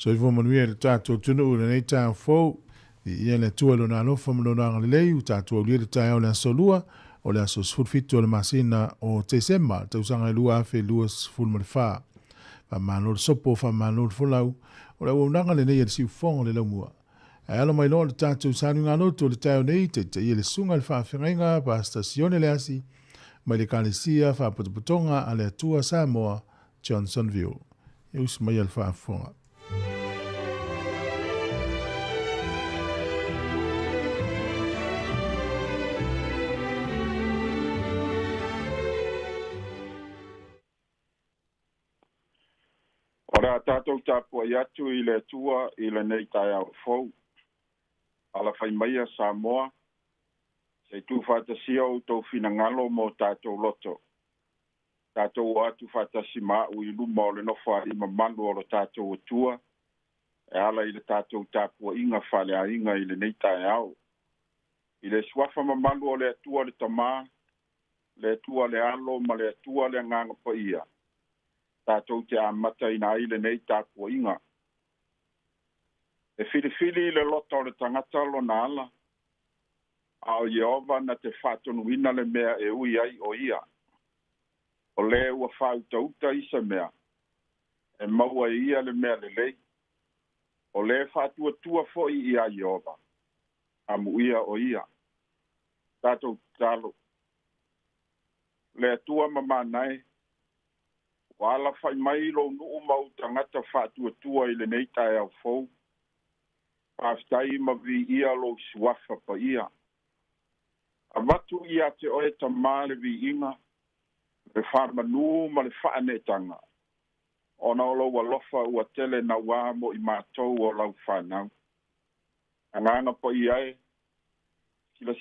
So i fo manuia le tātou tunu le nei tā fōu, ia le tua lo nā lofa mo lo nā ngalilei, u tātou lia le tā au le asolua, o le aso sfulfitu o le masina o te sema, tau sanga lua afe lua sful ma le whā. Fa mano le sopo, fa mano le fulau, o le unanga le nei le siu fonga le laumua. E alo mai loa le tātou sānu ngā loto le tāu nei, te ia le sunga le whaawhirenga, pa stasione le asi, mai le kālesia, whaaputuputonga, a le atua Sāmoa, Johnsonville. E usi mai al whaafonga. Ora tātou tāpua i atu i le tua i le nei tai au fau. Ala whai maia Sāmoa. Se tu whātasia o tau whina ngalo mo tātou loto. Tātou atu whātasi māu i luma o le nofa i mamanu o le tātou o tua. E ala i le tātou tāpua inga whale a inga i le nei tai au. I le swafa mamanu o le atua le tamā, le atua le alo ma le atua le nganga pa ia. Tātou te amata ina ile nei tāpua inga. E whiri le loto le tangata lo na ala. Ao Yehova na te whātonu ina le mea e ui ai o ia. O le ua whautauta isa mea. E maua ia le mea le lei. O le whātua tua foi ia Yehova. Amu ia o ia. Tātou talo. Le atua mamanai. Wala whai mai lo nuu mau tangata whātua tua i le nei tai au fau. Pāwhtai ma vi ia lo suafa pa ia. A watu ia te oe ta māle vi inga. Le whamanu ma le whaanetanga. Ona o lo walofa ua tele na wā mo i mātou o lau whanau. Anganga pa ia e.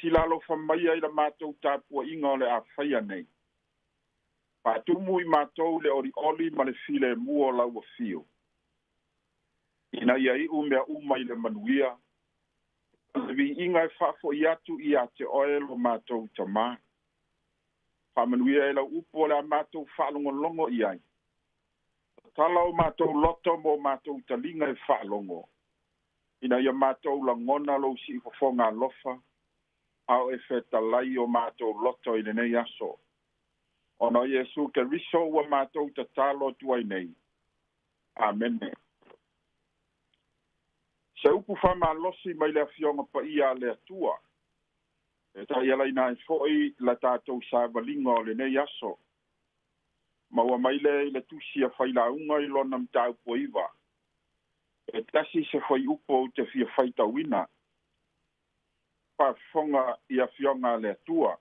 Sila lo whamaia i la mātou tāpua inga o le a whaia nei. Pātumu i mātou le oli ma le file mua o lau a fio. Ina ia i umea umai le manuia. Vi inga e whafo i atu i ate oelo mātou tamā. Whamanuia e lau upo le a mātou whalongo i ai. Tala o mātou loto mo mātou talinga e whalongo. Ina ia mātou la ngona lo si ifofonga lofa. Au e whetalai o mātou loto i le nei aso. Ono Yesu ke riso wa mātou ta talo tuai nei. Amen. Se upu whama losi mai le fionga pa ia le atua. E ta ia lai nai foi la tātou sāwalinga o le nei aso. Maua mai le tusia whaila unga i lona mtau po iwa. E tasi se whai upo te fia whaita wina. Pa whonga ia fionga le atua.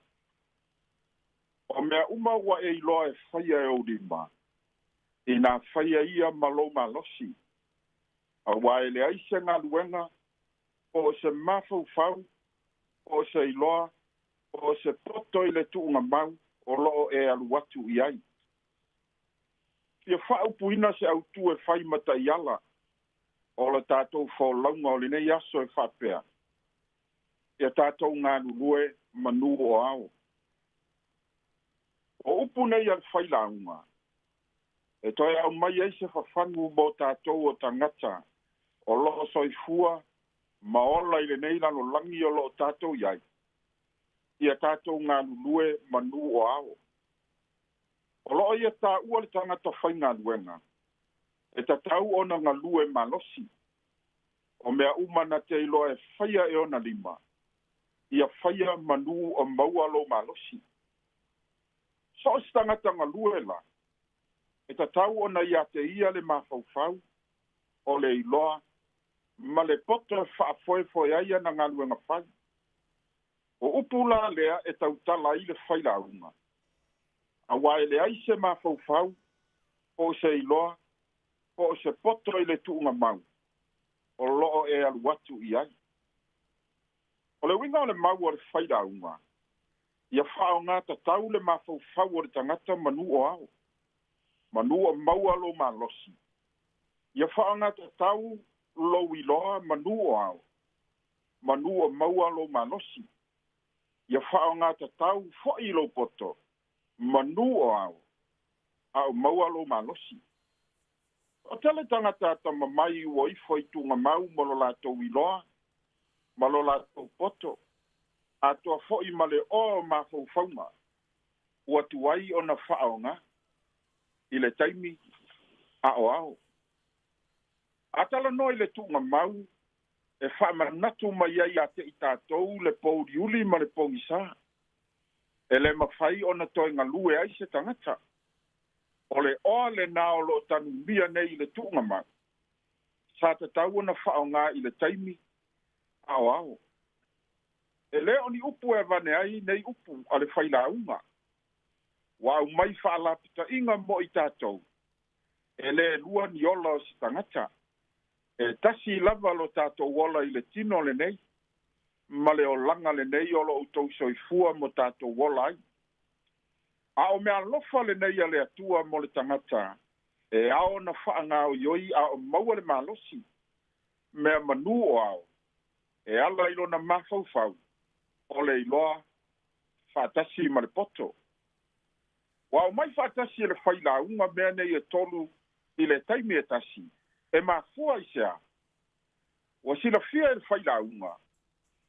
O mea uma ua e iloa e whaia e o rima. I nā whaia ia malo malosi. A wae le aise ngā luenga, o se mafau fau, o se iloa, o se poto i le tuunga mau, o loo e aluatu i ai. Fia whau puina se au tu e whai mata i ala, o le tātou whaulaunga o le nei aso e whapea. Ia tātou ngā lulue manu o ao. O upu nei al whailaunga. E toi au mai eise whawhangu mo tātou o tangata. O loo soifua, ma ola i le nei lano langi o loo tātou iai. Ia tātou ngā lulue manu o ao. O loo ia tā ua le tangata whai ngā luenga. E ta tau ona ngā lue malosi. O mea umana te iloa e whaia e ona lima. Ia whaia manu o maua lo malosi. So stangata ngā luela. E ta tau ona ia te ia le mawhauwhau, o le iloa, ma le poto e whaafoe aia na ngā luenga whai. O upula lea e tau tala i le whailaunga. A wae le aise mawhauwhau, o se iloa, o se poto i le tuunga mau, o loo e aluatu i ai. O le winga o le mau o le whailaunga, ia whao ngā ta tau le mawhauwhau o le tangata manu o ao. Manu o maua lo malosi. Ia whao ngā ta tau lo iloa manu o ao. Manu o maua lo malosi. Ia whao ngā ta tau fwoi lo poto. Manu o ao. Au maua lo malosi. O tele tangata ta mamai ua ifo i tunga mau ma lo lātou iloa, ma lo lātou poto, a toa fo'i ma le o ma faufaunga, ua tuai o na whaonga, i le taimi a o ao. A tala no i le tunga mau, e whamanatu mai ai a te i tātou le pouri uli ma le pouri sā. E le mawhai o na toi ngalue ai se tangata. O le oa le nao lo tanu mia nei le tunga mau. Sa te tau na whaonga i le taimi ao ao. E le o ni upu e vane ai nei upu a le whaila unga. Wa au mai whaalapita inga mo i tātou. E le lua ni ola o si tangata. E tasi lava lo tātou wola i le tino le nei. Ma le o langa le nei o lo utou soifua mo tātou wola ai. A o mea lofa le nei a le atua mo le tangata. E ao na whaanga o ioi a o maua le malosi. Mea manu o ao. E ala ilo na mafaufau. O le iloa whaatasi ma le poto. Wa o mai whaatasi e le whaila unga mea nei e tolu i le taimi e tasi. E mafua i sea. Wa sila fia e le whaila unga.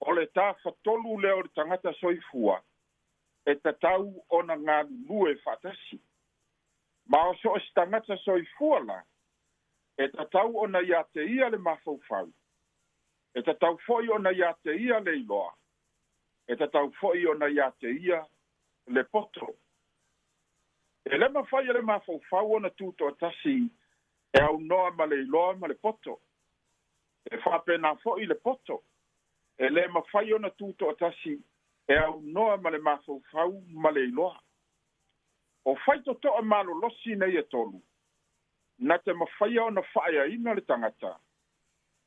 O le tā whatolu leo le tangata soifua. E tatau o na ngā lue whaatasi. Ma o so o tangata soifua la. E tatau o na ia te ia le mafaufau. E tatau foi o na ia te ia le iloa. E tatau foi o na ia te ia le poto. E le mawhai le mafaufau o na tūto atasi. E au noa ma le iloa ma le poto. E whapena foi le poto. E le mawhai o na tūto atasi. E au noa ma le mafaufau ma le iloa. O whaito toa malo losi nei e tolu. Na te mawhai o na whaia ina le tangata.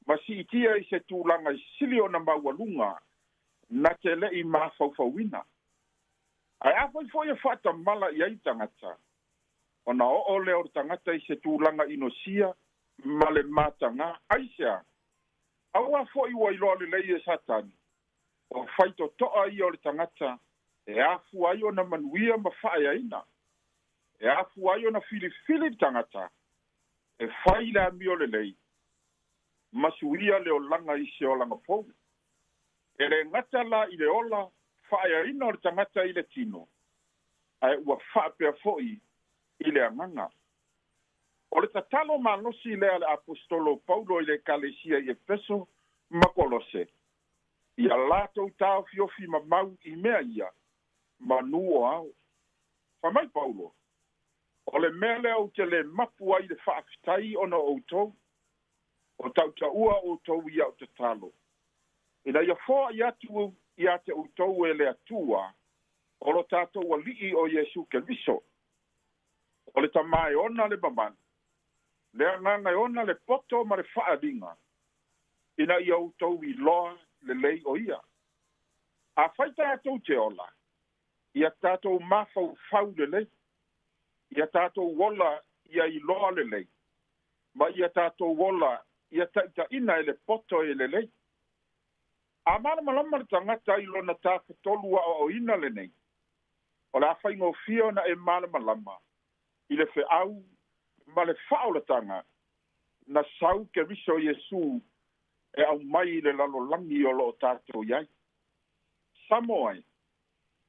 Ma si itia i se tūlanga i sili o na maualunga. Na te le i mafaufauina. Ai awhai foi e whata mala i ai tangata. O na o leo tangata i se tūlanga inosia. Ma le matanga aisea. Aua foi ua iloa le lei e satani. O whaito toa i o le tangata. E afu ai o na manuia ma whaia ina. E afu ai o na fili tangata. E whai le ami o le lei. Masuia le o langa i se o langa pou. E le ngata la i le ola, whaia ina o le tangata i le tino. Ai ua whaapea foi i le anganga. O le tatalo manosi le ale apostolo Paulo i le kalesia i Efeso, makolose. Ia lātou tāo fiofi ma mau i mea ia, manu o au. Whamai Paulo, o le mea leo te le mapu ai le whaafitai o na outou, o tau ta ua outou i au te talo. Ina ia fōa i atu i a te outou e le atua, o lo tātou a lii o Jesu Keriso. O le tamae ona le mamani, le anganga ona le poto ma le whaadinga, ina i outou i loa le lei o ia. A whaita atou te ola, ia tātou mafau fau le lei, ia tātou wola ia i loa le lei, ma ia tātou wola ia taita ina e le poto e le lei. A malama le tangata i lona tāwhatolua o ina le nei, o le awhai ngō fia na e malama, i le wheau, ma le whaolatanga, na sau Keriso Jesu, e au mai le lalolangi o lo tātou iai. Sāmoa,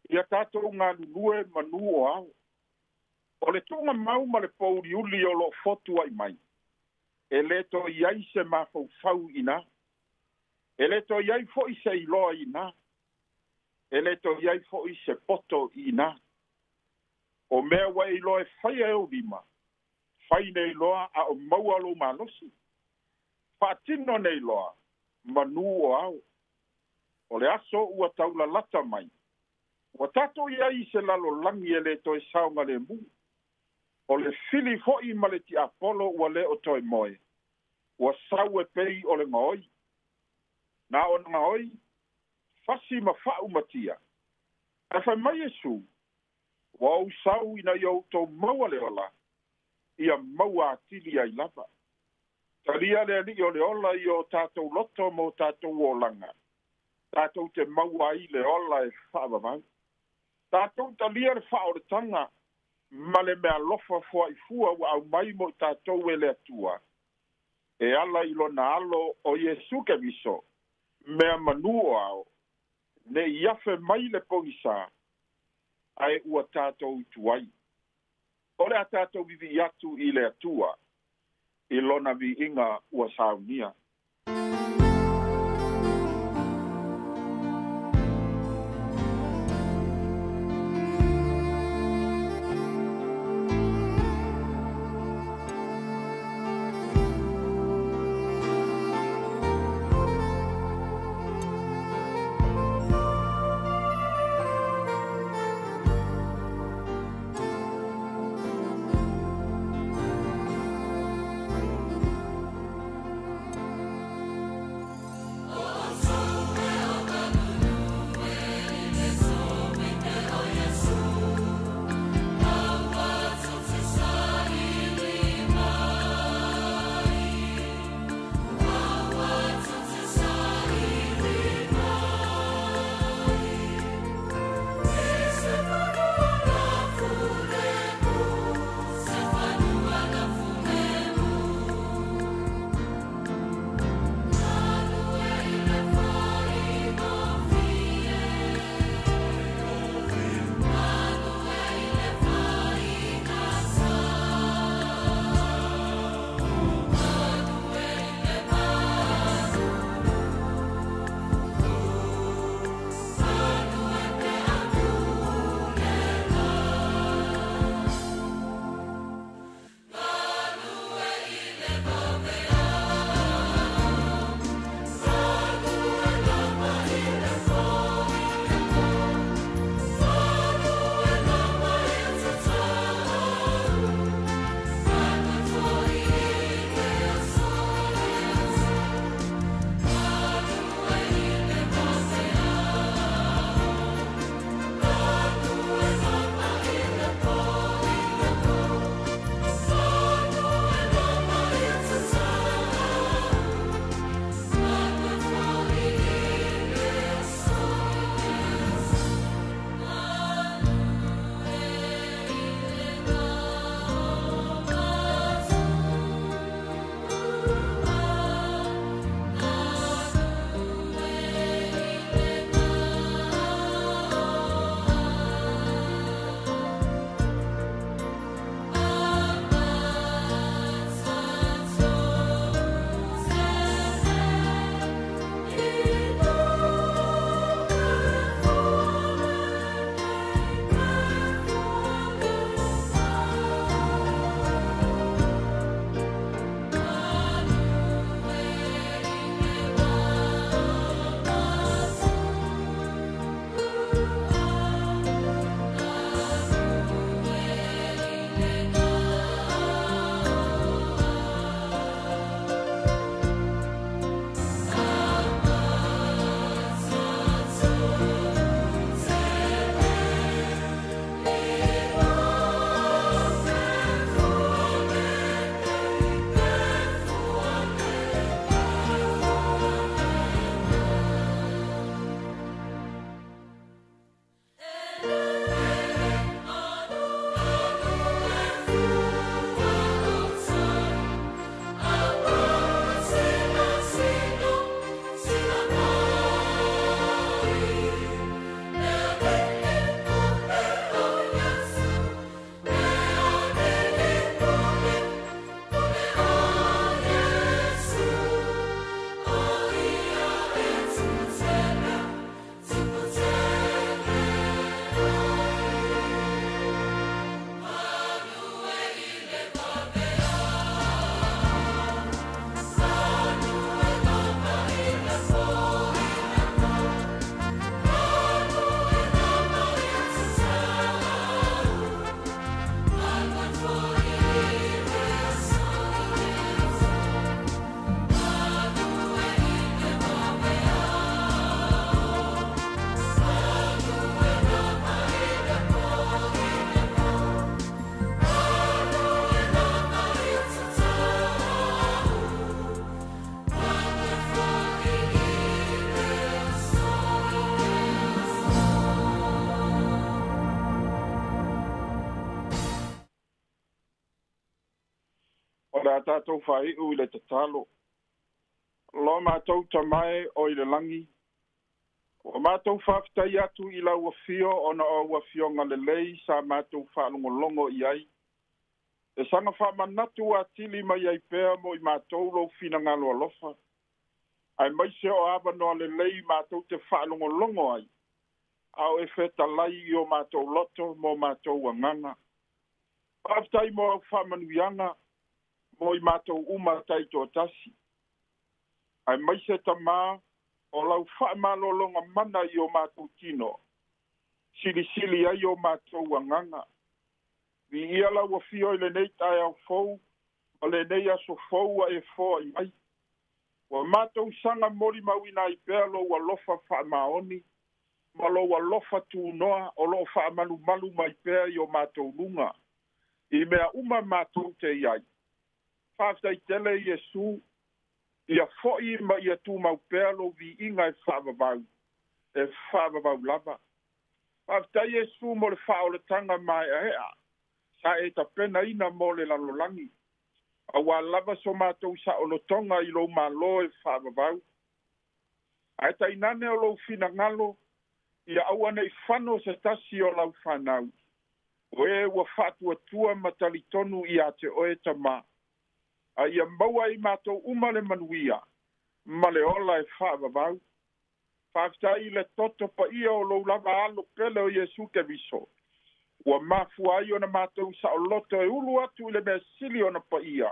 ia tātou ngā lulue manu o au. O le tunga mau ma le pouri uli o lo fotu ai mai. E le to iai se mafau ina. E le to iai fo i se iloa ina. E le to iai fo i se poto ina. O mea wa iloa e whai e o lima. Whai nei loa a o maua lo malosi. Whaatino nei loa, manu o au. O le aso ua taula lata mai. Ua tato iai se lalo langi e le toi saunga le mu. O le fili hoi ma le ti apolo ua le o toi moe. Ua sau e pei o le ngoi. Na o ngoi, fasi ma whau matia. E whai mai Jesu, ua au sau ina iau tau maua le ola. Ia maua atili ai lava. Talia le ali o le ola i o tātou loto mo tātou o langa. Tātou te maua i le ola e whaavavau. Tātou talia le whaoretanga ma le mea lofa foaifua ua au mai mo tatou e le atua e ala i lona alo o Iesu Keriso mea manua ao ne iafe mai le pogisā ae ua tatou tuai o le a tatou vivi atu i le atua i lona viiga ua saunia. le tātou whai ui le te talo. Lo mātou tamai o i le langi. O mātou whaftai atu i lau wafio o na o wafio ngā lelei sa mātou whalongolongo i ai. E sanga whamanatu a tili mai ai pēr mo i mātou lo fina ngalo alofa. Ai mai se o awa no lelei mātou te whalongolongo ai. Au e wheta lai i o mātou loto mo mātou wanganga. Whaftai mo au whamanuianga mo i mātou uma taito tasi. Ai mai se tamā o lau whaamalolonga mana i o mātou tino. Sili ai o mātou wanganga. Vi ia lau a fio i le nei tai au fou, o le nei aso fou a e fō i mai. Wa mātou sanga mori mawina i pēlo wa lofa whaamaoni, ma lo wa lofa tūnoa o lo whaamalu mai pēr i o mātou lunga. I mea uma mātou te iai. Whaftai tele i Jesu, ia fo'i ma ia tū mau pēlo vi inga e whaavavau. E whaavavau lava. Whaftai Jesu mo le whaoletanga mai a hea. Sa e ta pena ina mo le lalolangi. A wā lava so mātou sa olotonga i lo malo e whaavavau. A ta inane o lo fina ngalo, ia awane i whano se tasi o lau whanau. O e ua whatua tua matali tonu i a te oe ta mā. A ia maua i mātou umale manuia, male ola e whaavavau. Whaftai le toto pa ia o lo lava alo pele o Jesu ke viso. Ua mafua ai ona mātou sa o loto e ulu atu i le mea sili ona pa ia.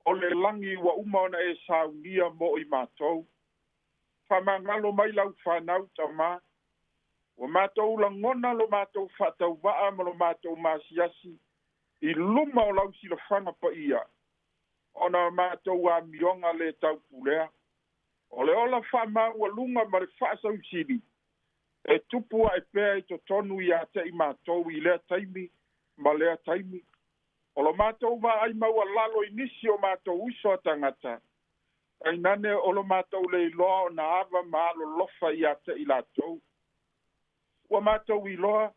O le langi ua uma ona e saunia mo i mātou. Whamangalo mai lau whanau ta mā. Ua mātou la ngona lo mātou whatau waa ma lo mātou māsiasi. I luma o lau sila whanga pa ia. Ona mātou a mionga le tau pulea. O le ola whamau a lunga ma le whaasau sili. E tupua e pēr i to tonu i a te i mātou i lea taimi, ma lea taimi. O lo mātou wa ai maua lalo i nisi o mātou uso a tangata. Ai nane o lo mātou le iloa o na awa maalo lofa i a te i lātou. Ua mātou i loa,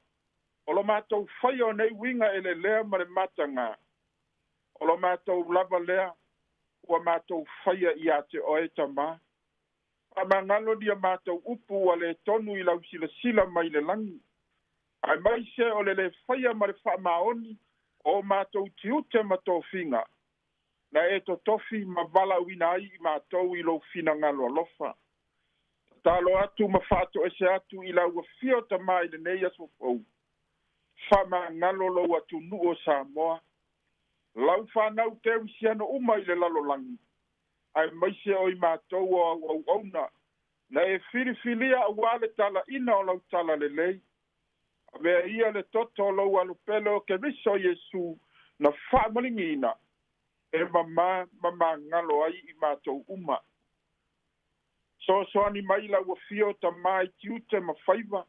o lo mātou whai o nei winga e le lea ma le matanga. O lo mātou lava lea, ua mātou whai i a te oe tamā. A mangalo dia mātou upu a le tonu i lau sila mai le langi. Ai mai se o le whaia ma le whaamaoni o mātou tiute ma tō whinga. Na e to tofi ma wala wina ai i mātou i lo whina ngalo alofa. Talo atu ma whaato e se atu i lau a fio ta mai le nei aso fau. Whama ngalo lo atu nuo Sāmoa. Lau whanau te usiano uma i le lalo langi. Ai mai se o i mātou o auna. Na e whiriwhilia a wale tala ina o lau tala le lei. A mea ia le toto lau alu pelo ke riso Jesu na whaamalingi ina. E mama ngalo ai i mātou uma. So ani mai lau a fio ta mai tiute ma whaiva.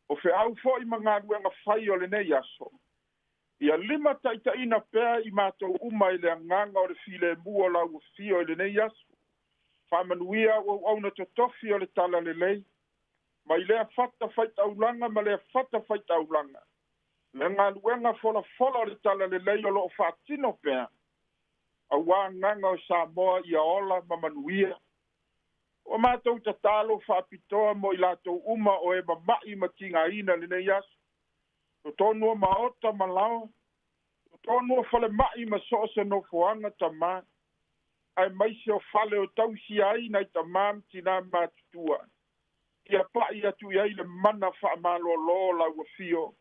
O fe au fo i mga ruenga whai o le nei aso. Ia lima taita ina pēr i mātou uma i le anganga o le file mua lau o fio i le nei asu. Whamanuia o auna to tofi o le tala le lei. Ma i lea whata whaita aulanga ma lea whata whaita aulanga. Le ngā luenga fola o le tala le lei o loo whaatino pēr. A wā nganga o Sāmoa i a ola ma manuia. O mātou ta talo whaapitoa mo i lātou uma o e mamai ma tinga ina le nei asu. O tonu ma ota ma lao. O tonu fale mai ma soose no fuanga ta mā. Ai mai se o fale o tausi ai nai ta mām tina mātutua. Ia pai atu iai le mana whaamalo lo lau a fio.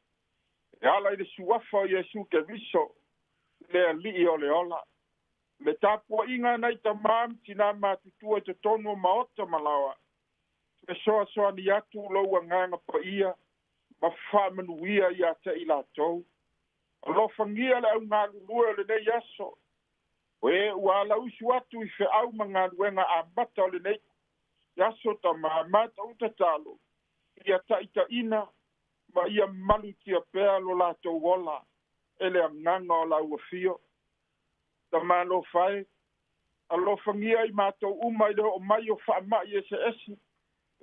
E ala i le suafa o Jesu ke viso. Le li o le ola. Le tapua inga nai ta mām tina mātutua te tonu ma ota ma lawa. E soa ni atu lo a nganga pa ia. Ma whamanuia i a te i lātou. A lo whangia le au ngā lua le nei aso. O e ua la usu atu i whe au ma ngā luenga a mata o le nei. Aso ta ma mata uta talo. Ia taita ina, ma ia malu tia pēr lo lātou wola. Ele a nganga o lau a fio. Ta ma lo whae. A lo whangia i mātou umai le o mai o whaamai e se esi.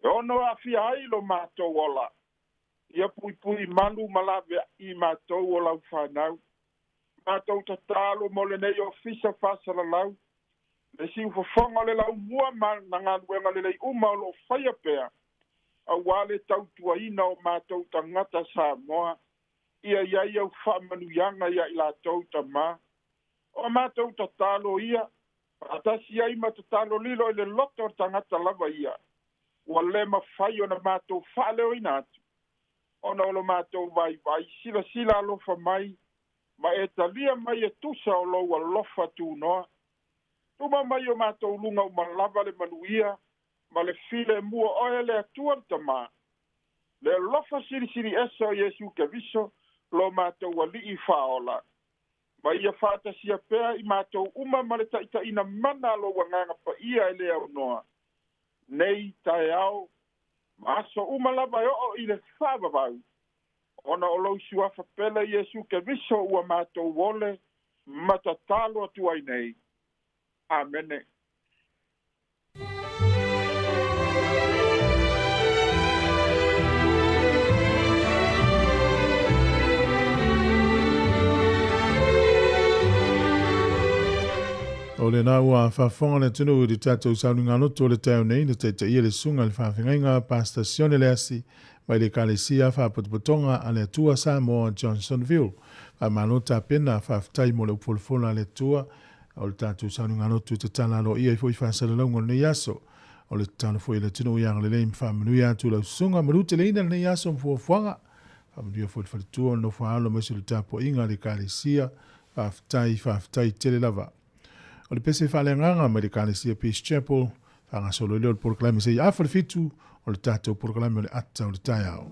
E ono a fia ai lo mātou wola. Ia pui malu malawe i mātou o lau whanau. Mātou tatalo mo le nei ofisa whasalalau. Le si ufafonga le lau mua na ngā nuenga le lei uma o lo whaia pēr. A wale tautua ina o mātou tangata Sāmoa. Ia au whamanuianga ia i la tau ta mā. O mātou tatalo ia. Atasi ai ma tatalo lilo i le loto tangata lava ia. Ua le mawhai o na mātou whaleo ina atu. Ona o lo mātou vai sila alofa mai. Ma e talia mai e tusa o lo alofa tu noa. Tuma mai o mātou lunga o malava le manuia. Ma le file mua oe le atua ta mā. Le alofa siri esa o Yesu ke viso. Lo mātou wali i whaola. Ma ia whātasia pēr i mātou uma ma le taita ina mana lo wanganga pa ia e le au noa. Nei tae au. Ma aso uma lava o i le whāwawau. Ona o lau suafa pele Yesu ke viso ua mātou wole. Matatalo atu ai nei. Amene. O le nā ua whawhonga le tunu uri tātou saununga noto le tau nei, na te ia le sunga le whawhingainga pasta Sione le asi, mai le kālesia whaputuputonga a le atua Sāmoa Johnsonville. A manota pena whawhtai mo le upolofona le tua, o le tātou saununga noto te tana lo ia i fwoi whasalaunga le yaso. O le tana fwoi le tunu iang le leim whamanui atu lau sunga, marute le ina le yaso mfuafuanga. Whamanui a fwoi whalitua no whaalo mesi le tāpo inga le kālesia, whawhtai tele lava. O le pese whalenganga mai le kālesia Peace Chapel, whangasolo leo le poroklame sei awhare fitu, o le tātou poroklame o le ata o le tai au.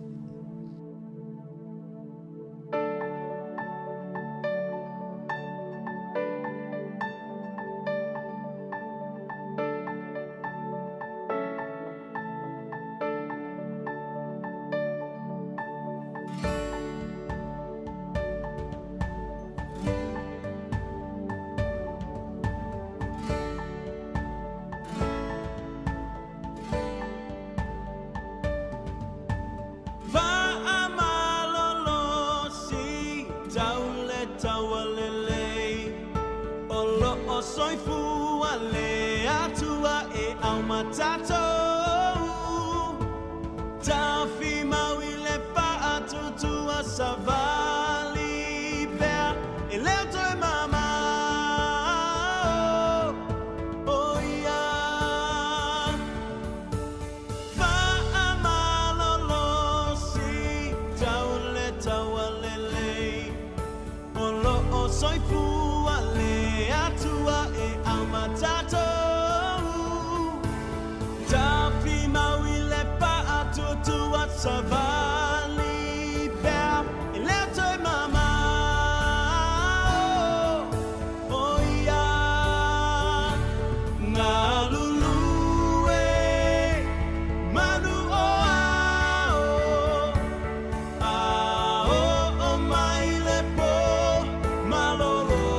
Malolo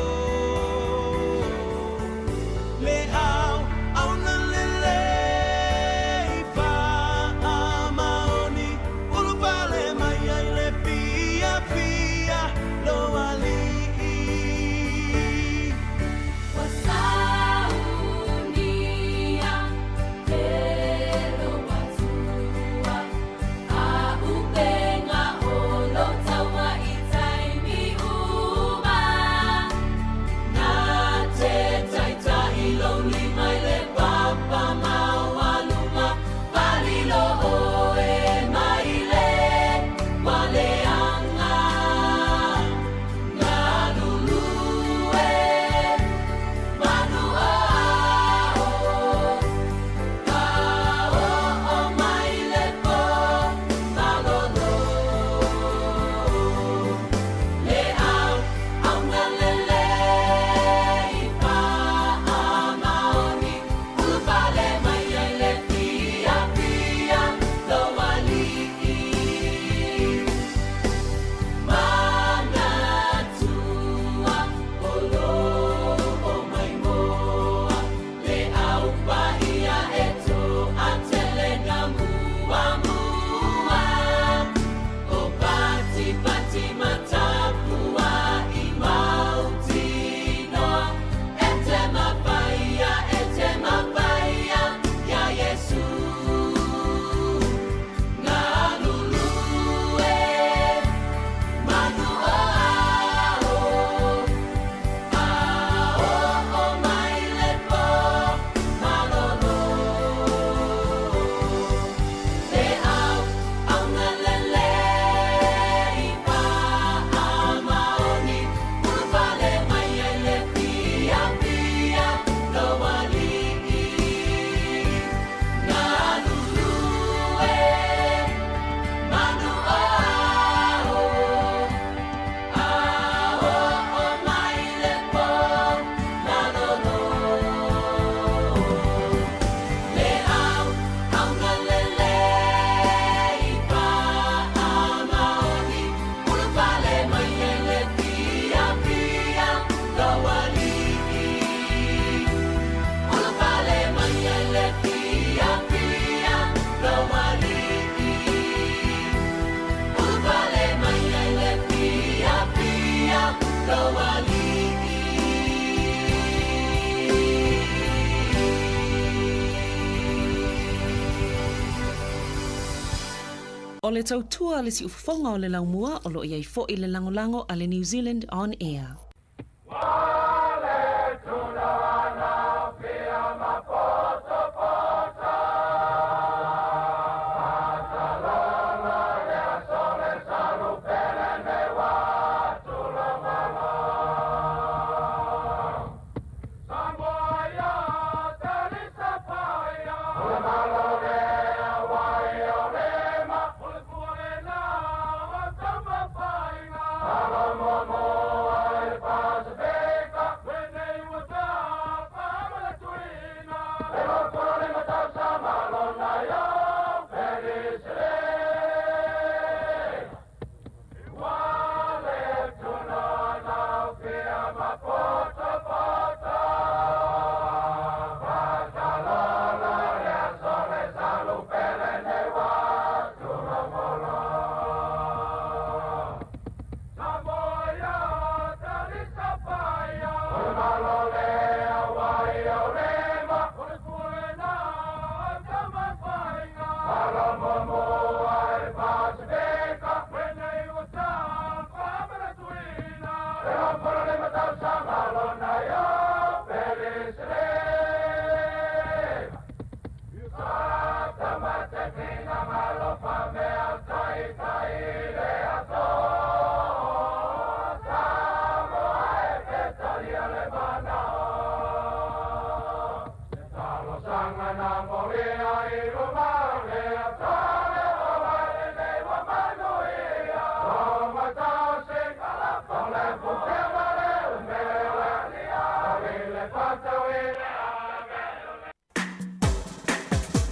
O le tautua le si ufonga o le laumua o lo iai fo i le langolango a le New Zealand On Air.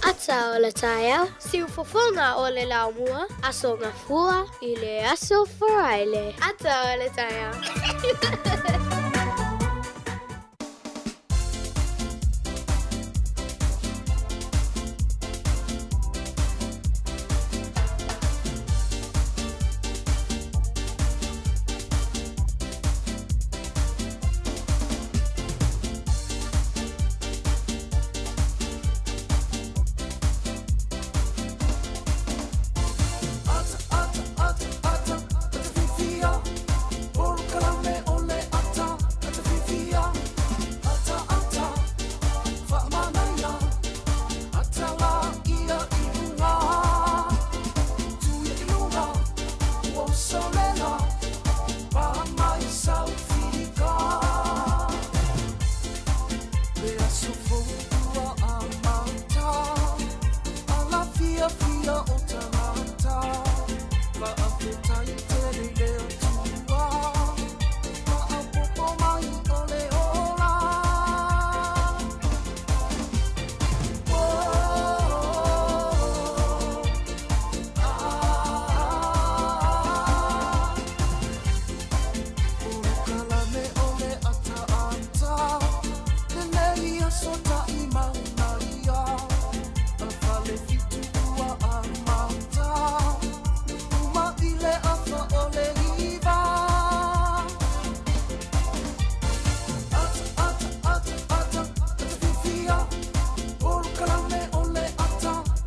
Ata o le taia, si ufofonga o le laumua, aso ngafua i le aso foraile. Ata o le taia.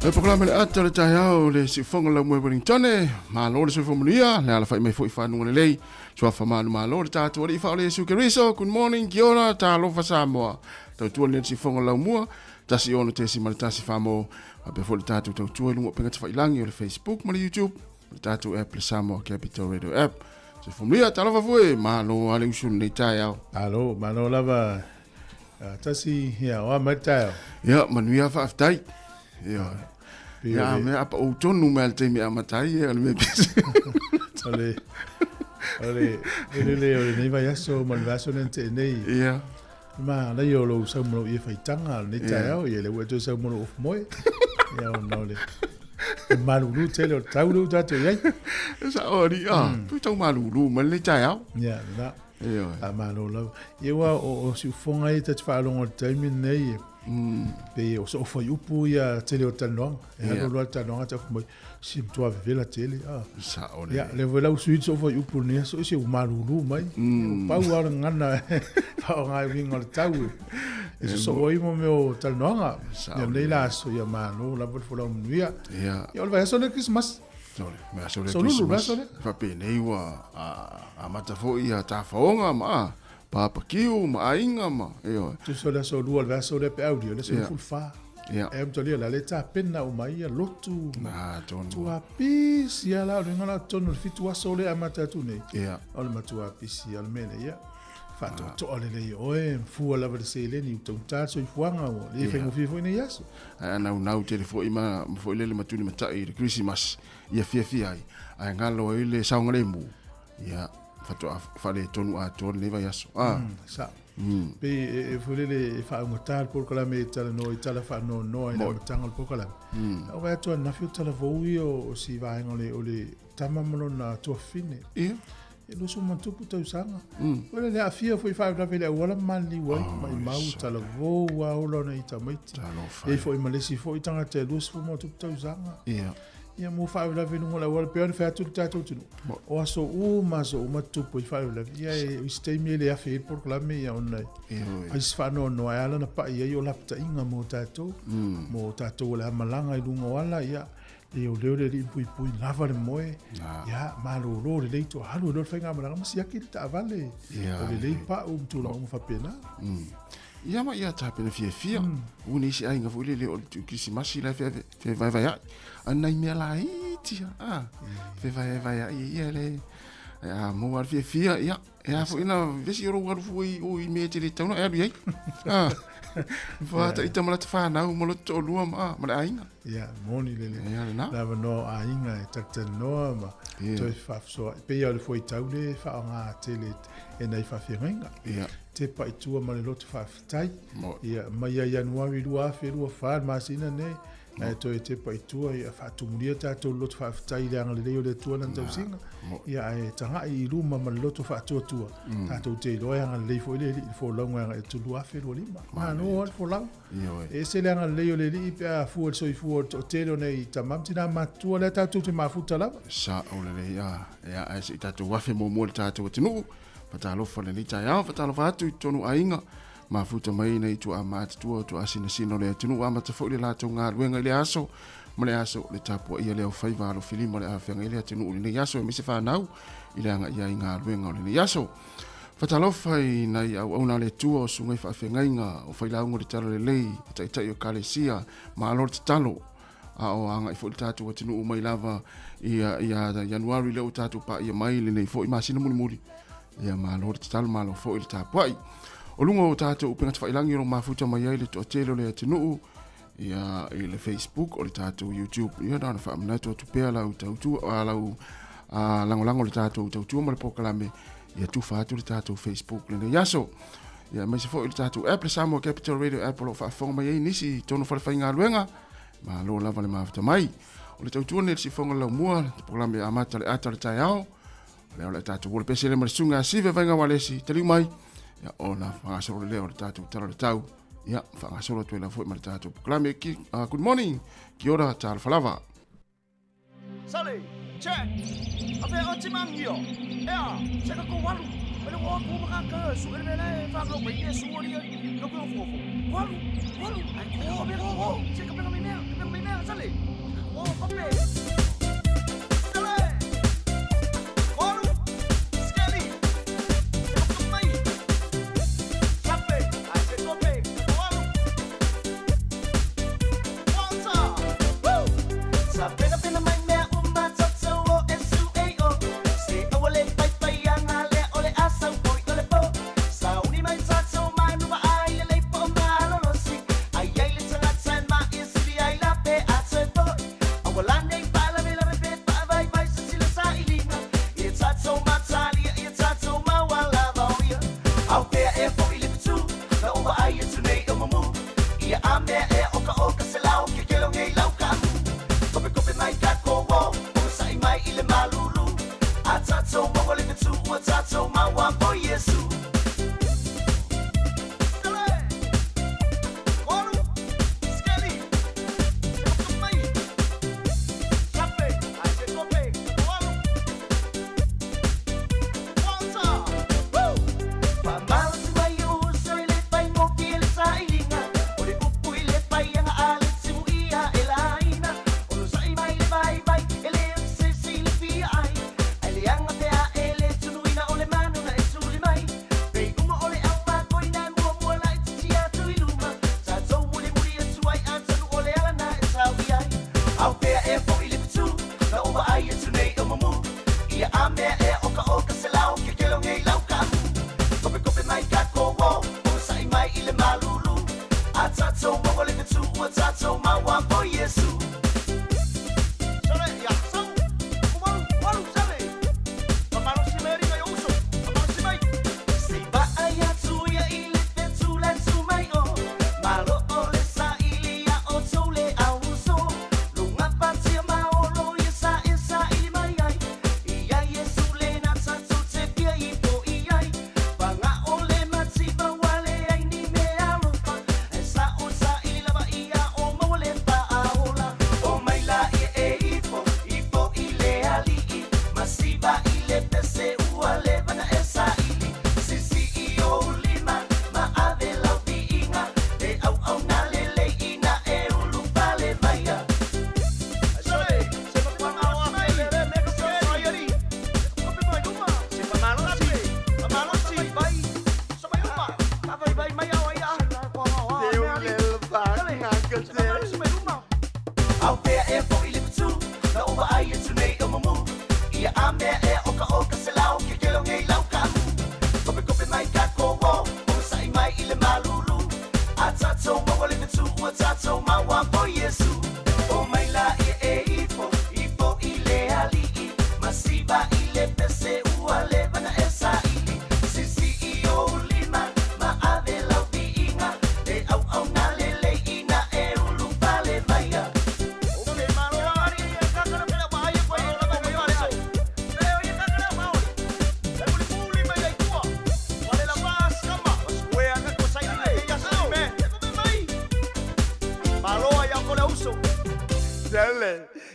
E programa le ata le tai au le si fonga la mwe Wellingtone, ma lo le si fomulia, le ala fai mai fo i whanunga le lei, sua whamanu ma lo le tātua i whao le si ukeriso, good morning, kia ora, tā lofa Sāmoa, tau tua le si fonga la mua, tasi ono te si mara tasi whamo, a pe fo le tātua tau tua lunga penga te whailangi o le Facebook, ma le YouTube, le tātua app le Sāmoa Capital Radio app, si fomulia, tā lofa fwe, ma lo ale usun le tai au. Alo, ma lo lava, tasi, ya, wa mai tai au. Ya, manuia whaaftai, ya. Ya, me apa o tonu me al te me amatai e me pese. Ole nei vai aso man vaso nente nei. Ya. Ma la yo lo sa mo e fai tanga nei tai au e le weto sa mo of moi. Ya no le. Malulu tele o taulu tatu ye. Sa ori tu tau malulu man le tai au. Ya, na. Ya. A malolo. E wa o si fonga e te fa longo time nei. Pe o so foi upu ia tele o tanong e ha lo tanong ata mo sim to ave la tele sa ori ya le vola o suit so foi upu ne so se o marulu mai pa wa ngana pa nga vinga tau e so oi mo meu tanong ya nei la so ya mano la por fola mia ya o vai so ne Christmas Sole, me sole. So lulu ba sole? Fa pe nei wa a mata fo ia ta faonga ma papa kiu ma ainga ma. Eo. Tu sole so lua va sole pe audio le so full fa. Ja. E mtolia la leta penna o mai lotu. Na ton. Tu apis ya la ngana tonu fitu wa sole amata tu nei. Ja. Ol ma tu apis ya mene ya. Fato to ole le oe fu la va se le ni tu ta so fuanga o le fengo fifo ni yaso. Ana una telefo ima fo le matuni matai Christmas ia fia ai. Ai ngalo ile saunga le mu. Ya fato fale tonu a ton le va yaso. Sa. Pe e fulele fa ngotal por kala me tala no tala fa no ina tangal por kala. O va to na fiu tala voi o si va ngole ole tamamolo na to fine. E lo so man tupu tau sanga. Ole le afia foi fa da vele wala mali wai mai mau tala vo wa olo na ita maiti. E foi malesi foi tanga te lo so mo tupu tau sanga. Ia mo fa la venu ngola wala pe fa tu tato tu. O aso uma tupu fa la ia e stay me le afi por la me ia ona. Ai fa no ala na pa ia yo la pta inga mo tato wala malanga i lunga wala ia e o leo le pui lava le moe ia malo le leito halu lo fa nga malanga si akil ta vale o le lei pa tu la mo fa pena. Ia ma ia ta pena fia. Uni si ai nga fu le o tu kisi masi la fe vai. Ana i mea la iti. Fe vai ia le. Mo ar fia ia. Ia fu ina vesi ro war fu i me te le tau na ia. Fa ta ita mala te fa na mo lo to lua ma ainga. Ia moni le. Ia na. Lava no ainga e takta no ma. Toi fa so pe ia le foi tau le fa nga tele e nei fa firenga. Ia. Te pa itua ma le lotu fa fitai. Ia mai ia Januari lua fa ma sina nei. E toi te pa itua ia fa tumuria tatou lotu fa fitai le anga le leo le tua na tau singa. Ia e tanga i luma ma le lotu fa tua. Tatou te loe anga le fo le fo longa e tu lua fe lima. Ma no ol fo lang. E se le anga le leo le li pe a fu so i fu o te lo nei tamam tina ma tua le tatou te ma futa lava. Sa o le ia e se tatou wa fe mo mo tatou tinu. Fatalo fa le ni ta ia fatalo fa tu tonu ainga. Ma futa mai nei tu amata tu asina sino le tunu amata fo le lato nga luenga le aso mo le aso le tapo ia le fai va lo filimo le afenga ile tunu le yaso mi se fa nau ile nga ia nga luenga le yaso fatalo fai nei au ona le tu o sungai fa afenga nga o fai la ngo le talo le lei tai o kalesia ma lo talo a o anga i fo le tatu tunu mai lava ia Januari le o tatu pa ia mai le nei fo i masina muri ia ma lo talo ma lo fo il tapo ai o lunga o tātou upenga te whailangi o mafuta mai ai le to atelo le atinuu ia i le Facebook o le tātou YouTube ia dana whaamana to tupea lau tautua a lau langolango le tātou tautua ma le pokalame ia tu whaatu le tātou Facebook le yaso ia mai se fo i le tātou app le Sāmoa Capital Radio app o lo whaafonga mai ai nisi tono whare whainga luenga ma lo lava le mafuta mai o le tautua ne le si fonga lau mua le pokalame amata le ata le tai ao le o le tātou wole pese le marisunga sive vainga walesi taliu mai ya ona whangasoro leo le tātou tala le tau. Ya, whangasoro tue la fwoi ma le tātou. Klame ki, good morning, ki ora tāla whalawa. Sale, check. Awe o timangio. Ea, seka ko walu. Wale o ko makaka, su ele whakau mai e suoria. No ko fofo. Walu. Ai ko be ko. Seka pe mai mea, sale. O pape.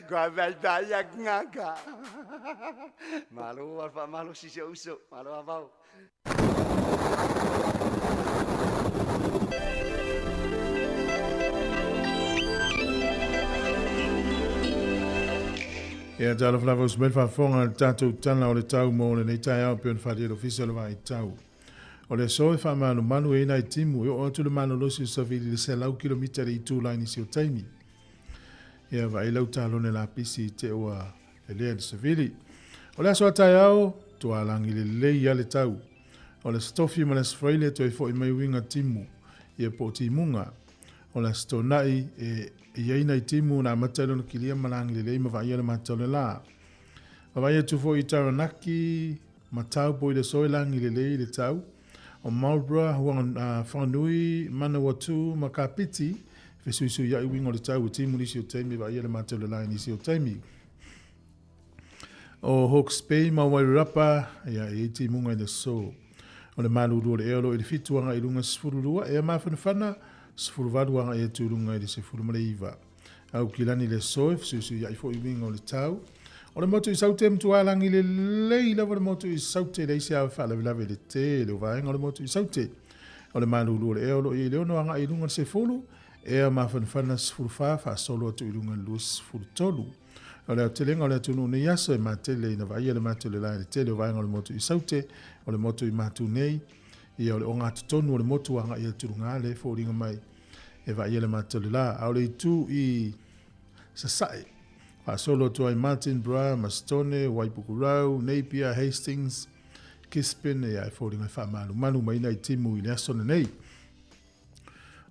Kua vai tai a ngaka. Malo alfa malo si se uso. Malo avau. Ia tala flava usbel fa fonga tatou tana o le tau mo le nei tai au pe on fa le official vai tau. O le so fa manu manu e nai timu e o tu le manu losi sa vili le se lau kilomita i tu line si o taimi. Ia vai lau talo ne la pisi te o e lea le se vili. O le aso tai au tu alangi le lei ia le tau. O le stofi ma le sfraile to e fo i mai winga timu ia po timunga. O le stonai e ia ina i timu na matalo na kilia malangi le lei ma vai ia le matalo la. Ma vai tu fo i taranaki matau po i le soe langi le lei le tau. O Marlborough huang whanui mana watu makapiti fe suisu ia i wingo le tau o timu nisi o taimi vai ia le matalo la nisi o taimi. O Hawke's Bay ma Wairarapa ia e timunga i le so. O le maluru o le eolo i le fituanga i lunga sifururua e mawhanawhana sifuruvaruanga e turunga i le sifurumale au kilani le soe fsusu ia i fo i winga o le tau. O le motu i saute mtu alangi le lei lava le motu i saute le isi awa whala vilave le te le uvaenga o le motu i saute. O le maluru o le eolo i leono anga i lunga se fulu e a mawhanawhana sifurufafa solo atu i lunga luas sifurutolu. O le telenga o le atunu ne yaso e matele ina vai le matele la le tele uvaenga o le motu i saute o le motu i matu nei i o le onga tutonu o le motu anga i aturunga le fo ringa mai e vai le matele la au le tu i sasai. Solo to ai Martin Bra, Mastone, Waipukurau, Napier, Hastings, Kispin e ai fōringa whamalu. Manu mai nei timu i le asona nei.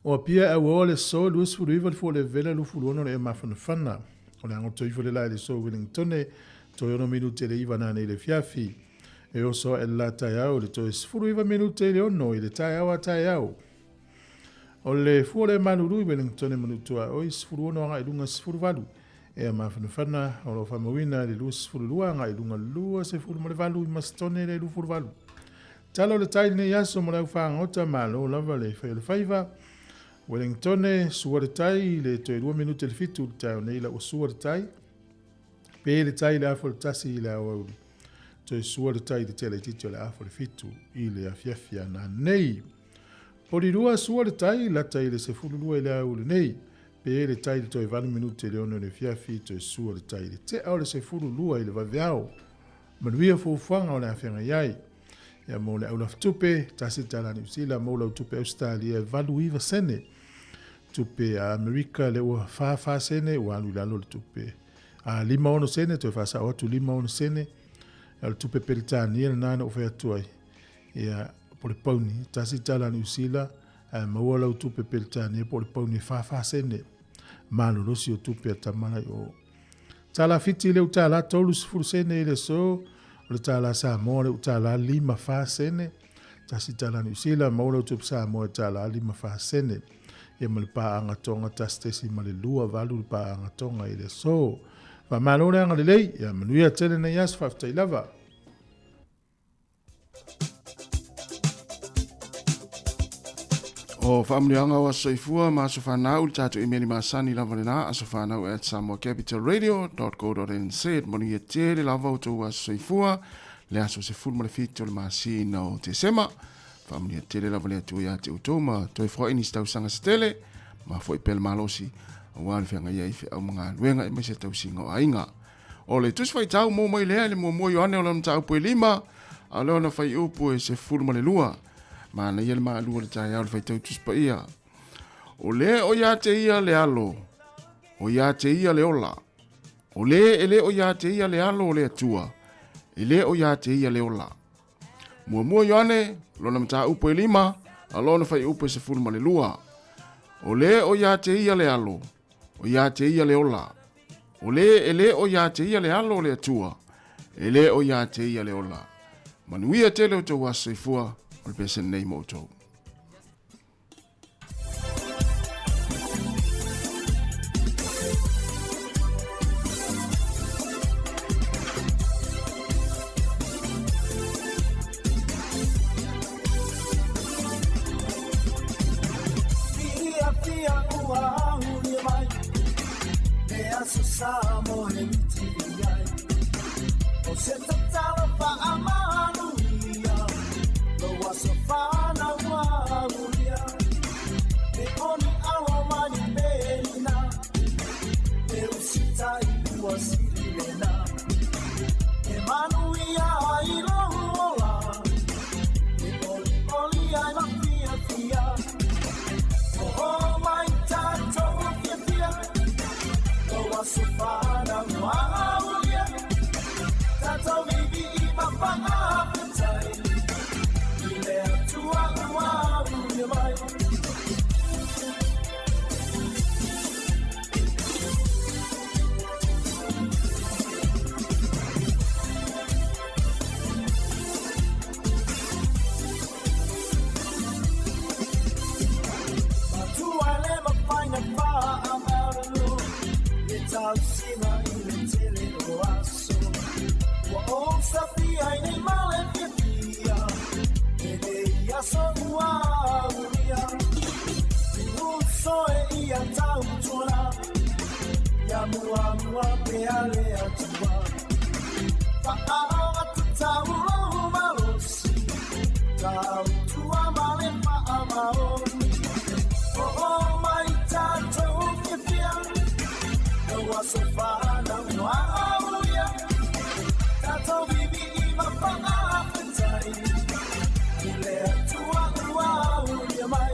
O pia au o le so, luas furu iwa le fō le vela lu furu ono le e mawhana whana. O le angoto iwa le lai le so Wellingtone, to ono minute le iwa nane le fiafi. E o so e la tai au, le to e furu iwa minute le ono i le tai au a tai au. O le fō le manuru i Wellingtone manutua, o i furu ono anga i lunga furu valu. E a mawhanawhana o lo whamawina le lua sifurulua nga i lunga lua se furu mo le valu i Mastone le lu furu valu. Talo le taili ne yaso mo lau whaangota ma lo lava le whaiva. Wellingtone sua le tai le toi 2 minute le fitu le tai o nei la o sua le tai. Pe le tai le afo le tasi i le awauli. Toi sua le tai le tele titio le afo le fitu i le afiafia na nei. Porirua sua le tai la tai le se furulua i le awauli nei. Pe le tai le toi 20 minute le ono le fiafi to sua le tai le te au le se furu lua i le vaveao. Manuia fufuanga o le awhenga iai. Ia mo le au laftupe, tasi talani usila mo lau tupe Australia valu iwa sene. Tupe a Amerika le ua wha sene, ua alu lalo le tupe. A 5 ono sene, toi whasa o atu 5 ono sene. Ia le tupe Peritania le nana o whea tuai. Ia po le pauni, tasi talani usila, maua lau tupe Peritania po le pauni wha sene. Malo rosi o tupe a tamana o. Tala fiti le utala tolu sifuru sene le so, le tala Sāmoa le utala 5 sene. Tasi tala ni usila maula utupe Sāmoa tala 5 sene. Ia ma le pā angatonga tastesi ma le lua valu le pā angatonga i le so. Wa malo le anga le lei, ia manuia tele na yas whaftai lava. O whaamrianga o soifua ma so whanau le tātou imeni masani lava le nā aso whanau at samoacapitalradio.co.nz moni e te le lava o tō a soifua le aso se fulma le fito le masina o te sema whaamri e te le lava le atu ia te utou ma toi whoi ni stau sanga se tele ma whoi pele malosi o wāle whianga iei whi au mga luenga e maise tau singa o ainga o le tus whai tau mō mai lea le mō mō yoane o lam tau pue 5 a leo na whai upu e se fulma le lua mana ia le maalua le tai au le faitau tuspa ia. O le o ia te ia le alo. O ia te ia le ola. O le ele o ia te ia le alo o le atua. Ele o ia te ia le ola. Mua yoane, lona mta upo e 5, a lona fai upo e se fulma le lua. O le o ia te ia le alo. O ia te ia le ola. O le ele o ia te ia le alo o le atua. Ele o ia te ia le ola. Manuia tele o tau aso i fua. O le pese nei moutou. Fia ua uli mai. Me aso Sāmoa he miti iai. O se tatala whaamanuia, lo wasa whana wauria. Me oni awa mani pēna, me usitai ua sirirena. Me manuia ai lohola, me oli ai mawhia fia. Oh mai tātou fia fia, lo wasa whana wauria. Tātou bibi I mawhanga petai, I lea tua wauria mai. Sina I le tele o aso Wa o safi ai nei male pia E le iaso ua unia Uso e ia tau tula Ia mua pe ale atua Pa ao atu tau lohu malosi Tau tua male pa amaoni O mai tātou pia Waso whana wauria Tātou bibi I mawhanga petai I lea tua wauria mai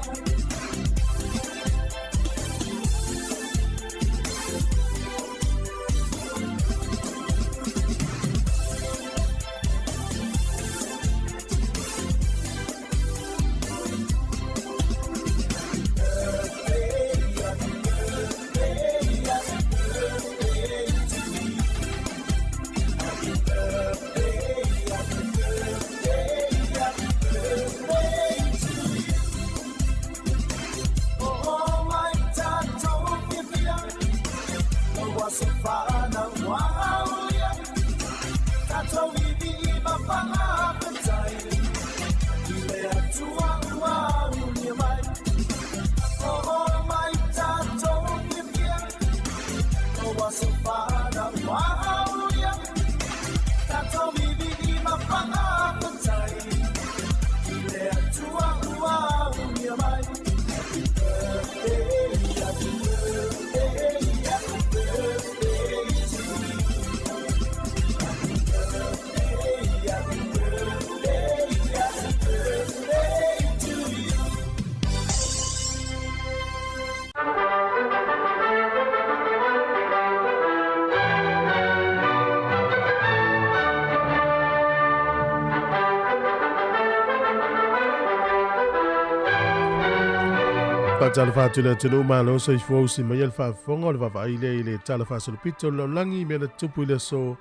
Tala whātuna tunu mālo sa I fōsi mai al whaafonga o le whaaile I le tala whaasolopito lo langi mea na tupu I le so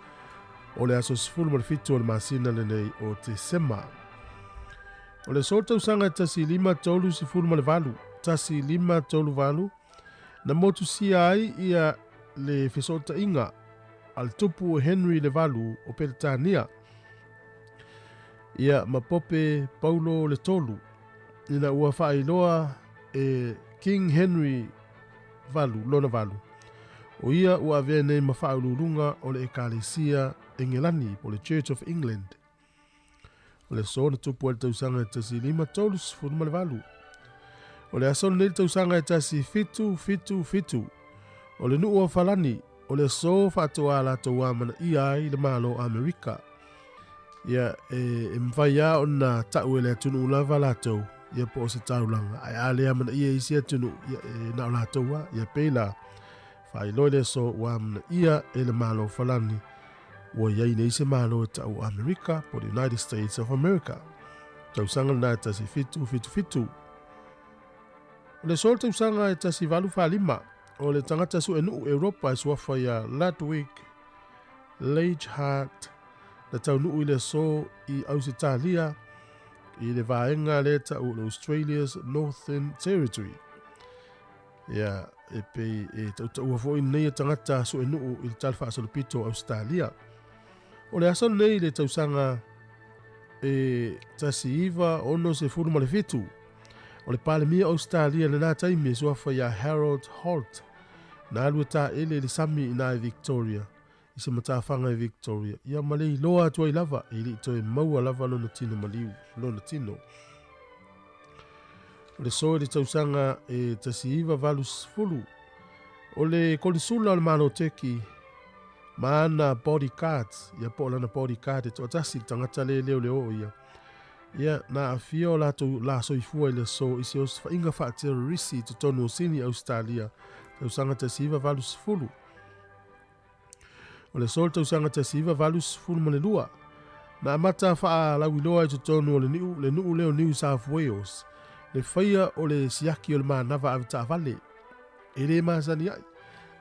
o le aso sifuru ma le fitu o le masina le nei o te sema. O le so tausanga tasi 5 tolu sifuru ma le valu, tasi 5 tolu valu, na motu sia ai ia le fesota inga al tupu o Henry le valu o Peretania. Ia mapope Paulo le tolu, ina ua whaailoa e King Henry valu, lona valu. O ia ua avea nei mawhaaulurunga o le ekalesia Engelani po le Church of England. O le sona tupu le tausanga tasi 5 tolu sifuru ma le valu. O le asona nei tausanga tasi fitu. O le nuu o falani, o le so whatoa la toa mana iai le malo Amerika. Ia e mwhaia o na tau ele tunu ulava la tau. Ia po se taulanga. Ai alea mana ia isia tunu na la toa. Ia peila. Whai loile so wa mana ia ele malo falani. Wa iai nei se malo tau Amerika po the United States of America. Tausanga na tasi fitu. O le sol tausanga e tasi valu whalima. O le tangata su enu Europa e suafa ia Ludwig Leichhardt na tau nuu i le so I Ausitalia I le vaenga le tau Australia's Northern Territory. Ia e pe e tau uafo I nei tangata su enu I le talfa asolopito Australia. O le aso nei le tausanga e tasi iwa ono se furu ma le fitu. O le palemia Australia le nā taimi e suafa ia Harold Holt na alua ta ele le sami ina Victoria i se matawhanga e Victoria ia malei loa atua i lava i li toi maua lava lona tino maliu lona tino o le soe le tausanga e tasiiva valus fulu o le kolisula o le mano teki maana body cards ia po lana body card e to atasi tangata le leo ia na afia o la soifua i le so i se os whainga wha terrorisi to tonu o sini Australia tausanga tasiiva valus fulu o le sol tausanga tasiiva valus fulu manelua na amata wha lauiloa i to tonu o le nuu leo New South Wales le whaia o le siaki o le manava avita vale e le masani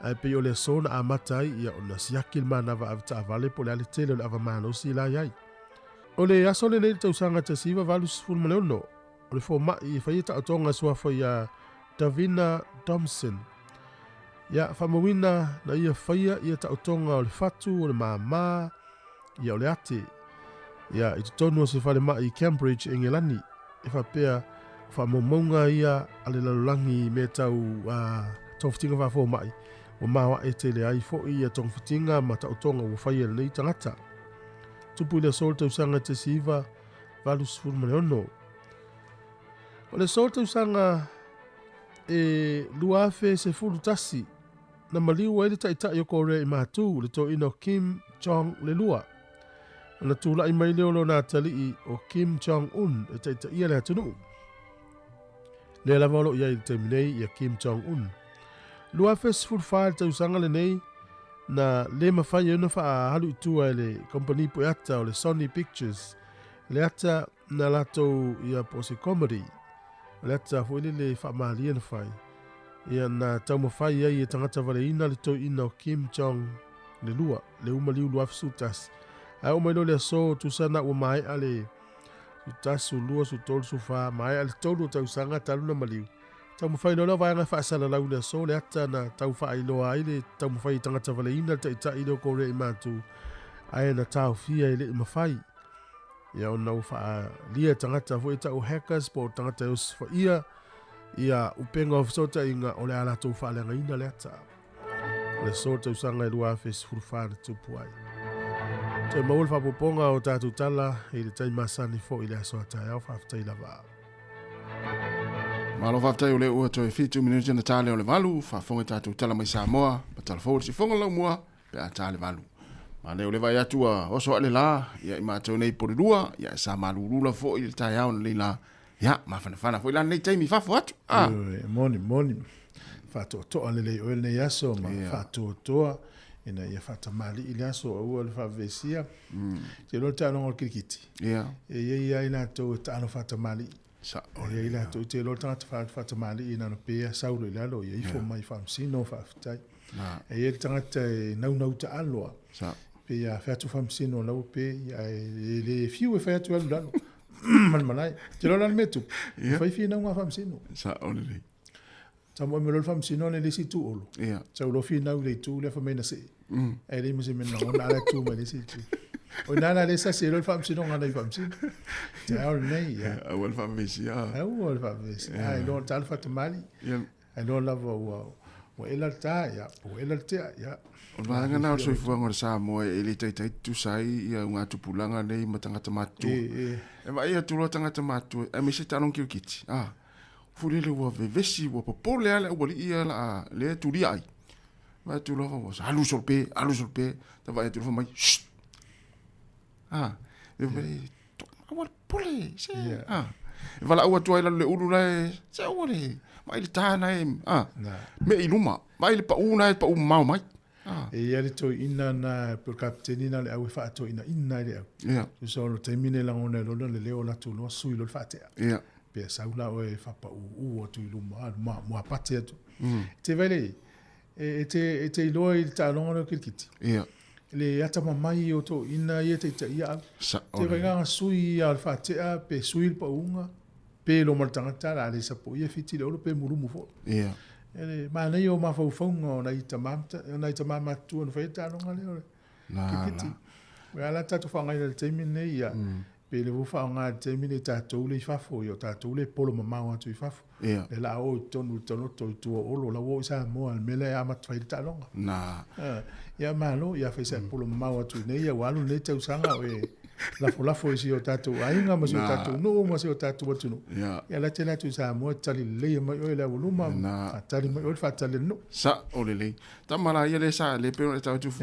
ai pe o le sona amata ia o na siaki le manava avita vale po le ale tele o le avamano si la iai o le aso le nei tausanga tasiiva valus fulu maneono o le fōma i whaia ta atonga suafa ia Davina Thompson ia whamawina na ia whaia ia ta atonga o le fatu o le mama ia o le ate ia i tonu o se whale mai i Cambridge Engelani e whapea whamomonga ia ale lalulangi me tau tongwhitinga whafo mai o mawa e tele ai fo ia tongwhitinga ma ta atonga o whaia nei tangata tupu le sol tausanga tasiiva valus fulu maneono o le sol tausanga e luafe se fulu tasi na maliu ele taitai o kore i mātū le to ino Kim Jong le lua na tūla i mai leo na tali o Kim Jong-un e taitai ia le atunu le lavalo ia i terminei ia Kim Jong-un luafe se fulu whae tausanga le nei na le mawhai e wha halu i tua e le company po ata o le Sony Pictures le ata na lato ia po se comedy le ata fo ile le wha mahalia na whai ia na tau mawhai ai e tangata vale ina le to ina o Kim Jong le lua le umaliu luafe sutas a umailo le aso tu sana ua mai ale sutas su lua su tolu su wha mai ale tolu tau sanga talu na maliu tau mawhai lola vai anga whaasala lau le aso le ata na tau wha ailoa ai le tau mawhai tangata vale ina ta ita ilo kore i mātu ai na tau fia i le i mawhai ia o nau wha lia tangata fo ita o hackers po tangata os wha ia upenga of sota inga o le ala tau wha lenga ina le ata le sota usanga i lua fes furufana tupu ai te maul wha poponga o tātu tala i le taimasani fo i le aso atai au whaftai lava Malo whaftai o le ua toi fitu minuti na tāle o le valu, whafonga tātou tala mai Sāmoa, pa tala fōri si fonga lau mua, pe a tāle valu. Ma leo le vai atua oso ale la, ia i mātou nei porirua, ia i sa malurula fo i le tai au na leila, ia, ma whanawhana fo i lana nei taimi whafo atu. Moni. Whātua toa le lei oe nei aso, ma whātua toa, ina ia whatamali i le aso a ua le whavesia. Te lo tāno ngol kirikiti. E ia i nātou e tāno whatamali. O ia ila to te lo tangata whatamali ina no pea sauro i lalo ia ifo mai whamsino whaftai e ia tangata nau ta aloa pea whatu whamsino lau pe le fiu e whatu alu lalo manai te lo lan metu whaifi nau ngā whamsino ta mo me lo whamsino le lisi tu olo ta ulo fi nau le tu le whamena se e le mese mena ona ala tu mai lisi tu o nana le sa se lo whamsino ngana i whamsino te au nei Awal whamesi Awal whamesi ai lo tal whatamali ai lo lava ua ela ta o ela te o vanga na so fuanga o Sāmoa e le tai tu sai ia unga tupulanga nei matangata matu e vai ia tulo tangata matu e me se tanon kirkiti furi le ua vevesi ua popole ale ua li ia la le turi ai vai tulo va alu sorpe ta vai tulo mai e vai awal pole se vala ua tua le ulu lai se ore mai le tana me iluma mai le pauna e pau mau mai e ia le to ina na per kapteni na le au fa to ina le au so no termine la ona lo le leo la tu lo sui lo fa te pe sa ula o e fa pa o tu iluma mo apate tu te vele e te lo il ta longa ke kiti le ata mai o to ina ia te ia te venga sui al fatea pe sui pa unga pe lo maltanga la le sapo ia fiti le pe murumu fo ele ma nei o ma fo fonga na itamama tu no feta no ngale kiti we ala tatu fanga ile temi nei ia Pe le wufa ngā te mine tātou le fafo, yo tātou le polo mamau atu i fafo. Ia. Le la o tonu toi tua olo, la wo isa moa, mele a matwai le talonga. Na. Ia malo, ia whaisa polo mamau atu i nei, ia walu le tau sanga o e lafo isi o tātou ainga, ma si o tātou no, ma si o tātou atunu. Ia la te latu isa moa, tali le mai o e la uluma, tali mai o le whatali no. Sa o le lei. Tamara ia le sa le peo le tau tufu.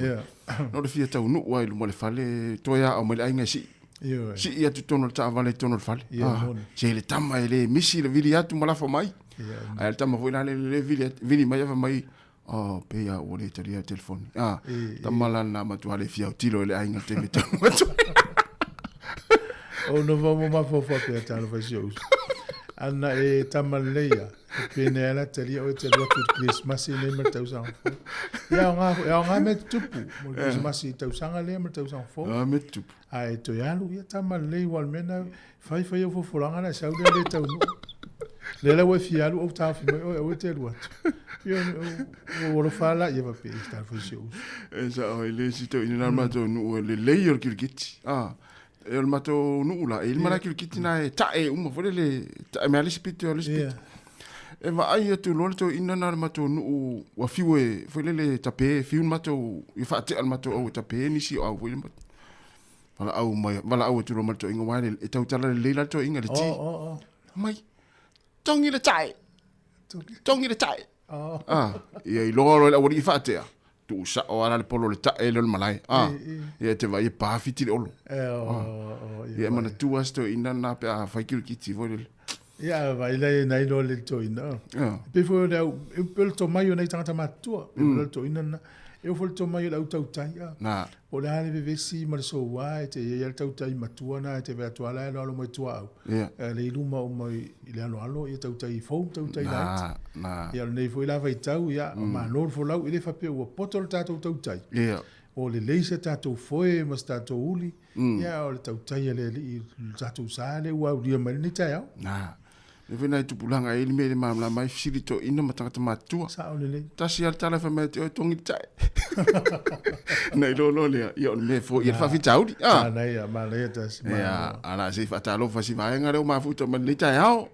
No le fia tau nu wai lumo le fale, toia o mai ainga si. Si ia tu tono ta vale tono fale. Se le tama le misi le vili atu malafo mai. Ai le tama foi la le vili mai ava mai. Oh, pe ia o le taria telefoni. Tamala na matu ale fia tilo le ainga te metu. O no vamo mafofo pe talo fasios. Ana e tamaleia. Pene ala taria o te rotu Christmas ne me tau sang. Ya nga me tupu. Mo Christmas tau sanga le me tau sang fo. Me tupu. Ai to yalu ia tamalei wal mena fai o fofolanga na sau le tau no. Le la we fialu o ta fi o te luat. O lo fala ia va pe sta fasios. Esa o le si to ina ma to no le layer kirkiti. El mato nula il mala kirkiti na ta e uma fo le ta me ali spito ali spito. E va ai tu lolto ina na mato nu wa fiwe fo le tape fiun mato i fa te al mato o tape ni si o wi wala au mai wala au tu mato inga wale e tau tala le la to inga le ti. Mai tongi le tai. Tongi le tai. Ia i loro la wori fa te. Tu sa o ala le polo le ta e le malai. Ia te vai pa fiti le olo. Ia mana tu asto ina na pe a fa kirkiti fo le. Ia vai le nai lo le to ina. Pe fo le e pel to mai nei tanga matua. Pe to ina na e fo to mai le tau tai. Na. O le ale vevesi ma so wa te ia tau tai matua na te ve to ala lo mo tua. Le iluma o mai ile alo ia tau tai fo tau tai la. Na. Ia nei fo la vai tau ia ma no fo lau ile fa pe o potol tatu tau tai. Ia. O le leise tatu foi ma tatu uli. Ia o le tau tai le tatu sale wa uri ma ni tai. Na. E vena tu pulanga ele me ma la mai filito ina matanga matua. Sa o le. Tasi al tala fa me o tongi tai. Nei lo le io me fo ia fa fitaudi. Nei ma le tas. Ja, ala se fa talo fa si vai ngare o ma futo ma ni tai ao.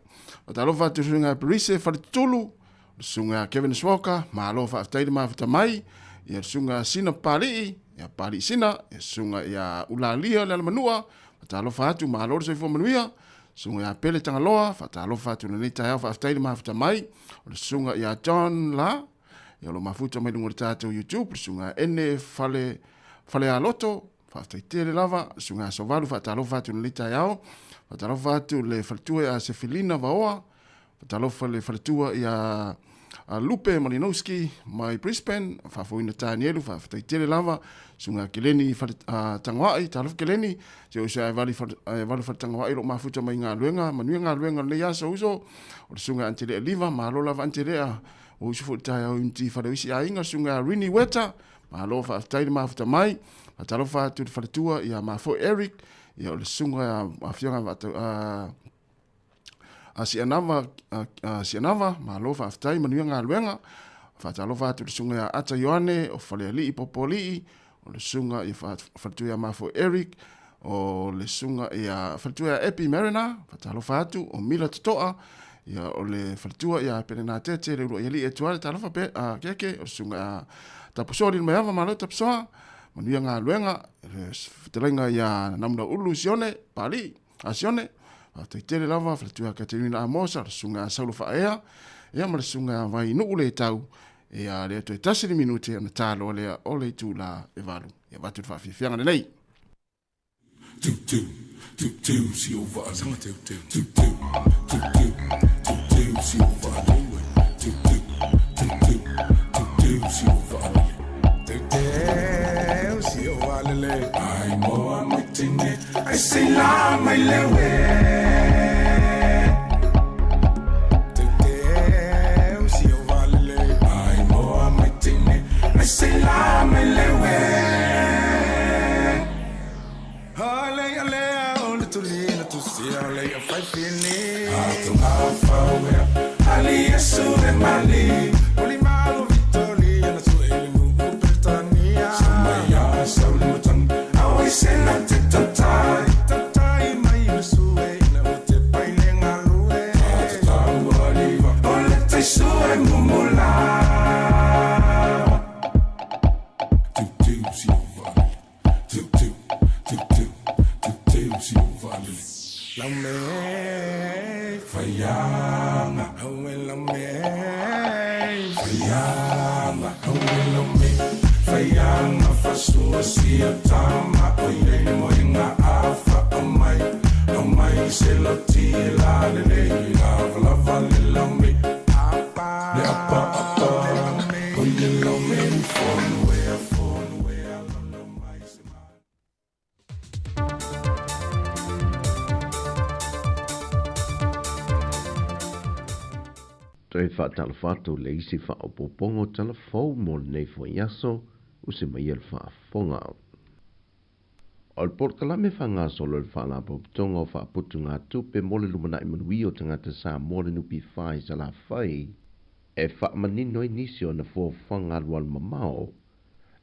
O talo fa tu sunga police fa tulu. Sunga Kevin Swoka, ma lo fa tai ma fa mai. Ia sunga sina pali, ia pali sina, ia sunga ia ulalia le manua. Talo fa tu ma lo se fo manuia. Sunga ia pele tanga loa, fa talo fa tu ni tai ao fa tai ma fa mai. O sunga ia John la. Ia lo mafuta mai lungo tato YouTube, sunga ene fale a loto, fa tele lava, sunga sovalu fa talo fa tu ni tai ao. Fa talo fa tu le faltua a Sefilina vaoa. Fa talo fa le faltua ia a Lupe Malinowski mai Brisbane, fa foina Tanielu fa tele lava, sunga keleni fa tangwai, talo keleni, se o sa vali fa tangwai lo mafuta mai nga luenga, manuenga luenga le ya so uso, o sunga antele liva ma lo lava antele a o usufu tai au inti fa wisi a inga sunga Rini Weta, ma lo fa tai mafuta mai, fa talo fa tu fa tua ia ma fo Eric, ia o sunga a fianga va Sianava, ma lo fa tai manuenga luenga, fa talo fa tu sunga ata Yohane o fa le li popoli, o le sunga ia fa tu ia ma fo Eric, o le sunga ia fa tu ia Epi Marina, fa talo fa tu o Mila Toa, ia o le fa tu ia penena tete le ia li e tuale talo fa pe keke o sunga taposori me ava ma lo tapsoa, manuenga luenga, te lenga ia namna ulu sione pali, asione. Te tele lava fletua Katerina Amosa sunga saulo fa ia ma sunga vai no le tau e a le to tasi minuti na talo le ole tu la e valu e vatu fa fianga nei tu si o va sanga tu si o va si o va si o va le ai mo amitine ai sei la mai lewe say la me lewe ale ale on to lean to see ale a fight fini to alfa ali yesu de mali oli malo victoria na su elu Britania samaya saulu tan always in a tatai my Fayanga, hawela me. Fayanga, hawela me. Fayanga, fasua sia tama. Oye mo inga afa omai. Omai se lo tila le le la vale la me. Le apa. Oye lo me phone where lo mai se ma. Toi whātalawhātou le isi whaopopongo talafou mo nei fwaiaso usi mai el whaafonga. O le portalame whanga solo le whaalapoputonga o whaaputu ngā tupe mo le lumana i manui o tangata Sāmoa le nupi whai sa la whai e whaamanino i nisio na whanga lual mamao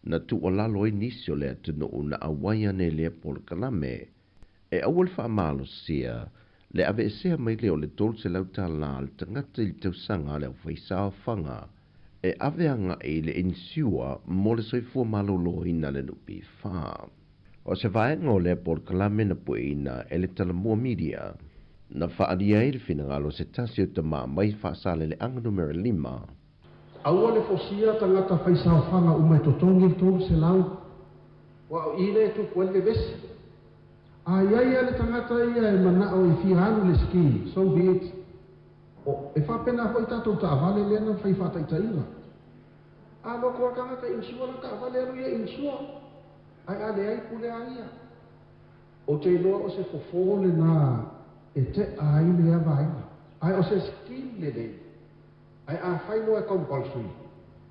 na tu o lalo i nisio le atunu o na awaia ne le portalame e awal whaamalo sia le ave sea mai leo le tol se lau ta la le tangata i tausanga le au whaisao whanga e ave anga e le insiua mo le soifua malolo ina le nupi wha. O se vaenga o le portalame na puina e le talamua media na whaaria i le whinangalo se tasi o tama mai whaasale le anga numero 5. Aua le fosia tangata whaisao whanga umai totongi le tol se lau wa o ile tu kwele vesi. Ai le tangata ia e mana o i whihanu le ski, so be it. O e whapena hoi tatou ta avale lea na whai whata i tainga. A loko a tangata insua la ka avale alu ia insua. Ai ale ai pule a ia. O te iloa o se fofole na e te ai lea vaina. Ai o se ski le le. Ai a whaino e compulsory.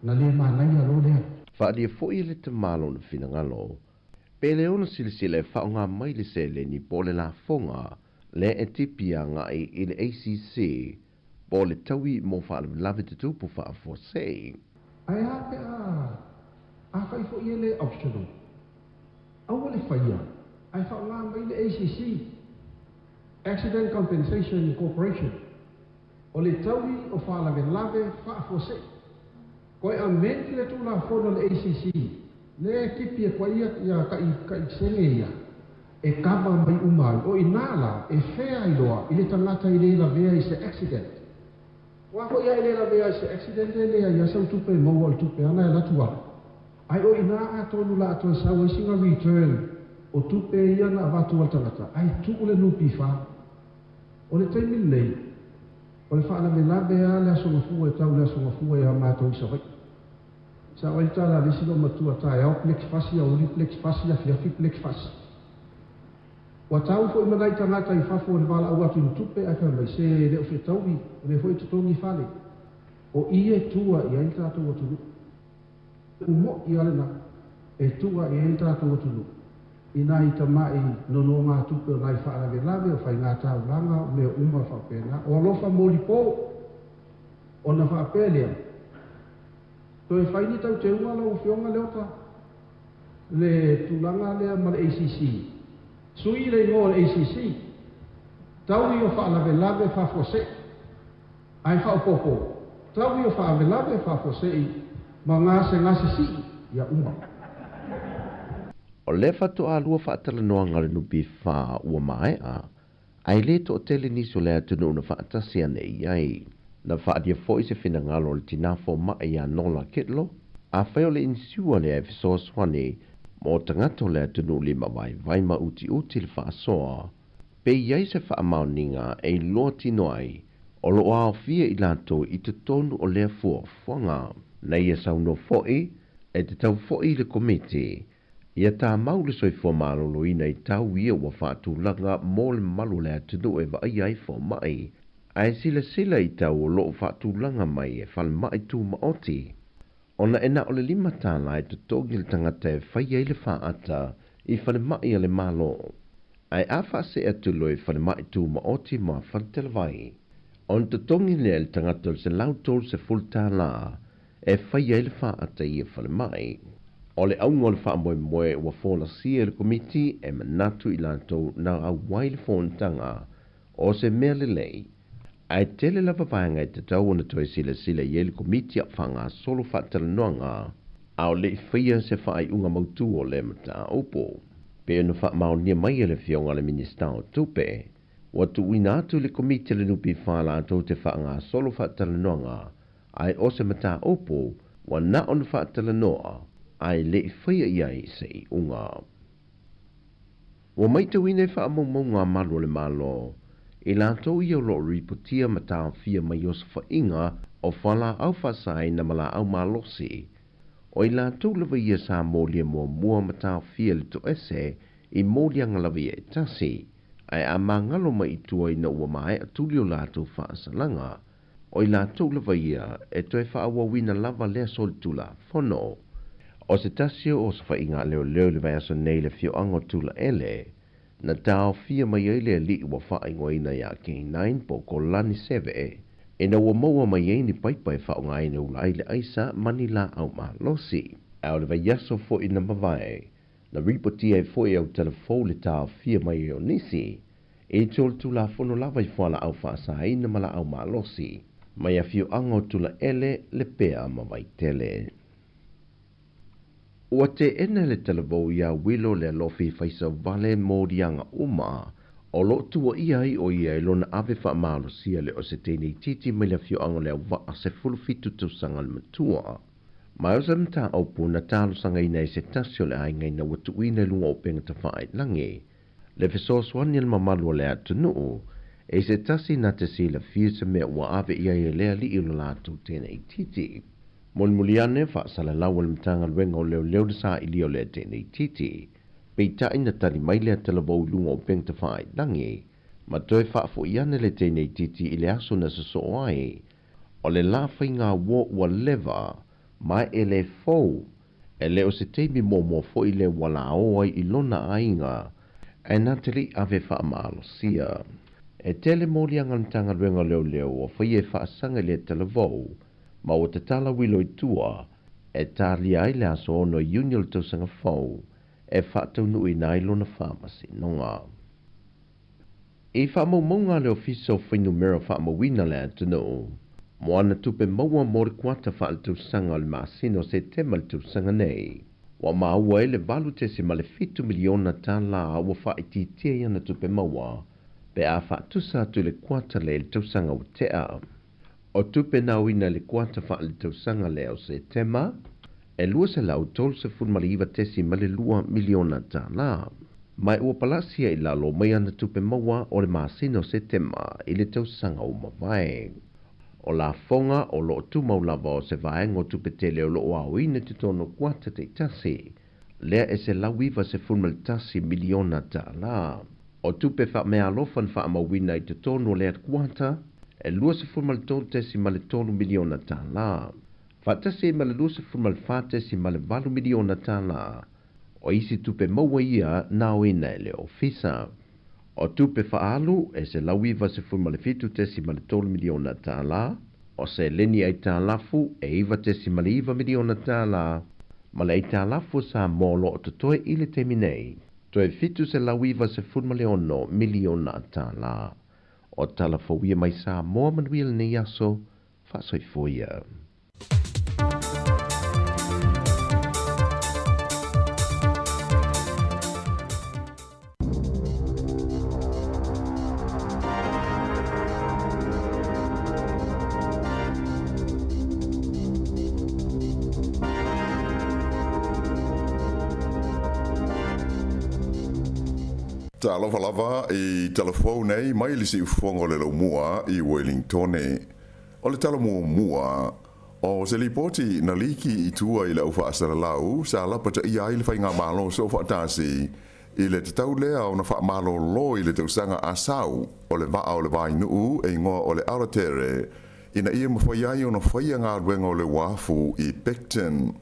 Na le manai alo lea. Whaaria fwoi le te malo na whinangalo. Pele ona silisile e whaonga mai le se le ni pole la fonga le e tipia ngai i le ACC po le taui mo whaalawe te tupu whaafosei. Ai hape a whai fo ia le optional. Aua le whaia, ai whaonga mai le ACC, Accident Compensation Corporation, o le taui o whaalawe whaafosei. Koe a menti le tūla whono le ACC, le tipi e kwa ia ka i senge ia e kama mai umai o inala e whea i loa i le tangata i leila vea i se accident wako ia i leila vea i se accident e lea ia sau tupe maua o tupe ana e latu ala ai o ina a tonu la ato e sau e singa return o tupe ia na avatu al tangata ai tuku le nupi wha o le taimi nei o le whaana me la vea le asongafua e tau le asongafua e amato i sawai sa o ita la visilo matua tae au plex fasi au li plex fasi a fiafi plex fasi. Wa tau fo imanai tangata i fafo le vala au atu tupe a mai se le o fetaui le fo i tutongi fale. O ie tua i aita atu o tulu. Umo i alena e tua i aita atu o tulu. Ina i tamai nono ngā tupe o nai whaarawe lawe o whai ngā tau langa o mea uma whapena. O alofa mori po o na whapelea. So e whaini tau te unga lau whionga leota le tulanga lea ma le ACC. Sui le ingo le ACC. Tau i o whaalawe lawe whafose. Ai whaopopo. Tau i o whaalawe lawe whafose i ma ngase si ia uma. O le whatu a lua whaatala noa ngare nupi wha ua maea. Ai le to o tele niso lea tunu na whaatasi ane iai. Na whaadia fwoi se whinangalo le tinafo mai a nola ketlo, a whaio le insiua le e fisoa swane, mo tangato le atunu lima vai ma uti le whaasoa, pe iai se whaamauninga e loa tino ai, o lo ao fia i lato i te tonu o lea fua whanga, na ia sauno fwoi, e te tau fwoi le komite, ia tā mau le soifua malolo ina i tau ia ua whaatu langa mo le malu le atunu e vai ai fo mai, ai sila i tau o loo whaatulanga mai e whalemai tū maoti. Ona ena o le 5 tāna e tutogi le tangata e whaia i le whaata i whalemai a le malo. Ai a whaase atu lo e whalemai tū maoti ma whantelevai. On tutongi le tangata se lautol se full tāna e whaia i le whaata i e whalemai. O le aunga le whaamoe ua whola sia le komiti e manatu i lantou na awai le whontanga o se mea le lei. Ai tele lava vaenga te tau ona toi sila i ele komiti a whanga solo whaatala noanga, au le whia se whaai unga mautu o le mata opo. Pe unu wha mao nia mai ele whionga le minista o tupe, Watu wina tu le komite le nupi whala tau te whaanga solo whaatalanoanga, ai o se mata opo, wa na on whaatalanoa, ai le whaia iai se unga. Wa maita wine whaamaunga malo le malo, e la tau ia lo ripotia mata fia mai o se whainga o whala au whasai na mala au malosi, o i la tau lawa ia Sāmoa mua mata fia le to ese i mōlianga lawa ia e tasi, ai a mangalo mai itua ina ua mai a tuli o lātou whaasalanga, o i lātou lawa ia e toi whaawawina lava lea soltula whono. O se tasio o se whainga leo le vai aso nei le fio ango tula ele, na tau fia mai eile li ua whaingo ina ia ki 9 po ko lani seve, e na ua maua mai eini paipai whaonga ina ula aile aisa mani la au maa losi. Au le vai aso fo ina mawai, na ripotia e foi au telefou le tau fia mai o nisi, e tol tula fono lava i whala au whaasa ina mala au malosi, mai a fio ango tula ele le pea mawai tele. Ua te ene le telefou ia wilo le lofi faisa vale mōrianga uma, o lo tua iai o iai lona ave wha malosia le o se tēnei titi mai le fio ango le au wa se fulufitu tu sanga le matua. Mai o mta au puna talo sanga ina se tasio le ai ngai na watu ina lunga o penga ta whaai langi. Le fiso swani al mamalu le atu nuu, e se tasi na te si la fia se mea ua ave ia e lea li ilo lātou tēnei titi. Muliane wha sala lawa le mtanga luenga o leo de sa ili o lea tēnei titi. Pei ta ina tali mai lea televou lunga o penga ta whaai langi, ma toi wha fo iane le tēnei titi i le aso na se so ai, o le la whainga wo ua leva, mai e le fou, e le o se teimi mō fo i le wala oai i lona ainga, e nā te li ave wha maalo sia. E tele mōli angamtanga luenga leo o whai e wha sanga le televou, ma o te tala wilo i tua, e tāli ai le aso ono union tau sanga fau, e wha tau nui nai lona whamasi nonga. I wha maunga leo fiso whainu mera wha mawina le atunu, moana tupe maua mori kuata wha tau sanga le maasino se tema le tau sanga nei, wa maua ele valu te si male 5 miliona tala ua wha iti tia iana tupe maua, pe a wha tusa tu le kuata le tau sanga o tea. O tupe nauina le kuata wha le tau sanga leo se tema, e lua se lau tol se funmaliva tesi male 2 miliona tala. Mai ua palasia i lalo mai ana tupe maua o le maasino se tema i le tau sanga o mawai. O la fonga o lo tu maulava o se vaengo tupe tele o lo au ina te tono kuata te tasi, lea e se lauiva se funmal tasi miliona tala. O tupe wha mea lofan wha amawina i te tono lea kuata, e lua se funmal tonu tesi male tonu miliona tala. Wha tasi male lua se funmal wha tesi male 2 miliona tala. O isi tupe maua ia nao ina e le ofisa. O tupe whaalu e se lauiva se funmale 5 tesi male 3 miliona tala. O se leni ai tālafu e iwa tesi male 2 miliona tala. Male ai tālafu sa molo o tutoe ile teminei. Toe 5 se lauiva se funmale 1 miliona tala. O talafouia mai Sāmoa manuia nei aso, whaasoifoia. Ta lava i telefone nei mai le si ufongo le mua i Wellington o le tala mua o se lipoti na liki i tua i le ufa asara lau sa lapata i ai le whainga malo so whaatasi i le te tau lea o na wha malo lo i le tausanga asau o le vaa o le vai nuu e ngoa o le aratere ina ia mawhaiai o na whaia ngā ruenga o le wafu i Pecton.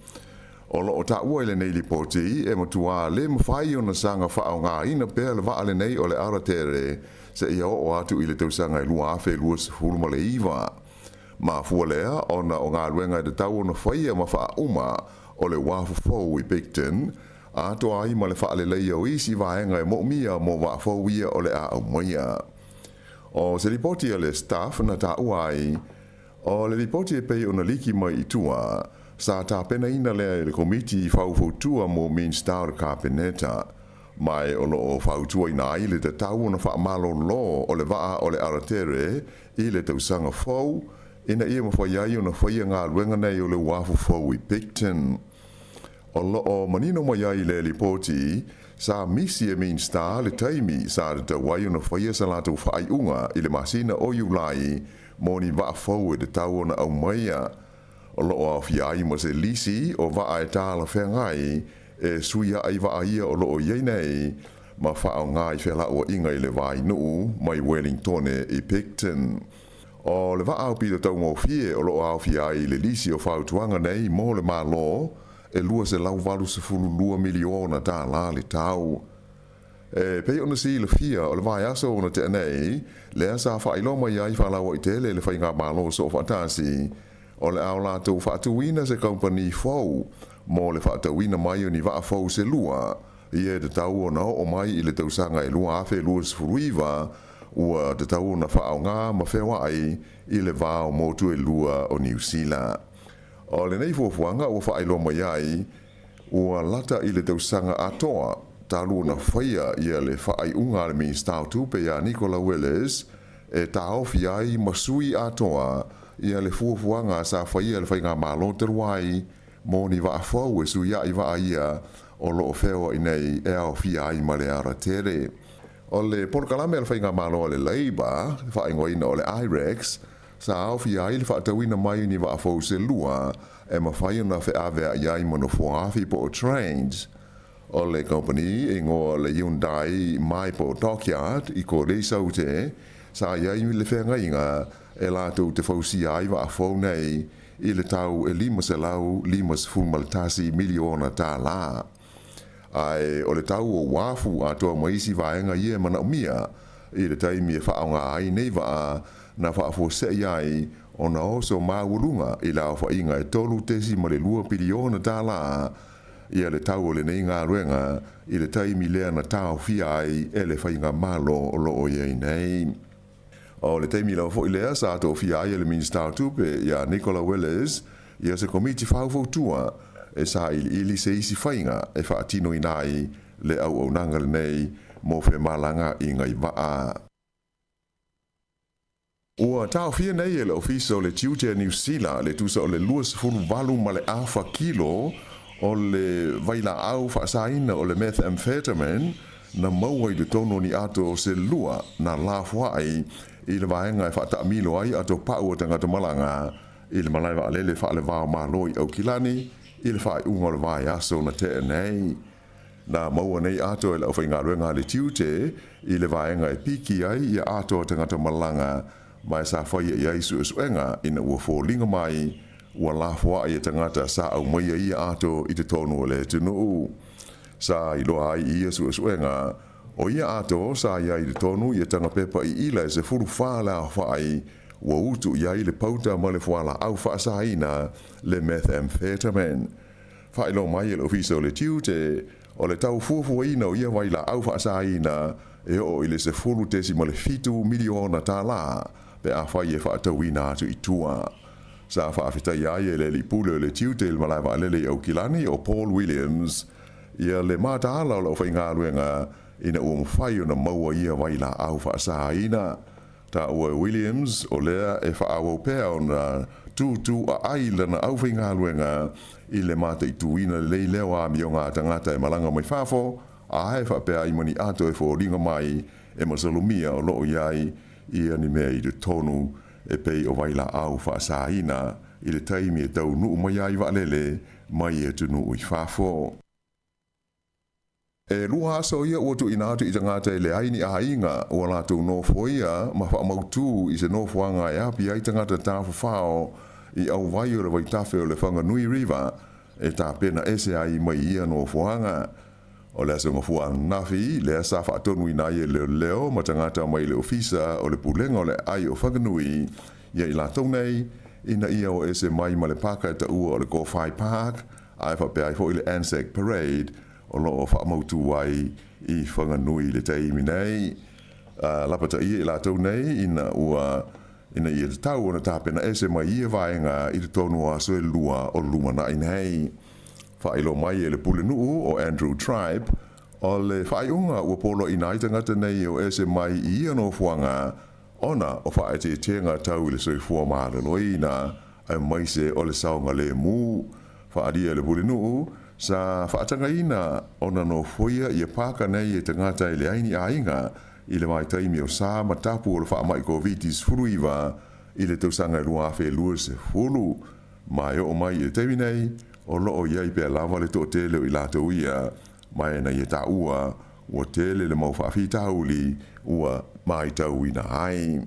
O lo o ta ua ile nei lipoti e matua le mawhai o na sanga whaao ngā ina pēr le vaa le nei o le aratere se ia o atu i le tausanga i lua afe lua se fulma le iwa. Ma fua lea o na o ngā ruenga i te tau o na whaia ma wha uma o le wafu fau i Pecton a toa ai ma le wha le leia o isi vaenga e mo mia mo wa fau ia o le a au maia. O se lipoti le staff na ta ua ai o le lipoti e pei o na liki mai i tua sa ta pena ina le komiti fau fautua mo min star kapeneta mai o loo whautua ina i le te tau na wha malo lo o le waa o le aratere i le tausanga fau ina ia mawhaiai o na whaia ngā ruenga nei o le wafu fau i Picton. O loo manino maiai le lipoti sa misi e min star le taimi sa le tawai o na whaia sa lātou whaaiunga i le masina o Iulai mo ni waa fau e te tau o na au maia. O loo au fiai mo se lisi o waa e tāla whengai e suia ai wa ia o loo iei nei ma whao ngā i whela ua inga i le vai nuu mai Wellington i Picton. O le wa au pita tau ngō fie o loo au fia i le lisi o whautuanga nei mō le mā lo e lua se lau walu se fulu lua miliona tā la le tau. E pei ona si le fia o le vai aso ona te nei le asa whailoma iai whalawa i tele le whainga mā lo so whatasi o le au lātou whaatuina se company fau mo le whaatauina mai o ni waa fau se lua i e te tau o nao o mai i le tausanga e lua awhe lua sifuruiva ua te tau na whaao ngā ma whewa ai i le vāo motu e lua o New Zealand. O le nei fuafuanga ua whaelo mai ai ua lata i le tausanga atoa talu na whaia i le whaai unga le Minister Tupe a Nicola Willis e taofi ai masui atoa i le fuafuanga sa whaia le whainga malo te ruai mo ni wa fau e su ia i wa ia o lo feo i nei e au fia ai ma le ara tere. O le porkalame al whainga malo le Labour, whaingo ina o le IREX, sa au fia ai le whaatawina mai ni wa fau se lua e ma whaiona whe awea iai mono fuafi po o trains. O le company e ngō le Hyundai mai po Dockyard i ko le saute, sa iai le whenga inga e lātou te fausi ai wa fau nei i le tau e lima se lau lima se fulmaltasi miliona tā la. Ai o le tau o wafu atoa maisi vaenga ie mana umia i le taimi e whaonga ai nei waa na whaafo se iai o na oso maurunga i lau whainga e tolu tesi ma le lua miliona tā la i le tau o le nei ngā ruenga i le taimi lea na tau fia ai e le whainga malo o loo iei nei. O le teimi lau fo ilea sa ato fia ai le Minister Tupe ia Nicola Willis ia se komiti whaufotua e sa ili se isi whainga e whaatino inai le au nanga le nei mo whe malanga i ngai waa. Ua tau fia nei e le ofisa o le tiute New Zealand le tusa o le luas fulu walu ma le awha kilo o le vaila au whaasaina o le methamphetamine na maua i le tono ni ato se lua na lafua ai i le vaenga e whaata amilo ai ato pau o tangata malanga i le malai wa alele wha le vāo māloi au kilani i le whaai unga le vai aso na te nei. Na maua nei ato e le au whainga ruenga le tiute i le vaenga e piki ai i ato o tangata malanga mai sa whaia i aisu e suenga ina ua fōlinga mai ua lafua ai e tangata sa au maia i ato i te tonu o le tunu. Sa i loa ai i esu e suenga o ia ato sa ia i le tonu i tanga pepa i ila e se furu whaala whaai ua utu ia i le pauta ma le whaala au whaasaina le methamphetamine. Whaelo mai e le ofisa o le tiute o le tau fuafuaina o ia waila au whaasaina e o i le se furu tesi ma le fitu miliona tā la pe a whai e whaatawina atu i tua. Sa whaafetai ai e le li pule o le tiute il malai wa alele au kilani o Paul Williams ia le mata ala o lau whainga ruenga ina ua mwhai o na maua ia waila au whaasaina. Ta ua Williams o lea e whaawau pēa o na tūtū a aila na au whainga ruenga i le mata i tuina le leo a mi o ngā tangata e malanga mai whafo a hae whapea i mani ato e whōringa mai e masalumia o loo iai ia ni mea i le tonu e pei o waila au whaasaina i le taimi e tau nuu mai ai waalele mai e tunu i whafo. E lua aso ia ua tu inatu i tangata i le aini a inga ua lātou nofo ia ma whaamautu i se nofoanga e api ai tangata tāwha whao i au vai o le waitafe o le Whanganui River e tā pena ese ai mai ia nofoanga. O le aso ngafua nafi le asa whaatonu i nai e leo leo ma tangata mai le ofisa o le pulenga o le ai o Whanganui ia i lātou nei ina ia o ese mai ma le paka e ta ua o le Go-Whai Park ai whapea i fo i le Anzac Parade o loo whaamautu wai i Whanganui le teimi nei. Lapata ia i lātou nei ina ia te tau o na tāpena ese mai ia vaenga i te tonu a soe lua o lumana i nei. Whaelo mai e le pule nuu o Andrew Tribe O le whaiunga ua polo i nai tangata nei o ese mai i ano fuanga, ona o whae te tenga tau i le soifua māleloi na ai mai se o le saunga le mū. Whaaria le pulinu, sa whaatanga ina ona no foia i a pāka nei e tangata i le aini ainga i le mai taimi o sā matapu o le wha mai COVID-19 furuiwa i le tausanga lua awhi lua se fulu. Mai o mai i le teimi nei, o loo iai pia lava le tō tele o i lātou ia, mai na i ta ua, ua tele le mau whaafi tauli, ua mai tau ina ai.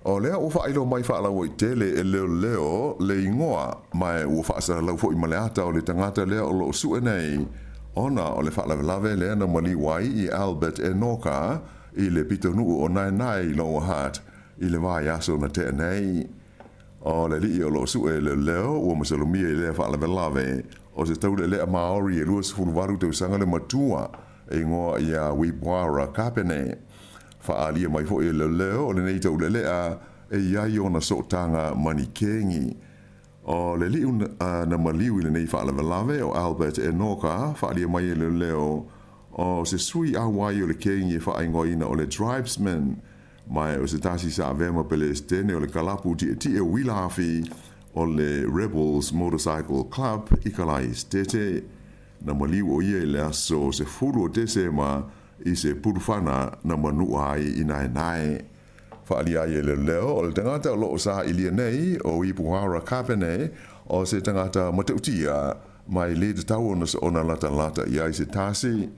O lea o whailo mai whaalau i tele e leo le ingoa, mai ua whaasara lau fo i maleata o le tangata lea o loo sue nei, ona o le whaalawelawe lea na mali wai i Albert Enoka, i le pitonuu o nai loa hat, i le vai aso na te nei. O le li o loo sue le leo, ua masalumia i lea whaalawelawe, o se taule lea Maori e lua sifuru tau sanga le matua, e ngoa i a Wipwara Kapene. Whaalia mai fo e le leo, o le nei taule lea, e iai o na sotanga manikengi. O le li na maliu i le nei whaalawelawe o Albert Enoka, whaalia mai e le leo, o se sui awai o le kengi e whaingoina o le tribesmen, mai o se tasi sa avema pele stene o le kalapu ti e wilafi o le Rebels Motorcycle Club i kalai stete. Na maliu o ia i le aso se furu o tesema i se purufana na manu ai i nai. Whaalia i le leo o le tangata o loo sa ilia nei o Ipuhara Kapene o se tangata matautia mai le te tau ona lata i ai se tasi.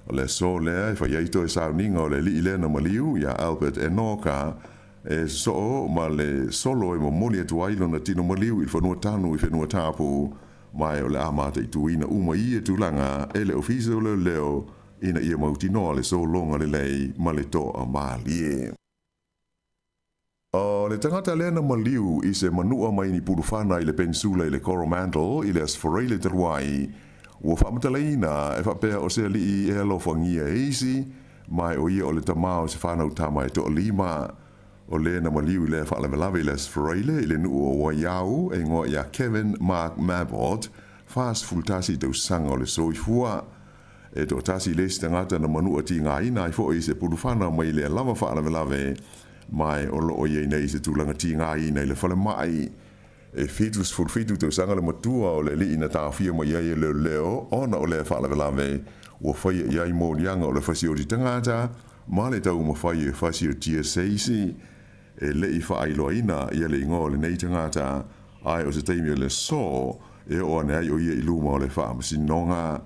O le so lea i whaiaito e sauninga o le li ile na maliu ia Albert Enoka e so ma le solo e mamoli atu ailo na tino maliu i whanua tanu i whanua tapu mai o le amata i tuina uma i e tulanga e le ofisa o le leo ina ia mautinoa le so longa le lei ma le toa maalie. O le tangata lea na maliu i se manua mai ni purufana i le pensula i le Coromandel i le asfarei le taruai ua whamatalaina e whapea o se li e alofangia eisi mai o ia o le tamao se whanau tama e to lima. O le na maliu i le whaalawelawe i le asfarele i le nuu o waiau e ngoa ia Kevin Mark Mabot fast fultasi tau sanga o le soifua. E to tasi le stangata na manua ti ngā ina i fo i se purufana mai le lava whaalawelawe mai o loo iei nei se tūlanga ti ngā ina i le whale mai. E fitus fulfitu tau sanga le matua o le li ina tāwhia mai iai e leo ona o le whaalawelawe ua whaia iai mōrianga o le whasi o di tangata ma le tau ma whaia e whasi o TSAC e le i whaailoa ina ia le ingo le nei tangata ai o se teimi o le so e o ane ai o ia i luma o le whaamasinonga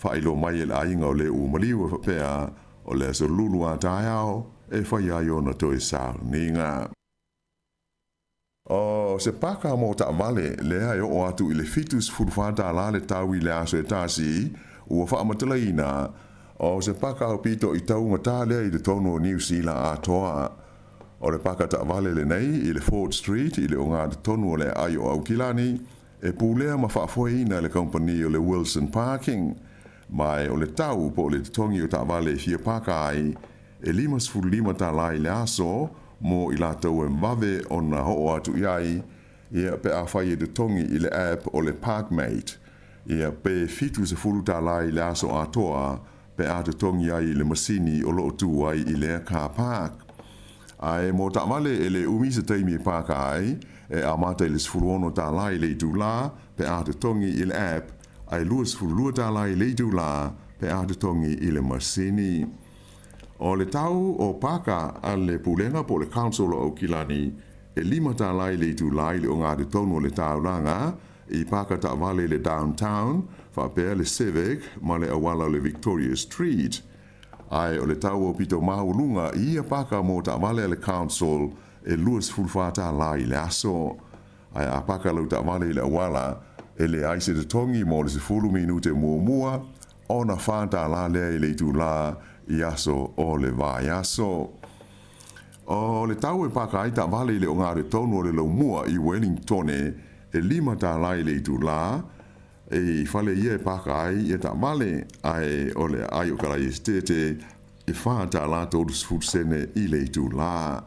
whaailoa mai e le ainga o le umaliu e whapea o le aso lulu a tāiao e whaia ai o na toi sāu ninga. O se paka mo ta vale le ai o atu i le fitus furfata la le tau i le aso e tasi ua whaamatalaina o se paka o pito i tau ngata le i le tono o New Zealand a toa. O le paka ta vale le nei i le Ford Street i le o ngā tonu o le ai o Aukilani e pūlea ma whaafoina le company o le Wilson Parking mai o le tau po le tongi o ta vale fia paka ai e 5 ta lai le aso mo i lātou e mwawe o na ho atu iai ia pe a whai e de tongi i le app o le Parkmate ia pe fitu se furu ta lai le aso atoa pe a te tongi ai le masini o lo tu ai i le car park. Ai mo ta male e le umi se teimi paka ai e a mata i le sfuru ono ta lai le tu la pe a te tongi i le app ai lua sfuru lua ta lai le tu la pe a te tongi i le masini. O le tau o paka a le pulenga po le council o Kilani e 5 ta lai le tu lai le o ngā te tonu le tau langa i paka ta vale le downtown whapea le Civic ma le awala le Victoria Street. Ai o le tau o pito mahulunga i a paka mo ta vale le council e luas fulfata lai le aso. Ai a paka lau ta vale le awala e le aise te tongi mo le se fulu minute mua o na whanta la le le tu la i aso o le vai aso. O le tau e paka ai ta vale le o ngare tonu o le lau mua i Wellington e 5 ta lai le tu la e fale ia e paka ai e ta vale ai o le ai o karai estete e whanta la todu sfutsene i le tu la.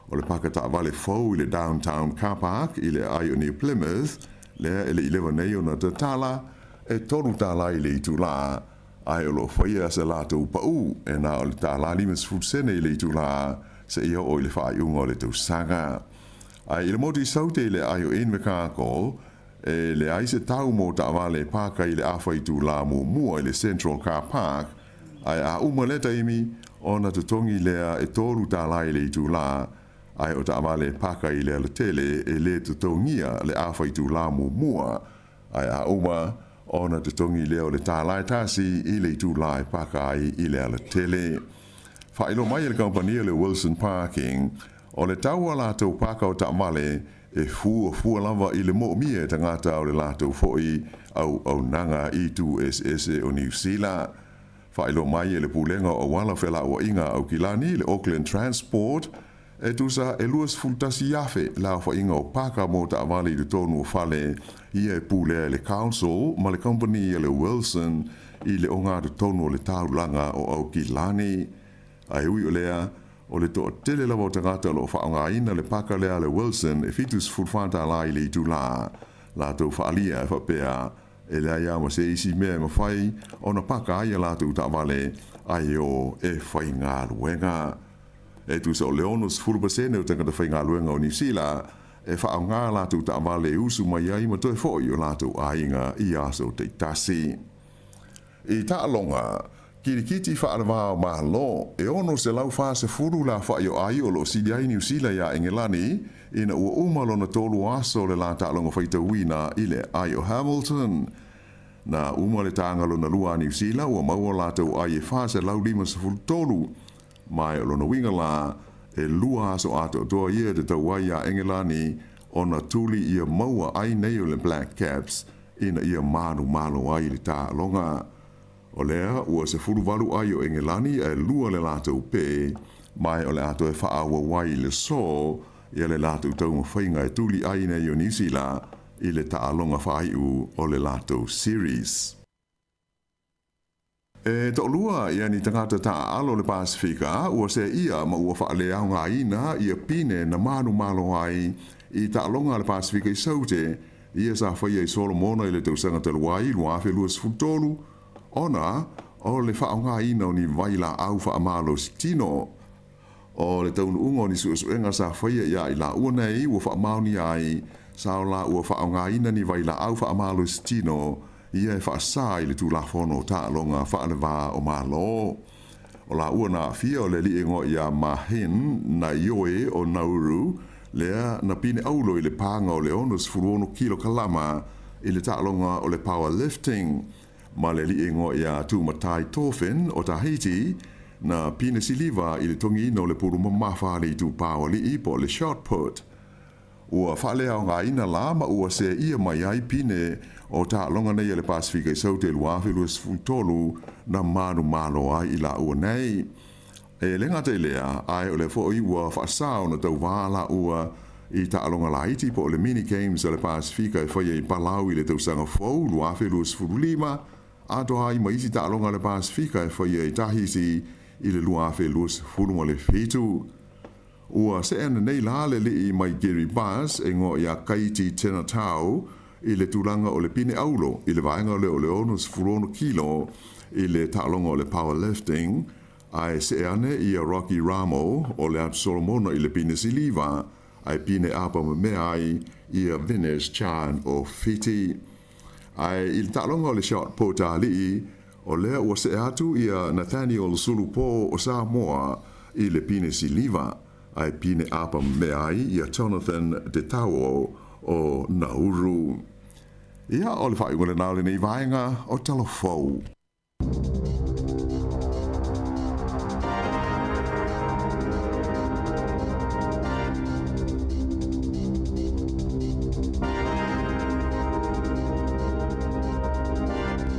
O le paka ta vale fau i le downtown car park i le ai o New Plymouth le ele 11 nei o na te tala e tonu ta lai le tu la ai o lo whaia se lātou pau, e nā o le tā la limas futsene i le itu la se ia o le whaai unga o le tau sanga. Ai i le moti saute le ai o en me kāko, e le ai se tau mō ta wale pāka i le awhai tu la mua i le Central Car Park, ai a umaleta imi, ona te tongi lea e tōru tā lai le itu la, ai o ta wale pāka i le tele e le te tongia le awhai tu la mua, ai a uma, ona te tongi leo le tālai tāsi i le itu lai pakai i le ala tele. Whailo mai le kompania le Wilson Parking, o le taua lātou pākau ta male e fua lava i le mo mie ta ngata o le lātou foi au nanga i tu SS o New Zealand. Whailo mai le pulenga o wala whela o inga au kilani le Auckland Transport, e tusa e luas fultasi yafe la fa inga o paka mo ta avali de tonu fale ia e pule le council ma le company le Wilson i le onga de tonu le taulanga o au kilani ai ui o lea o le to tele la vota gata lo fa nga ina le paka le Wilson e fitus fulfanta la i le tula la to fa alia fa pea e le ia mo se isi me ma fai ona paka ia la tu ta vale ai o e fai nga luenga e tu so leonos fulbasene o tanga da whainga luenga o New Zealand e whaonga lātou ta amale usu mai ai ma toi fōi o lātou ainga i aso te tasi. I ta alonga, kirikiti whaarawa o mahalo, e ono se lau whaase furu la whai o ai o lo sidi ai New Zealand ya Engelani, ina ua umalo na tolu aso le la ta alonga whaita uina i le ai o Hamilton. Na umale ta angalo na lua New Zealand, ua maua lātou ai e whaase lau lima sa furu tolu, mai o lona winga la e lua aso ato toa ia te tauai a Engelani ona tuli ia maua ai nei o le Black Caps ina ia manu ai le tā longa. O lea ua se furuwalu ai o Engelani e lua le lātou pē mai o le ato e whaawa wai le so ia le lātou taunga whainga e tuli ai nei o New Zealand i le tā longa whaiu o le lātou series. E to lua ia ni tangata ta alo le Pasifika ua se ia ma ua whaale au ngā ina ia pine na manu malo ai i ta longa le Pasifika i saute ia sa whaia i Solomona i le tausanga te luai lua awhi luas futolu ona o le wha ngā ina o ni waila au wha amalo si tino o le taunu ungo ni suenga sa whaia ia i la ua nei ua wha mauni ai sa o la ua wha ngā ina ni waila au wha amalo si tino ia e whaasā i le tūlafono ta longa whaalewa o malo. O la ua na fia o le li ingo ia mahin na ioe o Nauru, lea na pine aulo i le panga o le onus furuono kilo kalama i le ta longa o le powerlifting, ma le li ingo ia tūmatai tōwhin o Tahiti, na pine siliva i le tongi ino le puru mamawhari tu pāwa li i po le shot put. Ua whalea o ngā ina la ma ua se ia mai ai pine o ta longa nei le Pasifika i saute luawhi luas futolu na manu malo ai i la ua nei. E lenga te lea ai o le fo i ua whaasao na tau wala ua i ta longa la iti po le mini games o le Pasifika i whaia i Palau i le tausanga fau luawhi luas futulima ato ai ma isi ta longa le Pasifika i whaia i tahisi i le luawhi luas fulunga le fitu. Ua se ena nei la le li i mai Gary Bass e ngo ia kaiti tena tau i le tūranga o le pine aulo i le vaenga o le onus furono kilo i le talonga o le powerlifting ai se ane i a Rocky Ramo o le Solomona i le pine siliva ai pine apa me ai i a Venice Chan o Fiti ai i le talonga o le shot pota li o lea ua se atu i a Nathaniel Sulupo o Sāmoa i le pine siliva ai pine apa me ai i a Jonathan de Tao o Nauru. Ia o le whaingole nāle nei vaenga o talofou.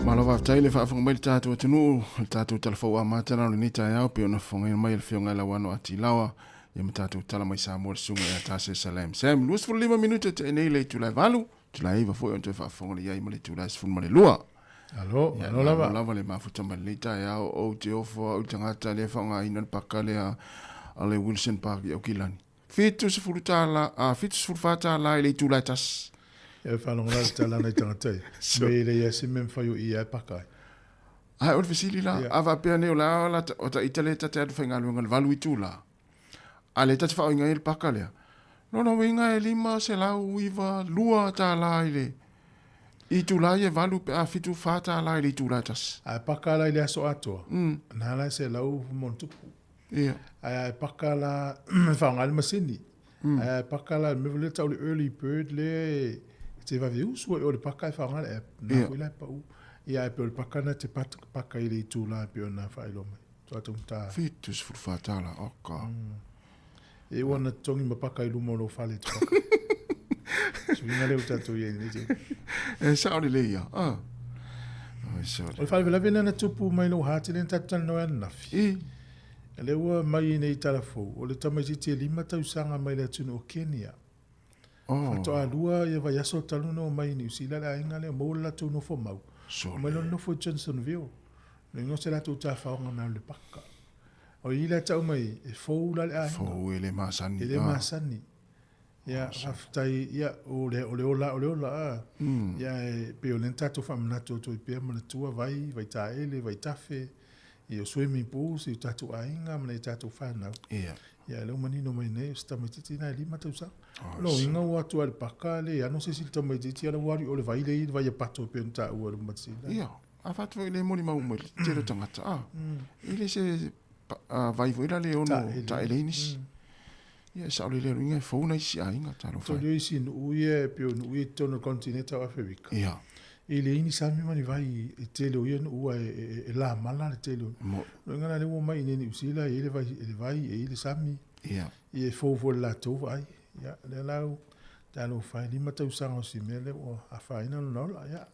Malova tai le whaafong mai tātou atunu, tātou talofou a mātana o le nita iau, pe ona whongai mai le whionga la wano ati lawa, ia ma tātou tala mai Sāmoa le sunga e tāse salam. Sam, luas furu 5 minuta te nei le tulai valu, tulai iwa fwoi on te whaafong le iai ma le tulai sifun ma le lua. Alo, alo lava. Lava le mafuta ma le nita iau, o te ofo, o te ngata le whaonga ina le pakale a le Wilson Park i au kilani. Fitu sifuru tāla, fitu sifuru whātāla i le tulai tas. E whanonga le tala nei tangatai. Me le ia se men whaio i ai pakai. Ai o fisili la ava pe ne la o ta itale ta te fenga lunga valu itula. Ale ta fa inga il pakale. No winga e lima se la uiva lua ta la ile. Itula ye valu pe afitu fata la ile itula tas. Ai pakala ile so ato. Na la se la u montu. Ia. Ai pakala fa ngal masini. Ai pakala me vole ta early bird le te va viu so o le pakala fa ngal e na wila pa u. Ia pe o pakana te paka ile itula pe ona fa ilo mai. To ta. Fitus fu fata la oka. E wana tongi mapaka i lumo lo fale te paka. Suinga leo tato ye ni te. E saori le ia. O fale vela vena na tupu mai lo hati le tatan no an nafi. E lewa mai nei talafo. O le tamaiti lima tausanga mai le tunu o Kenya. Fato a lua ia vai aso taluno mai ni usila la inga le mola tunu fo mau. Mai lo no fo Johnsonville. Le ngose la tu ta faonga na le paka. O ila tau mai e fou la le ainga. Fou ele masani. Ele masani. Ia haftai ia o le ola. Ia e pe o lentato whamanato to i pia mana tua vai ta ele, vai tafe. Ia o swimming pools, i tatu ainga, mana i tatu whanau. Ia leo manino mai nei, o stamatiti na lima tau sa. Lo inga ua tua le paka le, ano se sili tamatiti ala wari o le vai le, vai a pato pe nta ua le matsila. Ia, a fatu ile moni maumeli, tera tangata. Ile se vai voila le ono ta elenis. Ia sa ole le ringa fona isi ainga talo fa. To le isi no uie pe no uie tono continente of Africa. Ia. Ile ini sami mani vai e tele uie no ua e la mala le tele. No ngana le wo mai ni usila ile vai e ile sami. Ia. Ie fo la to vai. Ia le lau talo fa ni mata usanga si mele o afaina no la ia.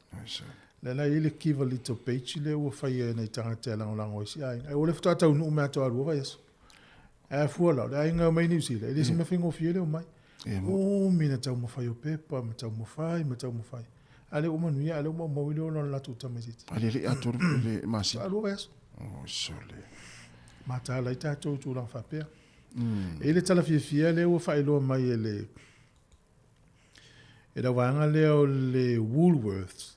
La ile kiva little page le o fai nei tangata la lango isi ai. E o le fata no me ato aru vai eso. E fuala, le ainga mai ni usila. Ile si me fingo fiele o mai. O mina tau mo fai o pepa, me tau mo fai. Ale o manu ia, ale o mo wile o la tuta mesiti. Ale le atoru le masi. Aru vai eso. Oh, sole. Mata la ita tau tu lang fapea. E le tala fia le o fai lo mai ele. E da wanga le o le Woolworths.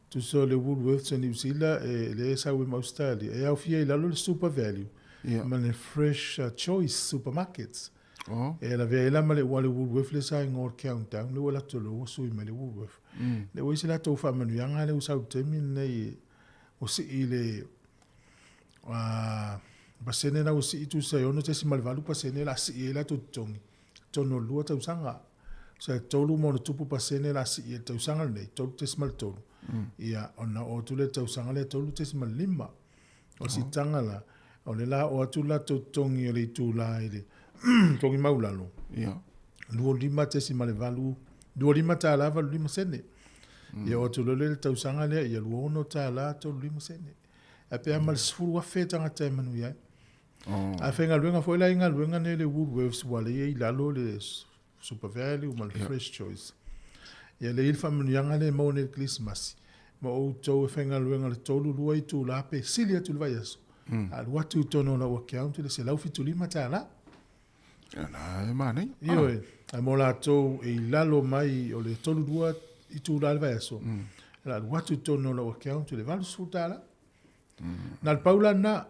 Tu so le Woolworths in New Zealand e le sa we Australia e au fia i lalo le super value ma le fresh choice supermarkets e la vela ma le wale Woolworths le sa ngor countdown le wala tolo so i ma le Woolworths le wisi la to fa manu yanga le usau temi nei o si ile basene na o si tu sa ono te si malvalu pasene la si la to tongi tono lua ta usanga sa tolu mo tupu pasene la si ta usanga nei tolu te mal tolu ia ona o tule tau sanga le tolu te sima lima o si tangala o le la o atula tau tongi o le tula ile tongi maulalo ia luo lima te sima le valu luo lima ta la valu lima sene ia o tulu le tau sanga le ia luo no ta la tau lima sene a pe amal sfuru wa feta ngata manu ia a fenga luenga foi la inga luenga ne le Woolworths wale ia lalo le super value mal fresh choice ia le ilfa manu yanga le mo ne Christmas ma o tau e whenga luenga le tolu lua i tū la pe silia tu vai aso a lua tu tono la wakiauntu le se lau fitu lima tā la na e mani io e a mo la tau e lalo mai o le tolu lua i tū la vai aso la lua tu tono la wakiauntu le valu su tā la na le paula na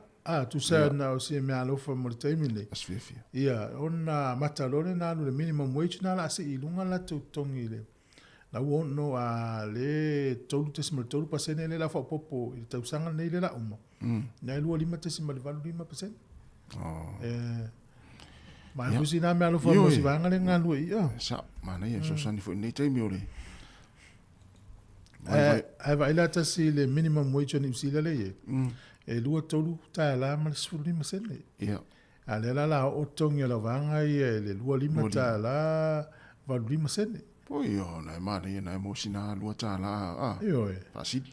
tu sa na o se mea alofa mo le taimile asfefia ia ona matalone na le minimum wage na la se ilunga la tu tongi le la uono a le tolu tesimal tolu pasene le la fa popo i tau sanga nei le la uma na lua lima tesimal valu 5%. Ma fusi na me alo fa mo si vanga le nga lua ia sa mana ia so sani fo nei taimi ole ai vai la tasi le minimum wage ni usila le ye e lua tolu ta la ma su 5% ia ale la o tongi la vanga ia le lua lima ta la valu 5%. Poi io na mana ia na emosina lua ta la io pasidi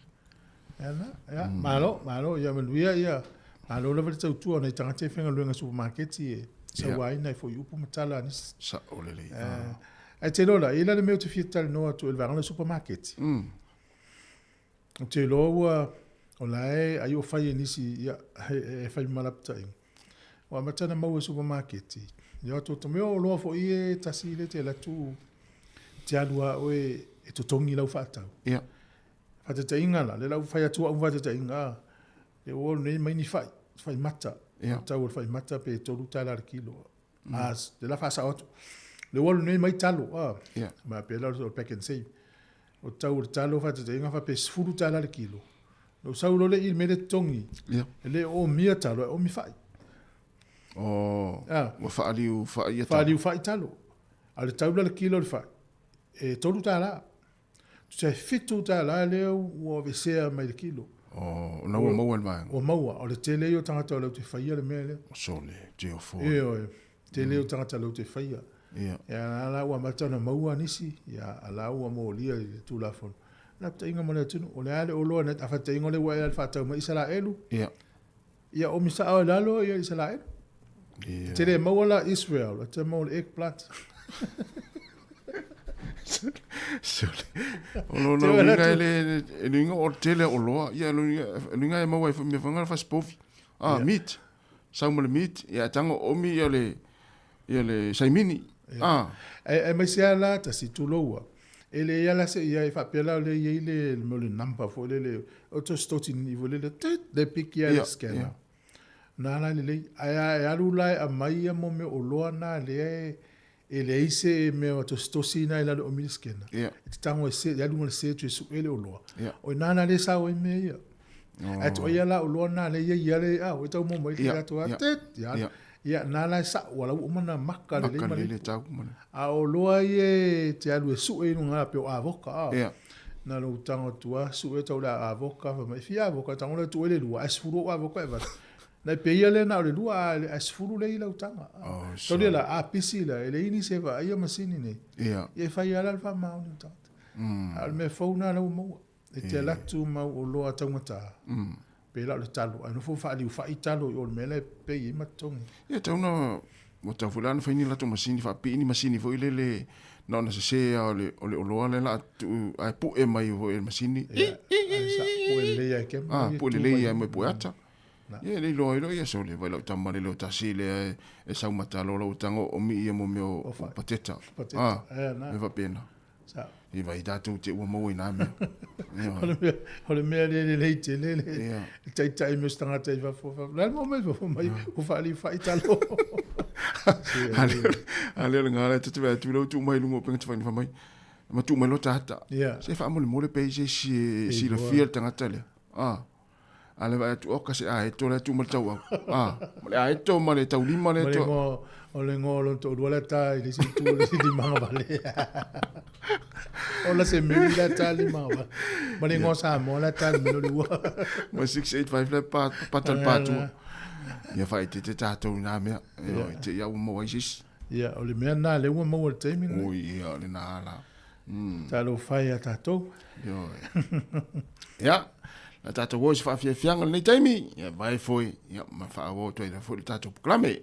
ya malo ia maluia ia malo la vale tu ona tanga te fenga luenga supermarket e sa wai na fo yupu matala ni sa olele ai te lola ila le meu te fital no tu el vanga supermarket te loa ola e ai o fai nisi ia e fai malapta wa matana mau supermarket ia to me o lo fo ie tasile te la tu tialua oe e to tongi lau whaatau. Ia. Whata te inga la, le lau whai atua au whata te inga. e o nei mai ni fai mata tau fai mata pe tolu tala kilo as de la fasa auto le wol nei mai talo ma pe la o pack and save o tau talo fa te inga fa pe furu tala kilo no saulo le il mele tongi le o mia talo o mi fai wa fai talo al tau le kilo le fai e tolu tala tu sai fitu tala le o vesea mai le kilo na o maua mai o maua o le tele o tangata o le te faia le mele so le geofo tele o tangata le te faia ala wa mata na maua nisi ala wa mo lia tu la fon na te inga mo le tunu o le ale o lo na ta fa te inga le wa al fa ta mai sala elu o mi sa o lalo ia sala elu tele maua la Israel te mo le eggplant no ninga ele ninga o tele o loa ia ninga e maua me fanga fa spofi meat saumole meat ia tango omi ia le saimini e mai se ala ta si tu loa ele ia la se ia fa pela le ile mo le number fo le auto stoti ni vole le pikia le scanner na le ai alula a mai mo me o loa na le ele ise me o tostosi na ila o miliskena tango se ya lungo se tu su ele o loa o nana le sa o me ia at o ia la o loa na le ia le o tau mo mo ia to atet ia nana sa wala o mana makka le mali a o loa ye te alu su e nunga pe o avoka na lo tango tua su e tau la avoka fa mai fia avoka tango le tu ele lua asfuro avoka eva na peia le na le lua asfuru le ila utanga so le la apisi la ele ini se va ia masini ne e fai ala fa ma un tant al me fauna la mo e te la tu ma o lo atangata pe la le talo ano fo fa li fa italo o mele pe i matongi e te una mo ta fulano fa ni la tu masini fa pe ni masini fo ile le no na se o le lo le la tu ai pu e mai o el masini pu le ya ke pu le ya me puata ia le loa ia so le vai lau tamare leo tasi le e sau matalo lau tango o mi ia mo meo pateta e va pena i vai datu te ua mau ina mea ole mea le leite le tai tai meo stangata i va fofa le mo me fo mai o fa ali fa italo ale le ngara te te tu lau tu mai lungo penga te fa ni fa mai ma tu mai lo tata se fa mo le mo le pe si le fiel tangata le ale va tu o kasi ai to le tu mo tau le ai to mo le tau lima le to o le ngolo to le ta i si tu le si di manga vale o la se me la ta lima va ma le ngo Sāmoa la ta me lo wa ma 685 le pa tal pa tu ia fa te tato na me te ia mo isis ia o le me na le mo mo te mi o ia le na la ta lo fai a tato ia la tato wo fa fianga nei taimi ia vai foi ia ma fa wo to ia foi tato proclame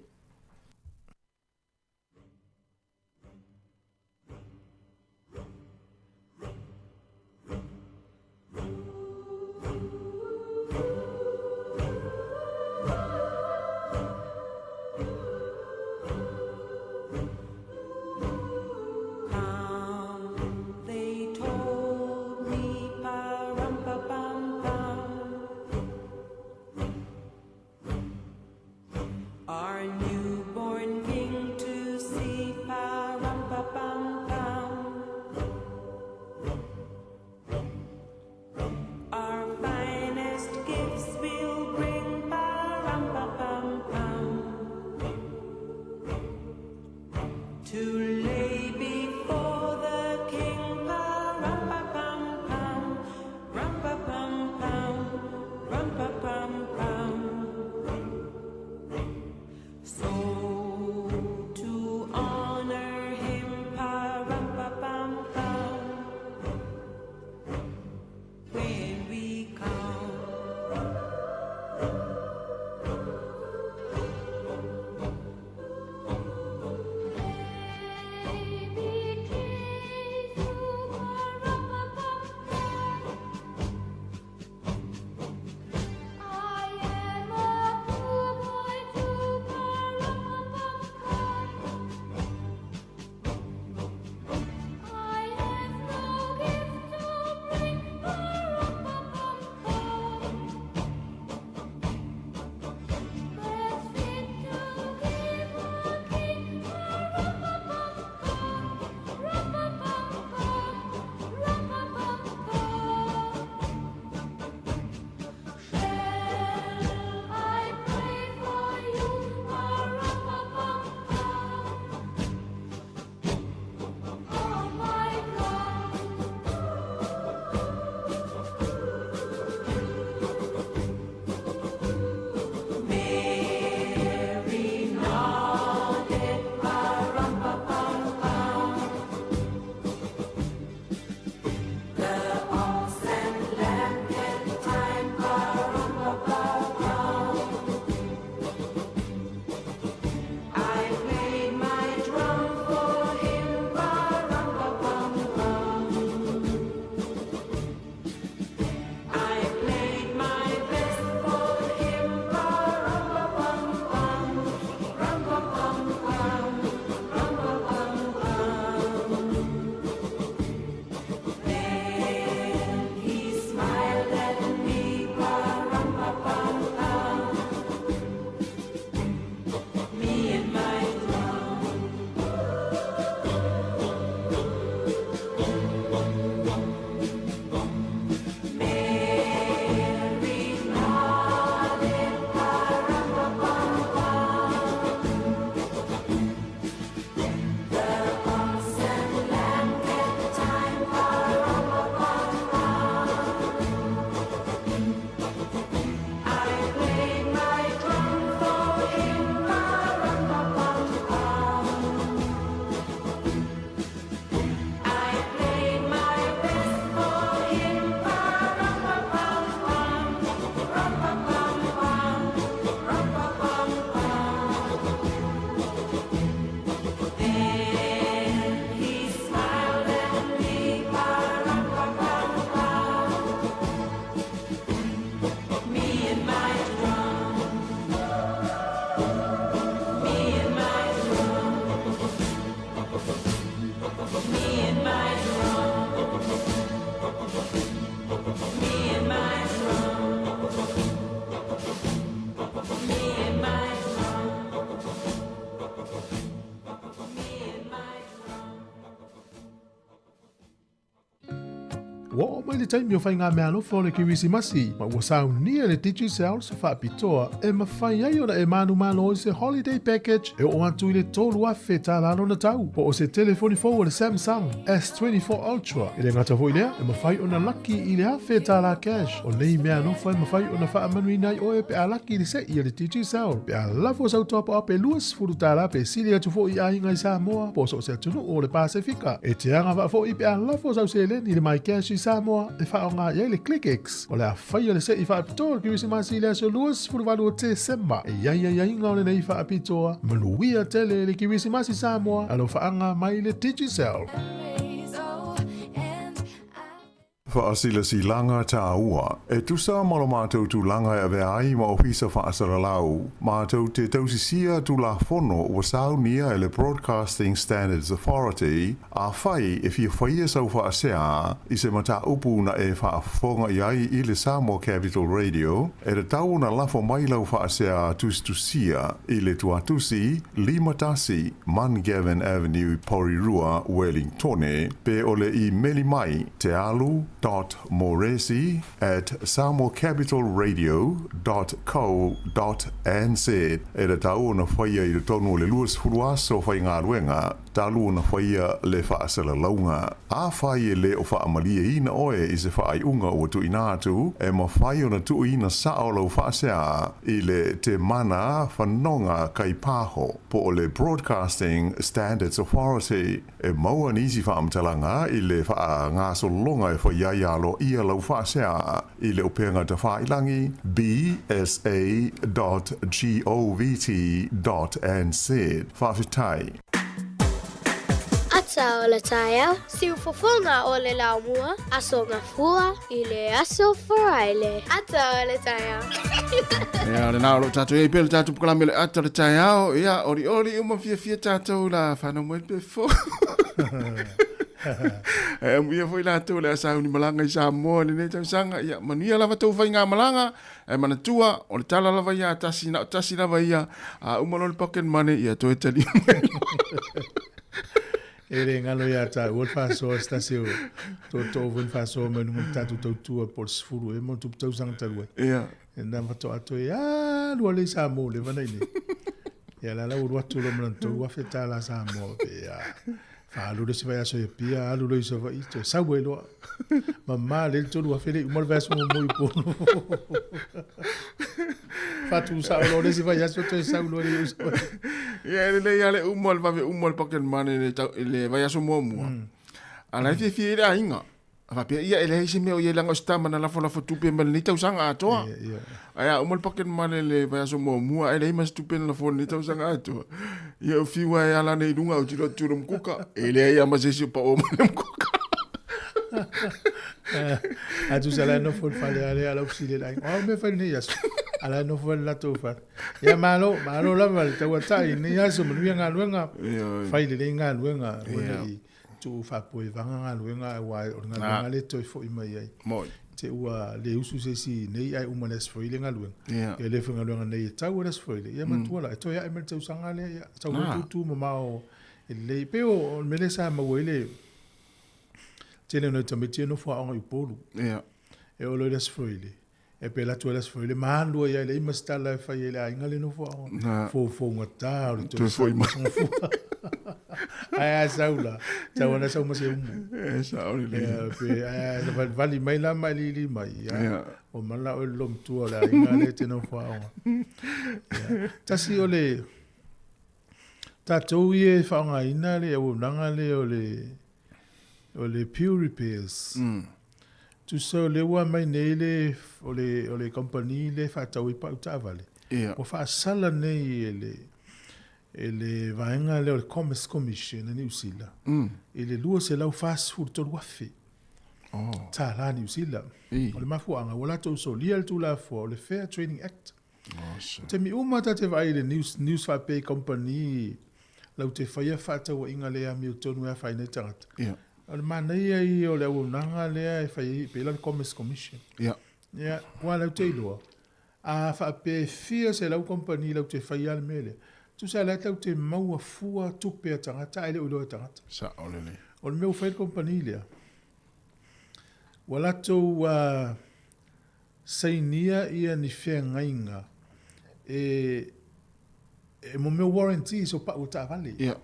Wa mai le taimi o whai ngā mea alofa o le Kirisimasi, ma ua saunia le Digicel se whaapitoa e mawhai ai ona e manu malo o se holiday package e o atu i le tolu afe tā lalo na tau. Po o se telefoni fo o le Samsung S24 Ultra i le ngata hoi lea e mawhai ona laki i le afe tā la cash o nei mea alofa e mawhai ona wha amanui nai o e pe a laki i le se i le Digicel. Pe a lafo sau topa ape luas furu tā la pe sili atu fo i ainga i Sāmoa po so se atunu o le Pasifika. E te anga wa fo i pe a lafo sau se leni le mai cash i Sāmoa e wha o ngā iei le ClickX o le a whai o le se i wha apitoa Kirisimasi le aso luas furu walu o te sema e iai ngā o le nei wha apitoa manuia tele le Kirisimasi Sāmoa alo whaanga mai le Digicel. Whaasila si langa tā ua. E tusa molo mātou tu langa e vea ai ma ofisa whaasara lau. Mātou te tausisia tu la fono o sau nia e le Broadcasting Standards Authority a whai e fia whaia sau whaasea i se mata upu na e whaafonga i ai i le Sāmoa Capital Radio e re tau na lafo mailau whaasea tustusia i le tuatusi Limatasi Mangavin Avenue Porirua Wellingtone pe ole i meli mai te alu moresi@samoacapitalradio.co.nz e re tau na whaia i le tonu le luas furuaso whai ngā ruenga talu na whaia le whaasala launga. A whai e le o whaamalia ina oe i se whaai unga o tu inatu e ma whai o na tu ina sao lau whaasea i le te mana whanonga kai pāho po o le Broadcasting Standards Authority e maua nisi whaamtalanga i le wha ngā solonga e whai ialo ia lau whaasea i le openga te whailangi bsa.govt.nz whawhitai. Ata o le taia, siu fofonga o le laumua, aso ngā fua i le aso wharaile. Ata o le taia. Ia, le nao lo tātou e pēle tātou pukalami le ata le taia o, ia, ori uma fia tātou la whanau mai pe fo. E mua foi la tu le asau ni malanga i Sāmoa ni nei tausanga ia mania lava tau vai ngā malanga e mana tua o le tala lava ia tasi lava ia a umalo le pocket money ia toi tali e re ngalo ia ta ul faso stasio to vun faso menu tatu tua por sfuru e mo tu tausanga talua ia e ndam fato ato ia lu le Sāmoa le vana ile ia la uru atu lo mlanto wa feta la Sāmoa ia alu le se vai aso pia alu le se vai te sauelo mamma le tolu a fele mo verso mo po fatu sa le se vai aso te saulo le ia le umol pocket money le vai aso mo ala fi ira inga va pe ia ele se me o ia langa sta mana la fola fotu pe mal ni tau sanga atoa aya umol pocket money le vai aso mo mua ele mas tu pe la fola ni tau sanga atoa ia fi wa ala nei lunga o tiro turum kuka ele ia mas se pa o mo kuka a tu sala no fol fale ala opsile la o me fa ni yaso ala no fol la to fa ia malo la mal tau tai ni yaso mo nga luenga fa ile nga luenga tu fa poi vanga luenga wa nga le to fo i mai ai moi te ua le usu se si nei ai uma les foile nga luenga e le funga luenga nei tau les foile ia matuala e to ia e me tau sanga le ia tau tu mamao e le peo me le sa ma wele tene no tamiti no fo anga i polu e o le les foile e pe la tu les foile ma lu ia le imasta la fa ia le nga le no fo ngata o to fo ima ai saula tawana sa mase sauli pe vali mai la mai li mai o mala o lom tu la ngale te no fa tasi ole tatou ye fa nga ina le o nanga le o le pew repairs tu so le wa mai nele o le company le fa tau i pa utavale o fa sala nei ele vaenga le Commerce Commission ni usila ele lua se lau fast food to wafi ta la ni usila o le mafu anga wala to so lial tu la for le Fair Trading Act te mi uma ta te vai le news fa pay company lau te faia fata wa inga le ami tonu ya fa ina tanga o le mana ia o le unanga le e fai pe la Commerce Commission wala te lo a fa pe fia se lau company lau te faia le mele tu sa la tau te maua fua tupe a tangata ele ulo a tangata. Sa olele. O le meu whaid kompani lea. Wala tau sainia ia ni whea ngainga e mo me warranty so pa uta vale. Yeah.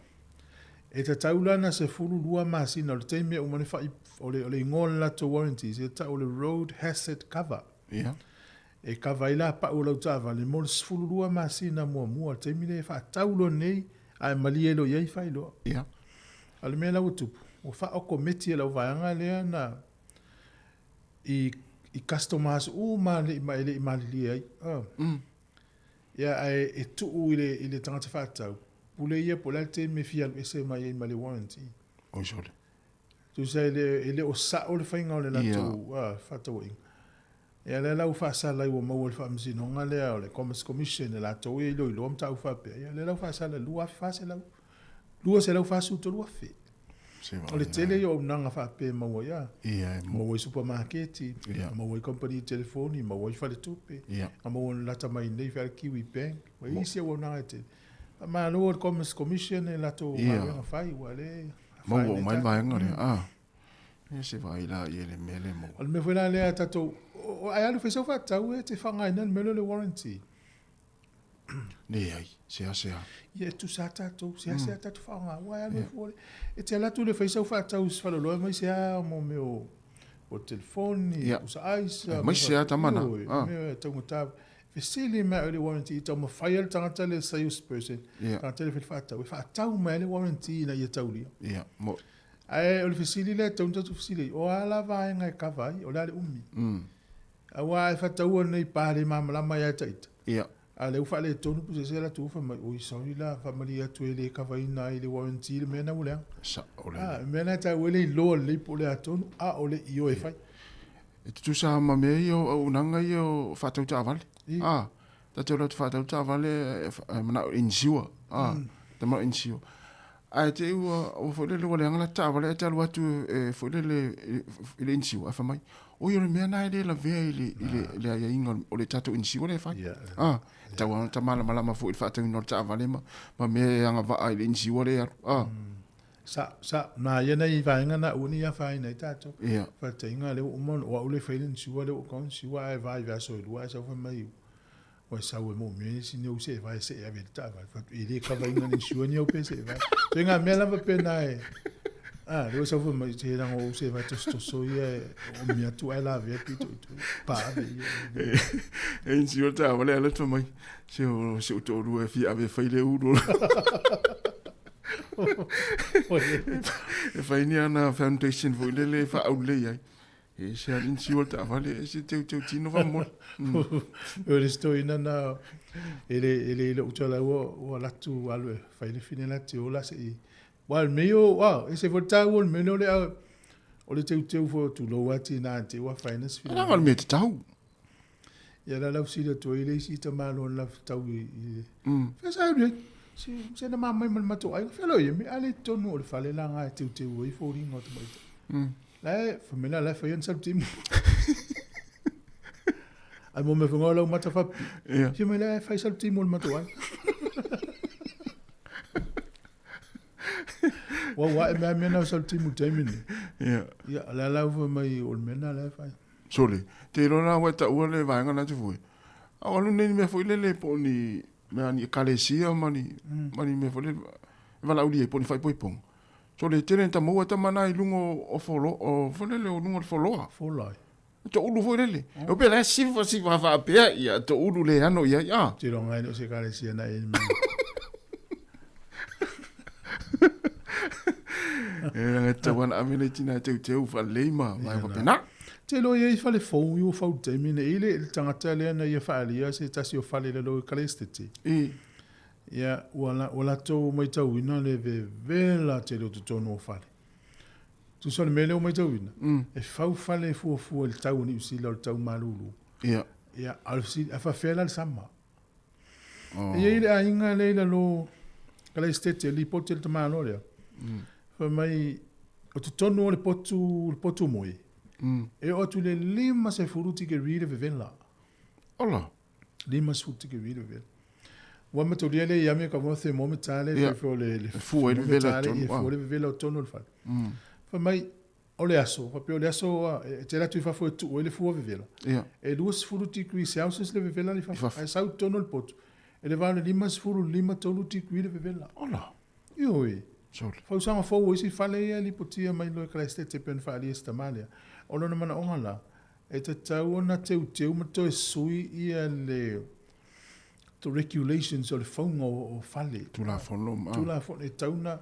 E ta taulana se fulu lua masina o le teime o mane whai ole ingol la to warranty se ta ole road hazard cover. Yeah. E kavaila pa o uta vale mo se fulu lua masina mua teime le wha taulo nei ai malielo iei whailo. Yeah. Ale mea lau tupu. O wha o kometi e lau vaianga lea na i customers ma le ma le ai. Ya e tu ile tangata whatau. Pule ia pola te me fia ese mai le warranty. O jole. Tu sai ele o sa o le fainga o le latu whatau ing. Ya le lau fa sala i o mau le fa msino ngale o le commerce commission la to i lo mta fa pe. Ya le lau fa sala lua fa se lau. Lua se lau fa su to lua fe. O le tele yo nanga fa pe mau ya. Mau supermarket, mau company telefoni, mau fa le tupe. Mau lata mai nei fa kiwi bank. Wa isi o nanga te. Ma lo commerce commission e lato ma fa i wale. Mau mai vai ngore. Ese vai la ele mele mo. Al me vola le tato. Ai alu fa fa tau e te fanga ina mele le warranty. Ne ai, sea. Ia tu sa tato fanga. Wa alu fo. E te latu le fa fa tau fa lo mai se mo meu o telefoni, usa aisa. Mai se tamana. Me tau ta. Fesili me le warranty tau ma file tangata le salesperson. Tangata le fa tau me le warranty na ia tau lia. Ia, mo. Ai o le fesili le tau tu fesili. O ala vai ngai kavai, o la le umi. Awa e fa tau nei pare mamala mai ai taita. Ia. Ale ufa le tonu pu se la tu fa mai o sorry la family atu ele kavai na ile warranty le mena ule. Sa ole. Mena ta wele lo le pole atonu ole io e fai. E tu sa ma me o nanga io fa tau ta vale. Ta te ora fa tau ta vale mana insiwa. Ta ma insiwa. Ai te o fo le le ngala ta vale ta lu atu fo le insiwa fa mai. O yo me na ile la ve ile ya inga o le tatu insiwa le fa. Ta wa ta mala ma fo fa tau no ta vale ma me anga va ile insiwa le. Sa na yena I vainga na uni ya fai nei tato. Fa te inga le o mon o le failen siwa le o kon siwa e vai va so lua sa fa mai. O sa o mo me si ne o se vai se ya velta va fa ile ka vai na ni siwa ni o pese va. Tenga me la va pena e. Lo sa fa mai te na o se va to so ye o mi atu ai la ve pi to pa ve. E si o ta vale ala to mai. Se o to ru e fi ave faile u do. E fai ni ana foundation vo le fa au le ai. E se alin si volta vale se te tino va mo. O le sto na ele utala o la tu alwe fai le fine la te ola se wal meo e se volta o me no le o le te fo tu lo wati na te wa finance fine. Ana me te tau. Ya la si le to ile si te malo la tau I. Fa sa se na mamai mal to ai felo ye me ale tonu o le fale la nga te o I fo ringo to mai. La famela la fa yon saltim. Ai mo me fonga la mata fa. Je me la fa saltim o mato ai. Wa me na saltim o taimini. Ya la fa mai o me na la fa. Sole, te rona wa ta o le va nga na te foi. A lu ni me foi le po ni me ani kalesia mani me foi va la uli po ni fai pong. So le tene ta mo ta mana I lungo o folo o fole le lungo o folo. Folai. To ulu foi le. O pe la si va fa pe ia to ulu le ano ia ya. Te ronga no se kale si na e. E ta wan amene tina te u fa le ma vai va pena. Te lo ye fa le fo yu fa te mine ile tangata le na ye fa ali se ta si o fa le lo kale steti. Ya wala to mai tau ina le vela te lo to no fale. Tu so le mele o mai tau ina. E fau fale fu le tau ni usi lo tau malulu. Ya al si fa fela sama. Ye ile ainga le lo kala stete li potel te malo le. Fa mai o tu tonu le potu moi. E o tu le lima se furuti ke ride vela. Ola. Lima se furuti ke ride vela. Wa me tolia le yame ka mo se mo metale Yeah. fe le Fu e vela fu e vela tono fa. Fa mai O le aso, pape o le aso, te la tu fa fo tu, o le fu vevela. Ia. E 2 degree Celsius le vevela le fa. Ai sau tono le potu. E le vale 5 tolu degree le vevela. Ola. Ioi. Sole. Fa usanga fo o isi fale ia li potia mai lo Christ te pen fa ali estamalia. O lona mana onga la. E te tau ona teu ma to e sui ia le to regulations o le faunga o fale. Tu la folom. Tu la fo e tauna.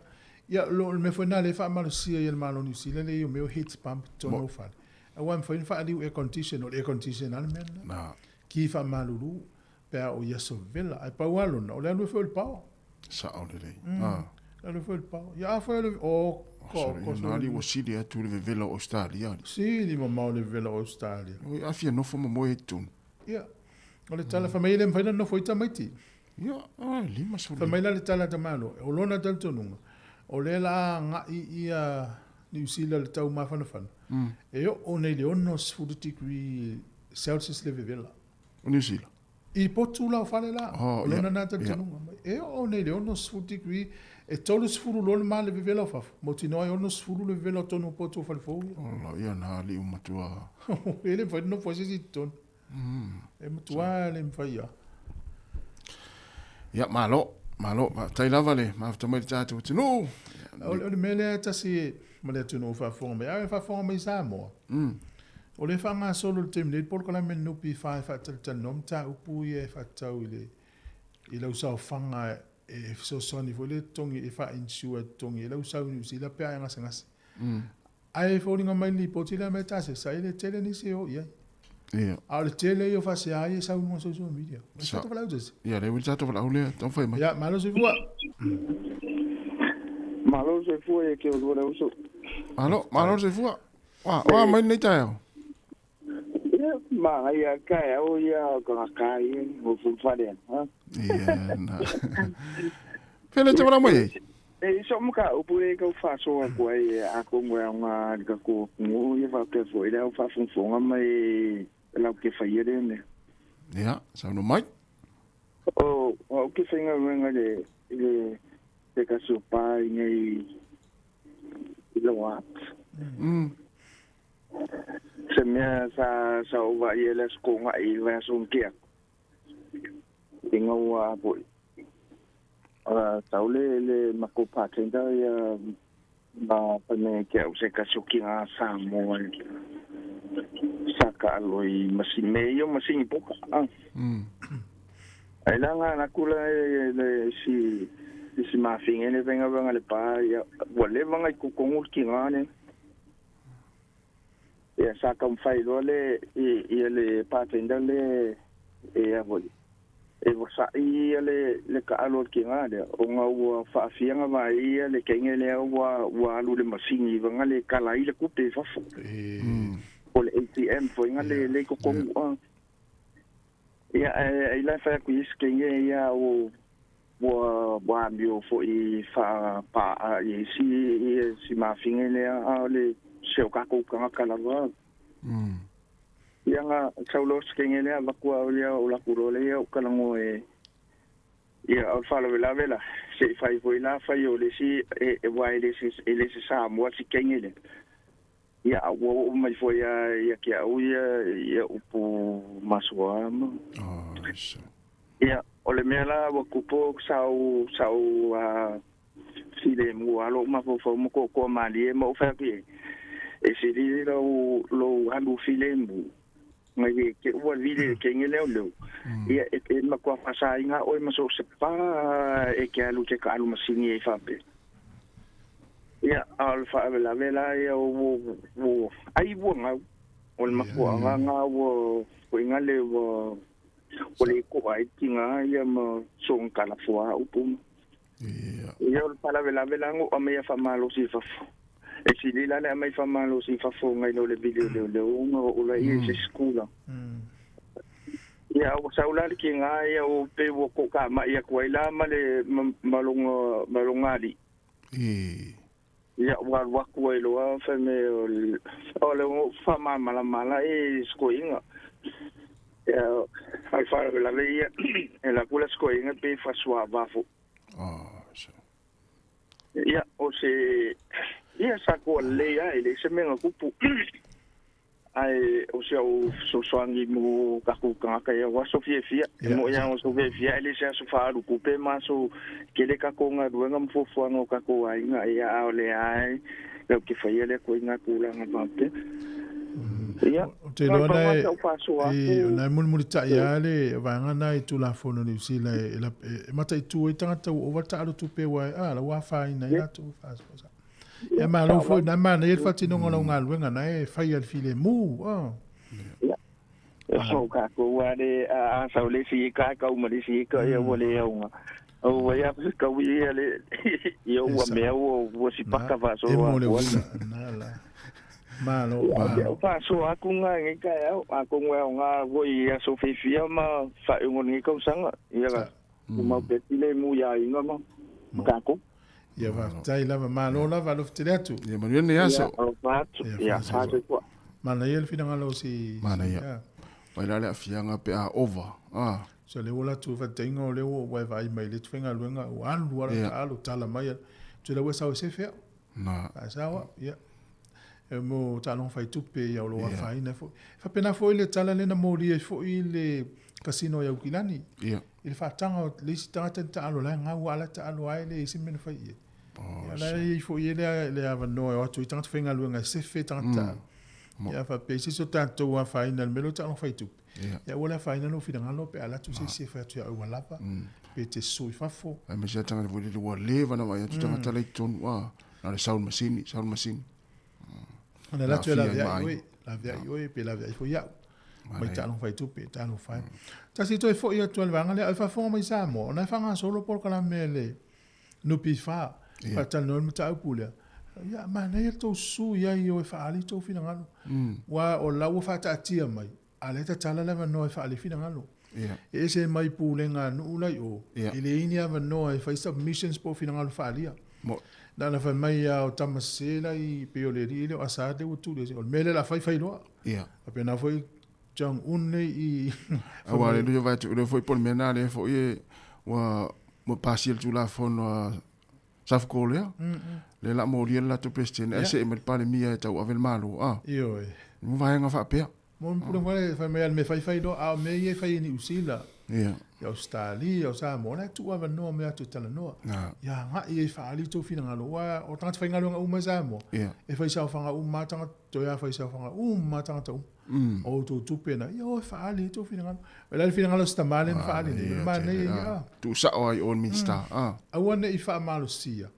Ia lo me foi na le fa malusia ia le malo New Zealand le meu heat pump tono fale. A wan foi fa ali air condition o air condition al men. Na. Ki fa malulu pe o ia so vela. Ai pa walo no le no foi el pao. Sa o le lei. Le foi el pao. Ia foi le o ko na li wo sidi atu le vela Australia. Si li mo le vela Australia. O afia no fo mo e tun. Ia. O le tala família le foi no foi tamaiti. Ia, lima so. Família le tala tamalo. O lona tal tonunga. O le la nga ia New Zealand le tau mafana fana. E o nei le ono 40 degree Celsius le vela. O New Zealand. I potu la fale la. Oh, lona na tal tonunga. E o nei le ono 40 degree e tolu sfuru lona ma le vela fa. Motino e ono sfuru le vela tonu potu fale fo. Oh, ia na li umatua. Ele foi no foi si ton. E matua le mfaia. Ia malo. Malo, tai lava le, ma fta mai tatu tino. O le mele tasi ma le tino fa fonga me, a fa fonga me Sāmoa. O le fa nga solo le temle por kala men no pi fa tal nom ta upu ye fa tau ile. Ila usa fanga e so soni fo le tongi e fa insua tongi ila usa ni usila pe nga sangasi. Ai fo ninga mai li potila me tase sa ile tele ni se o ye. Ia. A le tele yo fa se ai sa un social media. Sa to fa laudes. Ia, le wil sa to fa laule, ton fa mai. Ja, malo se fua. Malo se fua e ke o lora uso. Malo se fua. Wa mai nei tai. Ma ia kai o ia ko kai o fu fare, ha. Ia. Pele te wala mai. E so mo ka o pure ka fa so ko e a ko mo nga ka ko mo ia fa ke fo ida fa funfonga mai la ke fa ia ne. Ia, sa no mai. O ke finga wenga de ka so pa ngai ilo wat. Se me sa o va ia les ko nga i va so ke. Tinga wa po. Taule le makopa tenda ya ba pane ke o se ka soki nga Sāmoa. Saka loi masime yo masing poka. Ai langa na kula le si mafing ene venga venga le pa ya wale vanga ku kongu ki ngane. Ya saka mfai le le pa tenda le ya voli. E wasa i le ka alo ki ngade o nga ua whaafianga mai le kenge le ua alu le masingi wanga le kala i le kupe fafu o le ATM fo inga le kokongu ia i lai whaya ku isi kenge ia o ua ambio fo i wha pa i si mawhinge le seo kako kanga kala wa ia nga saulo skengele avakua olia o la kurole o kalango ia o fala vela se fai foi la fai o le si e vai le si Sāmoa si kengele ia o mai foi ia que ia upu masua ia o le mela o kupo sau si le mo alo ma fo mo ko mali mo fa ki e si lo handu filemu ngai ke ua vile ke ngele o ia e makua pasa inga o ma so se pa e ke alu te ka alu masini e fape ia alfa vela ia o ai buanga o le makua nga o inga le o le ko ai tinga ia ma so kala fua upu ia o pala vela ngo o me fa malo si fa e si lila le mai fa malo si fa fo ngai no le video le o la i se skula ia o saula ki nga ia o pe wo ko ka ma ia ko ila ma le malongali ia wa ko ilo fa me o le fa mala e sko inga ia al fa la veia e la kula sko inga pe fa swa bafo ia o se Ia sa ko le ai le se menga kupu. Ai o se o so soangi mo ka ku ka ka wa so fie mo ya o so fie le se so fa ru kupe ma so ke le ka ko nga ruenga mo fo ngo ka ko ai nga ia o le ai ke fa ile ko nga ku la nga pape. Ia te lona na mun ta ia le vanga na i tu la fono ni si la mata i tu i tanga o va ta tu pe wa la wa fa ina ia tu fa so e ma lo fo na ma e fa tino ngolo ngal wenga na e fa ia file mu ia so ka ko wa de a sa le si ka ka u ma le si ka ia wo le nga o wa ya ka wi le yo wa me wo si pa ka va so wa na la malo fa so aku nga ngai ka aku nga wo ia so fe fia ma fa ngon ngi ka sanga ia ka ma pe le mu ya inga ma ka ko ia va tai lava malo lava lo te atu ia manuel ne aso ia fa ko mana ia fina ngalo si mana ia vai la afianga pe a over so le ola tu va tengo le o vai mai le twenga luenga o alu ala alu tala mai tu le wesa o se fe na sawa ia mo talon fai tu pe ia lo fai na fo fa pena fo ile tala le na mori fo ile casino ya ukilani ia il fa tanga le stata talo la nga wala talo ai le simen fai la i fo ile le ava no o tu tanga fenga luenga se fe tanga ia fa pe si so tanto wa final melo talon fai tu ia wala final no fina ngalo pe ala tu se fa tu ya wala pa pe te so fa fo ai me ja tanga le wa leva na wa tu tanga tala ton wa na le sound machine ona la tu la via oi pe la via fo ya mai talon fai tu pe talon fai ta si to fo ia tu vanga le fa fo mai Sāmoa ona fa nga solo por kala mele no pi fa pa tal no mta pula ya ma na ia to su ya io fa ali to fina ngalo wa o la wo fa ta tia mai ale ta tala le no fa ali fina ngalo e se mai pulenga no la yo ile inia va no fa submissions po fina ngalo fa ali na fa mai o tamasela i peoleri le asade o tu le mele la fai lo apena foi jang unne i awale do vai tu le foi por menale foi wa mo pasiel tu la fono saf kolia le la moria la tu presten ese me pare mia ta avel malo io mo vai nga fa pe mo por mai fa me fai do a me ye fai ni usila ia Australia o Sāmoa na tu ava no me atu tala no ya nga i fa ali to fina ngalo wa o tanga fai ngalo nga uma Sāmoa e fai sa fanga uma tanga to ya fai sa fanga uma tanga to o to tu pena yo fa ali to fina ngalo wala fina ngalo sta malen fa ali ma ne ya tu sa o on minsta a wana i fa malo sia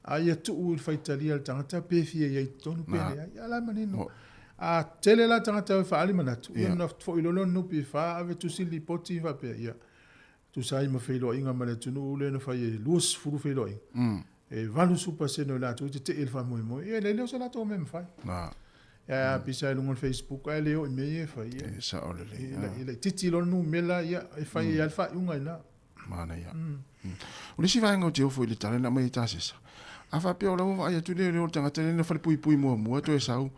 a ia tu u fai talia tanga ta pe fia ye tonu pena ya la manino a tele la tanga te fa ali manatu no fo ilolo no pi fa ave tu sili poti va pe ia tu sai ma fe lo inga male tu no le no fa ye lus furu fe lo e valu super se no la tu te il fa mo e le so la to mem fa ya pi sai lo Facebook ai le o me ye fa ye sa o le ile titi lo no mela ya e fa ye alfa unga na mana ya o le si va ngo te fo ile tale na mai ta se a fa pe o lo va ya tu le o tanga tele no fa pui mo to e sau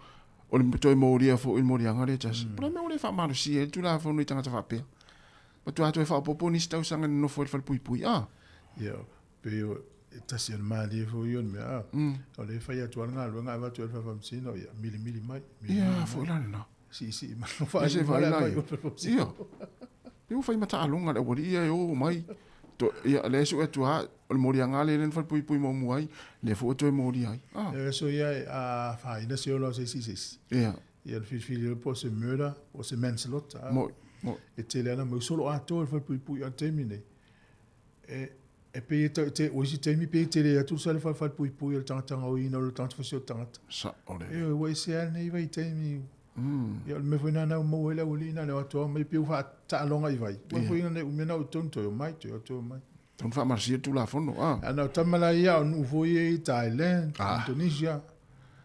o le toi moria fo il moria ngare tas pero me ole fa malu si tu la fo no tanga fa pe pa tu ato fa popo ni sta usanga no fo fa pui yo pero tas el mali fo yo me o le fa ya tu nga lo nga va tu fa fam si no ya mili mai ya fo la na si ma fa la yo eu fa mata alonga le wori yo mai to ya le su tu ha o moria ngale len fa pui mo muai le fo to moria so ya a fa ina se lo se ja il fil po se murder o se manslaughter mo e te le na mo solo a to fa pui a termine e pe te o si te mi pe te le tu sa fa pui el tanga o ina lo tanga fa tanga sa ole e o se al nei vai te mi ya me foi na mo ele o lina le to me pe fa ta longa i vai foi na me na o tonto mai to mai ton fa marsia tu la fono ana tamala ia o foi e Thailand Indonesia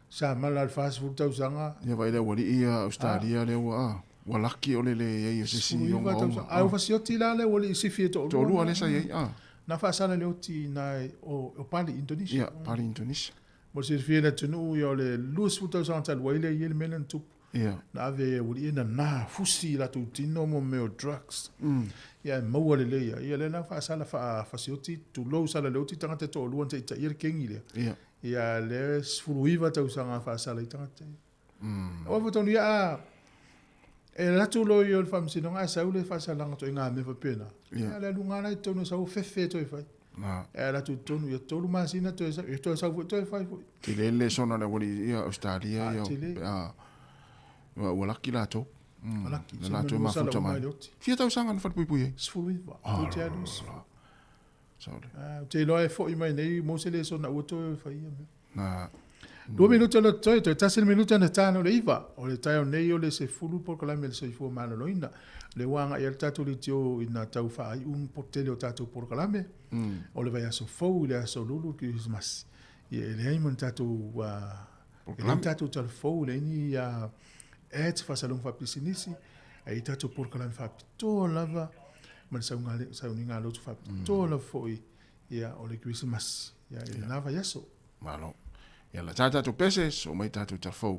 sa mala fast food tau sanga ya vai le wori ia Australia le wa laki ole le ia se si o au fa si otila le wori si fi to lu ale sa ia na fa sala le oti na o pali Indonesia pali Indonesia mo se fi le tunu yo le lus futa santa le wile ye melen tu na ave wori na fusi la tu tino mo me drugs ya mo wale le ya le na fa sala fa si oti tu lo sala le oti tanga te to lu ante ta ir kengi le ia le sfuluiva tausanga whaasala I tangata. O whatonu ia e latu loi o le whamsinonga sau le whaasalanga to ngā me whapena. Ia le lungana I tonu sau whewhe toi whai. E latu tonu ia tolu masina toi sau, e toi sau toi whai. Te le sona le wali ia Australia ia ua laki la tō. Laki. La tō mafuta mai. Fia tausanga na whatpui. Sfuluiva. Te adus. Sorry. Te loa e fo I mai nei mo se le sona ua toi whai ia me. Na 2 minuta na toi tasi minuta na tano le iva o le tayo nei o le se fulu por kala mel se fu mana loina le wanga ia tatu le tio ina tau fa ai portele o tatu por kala me o le vai aso fou le aso lulu Christmas ia le ai mon tatu le tatu tal fou le ni ia et fa salon fa pisinisi ai tatu por kala fa to lava man sa uninga lo fa to la foi ia o le Christmas ia le lava yaso malo. Ia la tātou pese, so mai tātou tafou.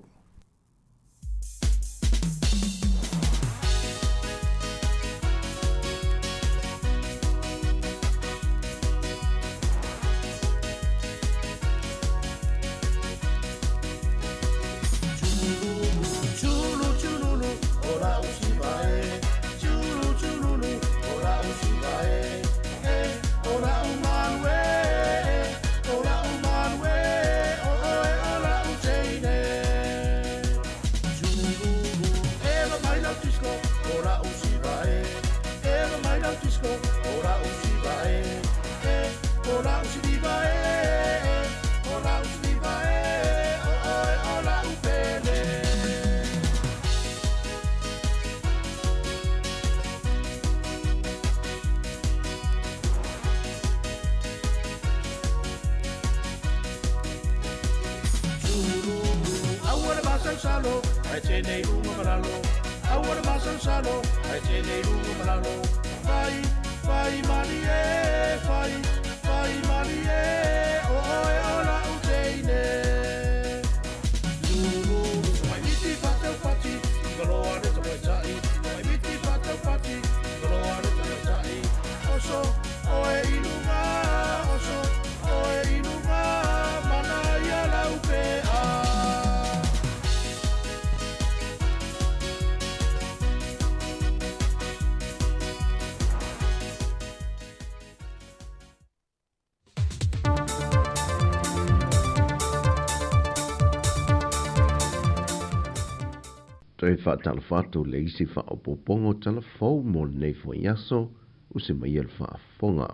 Toi whaatalawhatu le isi whaopopongo talafou mo nei fo yaso usi mai el whaafonga.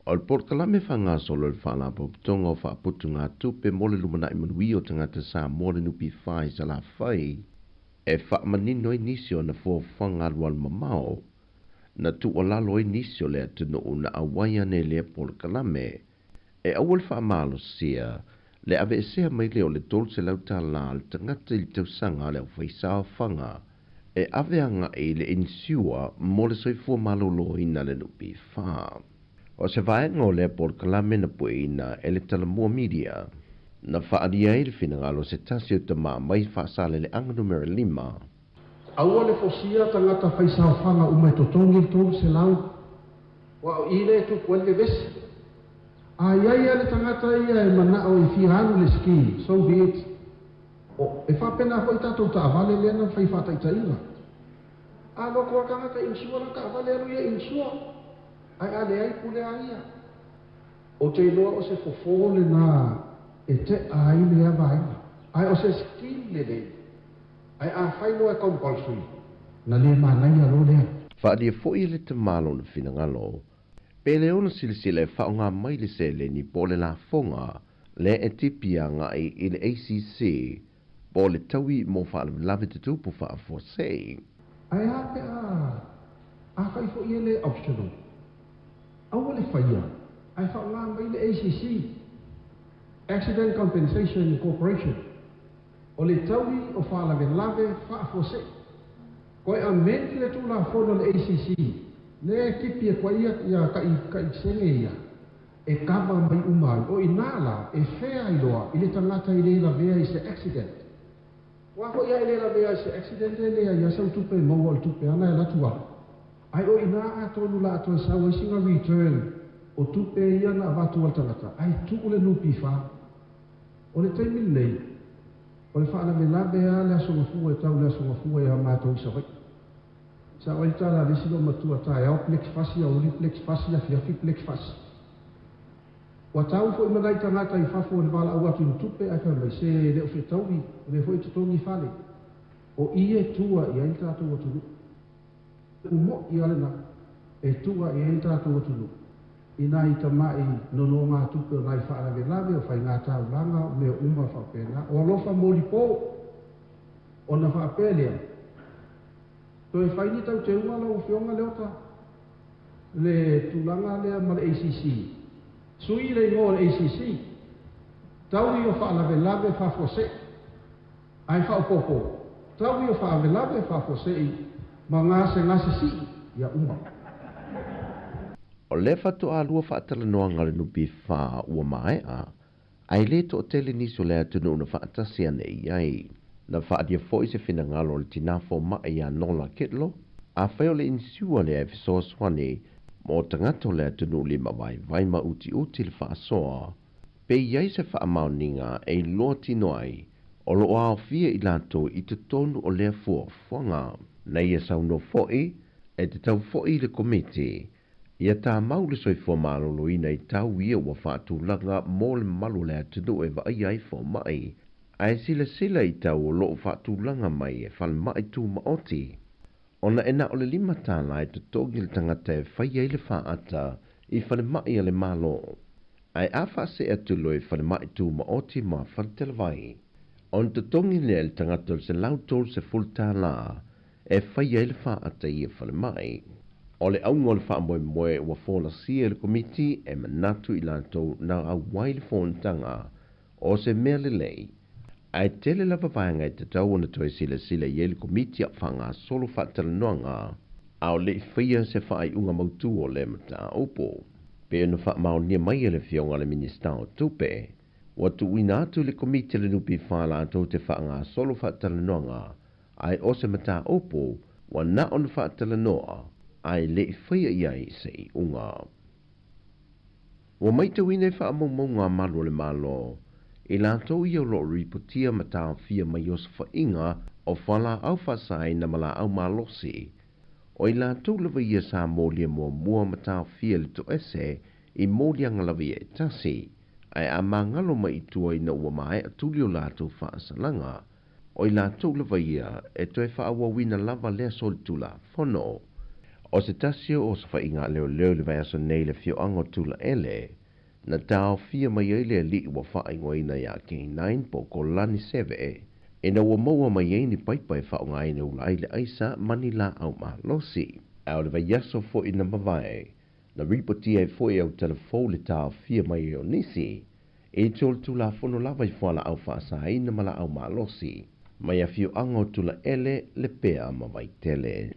O le porkalame whanga solo le whaalapo putonga o whaaputu ngā tupe mo le lumana I manui o tangata Sāmoa le nupi whai sa la whai e whaamanino I nisio na fo whanga alwal mamao na tu o lalo I nisio le atunu una awaia ne le porkalame e awal whaamalo sia le ave esea mai leo le tolu se lau tāla le tangata I tausanga leo whaisao whanga e ave anga e le insiua mo le soifua malolo ina le nupi wha. O se vaenga o le porkalame na puina e le talamua media na whaaria I le whinangalo se tasi o te maa mai whaasale le anga numero 5. Aua le fosia tangata whaisao whanga umai totongi le tolu se lau wa o ile tu kuele vesi. Ai ale tangata ia e mana o I whihanu le ski, so be it. O e whapena hoi tatou ta avale lena whai whata itaina. A loko a tangata insua na ka avale alu ia insua. Ai ale ai pule aia. O te iloa o se fofole na e te ai le avaina. Ai o se ski le le. Ai a whaino e compulsory. Na le manai alo lea. Whaaria fwoi le te malo na whinangalo. Pele ona silisile whaonga mai le se le ni pole la fonga le e tipia ngai I le ACC pole taui mo whaalawelawe te tupu whaafosei. Ai ape a kai fo I le optional. Awa le whaia, ai whaonga mai le ACC, Accident Compensation Corporation, o le taui o whaalawelawe whaafosei. Koe a menti le tūla whono le ACC, le kipi e kwa ia kai senge ia e kama mai umai o inala e whea iloa I le tangata I le la vea I se accident wako ia I le la vea I se accident e lea ia sau tupe maua o tupe ana e latua ai o ina a tonu la ato e sau e singa return o o tupe ia na avatu al tangata, ai tuku le nupi wha. O le taimi nei, o le whaana me labe a le aso ngafua e tau le aso ngafua e a mātou isa wai. Sa o ita la lesi lo matua tae au plex fasi, au li plex fasi, a fiafi plex fasi. Wa tau fo imanai tangata i fafo o le wala au atu tupe, ai wha mai se leo fe tauri, le fo i tutongi whale. O ie tua i aita atu atunu. Umo i alena, e tua i aita atu atunu. Ina i tamai nono ngā tupe o nai whaarawe lawe o whai ngā tau langa o mea uma whapena. O alofa mōri pō, o na whapelea. Ko e whaini tau te umala o whionga leota. Le tūlanga lea ma le ACC. Sui le ngō le ACC. Tau i o whaarawe lawe whafose. Ai whaupopo. Tau i o whaarawe lawe whafose i ma ngase si ia uma. O le fatu a lua whaatala noa ngare nupi wha ua mai ai le to o tele niso le atunu na whaatasi ane i ai. Na whaadia fo i se whina ngalo le tina fo mai a nola ketlo, a whaio le insiua le e fisoa swane, mo tangato le atunu lima vai ma uti le whaasoa, pe iai se whaamauninga e loa tino ai, o lo ao fia i lato i te tonu o lea fua whanga, na ia sauno foi, e te tau foi le komite, ia tā mau le soifua malolo ina i tau ia ua whaatūlanga mō le malu le atunu e vai ai fo mai, ai sila i tau o loo whaatūlanga mai e whal mai tū maoti. Ona ena o le lima tāna e tutogi le tangata e whai ai le whaata i whale mai a le malo. Ai a whaase atulo e whale mai tū maoti ma whantela vai. On tutongi le tangata se lautol se fultāna e whai ai le whaata i e whale mai. O le aungo le whaamoe moe ua whona sia le komiti e manatu i lantou na au wai le whontanga o se mea le lei. Ai tele lava vaenga i te tau ona toi sila i ele komiti a whanga solo whaatala noanga au le whia se whaai unga mautu o le mata opo. Pe ona wha maonia mai ele whionga le minista o tupe. Watu uina atu le komiti le nupi whaala ato te whaanga solo whaatala noanga ai o se mata opo wa na ona whaatala noa ai le whia iai se unga. Wa maita wine wha maunga malu le malo i lantou ia lo ripotia matao fia mai o whainga o whala au whasai na mala au malosi. O i lantou lawa ia Sāmoa mua matao fia le to ese i mōlianga lawa ia e tasi. Ai a mangalo mai tua i na ua mai atuli o lantou whaasalanga. O i lantou lawa ia e toi whaawawina lava lea soltula whono. O se tasio o sa whainga leo le vai aso nei le fio ango tula ele. Na tau fia mai ele li ua whaingo ina ia K9 po ko lani seve e na ua maua mai eini paipai whaonga ina ula aile aisa manila au mahalosi. Au le vai yaso fo ina mawai na ripoti e fo e au telefo le tau fia mai e o nisi e tol tula fono lava i whala au whaasa ina mala au mahalosi mai a fio ango tula ele le pea mawai tele.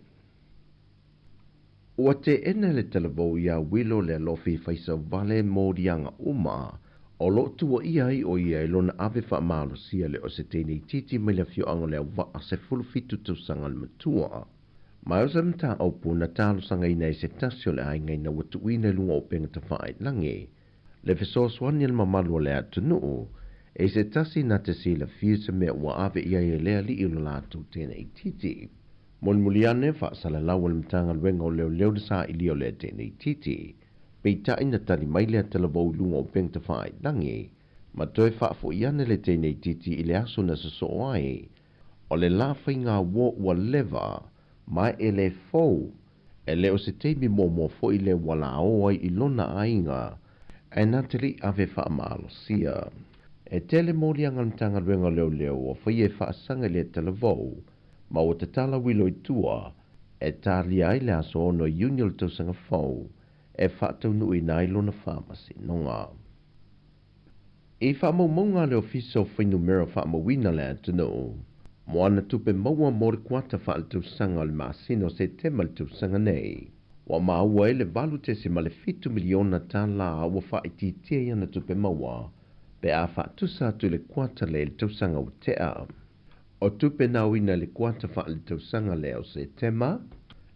Ua te ene le televou ia wilo le alofi whaisa vale mōrianga uma, o lo tua iai o iai lona ave wha maalo sia le o se tēnei titi mai le fio ango le wa se fulufitu tu sanga le matua. Mai o se mta au puna talo sanga ina i se tasio le ai ngai na watu ina lunga o penga ta whae langi. Le fiso swani al mamalu le atunu, e se tasi na te si le fia se mea ua ave iai lea li ilo latu tēnei titi. Mon muliane fa sala lawal mtanga lwenga o leo de sa ili o le tēnei titi. Peita ina tali mai lea televou lunga o peng te whae langi. Ma toi fa fo iane le tēnei titi ile aso na sa so ai. O le la whainga wo ua leva, mai e le fau. E leo se teimi mo fo ile wala oai ilona ainga. E na te li ave wha maalo sia. E tele morianga mtanga lwenga leo o whaie wha sanga le televou. Ma o te tala wilo i tua, e tāli ai le aso ono union tausanga fau, e whaatau nui nailo na whamasi nonga. I whaamaunga le ofiso whainu mera whaamawina le atunu, mo ana tupe maua mori kuata whaatausanga le maasino se te maltausanga nei, wa maua ele valu te se male 5 miliona tāla awa whaiti tia ana tupe maua, pe a whaatusa atu le kuata le tausanga o tea. O tupe nau ina le kuata wha le tausanga leo se tema,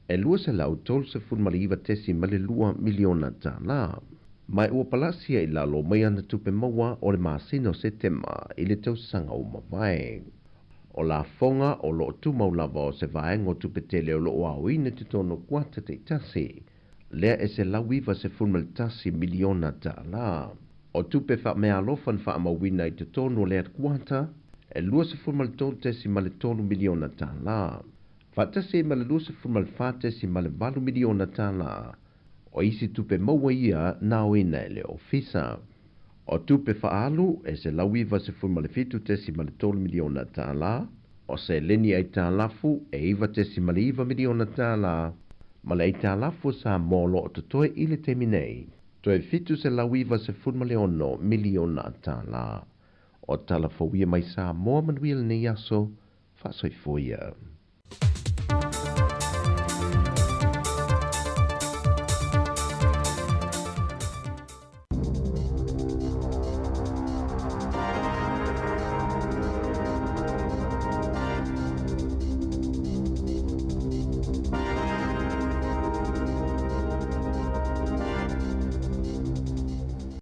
e lua se lau tol se fun mali iwa tesi male 2 miliona tā la. Mai ua palasia I lalo mai ana tupe maua o le masino setema I le tausanga o mawai. O la fonga o lo tu maulava o se vaenga o tupe tele o lo o au ina te tono kuata te tasi. Lea e se lawiva se fulmal tasi miliona ta la. O tupe wha mea alofan wha mawina I te tono lea kuata, e lua se fulmal tonu tesi male tonu miliona ta la. Wha tasi male lua se fulmal wha tesi male valu miliona ta la. O isi tupe maua ia na o ina ele ofisa. O tupe whaalu e se lawiva se fulmale fitu tesi male tolu miliona ta la. O se leni ai ta lafu e iwa tesi male iwa miliona ta la. Male ai ta lafu sa molo o totoe ile teminei. Toe fitu se lawiva se fulmale ono miliona ta la. O tala fawia mai Sāmoa manuia ne yaso whasoi foia.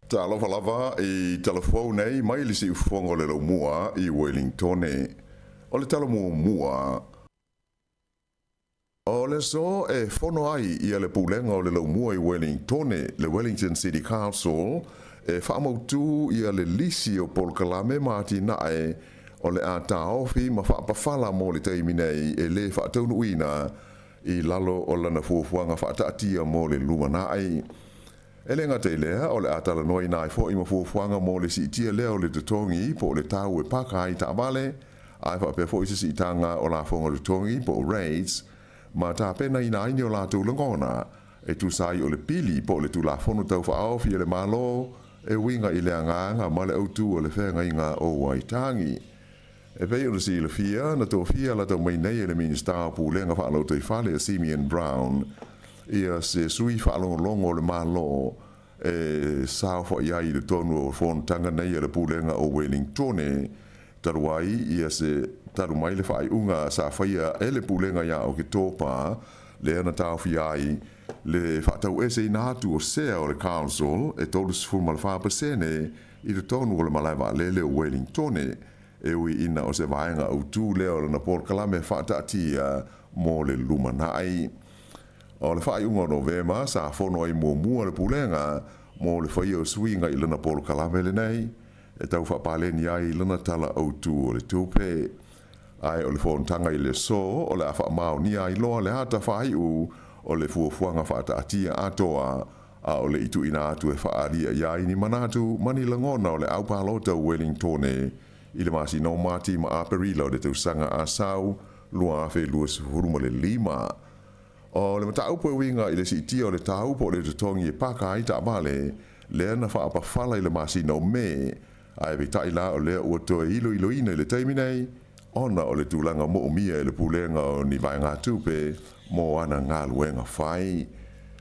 Ta alofa lava I telefone nei mai li si ufongo le lau mua I Wellington o le talo mua o le so e fono ai I le pulenga o le lau mua I Wellington le Wellington City Council e whaamautu I le lisi o Paul Kalame Marti nae o le ata ofi ma whaapawhala mo le teiminei e le whaataunu ina I lalo o lana fuafuanga whaataatia mo le luma nae Ele ngata lea o le atala noi nai fo I mafuafuanga mo le si tia lea o le tutongi po le tau e paka I taabale ai wha pe fo I si tanga o la fonga tutongi po raids ma ta pena I nai ni o la tu langona e tu sai o le pili po le tu la fono tau wha au fi le malo e winga I le anganga ma le autu o le whenga inga o waitangi e pei o le si le fia na to fia la tau mai nei le minister pu lenga wha alo te whale a Simeon Brown ia se sui whaalongolongo le malo e sao wha iai le tonu o whontanga nei le pulenga o Wellington taruai ia se tarumai le whai unga sa whaia e le pulenga ia o ke tōpa le ana tau whiai le whatau ese I nātu o sea o le council e tolu sifurma le whapasene I le tonu o le malaiwa lele o Wellington e ui ina o se vaenga au tū leo le na Paul Kalame whaatatia mo le lumanai O le whai unga Novema sa fono ai mua le pulenga mo le whai o swinga I lana Paul Kalame le nei e tau whapaleni ai lana tala au tū o le tūpe ai o le whontanga I le so o le awha mao ni ai loa le hata whai o le fuafuanga whaata atia atoa a o le itu ina atu e whaaria iai ni manatu mani langona o le aupalota Wellington I le masi no mati ma aperila o le tausanga a sau lua afe lua sifuruma le lima O le matau po winga I le si tia o le tau po le tutongi e paka ai ta vale le ana whaapawhala I le masi no me ai vitai la o le ua toa ilo ina I le teiminei ona o le tūlanga mo umia I le pulenga o ni vai ngā tupe mo ana ngā luenga whai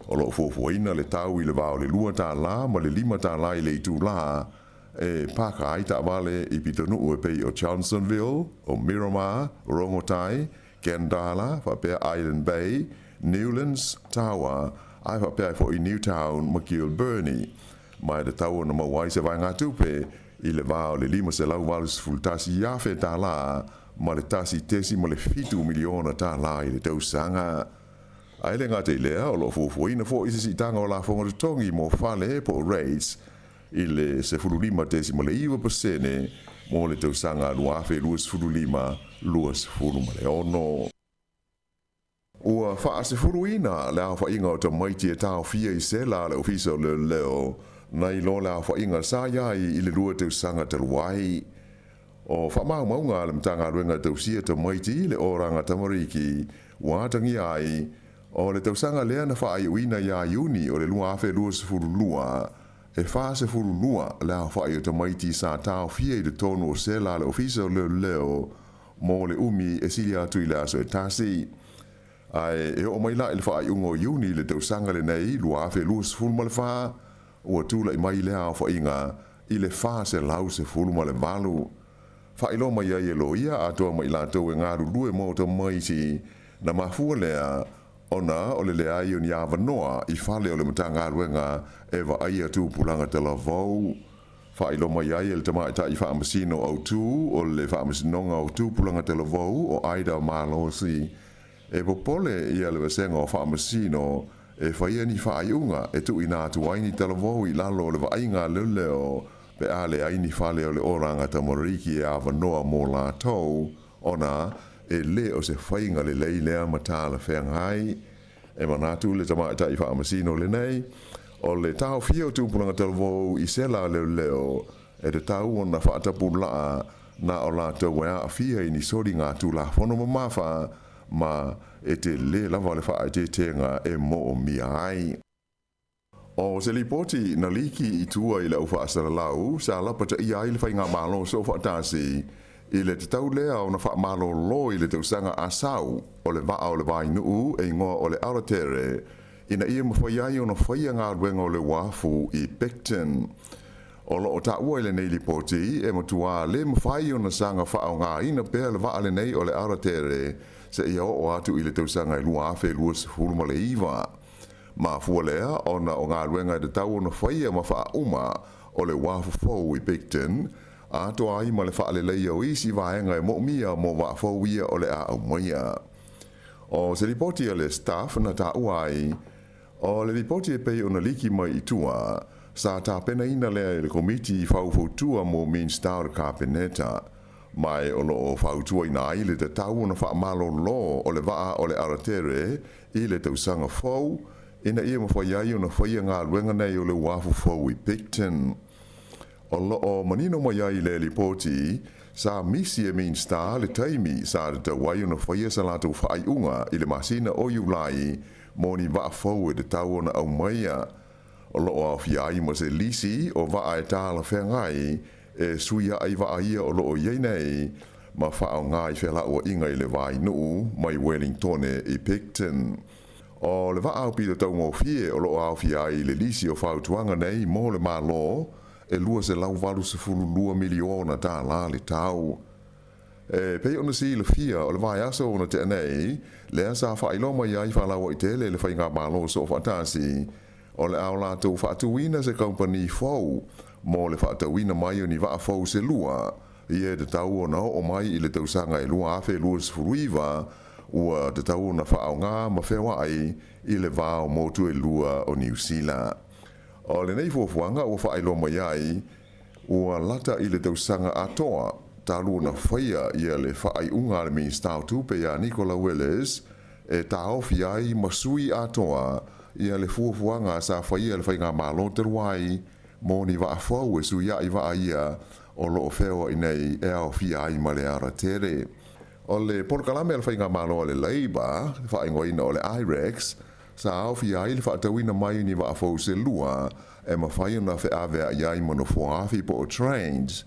o lo fuafuaina le tau I le vao le lua tā la ma le lima tā la I le itu la e paka ai ta vale I pitonu ue pei o Johnsonville o Miramar, Rongotai, Kendala, Whapea Island Bay Newlands, Tawa, ai whapea fo I Newtown, McGill-Burney. Mai le tau na mawai se vai ngā tupe, I le vao le lima se lau walus fultasi iafe tā la, ma le tasi tesi ma le fitu miliona tā la I le tausanga. Ai le ngā te lea o lo fuafuaina fo I se si tanga o la fonga tongi mo fale po rates, I le se fululima tesi ma le iwa pasene, mo le tausanga luafe luas fululima, luas fuluma le ono. Ua wha se furuina le a whainga o ta maiti e tau fia I se la le ofisa o le leo nai lo le a whainga sa iai I le lua tau sanga te luai. O wha maunga le mtanga ruenga tau sia ta maiti le oranga tamariki watangi ai o le tau sanga lea na wha ai uina ia iuni o le lua afe lua se furu lua e wha se furu lua le a whai o ta maiti sa tau fia I le tono o se la le ofisa o le leo mo le umi e sili atu I le aso e tasi. Ai e o mai la il fa ungo uni le tau sanga le nei lua afe lus fulma le fa o tula I mai le a fa inga I le fa se lau se fulma le valu fa ilo mai ia lo ia a to mai la to nga lu mo to mai si na mafua le Ona o le lea i o ni awanoa I whale o le matanga aluenga e wa ai atu pulanga te la vau. Whailo mai ai e le tamai ta I whaamasino au tū o le whaamasinonga au tū pulanga te la vau o aida malo si. E popole I le wasenga o whaamasino e whaia ni whaaiunga e tu ina atu aini te la vau I lalo le wainga lule o pe ale aini whale o le oranga tamariki e awanoa mō la tau ona e le o se whainga le leilea matala whengai. E manatu le tamai ta I whaamasino le nei. O le tau fia o tūpulanga televou I sela leo leo e te tau o na whaatapu laa na o la tau wea a fia I ni sori ngā tū la whono mawha ma e te le lava le wha te tenga e mo o mia ai. O se lipoti na liki I tua I le uwha asara lau sa lapata I ai le whai ngā malo so whaatasi I le te tau lea o na wha malo lo I le tausanga asau o le waa o le vai nuu e ngoa o le aratere ina ia mawhaiai o na whaia ngā ruenga o le wafu I Picton. O lo o ta ua le nei lipoti e matua le mawhai o na sanga wha o ngā ina pēr le waa le nei o le aratere se ia o atu I le tausanga I lua awhe lua se furuma le iwa. Ma fua lea o na o ngā ruenga I te tau o na whaia ma wha uma o le wafu fau I Picton a toa ai ma le wha le leia o isi vaenga e mo mia mo wa fau ia o le a au maia. O se lipoti le staff na ta uai o le ripoti e pei o na liki mai I tua, sa tā pena ina lea le komiti I whaufotua mo min star kapeneta, mai o lo o whautua ina ai le te tau na whaamalo lo o le waa o le aratere I le tausanga fau, ina ia mawhaiai o na whaia ngā ruenga nei o le wafu fau I Picton. O lo o manino mai ai le ripoti, sa misi e min star le taimi sa te tawai o na whaia sa lato whaaiunga I le masina o Iulai, moni wa fau e te tau na au maia. O lo o fiai mo se lisi o wa e tāla whengai e suia ai wa ia o lo o ieinei ma whao ngai whela o inga I le vai nuu mai Wellington I Picton. O le wa au pita tau ngō fie o lo o au fiai le lisi o whau tuanga nei mo le malo e lua se lau walu se fulu lua miliona tā la le tau. E pei ona si le fia o le vai aso ona te anei, le asa whailoma iai whalawa I tele le whainga malo so whatasi, o le au lātou whaatuina se company fau, mo le whaatuina mai o ni waa fau se lua, I e te tau o nao o mai I le tausanga I lua awhe lua se furuiva, ua te tau na whaau ngā ma whewa ai I le vāo motu e lua o New Zealand. O le nei fuafuanga o whailoma iai, ua lata I le tausanga atoa, talu na whaia ia le whaai unga le min stau tupe ia Nicola Willis e tau fiai masui atoa ia le fuafuanga sa whaia le whainga malo te ruai mo ni wa afau e suia I wa ia o lo o whewa I nei e au fiai ma le ara tere. O le porkalame le whainga malo le Labour, whaai ngoina o le IREX, sa au fiai le whaatawina mai ni wa afau se lua e ma whaia na whaavea iai mano fuafi po o trains.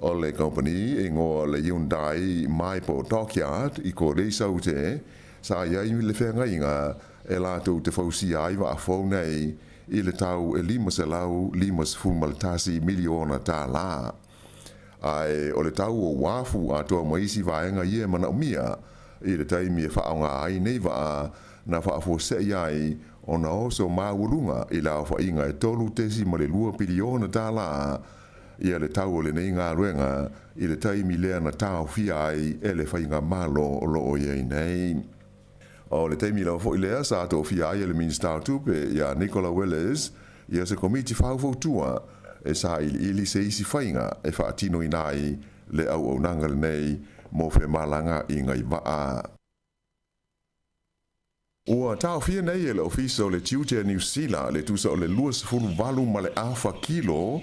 O le company e ngō le Hyundai mai po dockyard I ko reisa ute sa iai le whenga inga e lātou te whausi ai wa a whau nei I le tau e lima se lau lima se fulmaltasi miliona tā la. Ai o le tau o wafu a toa maisi vaenga ie mana umia I le taimi e whaonga ai nei wa na whaafo se iai o na oso maurunga I lau whainga e tolu tesi ma le lua miliona tā la ia le tau o le nei ngā ruenga I le taimi lea na tau fia ai e le whainga malo o lo o iei nei. O le taimi lau fo I lea sa ato fia ai e le minstau tupe ia Nicola Willis ia se komiti whaufotua e sa ili se isi whainga e whaatino I nai le au au nanga le nei mo whe malanga I ngai waa. Ua tau fia nei e le ofisa o le tiute New Zealand le tusa o le luas fulu walu ma le awha kilo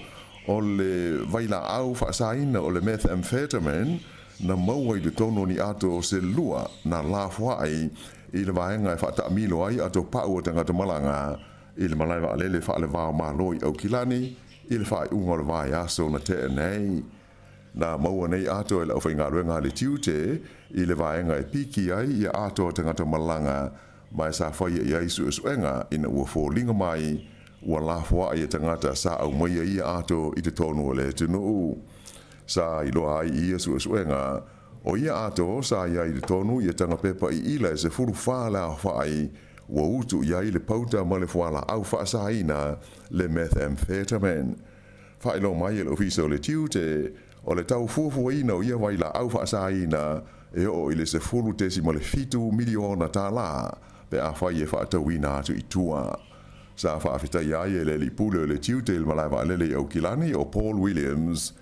o le vaila au whaasaina o le methamphetamine na maua I le tono ni ato o se lua na lafua ai I le vaenga e whaataamilo ai ato pau o tangata malanga I le malai wa alele wha le vao maloi au kilani I le whaai unga o le vai aso na te nei. Na maua nei ato e la uwhai ngā ruenga le tiute I le vaenga e piki ai I ato o tangata malanga mai sa whai I aisu e suenga ina ua fōlinga mai ua lafua ai tangata sa au mai ia ato I te tonu o le tunu. Sa I loa ai ia suenga o ia ato sa ia I te tonu ia tanga pepa I ila e se furu wha la whai ua utu iai le pauta ma le fuala au whaasaina le methamphetamine. Whaelo mai le ofisa o le tiute o le tau fuafuaina o ia waila au whaasaina e o i le se fulu tesi ma le 5 miliona tāla pe a whai e whaatauina atu i tua. Sa whaafitai ai e le lipule o le tiute il malaiwa alele au kilani o Paul Williams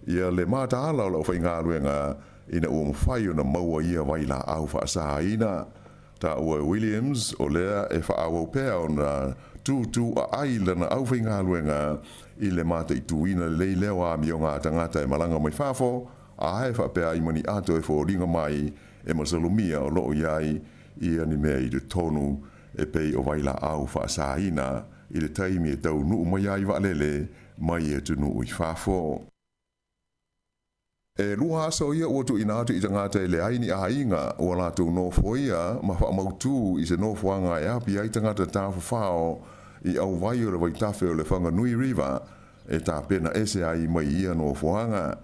ia le mātaala o lau whaingaluenga ina ua mwhai o na maua ia waila au whaasaina. Ta ua Williams o lea e whaawau pēa o na tūtū a aila na au whaingaluenga i le mata i tuina le leo a mi o ngā tangata e malanga mai whafo a e whapea i mani ato e whōringa mai e masalumia o loo iai i ani mea i le tonu e pei o waila au whaasaina i le taimi e tau nuu mai ai waalele mai e tunu i whafo. E lua aso ia ua tu ina atu i tangata e le aini a inga o la tu no foia ma wha mautu i se no fuanga e api ai tangata tāwha whao i au vai o le waitafe o le Whanganui River e tā pena ese ai mai ia no fuanga.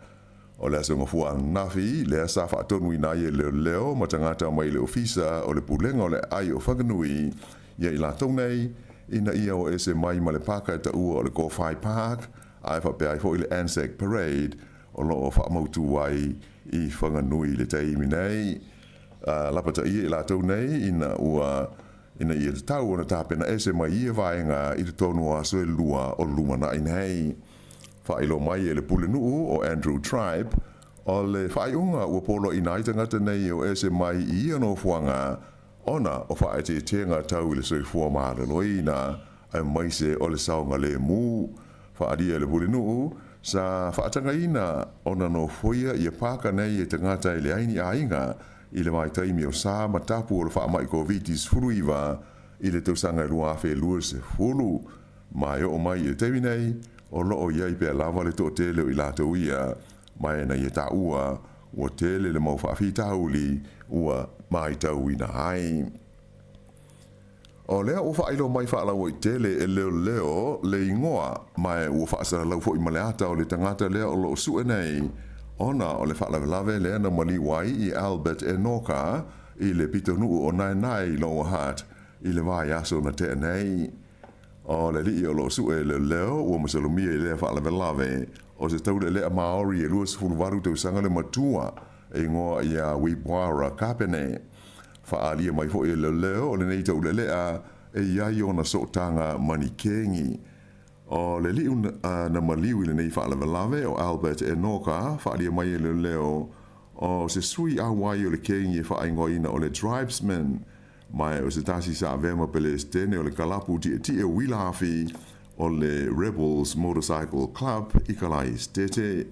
O le aso ngafua nafi le asa whaatonu i nai e leo ma tangata mai le ofisa o le pulenga o le ai o Whanganui ia i la nei ina ia o ese mai ma le paka e ta ua o le Go-Whai Park ai whapea i fo i le Anzac Parade o loo whaamautu wai i Whanganui le teimi nei. Lapata ia i la nei ina ia te tau ona tāpena ese mai ia vaenga i te tonu a soe lua o lumana i nei. Whailo mai e le pule nuu o Andrew Tribe o le whaiunga ua polo i naitangata nei o ese mai i ia no fuanga ona o whaete tenga tau i le soe fua maare loina ai maise o le saunga le mu. Whaadia le pule nuu sa whaatanga ina ona no foia i a pāka nei e tangata i le aini a inga i le mai taimi o sā matapu o le whaamai COVID-19 furuiwa i le tausanga lua awhi lua se fulu. Mai o mai i le teimi nei o loo iai pia lava le to tele o i lātou ia mai na i ta ua o tele le mau whaafi tauli ua mai tau ina hai. O lea o whailo mai whaalau i tele e leo le ingoa mai ua whaasara lau fo i maleata o le tangata lea o loo sue nei ona o le whaalawelawe lea na mali wai i Albert e Noka i le pitonu o nai Lower Hutt i le vai aso na te nei. O le li o lo su e le leo ua masalumia i lea whaalawelawe o se tau le lea Maori e lua sifuluwaru tau sanga le matua e ngoa i a Wipwara Kapene. Whaalia mai fo e le leo o le nei tau le lea e iai o na sotanga manikengi. O le li na maliu i le nei whaalawelawe o Albert e Noka whaalia mai e le leo o se sui a wai o le kengi e whaingoina o le tribesmen. Mai o se tasi sa vema pele stene o le kalapu ti e wilafi o le Rebels Motorcycle Club i kalai stete.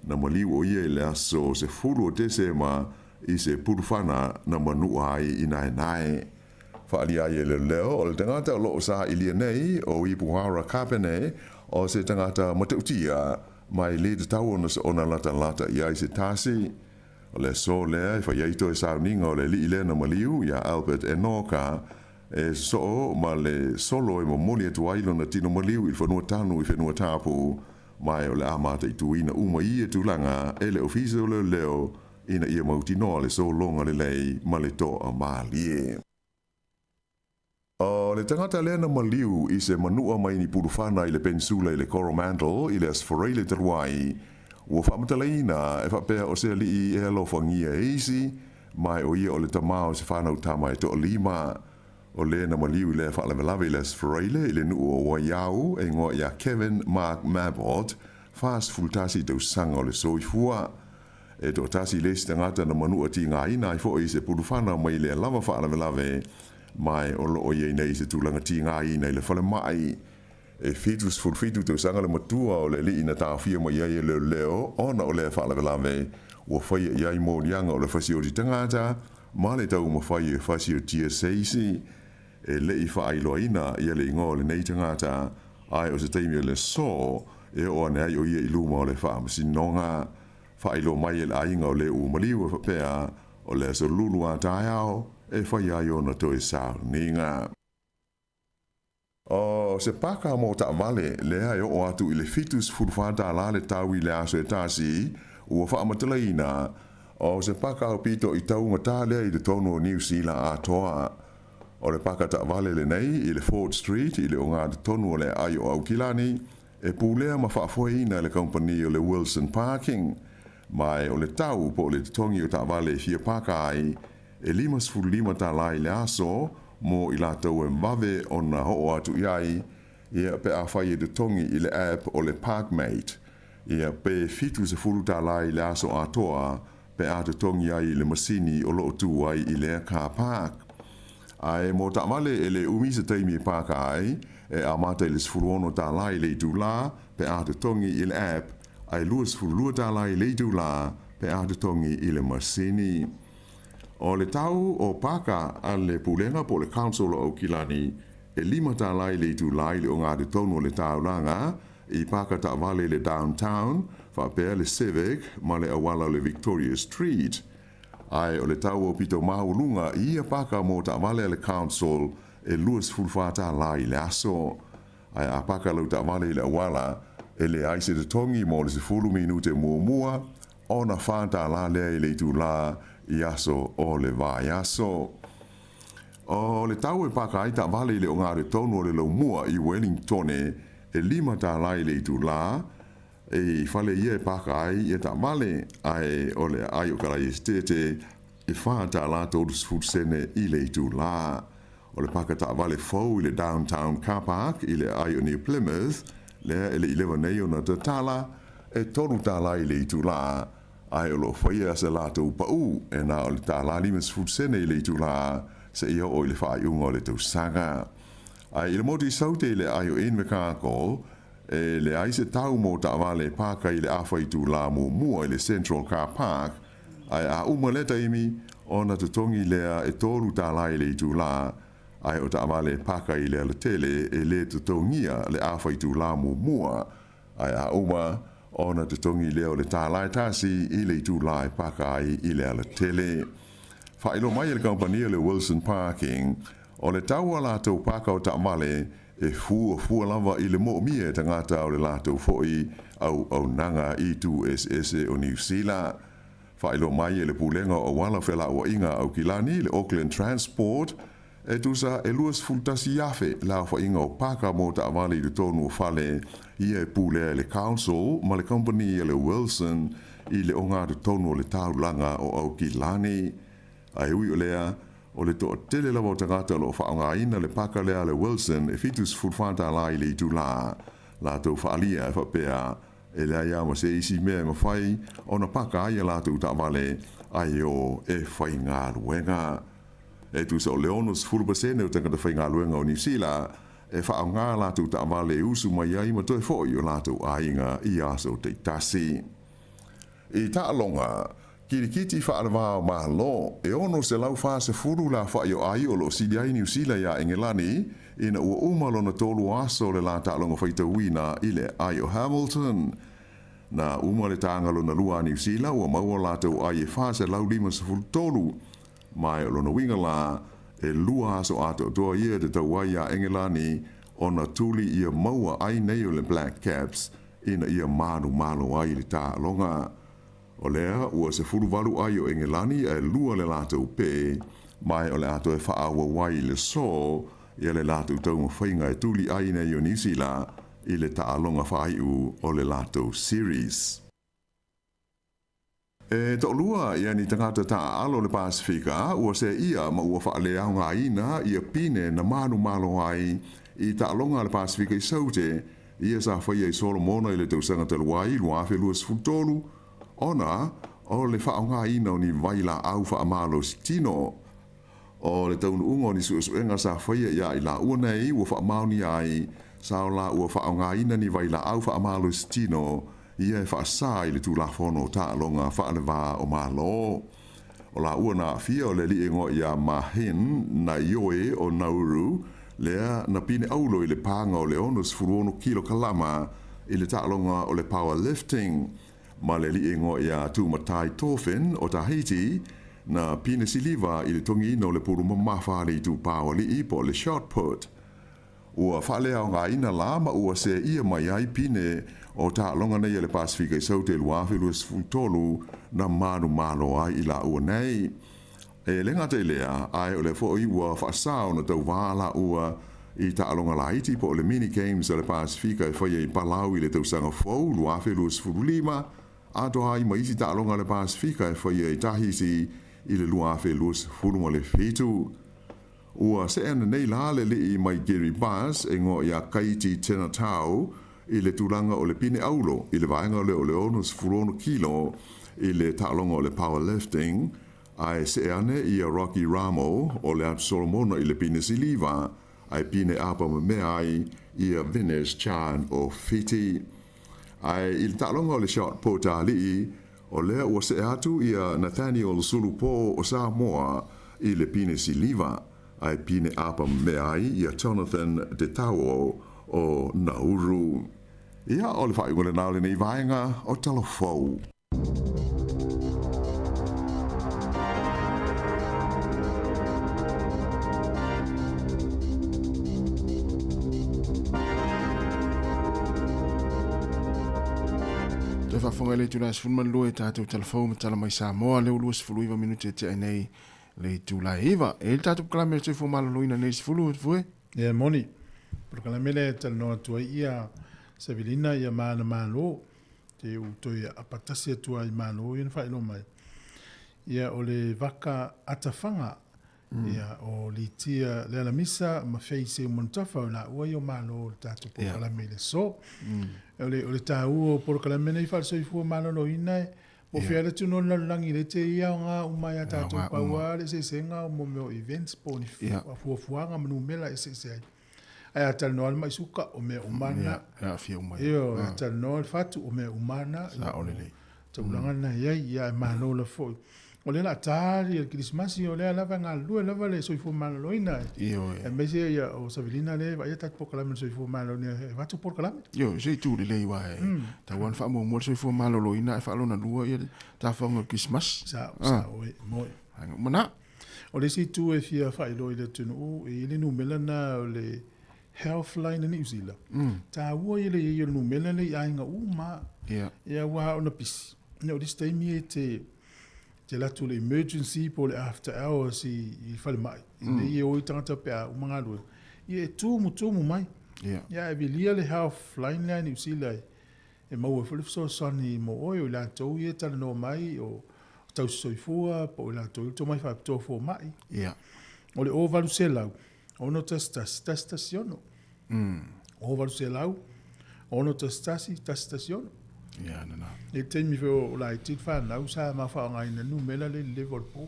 Na maliu o ia i le aso se furu o tese ma i se purufana na manua ai i nae. Whaalia i le leo o le tangata o loo sa i lia nei o i Puhara Kapene o se tangata matautia mai le te tau ona lata i ai se tasi. O le so lea i whaiaito e sauninga o le li ile na maliu ia Albert e Noka e so ma le solo e mamoni atu ailo na tino maliu i whanua tanu i whanua tapu mai o le amata i tuina uma i e tulanga e le ofisa o le leo ina ia mauti noa le so longa le lei ma le to a malie. O le tangata lea na maliu i se manua mai ni purufana i le pensula i le Coromandel i le asfarei le taruai ua whamatalaina e whapea o se li e alo whangia eisi mai o ia o le tamao se whanau tama e to o lima o le na maliu i le whaalawelawe i le asfarele i le nuu o waiau e ngoa ia Kevin Mark Mabot fast fultasi tau sanga o le soifua e to tasi le stangata na manua ti ngā ina i fo i se purufana mai le lava whaalawelawe mai o lo o iei nei se tūlanga ti ngā ina i le whale mai e fitus fulfitu tau sanga le matua o le li ina tāwhia mai iai e leo ona o le whaalawelawe ua whaia iai mōnianga o le whasi o ti tangata ma le tau ma whaia e whasi o tia seisi e le i whaailoa ina ia le ingo le nei tangata ai o se taimi o le so e o ane ai o ia i luma o le whaamasinonga whaailoa mai e le ainga o le umaliu e whapea o le aso lulu a tāiao e whaia ai o na toi sāu ninga. O se paka mo ta vale le ai o atu i le fitus furfata la le tau i le aso e tasi ua whaamatalaina o se paka o pito i tau ngata le i le tono o New Zealand a toa o le paka ta vale le nei i le Ford Street i le o ngā tonu o le ai o Aukilani e pūlea ma whaafoina le company o le Wilson Parking mai o le tau po le tongi o ta vale fia paka ai e 5 ta lai le aso mo i lātou e mave o na ho atu iai ia pe a whai e te tongi i le app o le Parkmate ia pe fitu se fulu ta lai le aso atoa pe a te tongi ai le masini o lo tu ai i le car park ai mo ta male ele umi se taimi paka ai e a mata le sfuluono ta lai le tu la pe a te tongi i le app ai luas fulu ta lai le tu la pe a te tongi i le masini o le tau o paka ale pulenga po le council o Kilani e 5 ta lai le tu lai le o ngā te tono le tau langa i paka ta vale le downtown fa pe le Civic ma le awala le Victoria Street ai o le tau o pito maulunga ia paka mo ta vale le council e luas fulfata lai le aso ai a paka lo ta vale le awala e le aise te tongi mo le se fulu minute mua ona fanta la le tu la i aso o le vai aso o le tau e paka ai ta vale le o ngare tono le lo mua i Wellington e 5 ta lai le tu la e fale ia paka ai e ta vale ai o le ai o kara estete e fanta la todos futsene i le tu la o le paka ta vale fo i le downtown car park i le ai o New Plymouth le ele 11 nei o na tala e tonu ta lai le tu la ai o lo faia se la tu pa u e na o le ta la limes futsene i le tu la se ia o le fai ungo le tu sanga ai le moti saute le ai o in mekako e le ai se tau mo ta vale paka i le afai tu la mua i le Central Car Park ai a umaleta imi ona te tongi lea e toru ta lai le tu la ai o ta vale paka i le tele e le te tongia le afai tu la mua ai a uma ona te tongi lea o le ta lai tasi i le tu la paka i le tele fa ilo mai le compagnia le Wilson Parking o le tau ala tau paka o ta vale e fua lava i le mo mie tangata o le latou foi au nanga i tu SS o New Zealand. Whaelo mai e le pulenga o wala whela o inga au Kilani le Auckland Transport e tusa e luas fultasi yafe la wha inga o paka mo ta avali le tonu o fale i e pulea le council ma le company e le Wilson i le onga te tonu o le tau langa o au Kilani. Ai ui o lea o le toa tele lava o tangata lo whaonga ina le paka lea le Wilson e fitus fulfanta lai le tu la tau whaalia e whapea e lea ia ma se isi mea ma whai o na paka aia la tau ta vale ai o e whai ngā ruenga e tu sa o leonos fulbasene o tangata whai ngā ruenga o New Zealand e whaonga la tau ta vale usu mai ai ma toi fhoi o la tau ainga i aso te tasi i ta alonga kirikiti whaarawa o mahalo, e ono se lau wha se furu la wha i o ai o lo sidi ai New Zealand ia Engelani, ina ua umalo na tolu aso le la ta'alonga whaita uina i le ai o Hamilton. Na uma le tāngalo na lua New Zealand, ua maua la tau ai e wha se lau 5 se furu tolu. Mai o lo na winga la, e lua aso ato toa ia te tau ai ia Engelani, o na tuli ia maua ai nei o le Black Caps, ina ia manu ai le ta'alonga. O lea, ua se furuwalu ai o Engelani e lua le lātou pē, mai o le ato e whaawa wai le so, ia le lātou taunga whainga e tuli ai nei o New Zealand, i le ta'alonga whaiu o le lātou series. E to lua, ia ni tangata ta'alo le Pasifika, ua se ia ma ua whaalea ngā ina, ia pine na manu malo ai, i ta'alonga le Pasifika i saute, ia sa whaia i Solomona i le tausanga taluai, lua awhi luas futolu, ona o le whaonga ina o ni waila au whaamalo tino. O le taunu ungo ni suenga sa whaia ia i la ua nei ua whaamao ni ai sa o la ua whaonga ina ni waila au whaamalo tino ia e whaasa i le tūlafono ta'alonga whaalewa o malo. O la ua na fia o le li ingo ia mahin na ioe o Nauru lea na pine aulo i le panga o le onus furuono kilo kalama i le ta'alonga o le powerlifting. Ma le li ingo ia tūmatai Tofin o Tahiti na pine siliva i le tongi ino le puru mamawhare i tū pāwali i po le shot put. Ua whalea o ngā ina lama ua se ia mai ai pine o ta longa nei le Pasifika i saute luawhi luas futolu na manu malo ai i la ua nei. E le ngata lea ai o le fo i ua whaasao na tau wala ua i ta alonga laiti po le mini games o le Pasifika e whaia i Palau i le tau sanga fau lua fe lua sifuru lima a toa i maisi ta alonga le Pasifika e whaia i tahisi i le lua fe lua sifuru mo le fitu. Ua se ana nei la le li i mai Gary Bass e ngo ia kaiti tena tau i le turanga o le pine aulo i le vaenga o le ono sifuru kilo i le ta alonga o le powerlifting ai se ane i a Rocky Ramo o le atu Solomona i le pine siliva ai pine apa me ai i a Venice Chan o Fiti. Ai il talonga o le shot po tali o lea ua se atu i a Nathaniel Sulupo o Sāmoa i le pine siliva ai pine apa me ai i a Jonathan de Tao o Nauru. Ia o le whai ngole nao le nei vaenga o talofou. Whafonga le tūna sifulman lua e tātou telefou ma tala mai Sāmoa leo lua sifuluiva minuti e te nei le tūla iwa. E le tātou kalame le tūfo malaloina nei sifulu fue? E moni. Pero kalame le tala noa tua ia Sevilina ia maana malo te utoi apatasi atua i malo i na whaelo mai. Ia o le waka atawhanga ia o li tia le ala misa ma fei se umantafa o la ua i o malo le tātou po kalame le so. O le tāu o por kalame nei whal soi fua malolo inai o whiara tuno langi le te ia o ngā umai a tātou paua le se senga o mo meo events po ni fua fuanga manu mela e se ai. Ai a tal noal mai suka o mea umana. Ia fia umai. Io, a tal noal fatu o mea umana. Sa ole lei. Taulanga na iai ia malo la foi. O le la tari el Christmasi o le lava ngā lua lava le soi fua malolo inai. Io e. E mese ia o Savilina le va ia tat po kalame soi fua malolo ni vatu por kalame. Io, sei tu le lei wa e. Ta wan fa mo soi fua malolo ina e fa lona lua ia ta fa ngā Christmas. Sa oi moi. Mana. O le si tu e fia fa ilo i le tunu o e le numela na o le Healthline in New Zealand. Ta ua i le i o numela le i ainga uma. Ia wa ona pisi. No, this time e te latu le emergency po le after hours i whale mai. I o i tangata pia umanga lua. I e tumu mai. Ia e vilia le Healthline le New Zealand. E maua whalifso sani mo oi o la tau i e tala no mai o tau soifua po o la tau i to mai whaapitoa fo mai. O le o valu se lau. Ono stasiono. O valu se lau. Ono stasiono. Ia nana. E te mi o la i tit whanau sa ma whaonga ina numela le level po.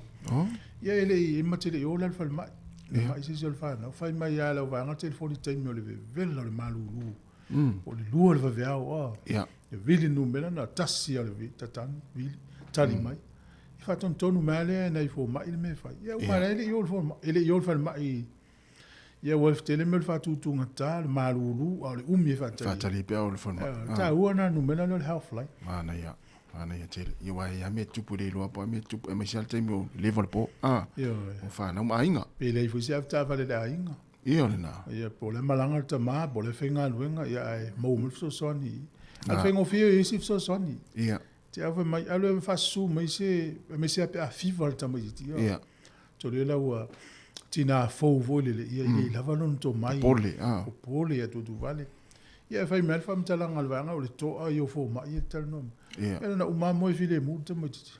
Ia ele i mate le o la whal mai. Le mai se le whanau. Whai mai ia lau vanga telefoni teimi o le vela le malulu. O le lua le vaveao. Ia. E vili numela na tasi o le vi tatani. Vili. Tali mai. I whaton tonu male na i fo mai le me whai. Ia umara ele i ol fo mai. Ele i ol whal mai. Ia wolf tele me fa tu tunga ta malulu o le umi fatali. Fatali pe o le fon. Ta ua na numela le Healthline. Mana ia. Mana ia tele. Ia wa ia me tupu le loa po me tupu e me sal te mo level po. Ia. O fa na ma inga. Pe le fu se afta va le da inga. Ia le na. Ia po le malanga ta ma po le fenga luenga ia ai mo mo so soni. Al fengo fio e si so soni. Ia. Te ave mai alo fa su mai se pe a fiva ta mai ti. Ia. To le la ua tina fo vole le ia i lava non to mai pole pole ya tu vale ia fai mal fam talanga alvanga o le to a yo fo mai tal no ia na uma mo file mu te mo titi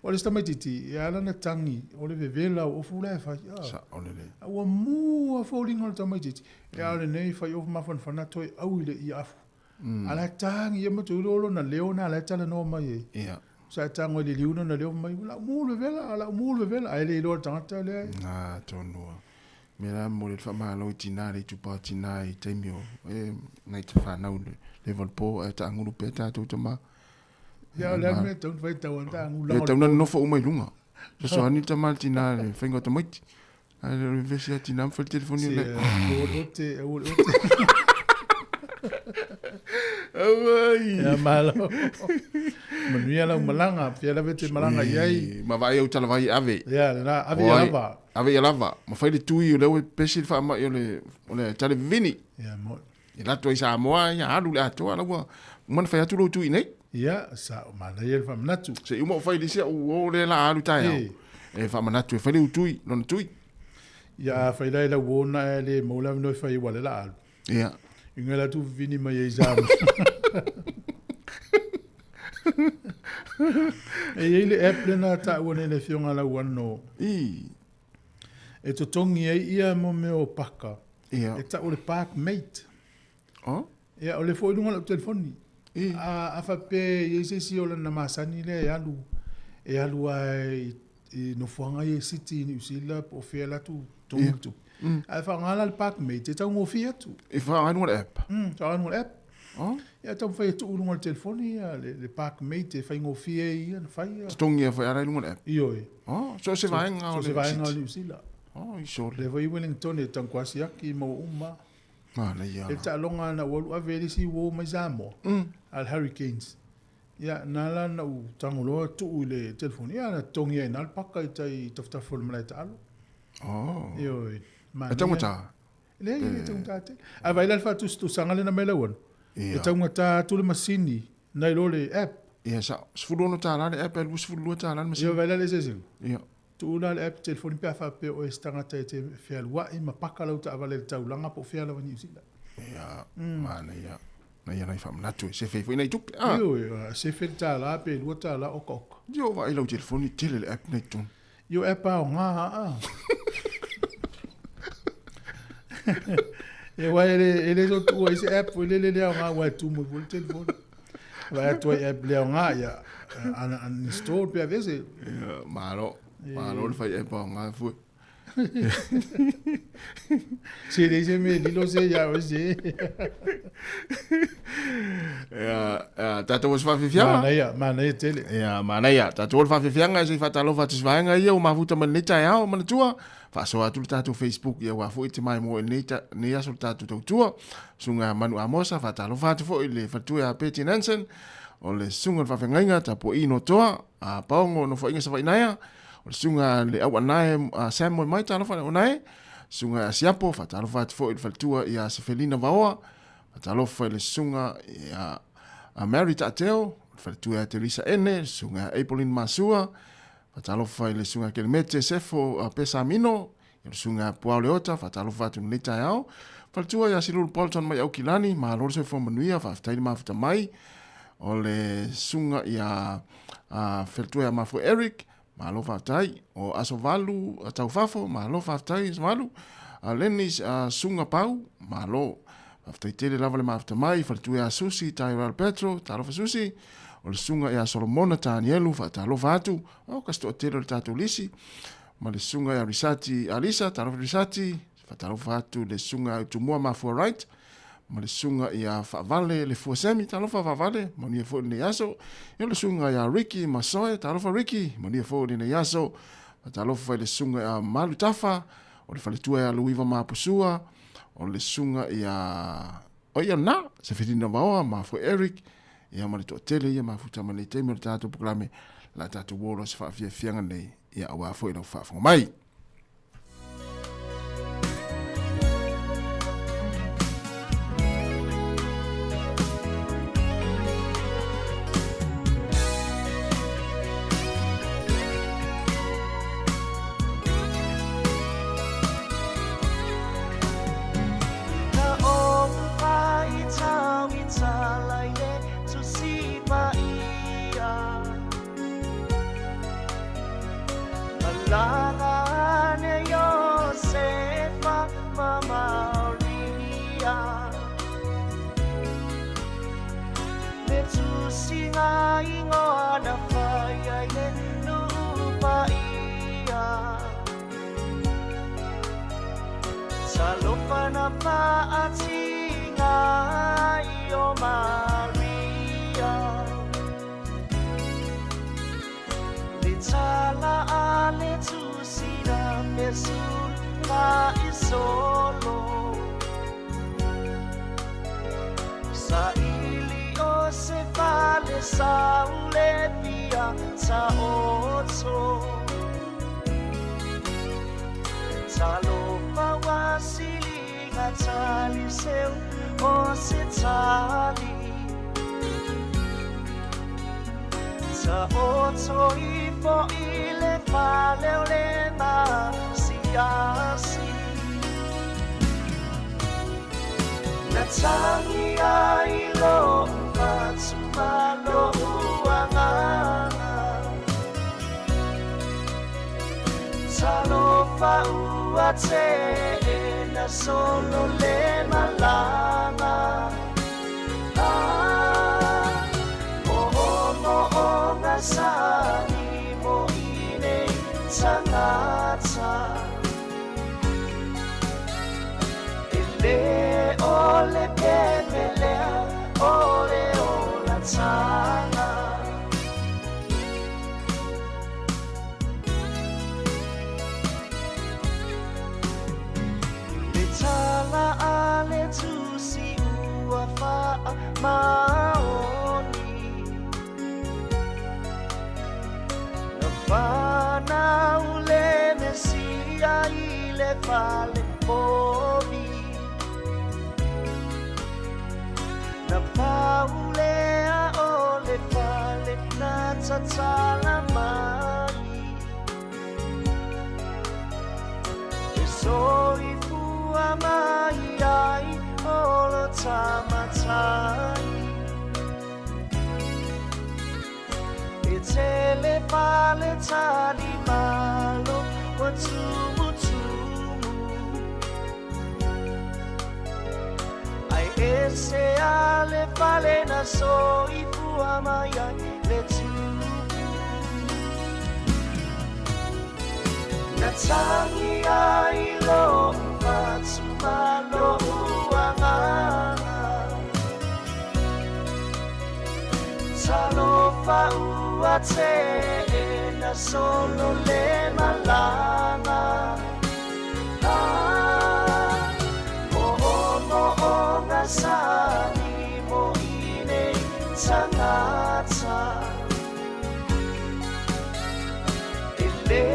o le sta mai titi ia la na tangi o le vela o fu la fa sa o le o mu a fo lingo ta mai titi ia le nei fa yo ma fon fana to au ile ia afu ala tangi ia mo to lo na leona la tala no mai ia sa tango le liuna na leo mai la mulu vela ai le lo tangata le na tonua mera mo le fa malo tinare tu pa tinai temio e na te fa na level po ta ngulu peta tu tama ya le me ton vai ta wanta ngulu le tama no fo mai lunga so ani tama tinare fengo to mai ai le vesi tinam fa telefoni le o Ai. Ya malo. Manuia la malanga, pia la vete malanga iai. Ma vai o tala vai ave. Ya, na ave lava. Ave lava. Ma fai le tui o le pesil fa ma o le tale vini. Ya mo. E la toi Sāmoa ya alu la to ala wa. Man fai atu lo tui nei. Ya, sa ma la yel fam natu. Se uma fai disia o le la alu tai. E fa manatu e fai utui, lona tui. Ia fai lai la wona le mola no fai wala la al. Ia. Inga la tu vini mai exam. E ele apple na ta wona le fionga la wano. E to tongi e ia mo me o paka. Ia. E ta o le park mate. Oh? Ia o le foi lunga le telefoni. A fa pe e se si o na masani le alu. E alu ai no fuanga e city ni usila po fela tu tongu. A fa ngala le park mate e ta ngo fia tu. E fa anu app. Ta anu app. Oh? Ia ta fa tu lunga le telefoni le park mate e fa ngo fia ia na fa. Tongi e fa ara lunga app. Io. Oh, so se vai nga o le. Se vai nga le usila. Oh, i so le vai Wellington e tan kwasi aki mo uma. Mana ia. E ta longa na wolu a veli si wo mai Sāmoa. Al Hurricanes. Ia nala na u tangulo tu le telefoni ia na tongi e nal paka i tai taftafol malai ta alo. Oh. Io. E tangata. Le e tangata te. A vai la fa tu sangale na mela won. E tangata tu le masini na lo le app. Ia sa sfulu no ta la le app el sfulu ta la masini. Io vai la le sesing. Ia. Tu la le app telefoni pe fa pe o estangata te fial wa i ma paka la ta avale ta ulanga po fial wa ni usila. Ia. Mana ia. Na ia na fam na tu se fe foi na tuk. Io se fe ta la pe lu ta la ok. Io vai lo telefoni tele le app na tu. Io app a nga. E vai ele so tu ese app ele le nga wa tu mo vol telefoni. Vai tu app le nga ya an install pe avese. Malo. Malo le fai app nga fu. Se dice me lo se ya oje. Ja, tata was fa fifia. Mana ia tele. Ja, mana ia. Tata was fa fifia nga se fata lo fata swainga ia o mafuta man neta ia o man tua. Fa so atu tata Facebook ia wa fo ite mai mo neta ne aso tata tua. Sunga manu amosa fata lo fata fo ile fatu ya Peti Nansen. O le sunga fa fenga ta po ino toa a paongo no fo inga sa fainaia. O le sunga le au anae Sāmoa mai talo fa onae. Sunga siapo fa talo fa fo il faltua ia se felina vaoa. Fa talo fa le sunga ia a Mary Tateo, faltua Teresa Ene, sunga Apolline Masua. Fa talo fa le sunga ke mete sefo a pesa mino. Le sunga Pualeota fa talo fa tu neta yao. Faltua ia silul Polton mai au kilani, ma lor se fo manuia fa tai ma fa mai. O le sunga ia faltua ma fo Eric. Ma lo fatai o aso valu tau fafo ma lo fatai valu lenis sunga pau ma lo fatai tele lava le mafta mai faltu ya susi Tyrell Petro talo susi o le sunga ya Solomona Tanielu fata lo fatu o kasto tele le tatu lisi ma le sunga ya Risati Alisa talo Risati fata lo fatu le sunga tumua ma for right ma le sunga ia favale le fuasemi talo favale ma ni fo ni yaso e le sunga ia Ricky Masoe talo fa Ricky ma ni fo ni yaso talo fa le sunga ia Malutafa o le faletua ia Luiva Mapusua o le sunga ia o ia na se fitina vaoa ma fo Eric ia ma le to tele ia ma futa ma le teme tato programe la tato wolo se fa fianga nei ia wa fo ina fa mai. Sa oto I fo I le fale o le ma siasi Na tangi ai lo Fatsuma lo uanganga Salo fa ua te Na solo le malanga Sani mo ine tangata Ele ole pemelea ole ola tanga Le tala ale tusi ua faa maoni Fana ule mesia ile fale povi Na paule a ole fale na tatala mai E soi fua mai ai olo tamatai Tele pale tali malo wa tumu Ai ese ale pale na so I fua mai le tumu Na tangi ai lo Fatsuma lo uanganga Salo fa ua te Na solo le malanga Mo ngasani mo ine tangata Ele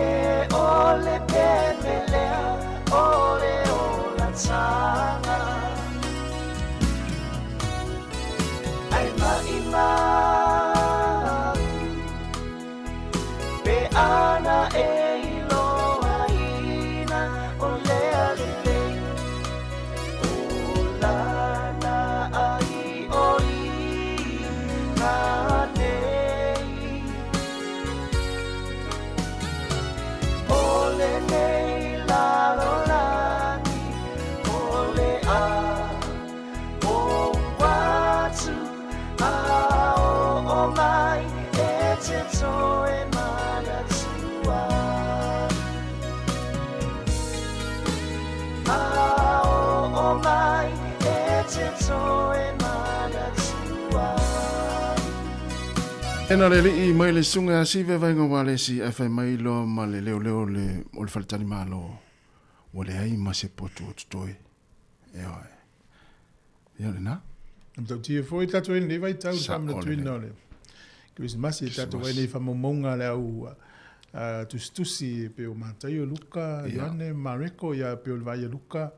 ole pemelea ole ola tanga Ai maima Be ana e loa ina o lea lele O lana ai o ina nei O le nei la lolani O le a O watu a o mai e te toe mana tua A o mai e te toe mana tua Ena le li mai le sunga si ve vai ngwa le si fa mai lo ma le leo le o le faltani malo o le ai ma se potu o toi ia le na Então tinha foi tatu ele vai tau sam na twin nole. Que vis masi tatu ele fa momonga le au tustusi pe o matai o Luca, Iane Mareko ia pe o vai Luca.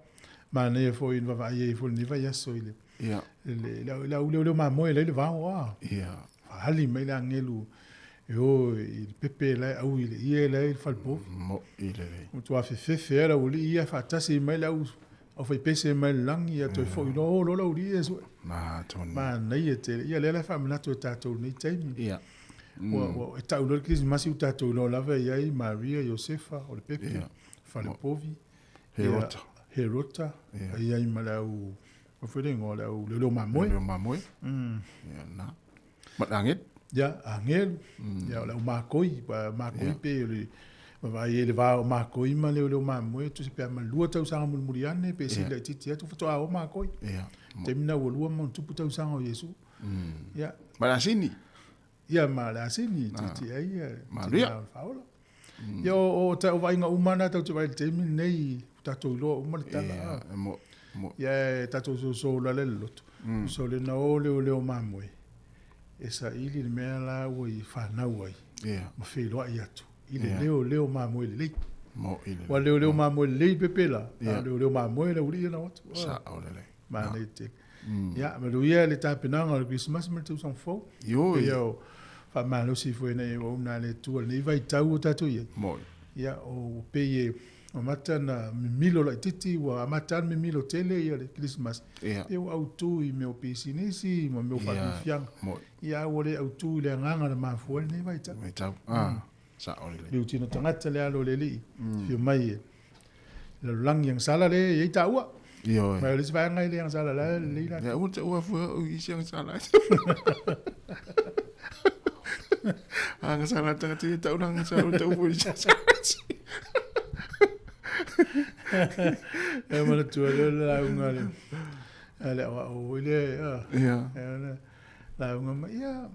Ma ne foi in vai foi ni vai so ile. Ia. Le mamo ele va wa. Ia. Ali mai la ngelu. Eu il pepe la au ile il fa po. Mo ile. O tu a fe era o ia fa tasi mai la o foi pese mai lang ia to foi no lo uri eso. Ma ton. Ma nei te ia le fa na to tato ni taimi. Ia. O ta lo kris masi tato lo lava ia Maria Josefa o le pepe. Fa le povi. Herota. Ia i malau o foi ngo la o le mamoi. Le mamoi. Ia na. Ma angit. Ja, angel. Ja, la makoi pe le vai ele vai o makoi ma le mamoi tu se pe ma lua tau sanga mulmuriane pe si le titi tu foto o makoi. Ia. Temina o lua mo tu tau sanga o Yesu. Ja. Ma la sini. Ia ma la sini titi ai. Maria. Faula. Ia o ta o vai nga umana tau te vai temi nei tato lo umana tala. Mo. Ia tato so la le lot. So le na o le mamoi. Esa ili mea la o I whanau ai. Ma wheloa I atu. Ile leo mamoe le lei. Mo ile. Wa leo mamoe le lei pepela. Leo mamoe le uri na watu. Sa o le lei. Ma ne te. Ya, ma luia le tāpenanga o Christmas ma te usang fau. Yo. Ia fa malo si foi nei o na le tu le vai tau tatu ye Moi. ia o pe o mata na milo la titi wa mata me milo tele ia le Christmas eu au tu I meu pisinisi mo meu fa fiang ia o le au tu le nganga na mafu nei vai tau sa o le le tino tangata le alo le li fio mai le lang yang sala le ia tau Yo. Mai le vai ngai le yang sala la le la ya o fu o I yang sala ang sala tanga ti tau nang sa o tau fu sa e mana tu la ngale ale o ile la ngama ia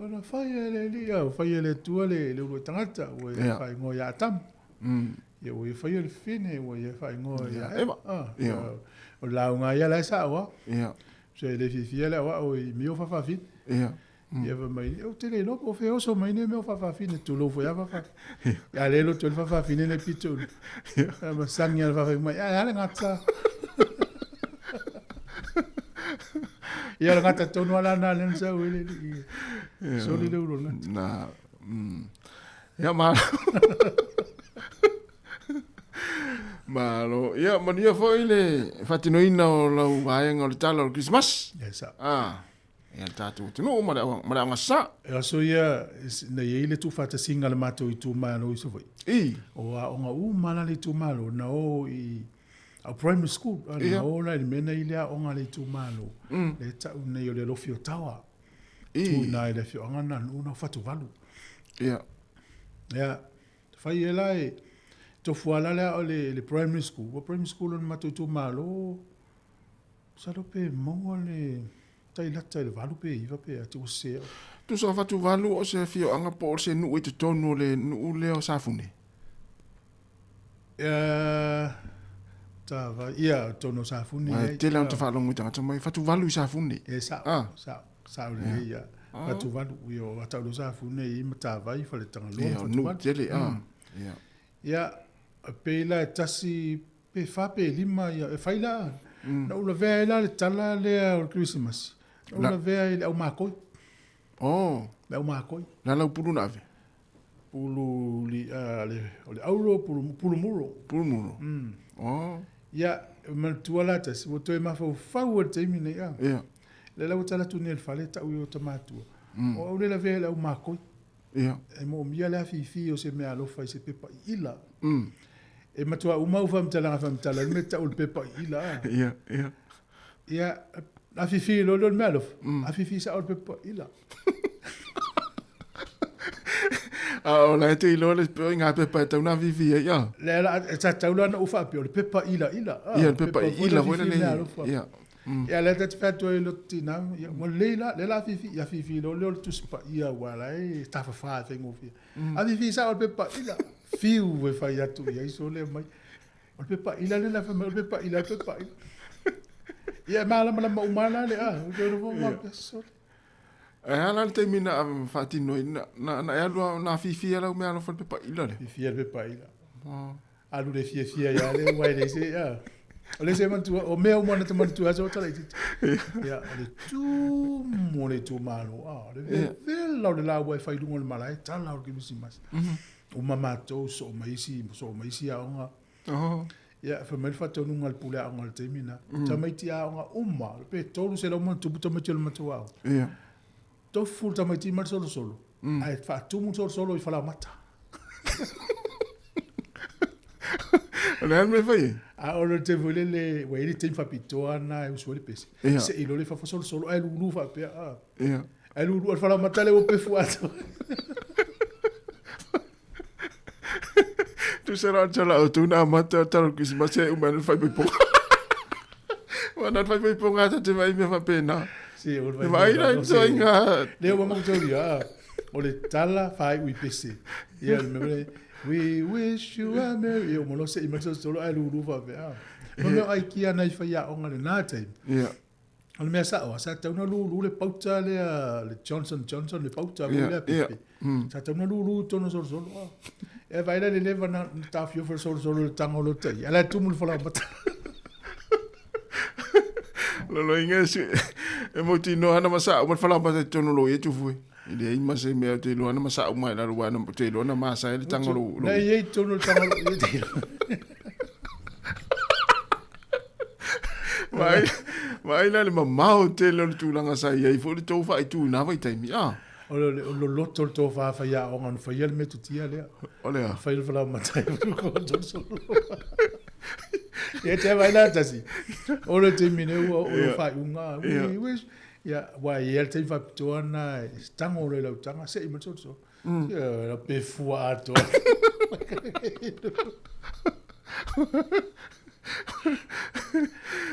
ona fai le ia fai le tu le tangata o fai ngo ya tam ia o fai le fine o ia fai ngo ya o la nga ia la sa wa so le fi le wa o mi o fa fit ia va mai o tele no o fe o so mai ne me o fa fine tu lo foi fa ya le lo tu fa fine ne pitu ma sang ya fa mai ya le ngata ia le ngata tonu ala na le sa o le so le lo na ya ma malo ia mania foi le fatinoina o lau vaenga o le tala o Christmas yes ia tatu tunu mara ngasa e so ia na ye le tu fata singa le mato I tu malo I so foi o a onga mala le tu malo na o I a primary school na o na le mena ile a onga le tu malo le ta una yo le lo fio tawa tu na le fio anga na una fatu valu ia fai ela to fuala le le primary school on mato tu malo sa lo pe mo le tai le valu pe iva pe atu se tu so fatu valu o se fio anga po se nu te tonu le nu le o safune tava ia tono safune te la te fa longu tanga mai fatu valu safune sa le ia fatu valu yo ata lo safune I mata vai fa le tanga lo nu tele ia pe la tasi pe fa pe lima ia e faila na ula vea le tala le o Christmas ula vea le au makoi le au makoi la lau pulu nave pulu li le auro pulu muro ia man tuala tasi wo toi mafa fau te mine ia le lau tala tu nel fale ta u tomatu o le la vea le au makoi e mo mia le fifi o se me alofa I se pepa ila e matua uma fam tala me ta ul pepa ila ia a fifi lo malof a fifi sa ul pepa ila o la te lo le pe nga pepa ta na fifi ia le la ta taula na ufa pe ul pepa ila ia pepa ila wena le ia le te fato lo tina ia mo le la fifi lo tu spa ia wala e ta fa tengo fi a fifi sa ul pepa ila fiu we fai atu ia so le mai o pepa ila le la fa o pepa ila ia mala umala le o do mo so ala te mina fati no na ya lo na fifi ala me ala fa pepa ila le fifi pepa ila alu le fifi ya le wai le se ya o le se man tu o me o mo na te man tu aso tala ia le tu mo le tu malo le la wai fai lu mo le mala ta la o ki misimas o mamato so maisi a onga ia fa me fa tonu ngal pula ngal temina tamaiti a onga umma pe tolu se lo mo tu tamaiti lo mato wa to full tamaiti mar solo ai fa tu mo solo I fa la mata le me fai a ora te vole le we te fa pitoana e usuale pesi se ilo le fa solo ai lu fa pe ai lu fa la mata le o pe fuato tu será chala o tu na mata tal Christmas e umano fai pe ponga wana fai pe ponga te vai me fa pena si o vai na inga le o mo toria o le tala fai ui pesi ia me we wish you a merry o mo se I solo ai lu fa pe no ai kia na fai a onga le na time Al mea sa tauna lu le pauta le Johnson le pauta le pepe. Sa tauna lu tono solo. E vai le leva na tafio for solo le tango lo tai. Ala tu mu fala mata. Lo inga si e mo ti no ana masa o fala mata tono lo e tu fui. Ile ima se mea te loana masa umai la ruana te loana masa ele tangalo. Na ye tono tangalo ye te. Vai la le mamau te lo tulanga sa ye fo le tofa i tu na vai taimi a. O lo loto tofa fa ya o ngan fa yel metu tia le. Ole a. Fa il fa la matai ko to so. Ye te vai la tasi. O lo te mine o fa unga. Wish ya wa yel te fa tona stango le lo tanga se i mo so. Ya la pe fua to.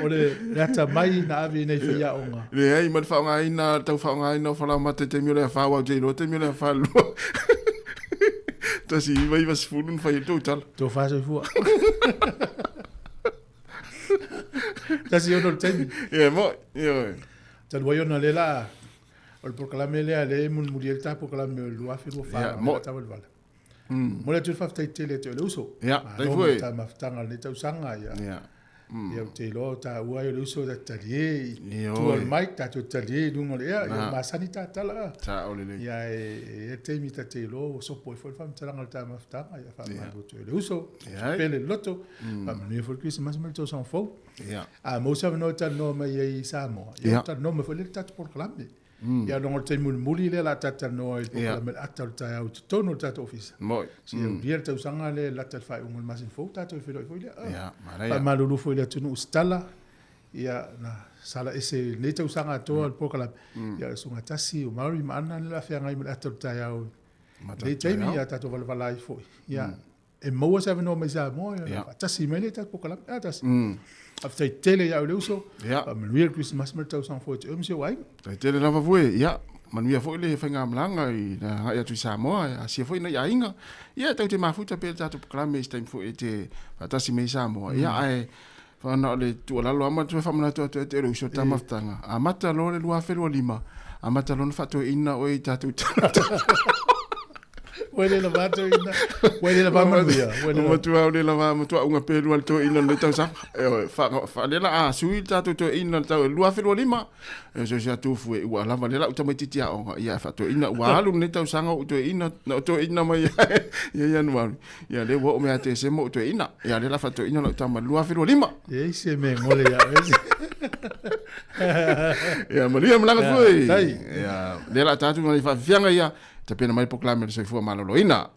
Ole rata mai na ave nei fia onga. Le ai man fa ngai na tau fa ngai no fa la mate te mio le fa wa je lo te mio le fa lo. Tasi vai vas fulun fa to tal. To fa so fu. Tasi ono temi. Yeah, mo. Yeah. Tal voyo na lela. Ol por kala mele ale mun murielta por kala me lo afi lo fa. Mo ta val. Mo le tu fa tele te le uso. Ja, dai foi. Ta maftanga le tau sanga ya. Ja. Ia te lo ta ua le uso da talie. Tu al mai ta tu talie dungo le ya ma sanita tala. Ta ole le. Ya e te mi ta te lo so poi fo fam tala ta maftanga ya fa ma tu le uso. Pele loto. Ma me fo kwis mas mal to son fo. Ja. A mo sa no ta no ma ye Sāmoa. Ya ta no me fo le ta por klambe. Ya no te muli le la tata no e por klambe atal ta au tono ta office. Mo. Si dia ta usanga le la ta fa un mas info ta to fo le. Ja, ma malulu fo le tunu ustala. Ya na sala ese le ta usanga to por klambe. Ya sunga tasi o mari mana la fa ngai me atal ta au. Le temi ya ta to vala fo. Ya e mo sa no me sa mo ya tasi me le ta por klambe tasi. After tele ya le uso. Ja. Ma real Christmas mer tau sang fo te se wai. Tele lava foi. Ja. Man via foi le fenga mlanga i na ya tu Sāmoa a si foi na ya inga. Ya tau te mafuta pe ta tu klame stem foi te atasi me Sāmoa. Ya ai fa na le tu la lo ama tu fa mna tu te le uso ta maftanga. A mata lo le lua felo lima. A mata lo fa tu ina o i ta tu. Wele la vato ina. Wele la vama dia. Wele la tu au le la vama tu unga pelu al to ina le tau sa. Fa le la a sui ta tu to ina tau lua felo lima. E so sia tu fu e wa la le la u tama titia o ia fa to ina wa lu ne tau sanga u to ina no to ina mai ya no ya le wo me ate se mo to ina. Ya le la fa to ina la tama lua felo lima. E se me ngole ya. Ya malia mlanga foi. Ya le la tatu mai fa fianga ya. Te pena mai poklame le soifua maloloina.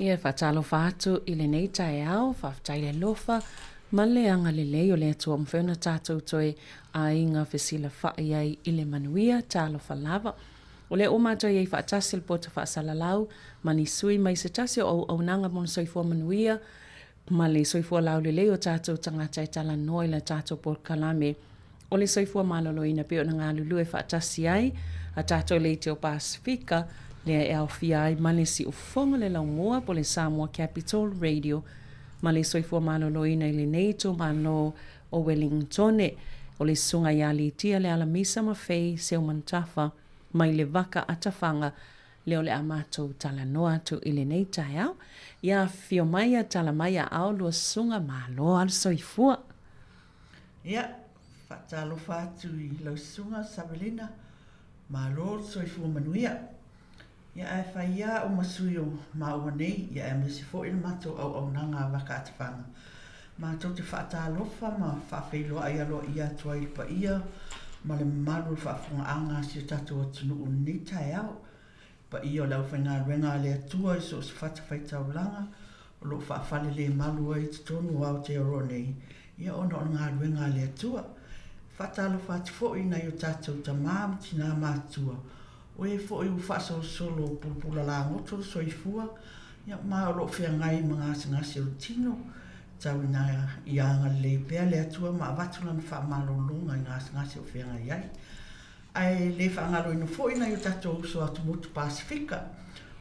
Ia whatalo whātu I le nei tae au, whawhtai le lofa, ma le anga le lei o le atua mwhena tātou toi a inga whesila whai ai I le manuia tālo whalawa. O le o mātua iei whaatasi le pota whaasalalau, ma ni sui mai se tasi o nanga mona soifua manuia, ma le soifua lau le lei o tātou tangata I tala noi le tātou por kalame. O le soifua malolo ina peo na ngā lulu e whaatasi ai, a tātou le te o Pasifika, le e au fiai male si ufonga le laumoa po le Sāmoa Capital Radio ma le soifua malolo ina I le neito malo o Wellingtone o le sunga ia li tia le alamisa ma fei se o mantafa mai le vaka atafanga le o le amatou tala noa tu I le neita au ia fio maia tala maia au lua sunga malo al soifua ia fatalo fatu I lau sunga Savelina malo soifua manuia Ia e whaia o masuio maua nei, ia e mesi fo ina mato au nanga waka atawhanga. Mato te whaatalofa ma whawhailoa ai aloa ia tua I pa ia, ma le maru whaafunga anga si o tatu o tunu o nei tae au. Pa ia o lau whainga renga le atua I so o se whatawhaitau langa, o lo whaafale le malu ai te tonu au te oro nei. Ia ona o ngā renga le atua. Whaatalofa ati fo ina I o tatu ta maam tina mātua. O e fo I u whaso solo pulpula la ngoto soifua, ia maa o lo whia ngai mga ngasi o tino, tau ina I anga le pea le atua ma avatula na wha malo lunga I ngasi o whia ngai ai. Ai le wha ngaro ino fo ina I o tato uso atu mutu Pasifika,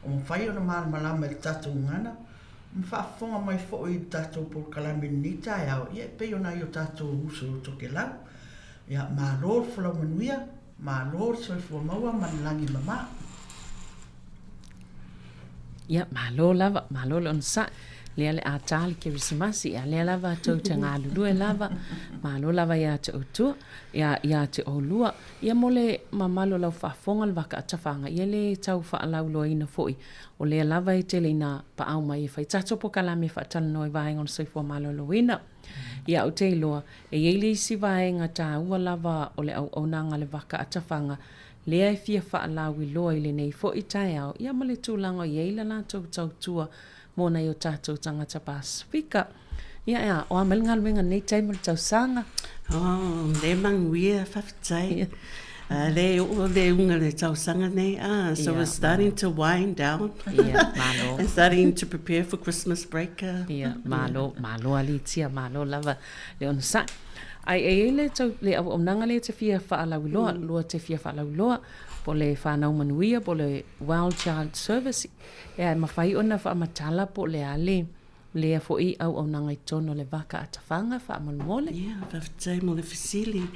o mwhai o na maa malama I tato ngana, mwha fonga mai fo I tato por kalame nita e au, ia peo na I o tato uso o toke lau, ia maa lor fula manuia, ma lor soifua maua manilangi mama. Ia, malo lava, malo lon sa. Lea le atali kirisimasi, ia lea lava tau te ngā lulu e lava. Malo lava ia te utua, ia te olua. Ia mole mamalo lau whaafonga le waka atawhanga. Ia le tau whaalau loa ina foi. O lea lava I te leina pa au mai e whai. Tato po kalame whaatala noi vaenga on soifua malo loina. Ia o te loa, e eili isi vaenga tā ua lava o le au nanga le waka atawhanga lea e fia whaalawi loa i le nei fo i tai au, ia ma le tūlanga i eila lātou tautua mō nei o tātou tangata Pasifika. Ia ea, o amelinga luenga nei taimul tau sanga. Oh, le manguia whawhitai. Le o le unga le tau sanga nei. So we're starting to wind down. Malo. And starting to prepare for Christmas break. Malo alitia, malo lava. Le on sa. Ai le tau le au nanga le te fia whaalawi loa, loa te fia whaalawi loa, po le whanau manuia, po le Wild Child Service. Ea mawhai ona whaamatala po le ale. Lea fo I au nanga I tono le waka atawhanga whaamalmole. Yeah, whawhitai mo le whisili.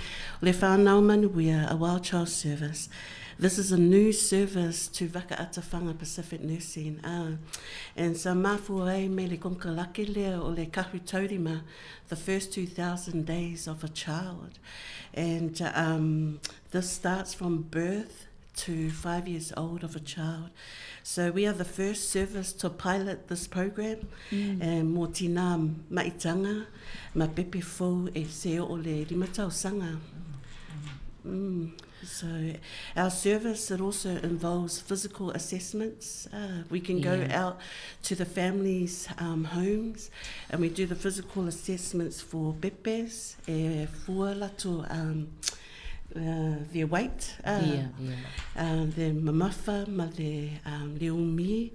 Le whanau manuia, a Wild Child Service. This is a new service to Waka Atawhanga Pacific Nursing. And so mafua me le konkalake lea o le kahu taurima, the first 2,000 days of a child. And this starts from birth to 5 years old of a child. So we are the first service to pilot this program. And mō tina maitanga, ma pepe fō e se o le limatau sanga. So our service, it also involves physical assessments. We can go out to the families' homes and we do the physical assessments for pepes, fualato, their weight, the mamafa, ma le umi,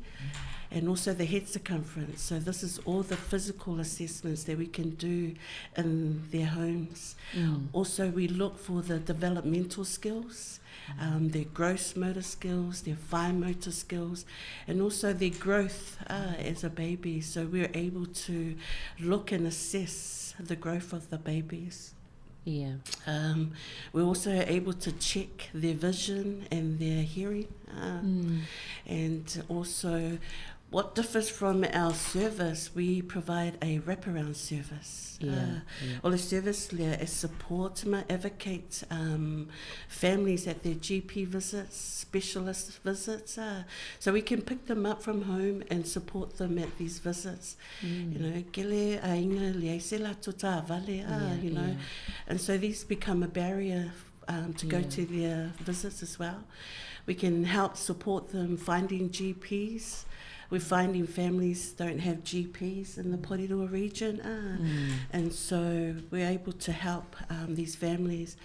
and also the head circumference. So this is all the physical assessments that we can do in their homes. Also, we look for the developmental skills, their gross motor skills, their fine motor skills, and also their growth as a baby. So we're able to look and assess the growth of the babies. Yeah. We're also able to check their vision and their hearing. And also, what differs from our service, we provide a wraparound service. O le service lea e support ma advocate families at their GP visits, specialist visits. So we can pick them up from home and support them at these visits. You know, kele a inga lea se la tota vale, you know. And so these become a barrier to go to their visits as well. We can help support them finding GPs. We're finding families don't have GPs in the Porirua region, and so we're able to help these families.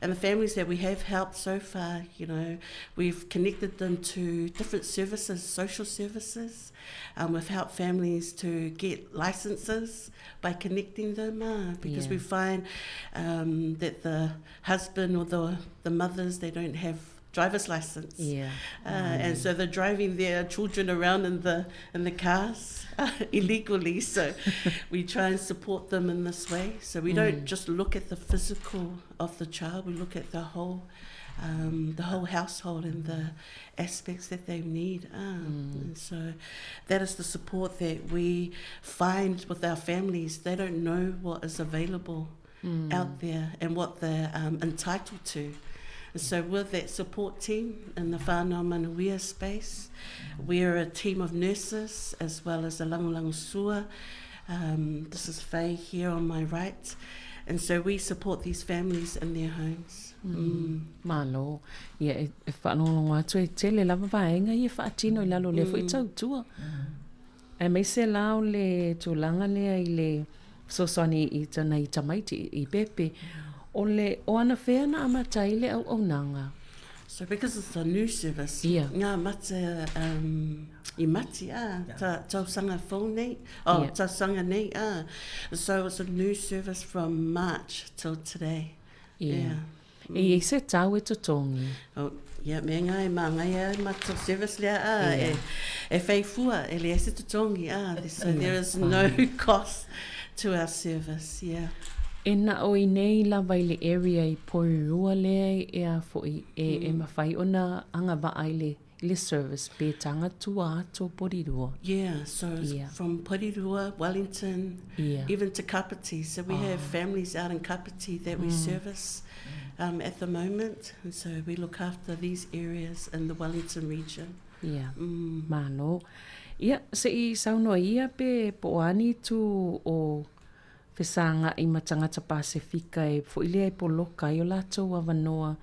And the families that we have helped so far, you know, we've connected them to different services, social services. We've helped families to get licenses by connecting them, because we find that the husband or the mothers, they don't have driver's license, and so they're driving their children around in the cars illegally. So we try and support them in this way. So we don't just look at the physical of the child; we look at the whole household and the aspects that they need. And so that is the support that we find with our families. They don't know what is available out there and what they're entitled to. So with that support team in the whānau manuia space, we're a team of nurses as well as a langulangu sua. This is Faye here on my right. And so we support these families in their homes. Malo. Ia e whaanongo atu e tele lava vaenga i e whaatino I lalo le fo I tautua. E mei se lao le tūlanga lea I le sosani I tana I tamaiti I pepe. O ana whea na amatai le au nanga. So because it's a new service, ngā mata I mati, tausanga phone nei, tausanga nei, so it's a new service from March till today. E se tau e totongi. Me ngai mangai mata service lea, e whai fua, e le se totongi, so there is no cost to our service, E na o I nei lava I le area I Porirua lea e a foi e mawhai ona anga wa ai le service pe tanga tua ato Porirua. So from Porirua, Wellington, even to Kapiti. So we have families out in Kapiti that we service at the moment. And so we look after these areas in the Wellington region. Mano. Se I saunoa ia pe poani tu o Fesanga I matangata Pasifika e fo ile ai poloka I o lātou awanoa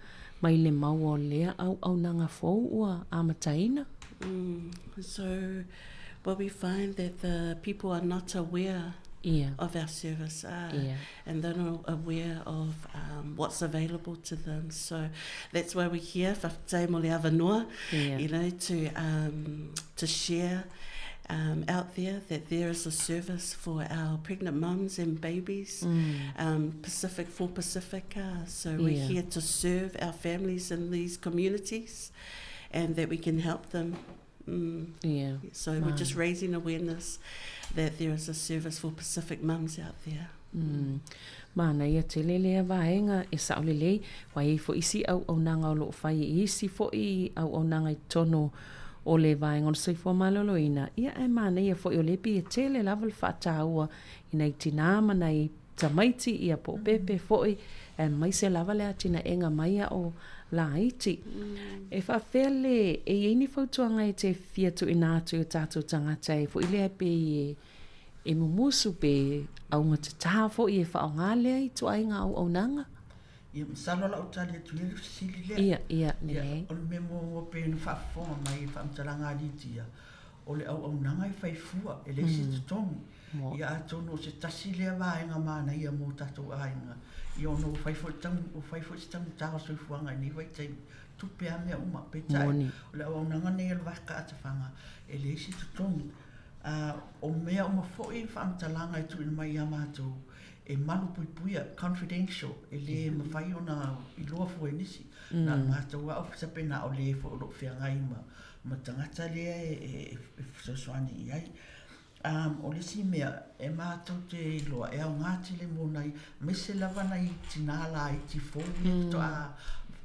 mai le mau o lea au nanga fou ua amataina. So, well, we find that the people are not aware of our service, and they're not aware of what's available to them. So that's why we're here, whakatei mo le avanua, you know, to share out there that there is a service for our pregnant mums and babies, for Pacifica. So we're here to serve our families in these communities, and that we can help them. So we're just raising awareness that there is a service for Pacific mums out there. Mana ia te lelea vaenga e saolelei, wai fo isi au nanga o lo fai isi fo i au nanga I tono o le vaenga o le soifua maloloina. Ia e mana ia fo i o lepi e tele laval whaataua ina I tinama na I tamaiti ia po pepe fo I mai se lava le atina enga maia o la Haiti. E whawhele e eini fautuanga e te fiatu ina atu o tātou tangata e fo I lea pe e mumusu pe aunga te tāfo I e whaongalea I tu ainga au nanga. Ia masalo la utali atu ele sili lea. Ia, nele. O le memo o pe ni whaafonga mai e whaamtalanga alitia. O le au nanga I whaifua e le si tutongi. Ia atono se tasi lea vaenga mana ia mo tātou ainga. Ia ono o whaifo tangu tāra soifuanga ni wai tei tupea mea uma pe tai. O le au nanga nei alwa ka atawhanga e le si tutongi. O mea uma fo'i whaamtalanga I tu ina mai ia mātou e manu puipuia confidential e le mawhai o na I loa fua nisi na mātou a ofisa pena o le fo o lo whiangai ma tangata lea e sosoani I ai. O le si mea e mātou te loa e au ngāti le mōnai me se lava nei tinala I ti fōu to a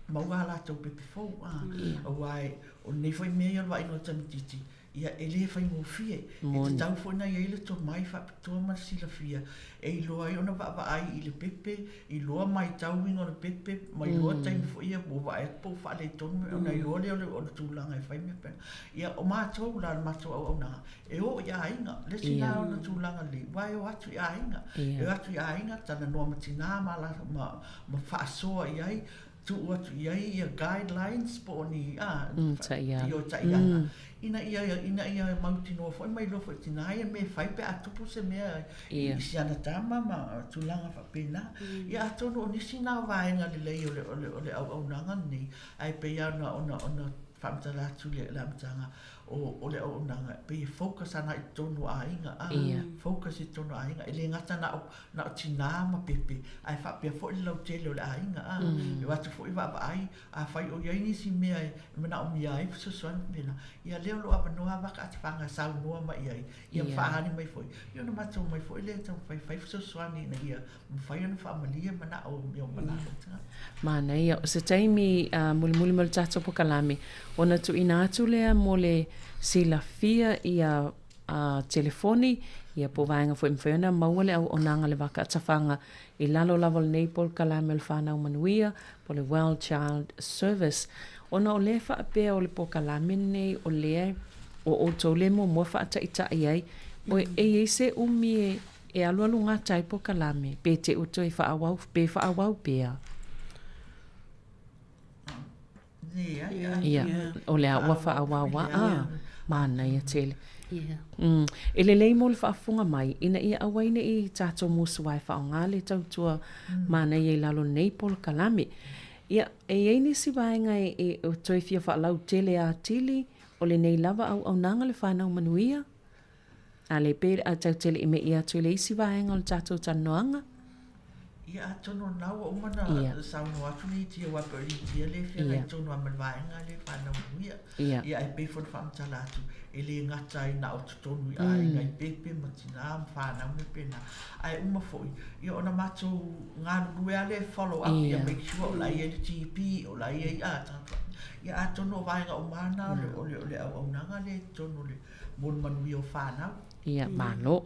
maua la tau pepe fōu o wai o nei fai mea alwa ino tamititi ia e le fai ngō fie e te tau fōna ia ile to mai whapitua ma sila fia e I loa I ona wa ai I le pepe I loa mai tau ingo le pepe mai loa taimi fo ia o wa e po wha le tonu me ona I loa le o le tūlanga e whai mea pena ia o mātou la mātou au nanga e o ia ainga le sina o na tūlanga le wai o atu ia ainga e atu ia ainga tana noa matina ma whaasoa iai tu atu iai ia guidelines po ni Taiana. Taiana. Ina ia mauti no foi mai lo foi tinai me fai pe atupu se mea si ana tama ma tulanga fa pena ia atono ni sina vaenga le le au nanga ni ai pe ia ona famtala tu le lamtanga o le au nanga pe focus ana I tonu ainga focus I tonu ainga ele ngata na tina ma pepe ai fa pe fo le tele le ainga e watu fo va ai a fai o ia ni si mea na o mia I so so pena ia le lo aba no ava ka tfanga sa no ma ia fa ani mai foi ia no mato mai foi le tau fai so so ani na ia fai no familia mana o mio mana mana ia se taimi muli mal tato po kalame ona tu ina atu lea mo le silafia ia telefoni ia po vaenga foi mfeona mauale au onanga le waka atawhanga I lalo lava nei pol kalame le whanau manuia po le Well Child Service ona o le whaapea o le po kalame nei o lea o tau le mo wha ata ai o e se umi e alu ngata I po kalame pe te uto I whaawau pea ia o le awa whaawawa mana ia tele e le lei mo le whaafunga mai ina ia awaina I tato musu wai whaongale tautua mana ia I lalo nei pol kalame ia e eini si vaenga e o toi fia whaalau tele a tili o le nei lava au nanga le whanau manuia a le pere a tau tele ime ia tui le isi vaenga o le tato tanoanga ia tono nau o mana Sāmoa atu ni tia wapa I tia le fia lai tono amal vaenga le whanau manuia ia e pefon whamtala atu e le ngata I na o tutonu I ngai pepe matina whanau me pena ai foi ia ona matou ngā rua le follow up ia make sure o lai e GP o lai e ia atono vaenga o mana o le au nanga le tono le mon manuia o whanau ia malo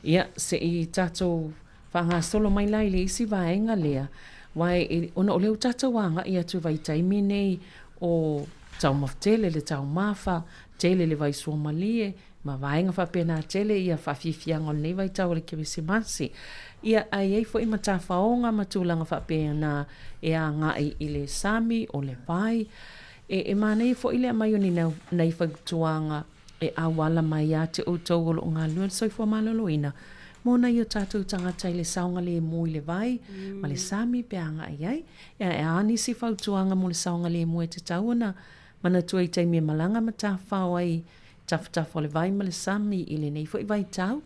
ia se I tatou whanga solo mai lai le isi vaenga lea wai ona o leo tatou wanga ia tu vai taimi nei o tau maftele le tau mafa tele le vai sua malie Ma vaenga whapena tele ia whawhiwhianga o nei vai tau le Kirisimasi. Ia ai ei fo i matawhaonga matulanga whapena e a ngai i le sami o le vai. E manei fo i le amaioni nei whautuanga e awala mai a te outou o lo ngā lua le soifua maloloina. Mona i o tātou tangata i le saunga le mui le vai, ma le sami pe anga ai ai. E ani si whautuanga mo le saunga le mui te tauana, mana tua i teimia malanga ma tā whao ai, tawhatafa o le vai ma le sami i le nei fo i vai tau.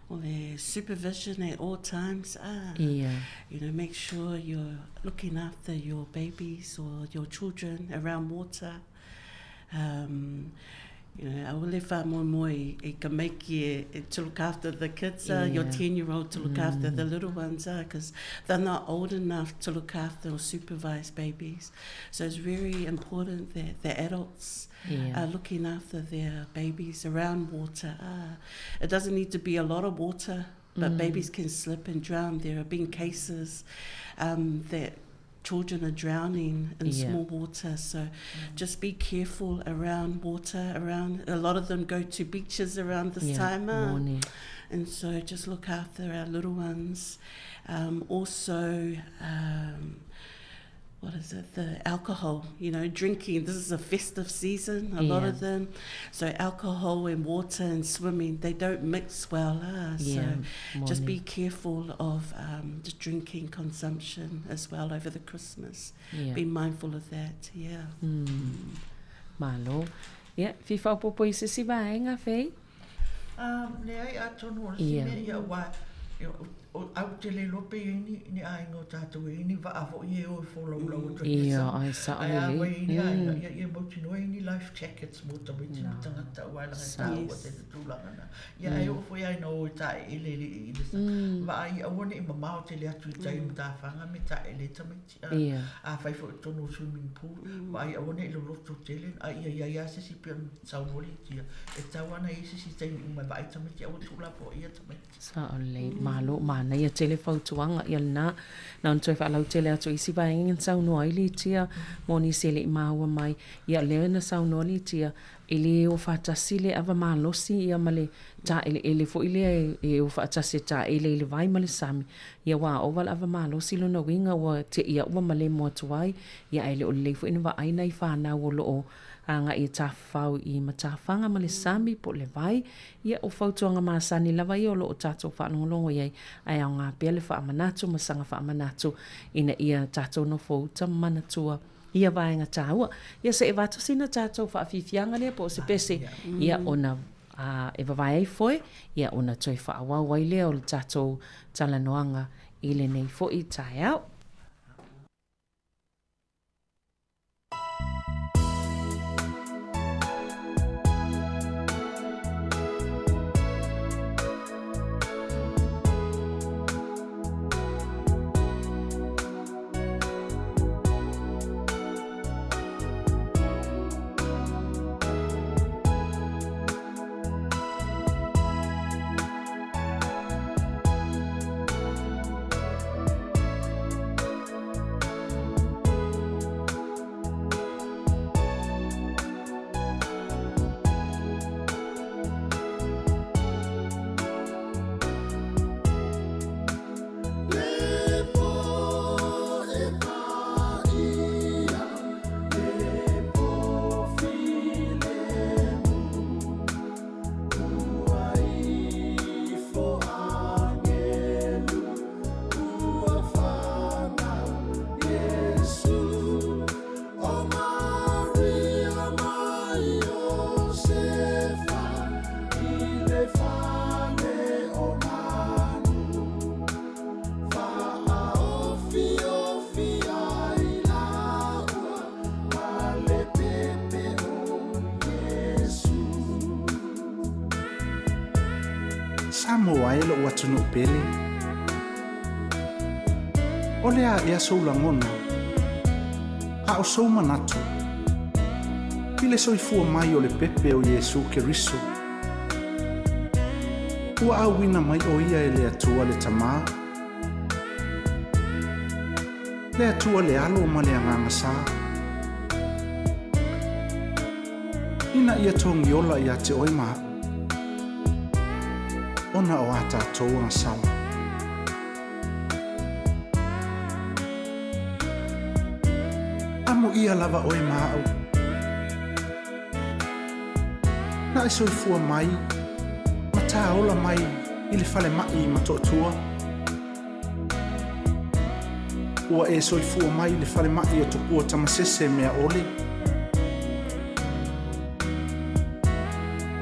Or there's supervision at all times. Yeah. You know, make sure you're looking after your babies or your children around water. You know, I will live more to look after the kids, your 10-year-old to look after the little ones, because they're not old enough to look after or supervise babies. So it's very important that the adults are looking after their babies around water. It doesn't need to be a lot of water, but babies can slip and drown. There have been cases that children are drowning in small water, so just be careful around water. A lot of them go to beaches around this time, and so just look after our little ones. Also, what is it? The alcohol, you know, drinking. This is a festive season, a lot of them. So alcohol and water and swimming, they don't mix well. So just be careful of the drinking consumption as well over the Christmas. Be mindful of that, Malo. Fifa popo i se sivaenga fei? Nei a tonu o sine ia wa au te le lope ni aingo tātou ni va avo i o follow low to ai sa ai ia moti no ni life jackets mo to mi tanga wa la ta o te tulanga na ia ai o foi ai no ta ele va ai o ni mama o te le atu tai mta fanga me ta ele tamiti a fai fo to no swimming pool va ai o ni lo to tele ai ia se si pe sa moli tia e tawana i se si tai ma va ai tamiti o tula po ia tamiti sa ole malo na ia tele fautuanga ia na on toi fa lau tele atu isi vai ngin sau no ili tia moni sele maua mai ia le na sau no ili tia ili o fa tasile ava malosi ia male ta ele fo ile e o fa tasi ta ele vai male sami ia wa o val ava malosi lo no winga wa te ia wa male mo tuai ia ele o le fo ina va aina I fa na wo lo anga I ta fau I matafanga male sami po le vai ia o fautuanga masani lava ia o lo o tatou whaanongolongo iai ai au ngā pele whaamanatu masanga whaamanatu ina ia tatou no fauta manatua ia vaenga tāua ia se e vato sina tatou whaafifianga lea po se pese ia ona e vavai ai foi ia ona toi whaawawai lea o le tatou talanoanga I le nei foi tai au. Sāmoa e lo watunu pele. O lea ea soulangona. A o soumanatu. Pile soifua mai o le pepe o Yesu Keriso. Ua awina mai o ia e le atua le tamaa. Le atua le alo ma le anganga sā. Ina ia tongi ola ia te oima. Ona o ata toa sawa. Amo ia lava oima au. Na e soifua mai. Mata ola mai. Ili fale mai ma to'atua. Ua e soifua mai ili fale mai o tupua tamasese mea ole.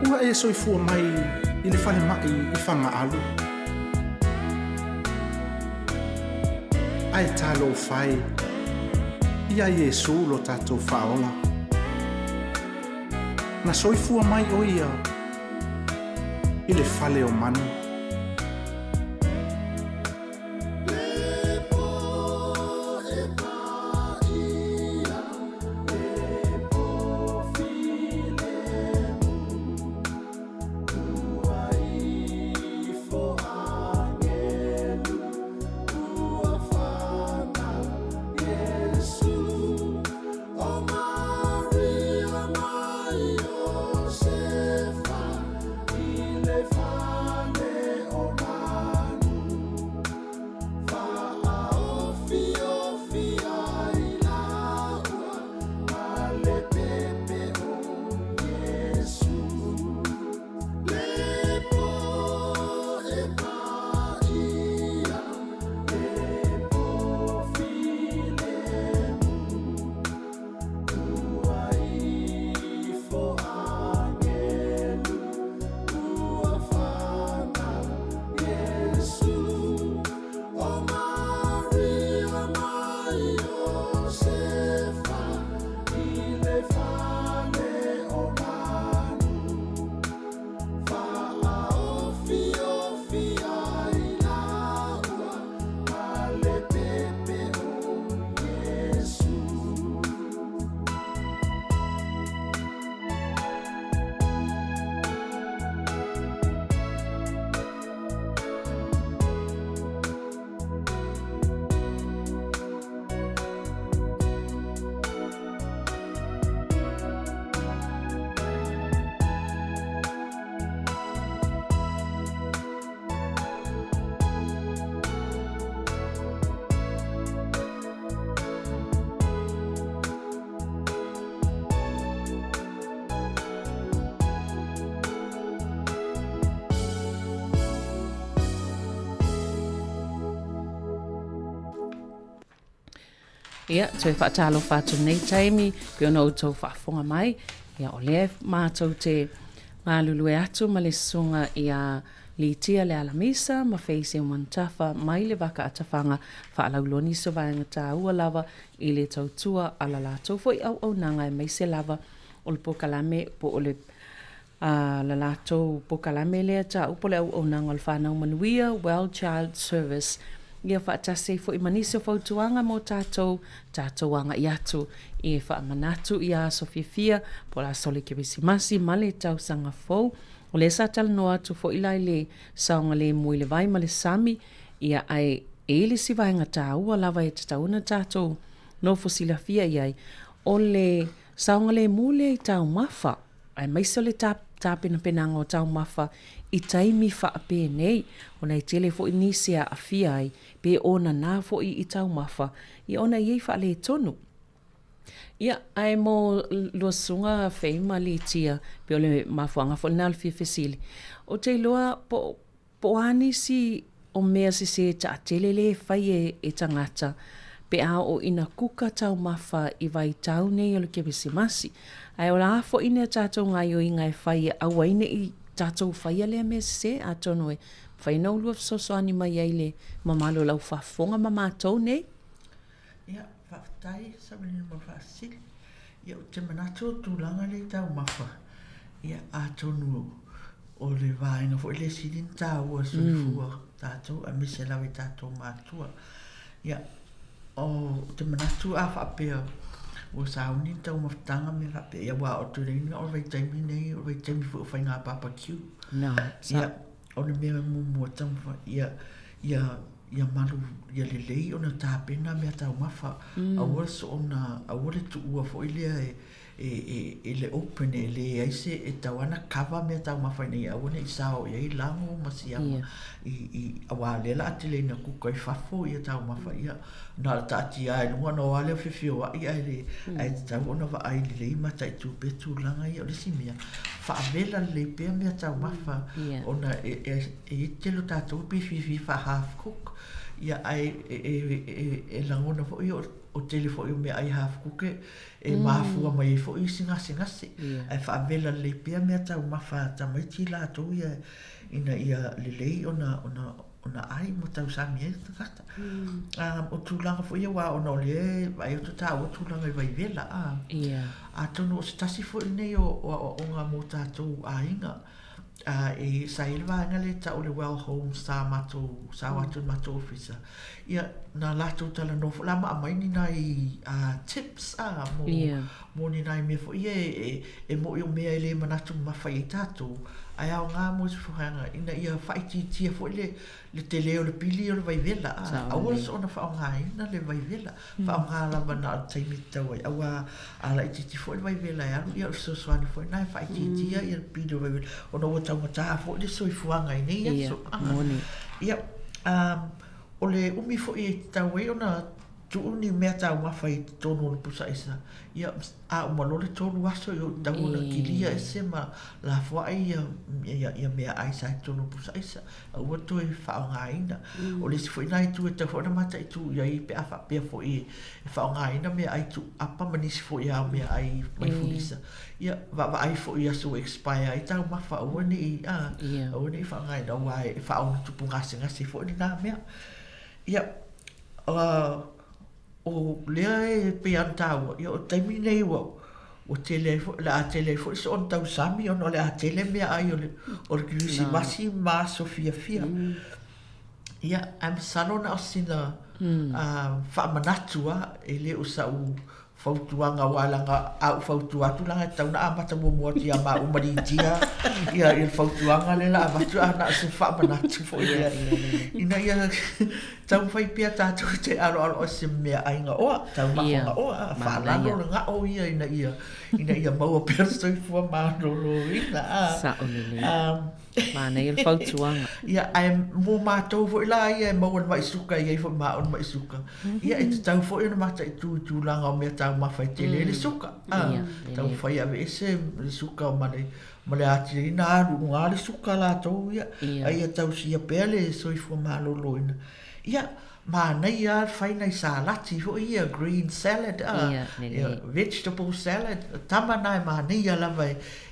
Ua e soifua mai ili fale mai I fanga alu. Ai talo fai. Ia Yesu lo tatou faola. Na soifua mai o ia. Ile fale o manu. Ia, toi whaatalo whātu nei taimi, pio no tau whaafonga mai. Ia, o lea mātou te ngā lulue atu ma le sunga ia litia le alamisa, ma feise umantafa, mai le waka atawhanga whaalauloni so vaenga tā ua lava, I le tautua ala la tau foi au nanga e meise lava, o le pokalame po o le la latou pokalame lea tā upole au nanga o le whanau manuia, Well Child Service, ia whaatase fo I manisi o whautuanga mo tātou anga I atu I whaamanatu I a Sofiafia po la sole ke visimasi male tau sanga fau o le sa tala no atu fo ilai le saonga le mui le vai ma le sami ia ai ele si vaenga tā ua lava e tatauna tātou no fosilafia iai o le saonga le mule I tau mafa ai maiso le tāpena penanga o tau mafa I taimi whaape nei, o nei tele fo I nisi a awhia ai, pe ona nā fo I tau mafa, I ona iei whaale tonu. Ia, ai mo luasunga whaima li tia, pe ole mafuanga fo nal fia o te loa po anisi o mea se ta tele le whai e tangata, pe a o ina kuka tau mafa I vai tau nei o le kebesimasi. Ai o la fo ina tātou ngai o ingai whai awa ina I tātou whaia lea me se a tono e whai nau lua so ani mai ai le mamalo lau whafonga ma mātou nei? Ia, whaftai, samanina ma whaasil. Ia, o te manato tūlanga le tau mawha. Ia, a tono o le vāinga fo le sirin tāua suifua tātou, a mise lawe tātou mātua. Ia, o te manato a whaapea o sauni tau maftanga me rape ia wa o tureina o vai taimi nei o vai taimi fu fai ngā barbecue no ia o ne mea mo tau ia malu ia lelei o na tāpena mea tau mafa a ua so o na a ua le tu ua fo ilia le open le ai se e tawana kava me tau mawhaina i awana i sao i lango masiama i awale la atile na kuka i fafo i tau mawhaia na tati ai nunga no wale o whiwhio wa i ai le ai tau ona wa ai le i mata i tupe tūlanga i o le simia whaavela le pia mea tau mawha ona e telo tātou pi whiwhi wha half cook ia ai e langona fo i o telefo i me ai half cook e mafua mai fo i singasi ai whaavela le pia mea tau mawha tamaiti la tau ia ina ia lelei ona ai mo tau sami e takata o tūlanga fo ia wa ona ole ai o tata o tūlanga i vai vela a tono o stasi fo i nei o ngā mo tātou a inga e sailwa nga le ta ole well home sa watu mato officer ia na lato tala no la ma mai ni nai tips mo ni nai me fo ia e mo yo me ele manatu ma fai tatu ai au ngā mo se fuhanga ina ia whaiti tia fo le te leo le pili o le vai vela a was ona wha ngā ina le vai vela wha ngā lama na taimi tau ai awa ala i titi fo le vai vela ia ia o soswani fo nai whaiti tia ia le pili o vai vela ona o tau ngata fo le soi fuanga ina ia so ia o le umi fo i tau e ona tuuni mea tau mawhai tonu le pusa isa ia a umalole tonu aso i o tau na kilia e se ma la fua ia mea aisa i tonu pusa isa a ua tu e whao ngā ina o le si fo ina i tu e tau fo na mata i tu ia i pe awha pia fo i whao ngā ina mea ai tu apa manisi fo ia mea ai mai fulisa ia wa ai fo ia so expire i tau mawha ua ni i ua ni i whao ngā ina ua e whao na tupu ngasi fo ni nā mea ia o lea e pe antaua ia o taimi nei ua o tele la tele fo so on tau sami on le a tele mea ai o le grisi masi ma sofia fia ia am salona o sina fa manatua e le o sa u fautuanga walanga au fautuatu langa tau na amata mo ti ama o maritia ia il fautuanga le la amatu ana se fa manatu fo ia ina ia tau fai pia tatu te alo se mea ainga o tau mafonga o fa la no nga o ia ina ia mau pia so fu ma no ina sa onele mana il fautuanga ia ai mo matou fo la ia mo mai suka ia fo ma on mai suka ia e tau fo ina mata tu langa o me tau ma fai tele le suka tau fai ave ese suka ma le ati na ru nga le suka la to ia ai tau sia pele so i fo ma lo ina ia ma nei ia fai nei salati fo ia green salad vegetable salad tama nai ma nei ia lava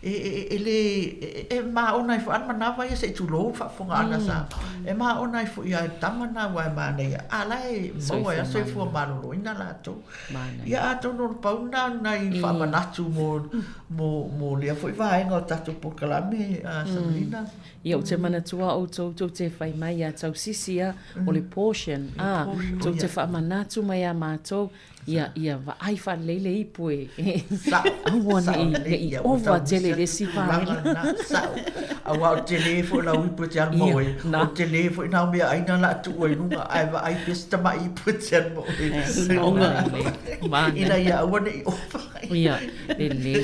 e ma ona fo an mana vai se tu lo fa fo ana sa e ma ona fo ia tama na wa ma nei ala e mo ia se fo ma lo ina la to ia ato no pa una nai fa manatu mo le fo vai ngo tatu po kalame Sabrina ia o te manatua o tau te whai mai a tau sisia o le portion tau te wha manatu mai a mātou ia wa ai wha leile i poe awana i ova tele le si whaela a wa o tele fo la ui po te al moe o tele fo ina mea aina la tu oi nunga ai wa ai pesta mai i po te al moe ina ia awana i ova ia le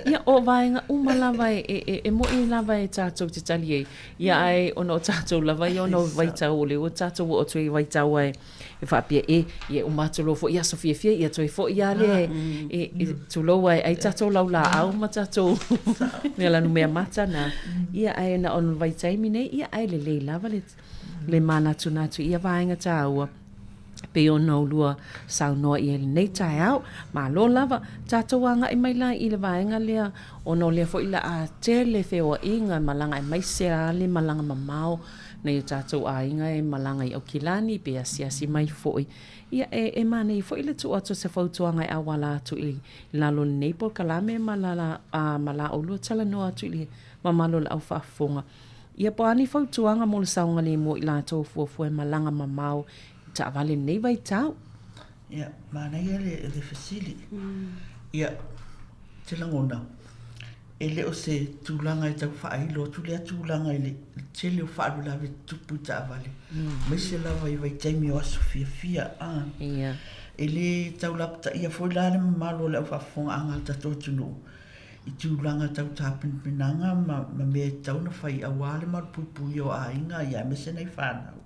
ia o vaenga umalawa e mo i lava e tātou te tali e ia ai ono tātou lava i ono waitau ole o tātou o tui waitau ai e whapia ia o mātolo fo ia sofia fia ia toi fo ia le e tulo ai tātou lau la au ma tātou mea lanu mea mata na ia ai na ono waitaimi nei ia ai le lava le mana tunatu ia vaenga tāua pe ono lua saunoa i ele nei tai au ma lo lava tātou anga i mai lai i le vaenga lea ono lea fo ila a tele feo inga malanga i mai sea le malanga mamao nei tātou a inga e malanga i au kilani pe asiasi mai fo ia e mane i fo ile tu ato se fautuanga i awala atu i lalo nei po kalame mala o lua tala no atu i mamalo le au whaafonga ia po ani fautuanga mo le saunga le mo i lato fuafua e malanga mamao ta vale nei vai tau ia mana ia le fasili ia te langona ele o se tulanga i tau whailo tu lea tulanga i le tele o whaalu lawe tupu ta vale mai se lava i vai taimi o asofia fia ia ele tau lapta ia foi la le malo le whafonga anga tato tunu. I tūlanga tau tāpinpinanga ma me tau na whai awale ma pupui o a inga ia me se nei whanau.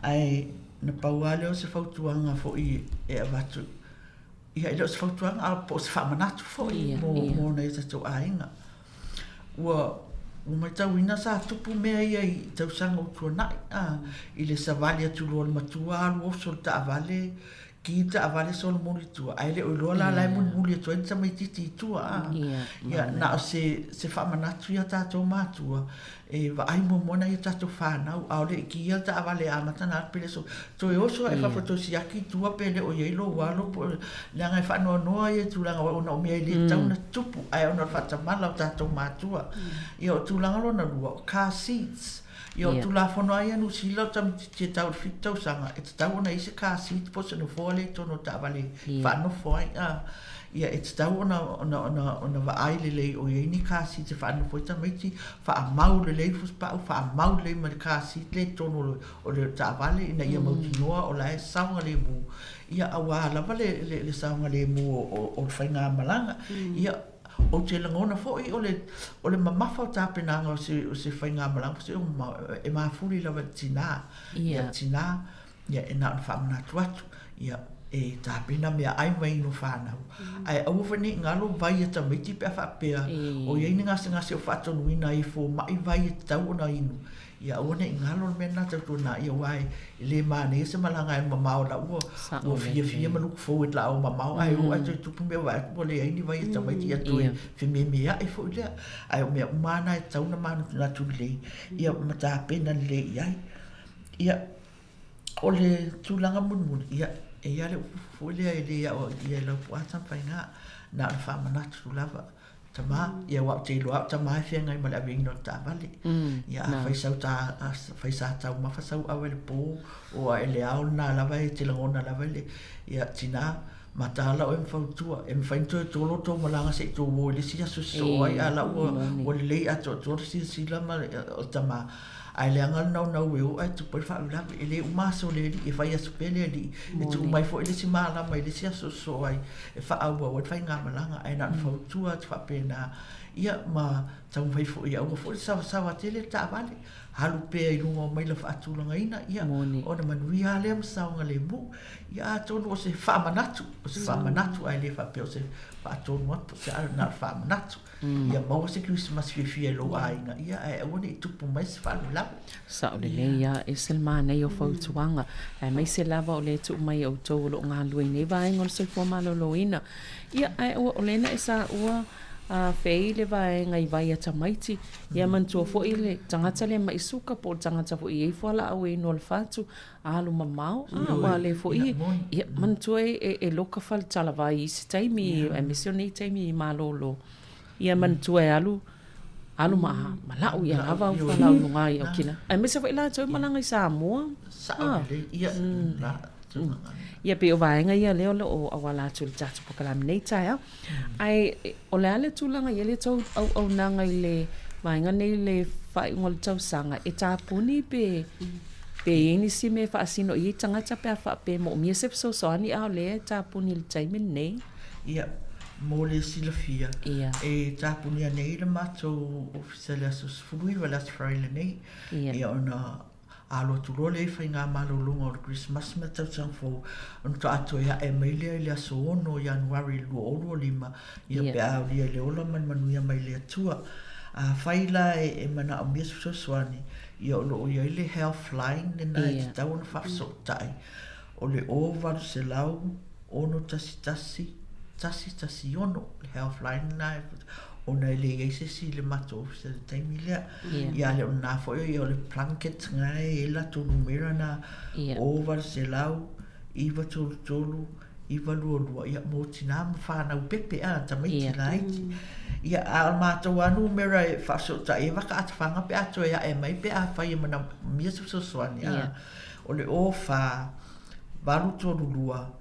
Ai na pauale o se whautuanga fo i e avatu. Ia ilo se whautuanga a po se whamanatu fo i mō nei tato a inga. Ua mai tau ina sa tupu mea ia i tau sanga o tuanai. I le savali atu loa le matua alu o sol ta avale ki ta avale sol muli tua. Ai le oiloa la lai muli atua ina mai titi tua. Ia na se whamanatu ia tato mātua. E wa ai mo mona ia tato whanau. Au le ki ia ta avale a matana pele so. To e oso e whawhato si aki tua pele o yeilo walo. Langa e whanoa noa ia tūlanga wa ona o mea le tau na tupu. Ai ona whatamala o tato mātua. Ia o tūlanga lona lua. Car seats. Ia o tūla whanoa ia nu sila tam te tau whitau sanga. E te tau ona ise car seats po se no fōle tono ta avale whano fōi. Ia e te tau ona wa aile lei o ia ini car seats e whano fōi ta meiti wha mau le lei fus pau wha mau le ma le car seat le tono o le ta avale ina ia mauti noa o la e saunga le mu. Ia awa lava le saunga le mu o le whainga malanga. Ia o te langona fōi o le mamafa o tāpenanga o se whainga malanga se e mafuri lava tina. Ia tina. Ia e na whamanatu atu. Ia e tāpena mea ai mai no whanau. Ai au whani ngalo vai e tamiti pia whapea. O iei ni ngase o whatonuina i fō mai vai e tau ona inu. Ia au ne ngalo mea nā tautu nā ia wai le mane se malanga e mamao la ua. Ua fia maluku fō la o mamao. Ai o atu tupu mea wai atu le aini vai e tamiti atu e whime mea e fō lea. Ai o mea umana e tau na manu tuna tu le. Ia matāpena le iai. Ia o le tūlanga munmuni. Ia e ia le fulia e le ia o ia lau puata whainga na le whamanatu lava. Tama, ia wau te iloa, tama e whia ngai male awing no ta vale. Ia a whaisa tau mawhasau awe le pō o a ele ao na lava e te langona lava le. Ia tina, matala o e mwhautua, e mwhainto e tolo tō malanga se tō wo le sia so ai a la o le lei ato tō sila ma o tama. Ai le angal nau e o ai tupai whaulape e le umaso le li e whai asu pele li e tu mai fo ele si maala mai le si aso so ai e whaaua o e whai ngā malanga ai nā whautua te whapena ia ma tau mai fo ia ua fo le sawa tele ta vale halu pea i lunga o mai la whaatulanga ina ia o na manui a lea msaunga le mu ia a tonu o se whamanatu ai le whapea o se whaatonu atu se ara nā whamanatu ia maua se Christmas fia lo ainga ia e one i tupu mai se whalu lava Sao le ia e se nei o whautuanga e mai se lava o le tu mai o tō lo ngā lui nei vai ngol se kua malolo ina ia e o lena e sa ua a fei le vai ngai vai ata maiti ia mantua fo ile tangata le mai suka po tangata fo i fola au e no le fatu alu mamau wa le fo i ia mantua e loka fal tala vai i se taimi e missione taimi malolo ia mantua e alu malau ia lava u fala u ngai o kina e mese fo ila toi malanga i Sāmoa ia ia pe o vaenga ia leo o awala tu tatu pokalami nei taia ai o le ale tulanga ia le tau au nanga i le vaenga nei le fai ngol tau sanga e tāpuni pe ini si me fa asino i tangata pe fa pe mo mi se so so ani au le tāpuni le taimi nei ia mo le silafia e tāpuni nei le mato ofisale asos fului wala sfraile nei ia ona alo tu role fai ngā malolunga o Christmas me tau sang fo on to ato ia e maile le aso ono Januari lua oro lima ia pe au lia le ola manuia mai le atua a fai la e mana o miesu so swani ia o lo ia le health line le na e tau na whafso tai o le o varu se lau ono tasi ono le health line na ona le ese si le mato se taimi le ia le ona fo ia le blanket ngai e la tu numero na over se lau iva tolu iva lu ia mo tina ma fa na pepe a tamai lai ia al mato anu mera e fa so ta e va ka atfanga pe ato ia e mai pe a fa ia mana mi so so ia o le o fa balu tolu lua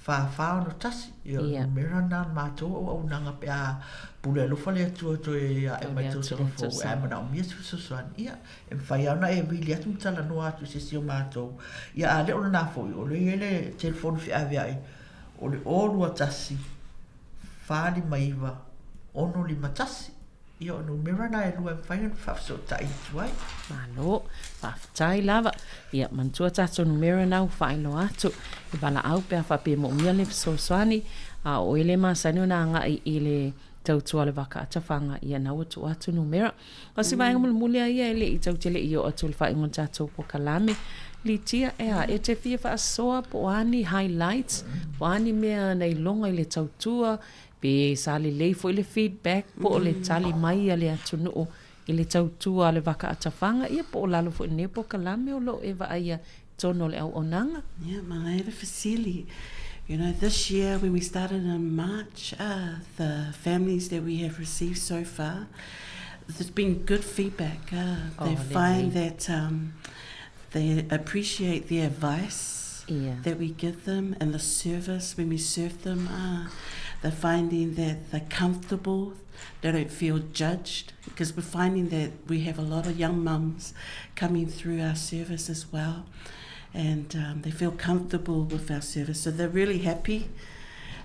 wha no tasi. Ia mera nā mātou au nanga pe a pule alofa le atua toi e mai tau sanga fō e mana o mia su suan. Ia, e mwhai au na e wili atu mtala no atu se sio mātou. Ia a le o na fōi, o le ele telefonu fi awe ai, o le olu a tasi, whāli maiva, ono li matasi. Ia no mera na e lua mwhai an whafso tai tuai. Malo, whaftai lava. Ia, mantua tato no mera nau whaino atu. I bala au pia whape mo mia le soani. A o ele masani o na nga i le tautua le waka atawhanga ia nau atu atu no mera. O si vaenga mulmulia ia ele i tautele i o atu le whaingon tato po kalame. Li tia ea e te fia wha soa po ani highlights. Po ani mea nei longa i le tautua. Pe sa le leifo i le feedback po le tali mai a le atu noo i le tautua le waka atawhanga. Ia po lalo fo ne po kalame o lo e va aia tono le au onanga. Yeah, my ever facility. You know, this year when we started in March, the families that we have received so far, there's been good feedback. They find that they appreciate the advice that we give them and the service when we serve them. They're finding that they're comfortable, they don't feel judged, because we're finding that we have a lot of young mums coming through our service as well. And they feel comfortable with our service. So they're really happy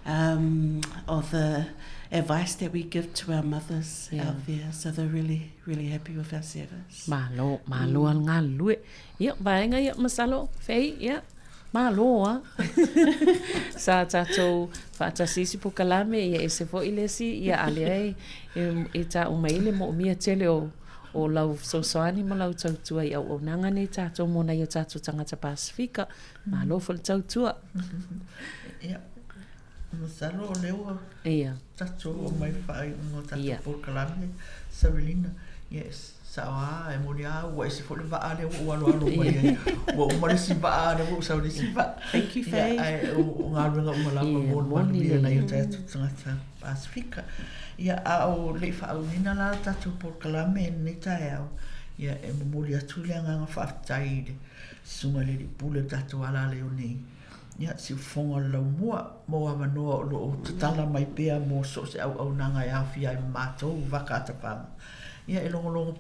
of the advice that we give to our mothers out there. So they're really, really happy with our service. Malo al ngā lue. Ia, vaenga ia masalo, fei, ia. Malo, Sa tatou whaatasisi po kalame, ia e se fo ilesi, ia alei, e ta umaile mo mia tele o lau sosoani ma lau tautua i au nanga nei tātou mona i o tātou tangata Pasifika. Malo fo le tautua. Ia, masalo o leo tātou o mai whai no tātou po kalame, Savelina. Yes, sawa e moni a ua ese fo le vaa le ua alo mai ai. Ua umarisi vaa le ua usau lesi vaa. Thank you, Faye. O ngā runga umalama moni lia na i o tātou tangata Pasifika. Ia au le whaau nina la tātou por kalame nei tae au. Ia e mamuli atu lea nganga whaatai le sunga le pule tātou ala leo nei. Ia si whonga lau mua mo awanoa o lo o tatala mai pea mo so se au nanga e awhi ai mātou waka atapanga. Ia e longo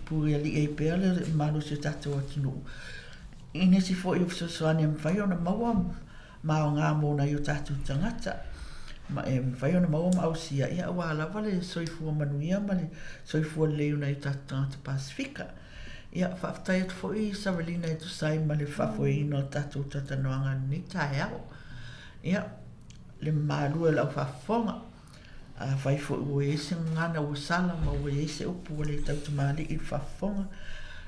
pui ali e pea le manu se tātou atinu. Ine si fo i ufisosoani mwhai ona maua mao ngā mona i o tātou tangata. Ma e mwhai ona maua ma au sia. Ia awa alawa le soifua manuia ma le soifua leo na i tātou tangata Pasifika. Ia whaftai atu fo i Savelina e tu sai ma le whafo i no tātou tatanoanga ni tae au. Ia le mārua lau whafonga. Whai fo i ue ese ngana ua sala ma ue ese upu le tātou maali i whafonga.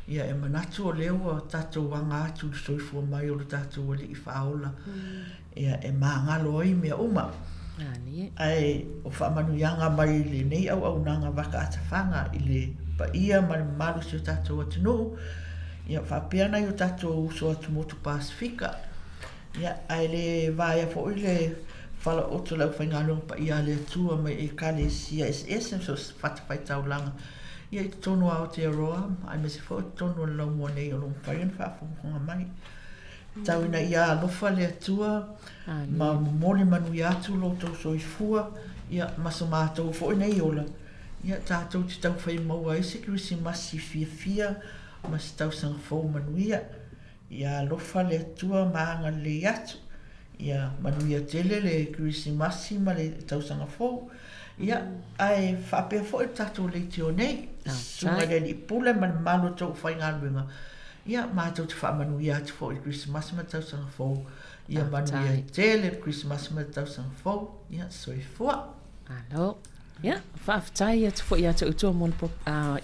Ia e manatu o leo tātou wanga atu soifua mai o le tātou wali i whaola. Ia e maangalo ai mea uma. Ai o whamanu yanga mai le nei au nanga waka atawhanga i le pa ia ma le malu si o tātou atinu. Ia whapeana i o tātou so atu motu Pasifika. Ia ai le vāia fo i le whala oto lau whaingalong pa ia le atua mai e kale sia SS so whatawhai taulanga. Ia i tono ao te aroa, ai me se fo tono lau mua nei o long whaian whaafonga mai. Tau ina ia alofa le atua, ma mole manu i atu lo tau soifua, ia maso mātou fo i nei ola. Ia tātou te tau whai maua ese kirisi masi fia, mas tau sanga fau manu ia. Ia alofa le atua maanga le atu. Ia manu ia tele le kirisi masi ma le tau sanga fau. Ia ai whapea fo i tātou le teo nei. Sunga le li pule man malo tau whai ngāluenga. Ia mātou te whaamanu ia te fo i Christmas ma tau sanga fau. Ia manu ia tele Christmas ma tau sanga fau. Ia soifua. Alo. Ia, whaafitai ia te fo ia te utua molpo,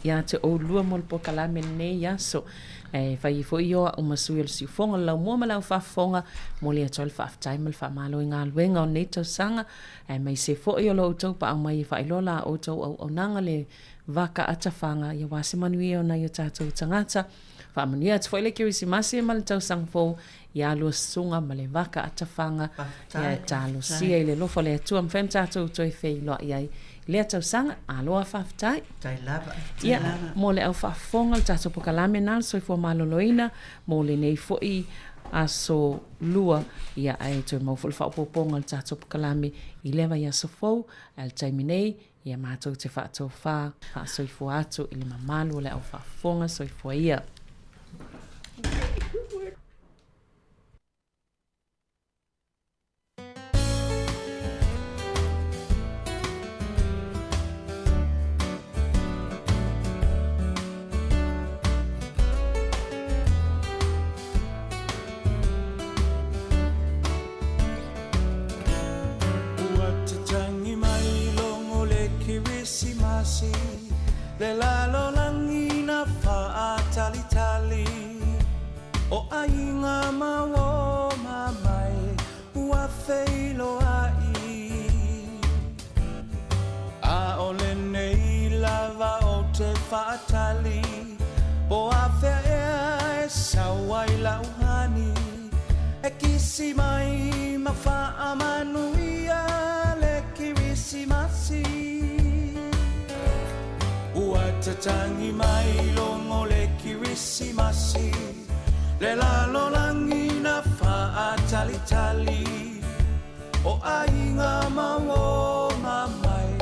ia te oulua molpo kalame nei ia so. Whai fo i oa umasui al siufonga lau mua ma lau whaafonga. Moli a tole whaafitai mal whaamalo i ngā luenga o nei tau sanga. Mai se fo i o lo utau pa au mai i whailola o tau au nanga le waka atawhanga. Ia wase manui o na i o tātou tangata. Whaamania te fo i le kirisimasi e mali tau sangfo. Ia lua sunga ma le waka atawhanga. Ia tālo sia i le lofo le atua mwhem tātou toi whei loa iai. Lea tau sanga, aloha whaafitai. Tai lava. Ia, mo le au whaafonga le tātou pokalame nal, soi fua maloloina, mo le nei fo i aso lua ia ai toi mau fulu whaupoponga le tātou pakalame I lewa ia sofou al taiminei ia mātou te whātou whā soifua atu I le mamalu o le au whaafonga soifua ia. Le lalo langina faatali tali o ainga mawo mamai ua feilo ai a ole nei lava o te faatali o a fea e sawai lauhani e kisi mai ma faa manuia le kirisi masi Tatangi mai longo le kirisimasi Le lalo langina faatali tali O ainga mawo mamai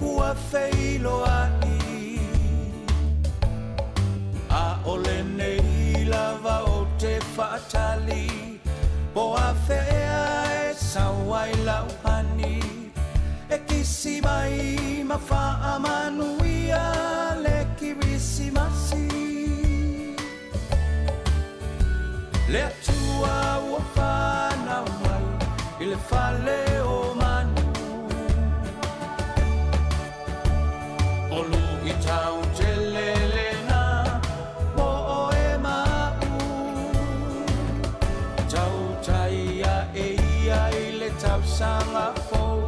Ua feilo ai A ole nei lava o te faatali Po a fea e sawai lauhani E kisi mai ma faa manuia Kirisimasi Le atua ua whanau mai I le whale o manu Olu I tau te lelena Mo o e mau Tau taia e ia I le tau sanga fau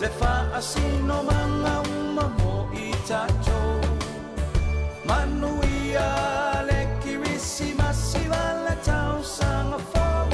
Le whaasino manga uma mo I tatou Manuia le kirisimasi wale tau sanga fau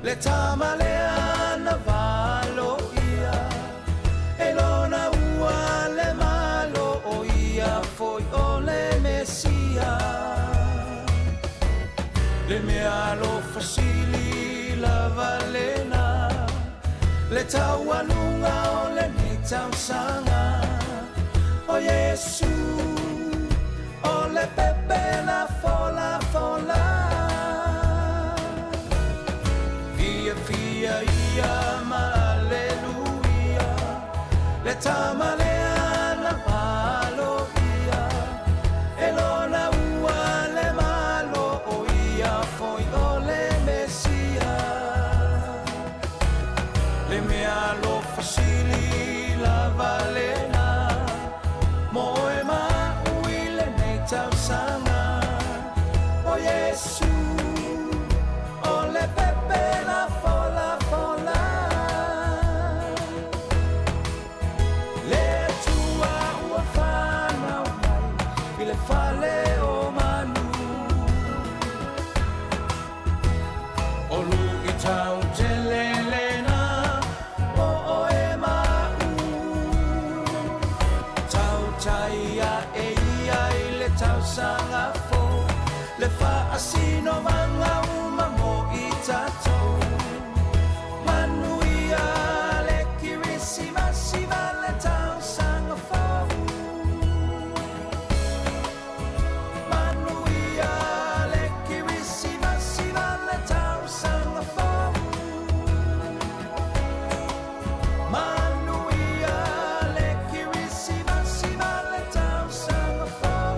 Le tamalea na valo ia E lona ua le malo o ia Foi o le mesia Le mea lo fasili la valena Le taualunga o le ni tausanga O Yesu O le pepe la fola fola Fia ia ma aleluia Le tamalea na malo ia E lona ua le malo o ia Foi o le mesia Le mea lo fasili la valena Mo e maui le nei tausanga O Yesu O le pepe la fola fola Le tua ua whanau mai I le whale o manu O lu I tau te lelena O e mau Tau taia e ia I le tau sanga fo Le whaasino manga uma mo I tatou Manuia le kirisimasi vale tau sanga fau Manuia le kirisimasi vale tau sanga fau Manuia le kirisimasi vale tau sanga fau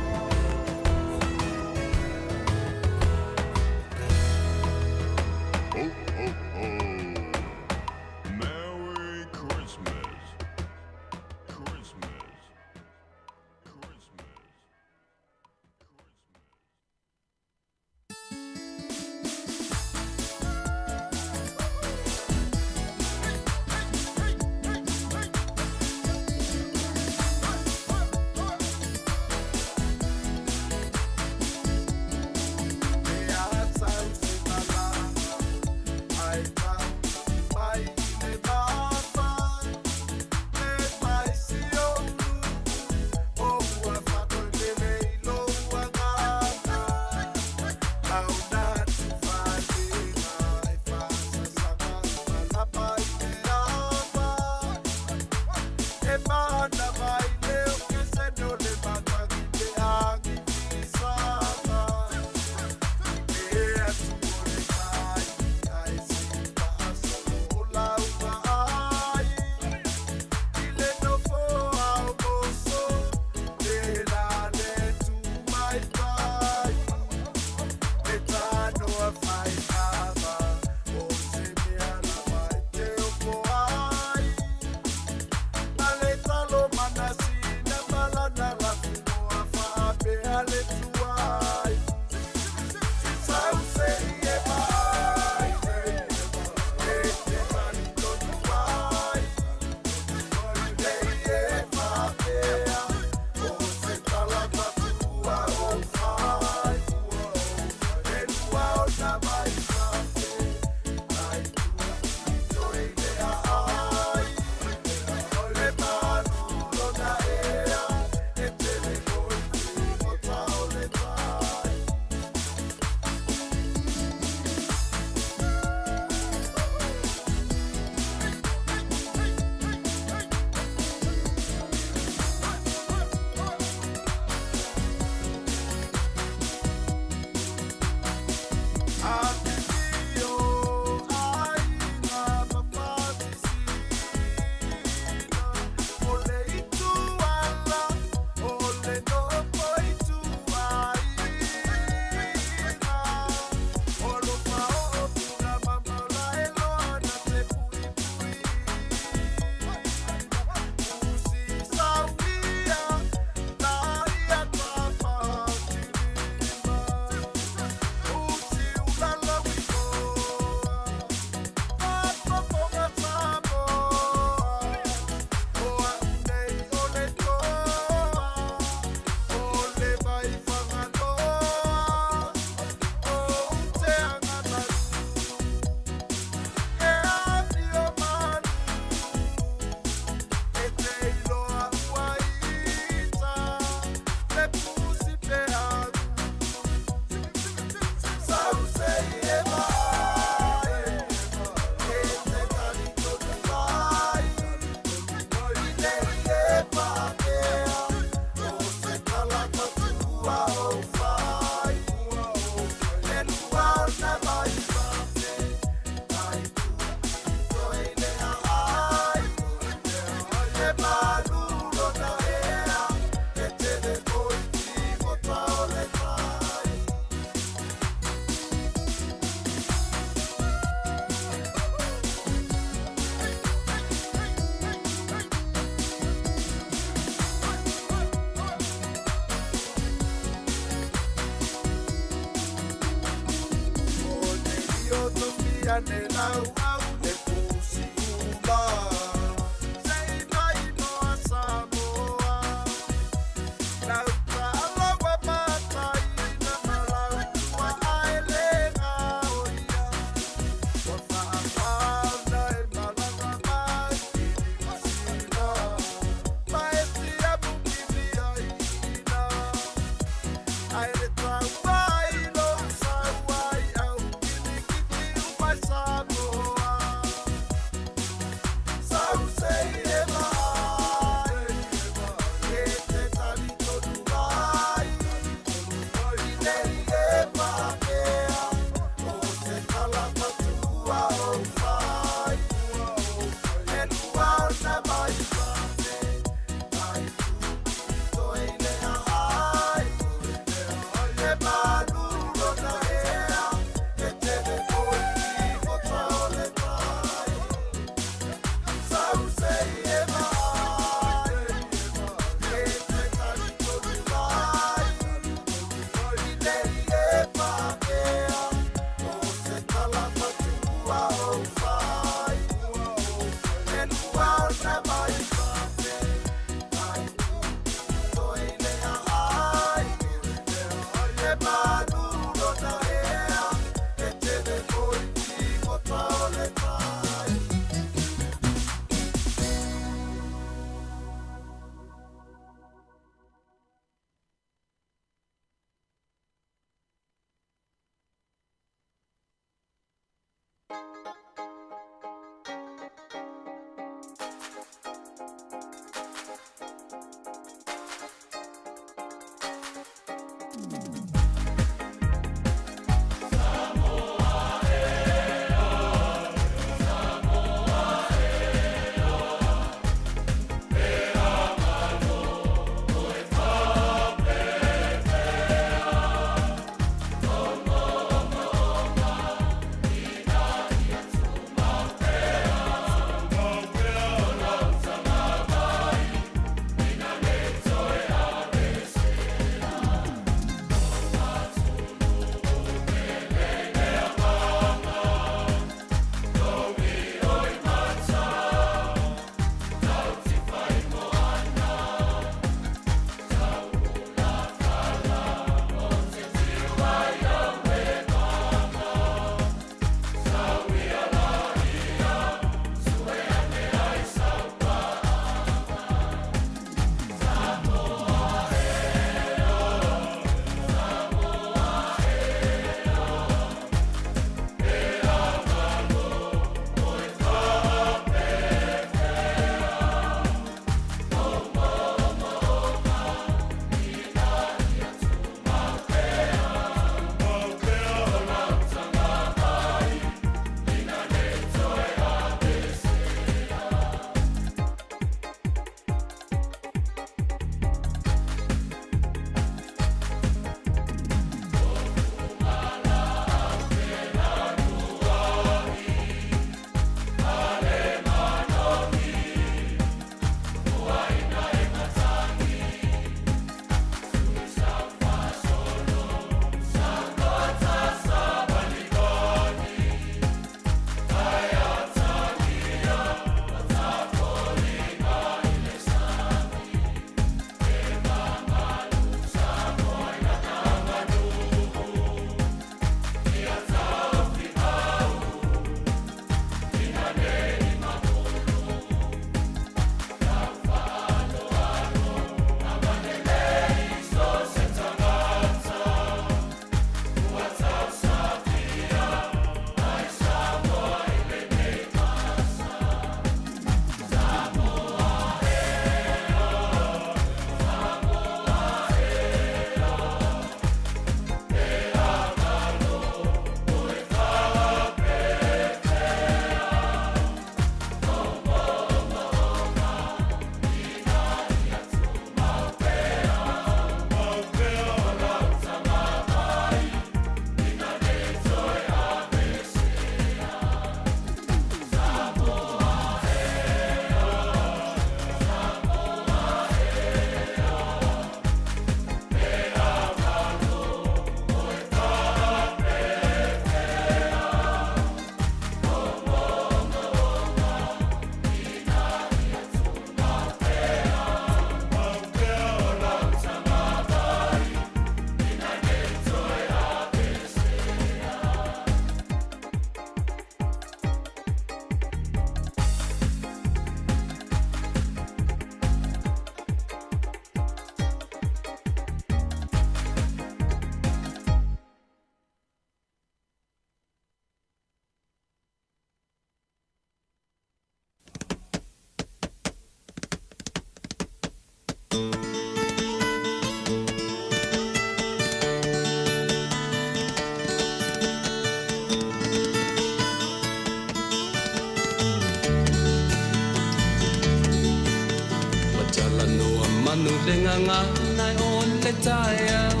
manu lenga nga nai on le tai au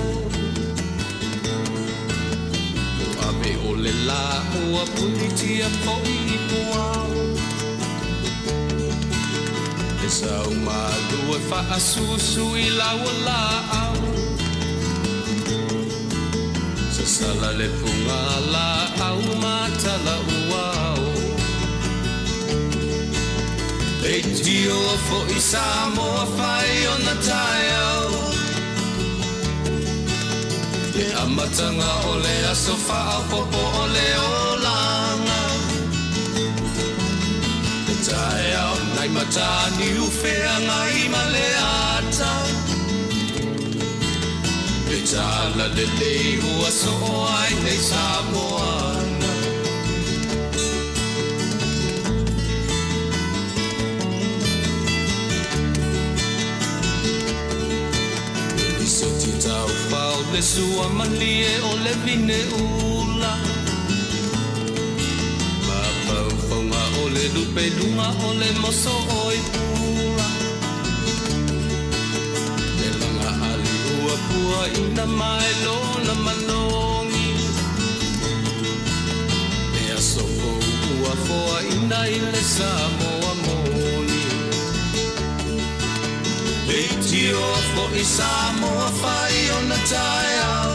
ave o le la o puni tia po I puau e sau malu e fa asusu I la wala au sa sala le punga la au mata la uau e tio fo I Sāmoa fai ona tai au e amatanga o le aso fa au popo o le olanga e tai au nai matani ufea ngai male ata e tala le lei ua so ai nei Sāmoana le sua malie o le vine ula Ma pau fonga o le lupe lunga o le moso oi pula Le langa ali ua pua ina mai lona manongi Le asofo ua foa ina i le Sāmoa moni Le tio fo i Sāmoa whai o na tai au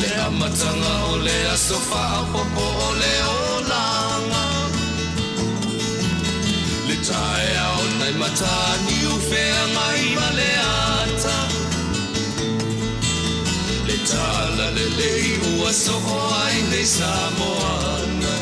Le amatanga o le asofa a popo o le olanga Le tai au nai matani u whea ngai ma le ata Le tala le lei ua soho ai nei Samoana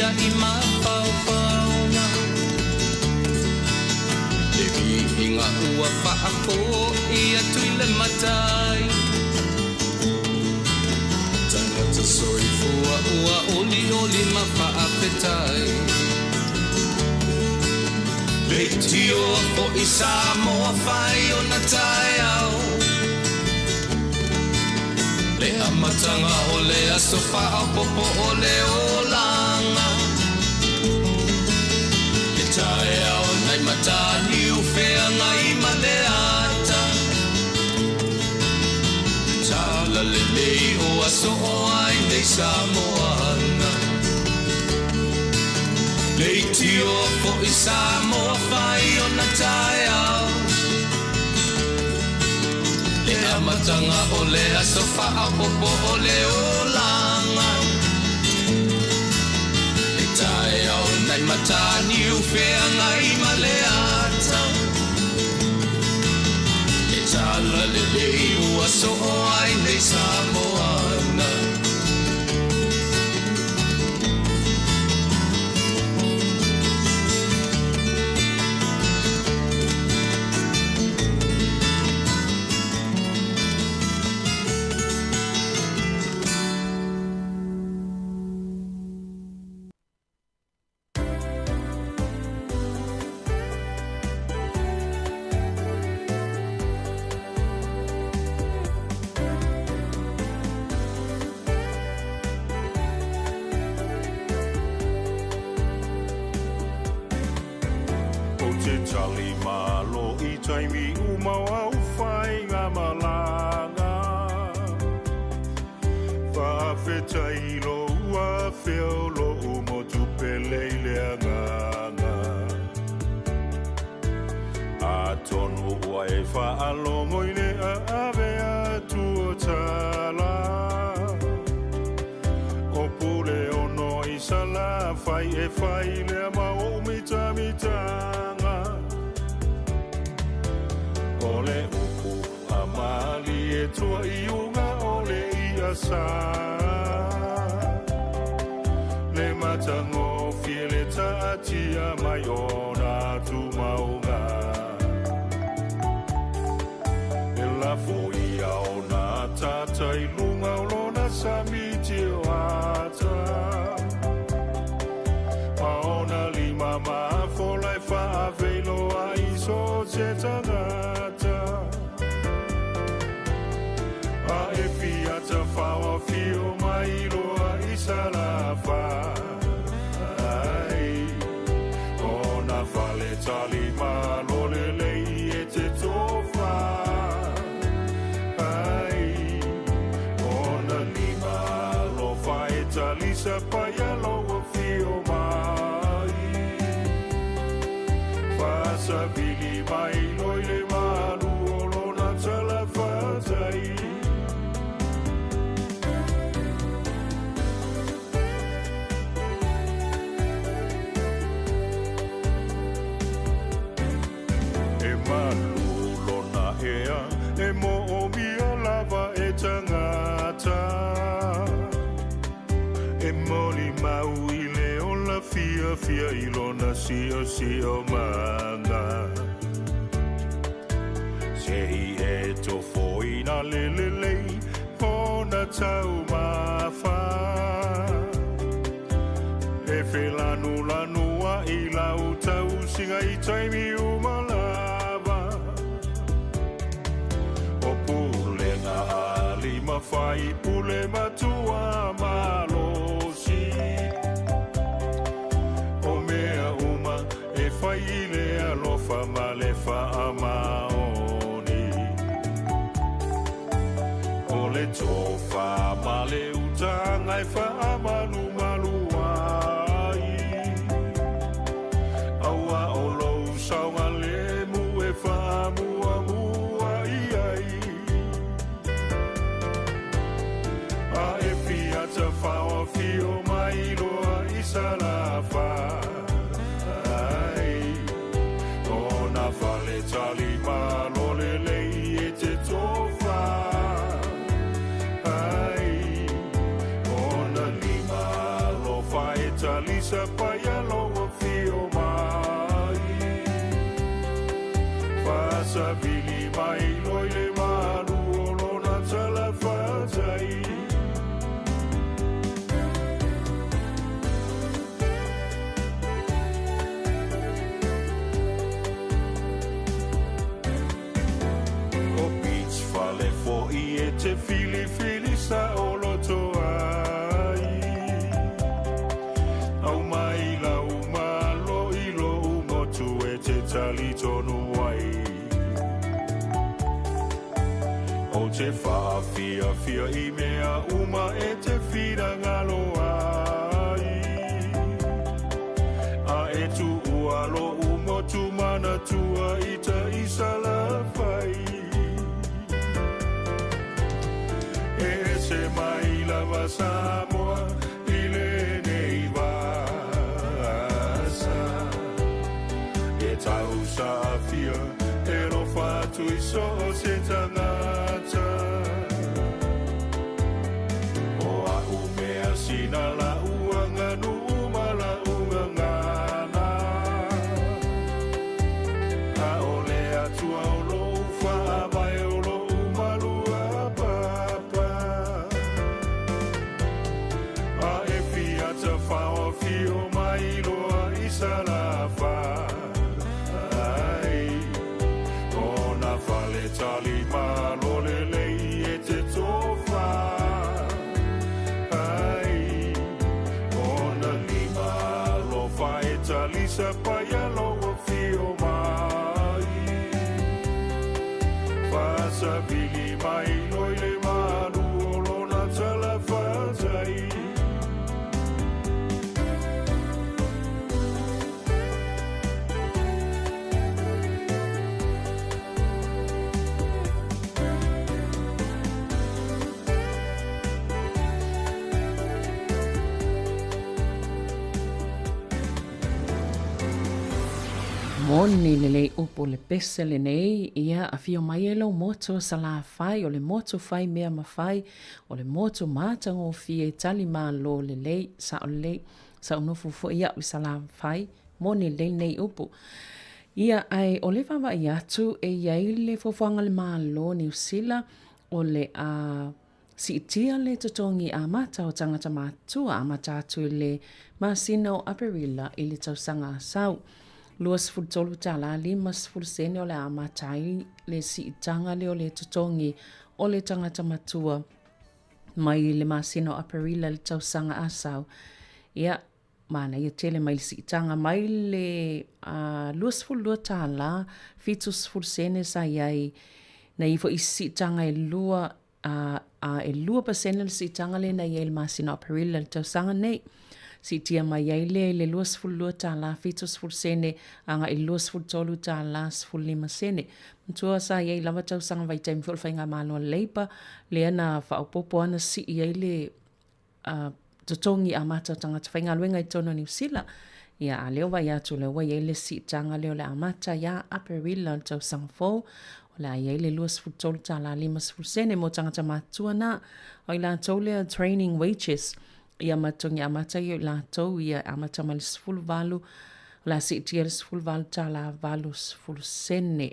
I mapaupauna E vihinga ua whaako I atui le matai Tangata soifua ua oli oli ma whaapetai Le tio o I Sāmoa whai o na tai au Le amatanga o le asofa au popo o le olanga Le tae au nai matani u whea ngai ma le ata Tala le lei o aso o ai nei Samoana Le tio po I Sāmoa whai o na tae au Le amatanga o le asofa a popo o le olanga Le tae au nai matani u whea ngai ma le ata Le tala le lei ua so o ai nei Samoana fia ilona si o manga. Se e to foi na lelele ona tau mafa. E fe lanu i lau tau singa i taimi umalava. O pulenga ali mawhai pule matua malosi. O mea uma e whai le alofa ma le wha maoni. O le tofa ma le utanga e wha manu maluai. Aua o lou saunga le mu e wha mua iai. A e fiata whaua fio mai loa i salafa. Ona whale tali malo le lei e te tofa. Ona lima lo whae tali sa paia loa fio mai. Whasa vili mai loi le manu o lona tala whatai. Te fili sa o loto ai. Au mai la umalo i lo umotu e te tali tonu ai. O te whaafia i mea uma e te whira ngalo ai. A e tu ualo umotu mana tua i ta isala whai. Se mai lava Sāmoa i le nei vasa. E tau sa fia e lo fatu i so se tangata. O a umea sina la uanga nu uma la unga ngana. A ole atua o lo ufa vai o lo umalua papa. Whaua fio mai loa i salafa. Ona whale tali malo le lei e te tofa. Ona lima lo whae tali sa paia loa fio mai. Whasa vili mai loi le manu o lona tala whatai. Moni lelei upo le pese le nei ia a fio mai e lau moto sa la fai o le moto fai mea mawhai o le moto mātanga o fie tali mā lo lelei sa o lelei sa unofu fo ia u sa la fai moni le nei upo. Ia ai o le wawa i atu e iai le fofuanga le mā lo ni usila o le a si itia le totongi a mata o tangata mātua a mata atu le masina o aperila i le tausanga sau. Luas fultolu tala limas fulsene o le amatai le si itanga le o le totongi o le tangata matua mai le masina o aperila le tausanga asau. Ia mana ia tele mai le si itanga mai le luas fulua tala fitus fulsene sa iai na ifo i si itanga e lua e lua pasene le si itanga le na iai le masina o aperila le tausanga nei. Si tia mai ai le luas fulua tala fitus fulsene anga i luas fultolu tala sfulima sene. Mtua sa iai lava tausanga vai taimi fulwhainga malo leipa le ana whaopopo ana si iai le totongi a mata tangata whainga luenga i tono New Zealand. Ia a leo vai atu le wai iai le si tanga leo le amata ia aperila tausanga fo. La iai le luas fultolu tala limas fulsene mo tangata matua na o ila tole training wages. ia matongi amata i o lātou ia amata ma le sifulu valu la sitia le sifulu valu tala valu sifulu sene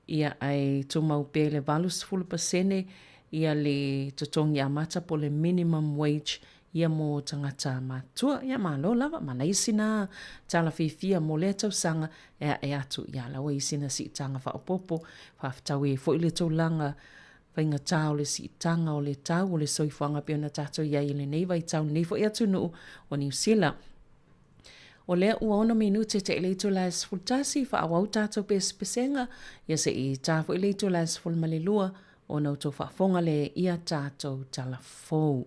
ia ai tumau pe le valu sifulu pasene ia le totongi amata po le minimum wage ia mo tangata matua ia malo lava mana isina tala fifia mo le tausanga e atu ia lawa isina si tanga whaopopo whaftawe fo ile taulanga whainga tau le si tanga o le tau o le soifuanga pia na tato ia i le neiva i tau neifo ia tunu o New Zealand. O lea ua ona minute te eleito la sfultasi fa awau tato pesenga ia se i tafo eleito la sfulmalelua o na uto whafonga le ia tato talafou.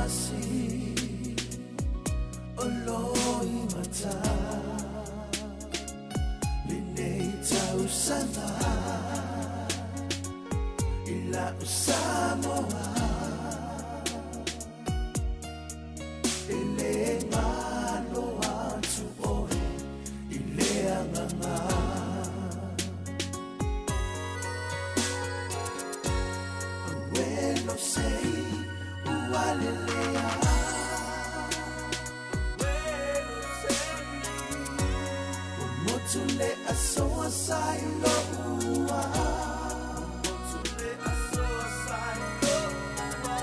masi o loi mata Linei tau sana ila o Sāmoa Ele ngalo atu oe ile anganga Awelo sei ualelea Awelo sei Umotule asoa sai lo ua Umotule asoa sai lo ua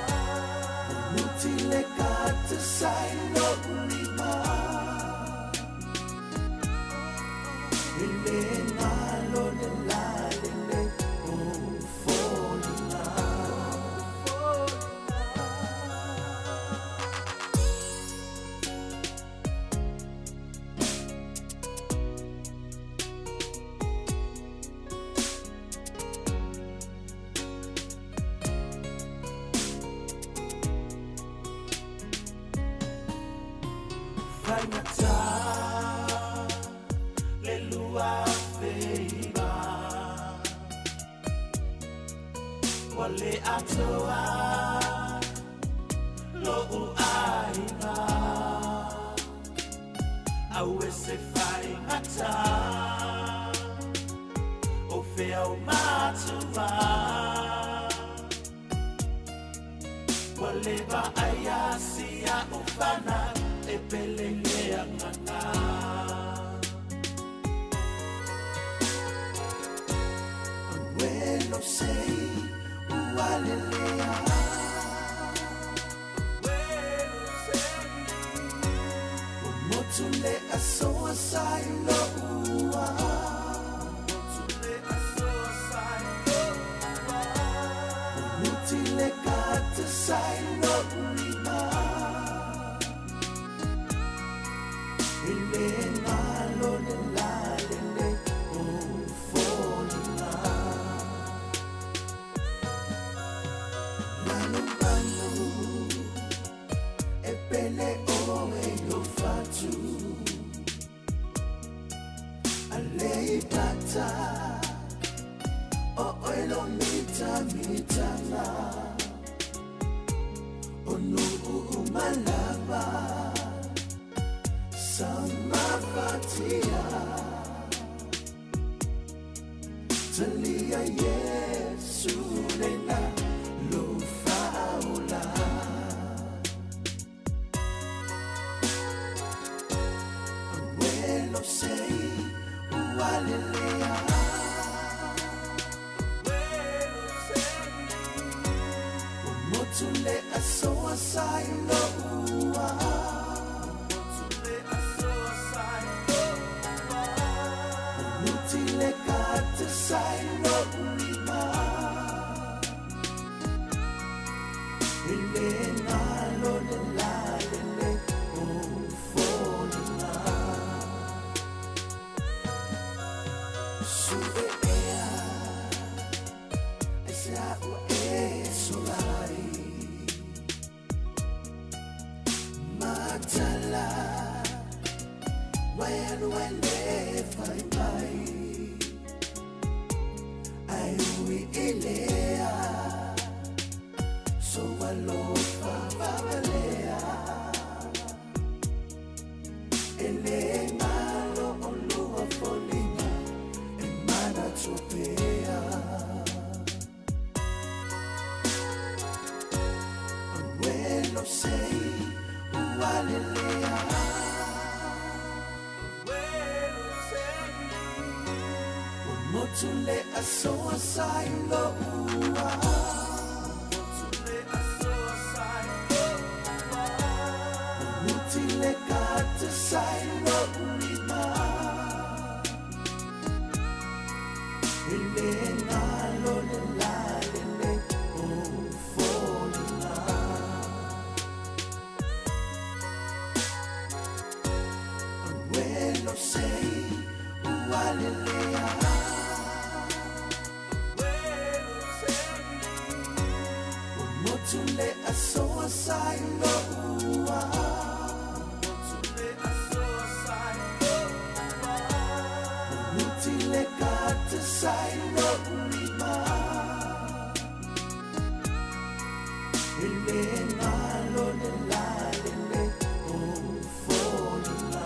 Umutile kata sai lo lima Ele ngalo le la le o folina Fainata le lua feiva Wale atoa lo uaina Aue se fainata o fea o matua Wale va ayasia ufana e pelele angana Awelo sei ualelea Awelo sei Umotule asoa sai lo ua Umotule asoa sai lo ua Umutile kata sai lo lima Ele ngalo le la le o folina Lalo manu e pele o e lo fatu Alei pata o lo mita mitana O no umalava Sama fatia Talia Yesu lena lo faula Awelo sei ualelea Awelo sei Umotule asoa sai lo ua Umutile kata sai lo lima Ele ngalo le la le o folina Sube ea Esa o e solai Matala When they find by I will ilea So I love Favalea Ele malo on lua folina E mana tropea Awelo sei ualelea Motule asoa sai lo ua Motule asoa sai lo ua Mutile kata sai lo lima Ele ngalo le la le o folina Awelo sei ualelea Motule asoa sai no ua tule aso sai no ua utile kata sai no lima ele ngalo le la le o folina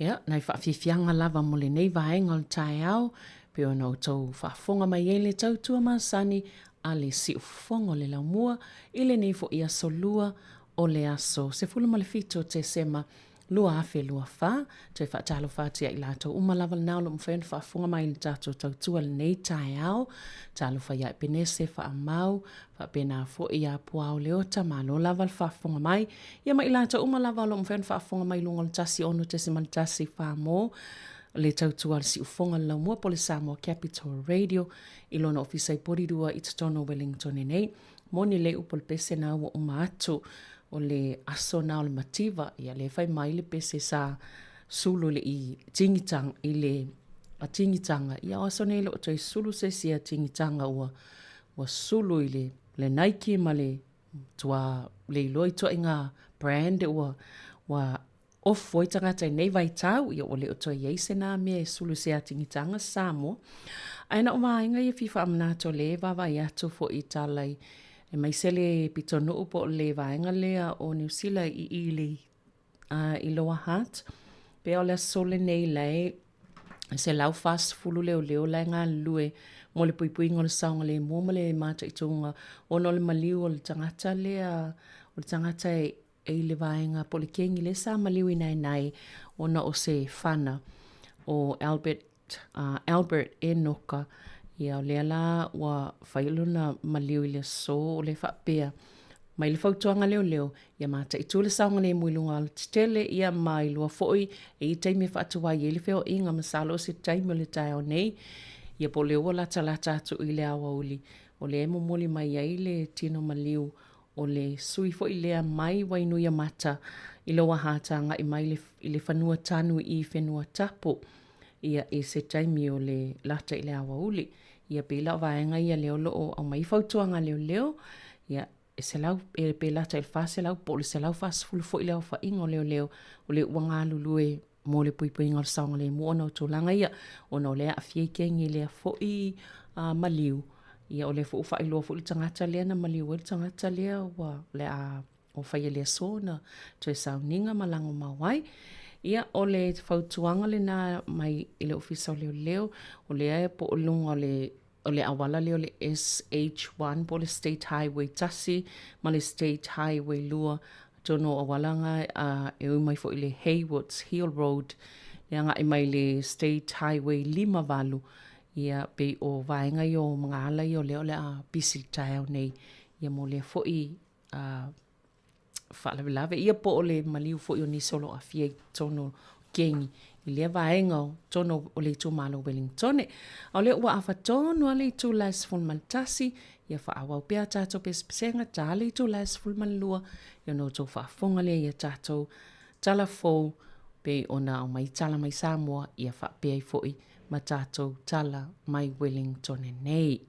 Ia, nai whaafianga lava mo le nei vaenga o le tae au, pe o nau tau whaafonga mai e le tau tua masani a le si ufongo le laumua, i le nei fo ia solua o le aso. Se fulu ma le fito te sema lua afe lua wha, te whaatalo whaatia i lato umalava le nao lo mwhen whaafonga mai le tato tau tua le nei tae au, talo whaia e penese whaamau, whaapena fo ia puao leota, ma lo lava le whaafonga mai, ia mai lato umalava lo mwhen whaafonga mai lunga le tasi ono te se tasi whaamo, le tautua le si ufonga la mua po le Sāmoa Capital Radio, i lona ofisa i porirua i tatono Wellington e nei, moni le upo le pese na ua uma atu, o le aso na o le mativa, ia le fai mai le pese sa sulu le i tingitanga, i le a tingitanga, ia o aso nei lo toi sulu se sia tingitanga ua sulu i le Nike ma le tua le iloi tua inga brand ua o foi tangata nei vai tau, ia o le o toi eise na mea sulu se a tingitanga Sāmoa. Aina o maenga i fifa amnato le vava i atu fo i talai, e mai sele pitono upo le vaenga lea o New Zealand i loa hat. Pe o le sole nei lei, se lau fast fulu leo lai ngā lue, mo le pui ngol saunga le mo le mata i tunga, o no le maliu o le tangata lea, o le tangata e le vaenga po le kengi le sa maliu i nai, o na o se whana o Albert e noka, ia o lea la wa whailuna maliu i le so o le whapea. Mai le whautuanga leo, ia mata i tūle saunga le muilunga al titele, ia mai lua foi, e i teime whaatuwai e le wheo inga masalo se teime o le tae o nei, ia po leo o lata atu i le awa uli, o le emo moli mai ai le tino maliu, o le sui fo i lea mai wainuia mata, i loa hātanga i mai i le whanua tanu i whenua tapo, ia e se taimi o le lata i le awa uli, ia pēla vaenga ia leo loo au mai whautuanga leo, ia e se lau, e pe lata il whase lau, po le se lau whase fulu fo i leo wha ingo leo, o le uanga lulue mo le pui ingo le saunga le mua no tūlanga ia, o no lea a fie kengi lea fo i maliu, ia o le fo ufa i loa fo i tangata lea na maliu, o le tangata lea wa lea o whaia lea sona, tue sauninga malango mawai, ia o le whautuanga le na mai i le ofisa o leo, o lea e po o lunga o le awala leo le SH1 po le State Highway tasi, ma le State Highway lua, tono awalanga e umai fo i le Haywoods Hill Road, ia nga i mai le State Highway 5 valu, ia pe o vaenga i o mga ala i o leo le a bisi tae nei, ia mo le fo i whaalawe ia po o le maliu fo i o nisolo a fie tono kengi, i lea vaenga o tono o le tu malo Wellington. O le ua afa tono a le tu las fun maltasi, ia wha awau pia tato pesenga ta le tu las fun malua, ia no tau wha fonga le ia tato tala fo pe ona o mai tala mai Sāmoa, ia wha pia i fo i ma tato tala mai Wellington nei.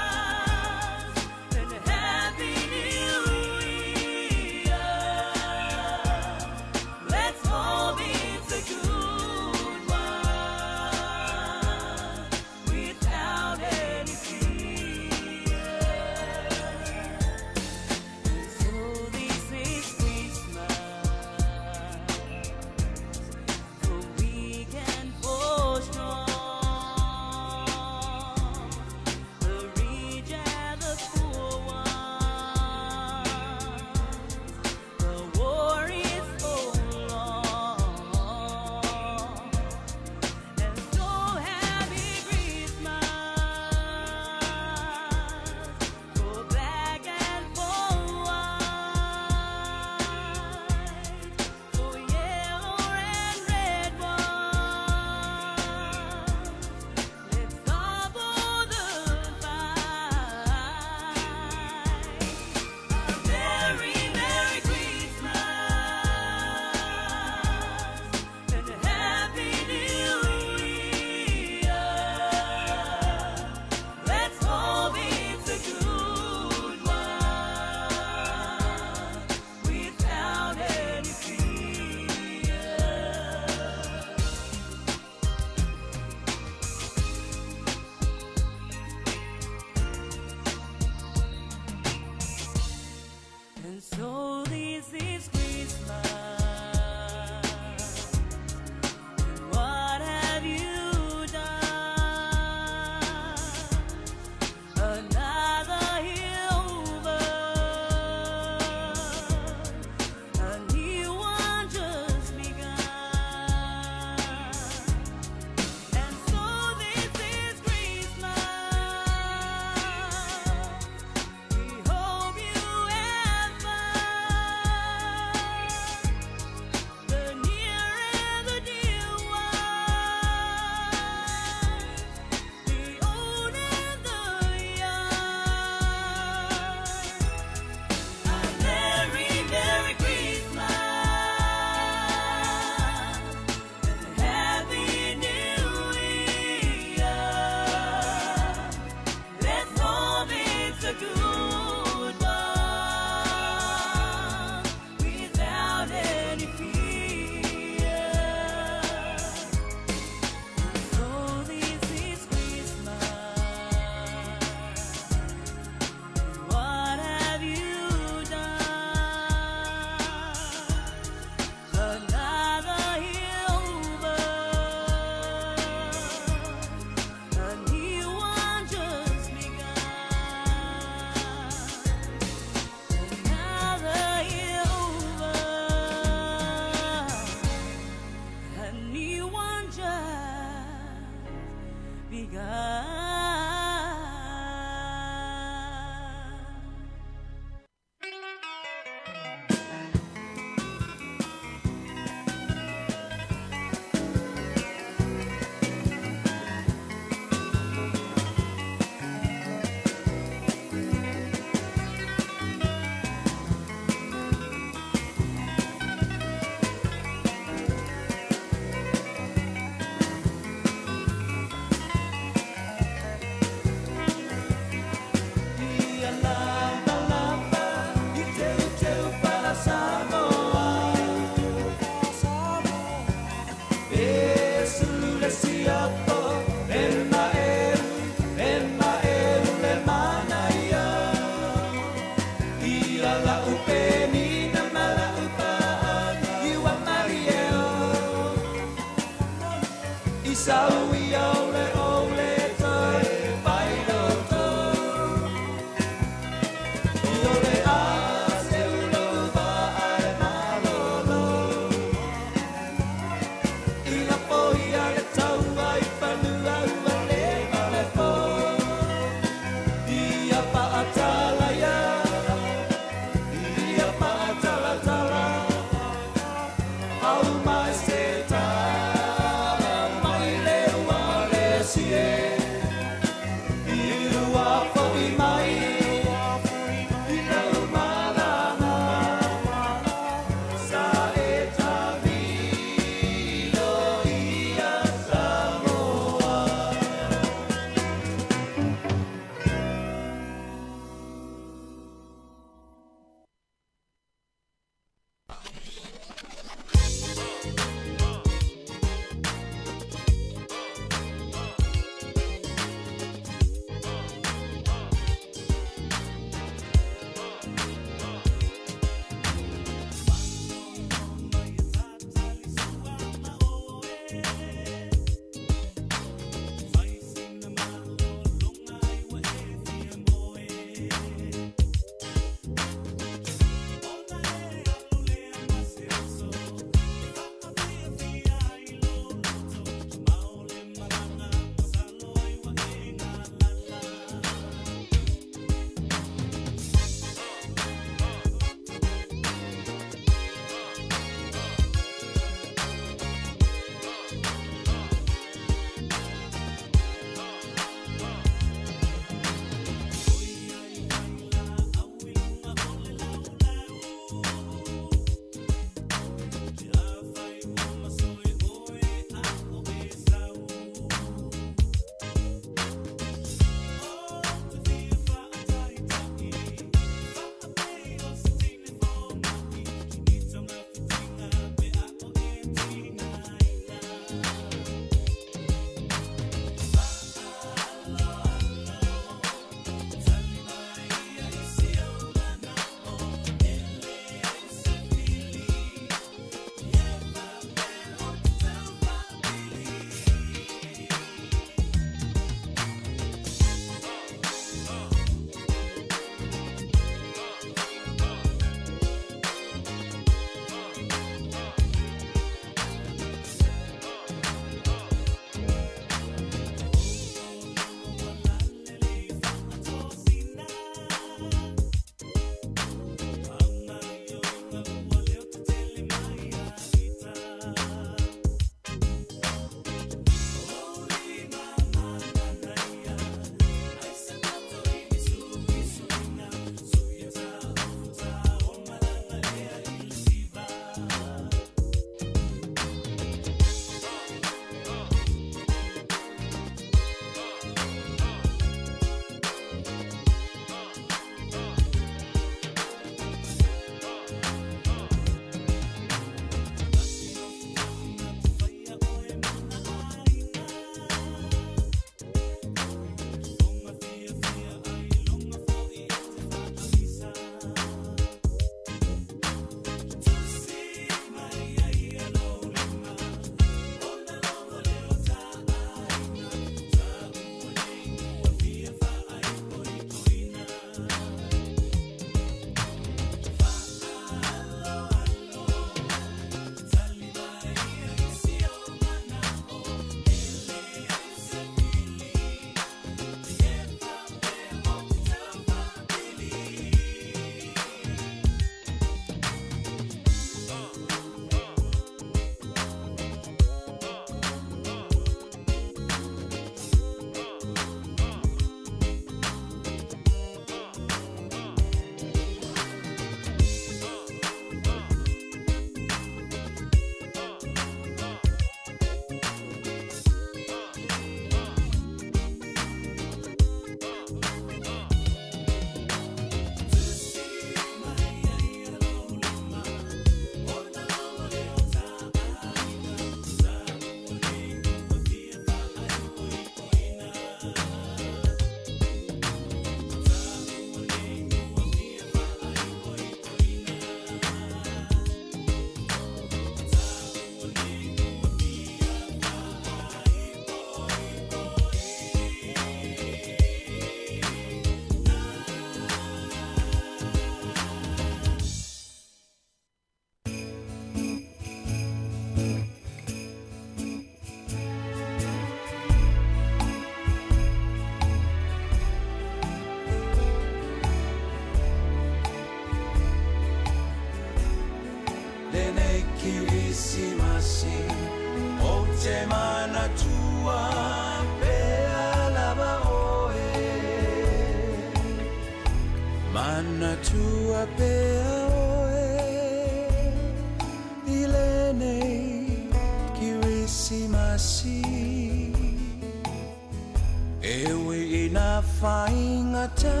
na whaingata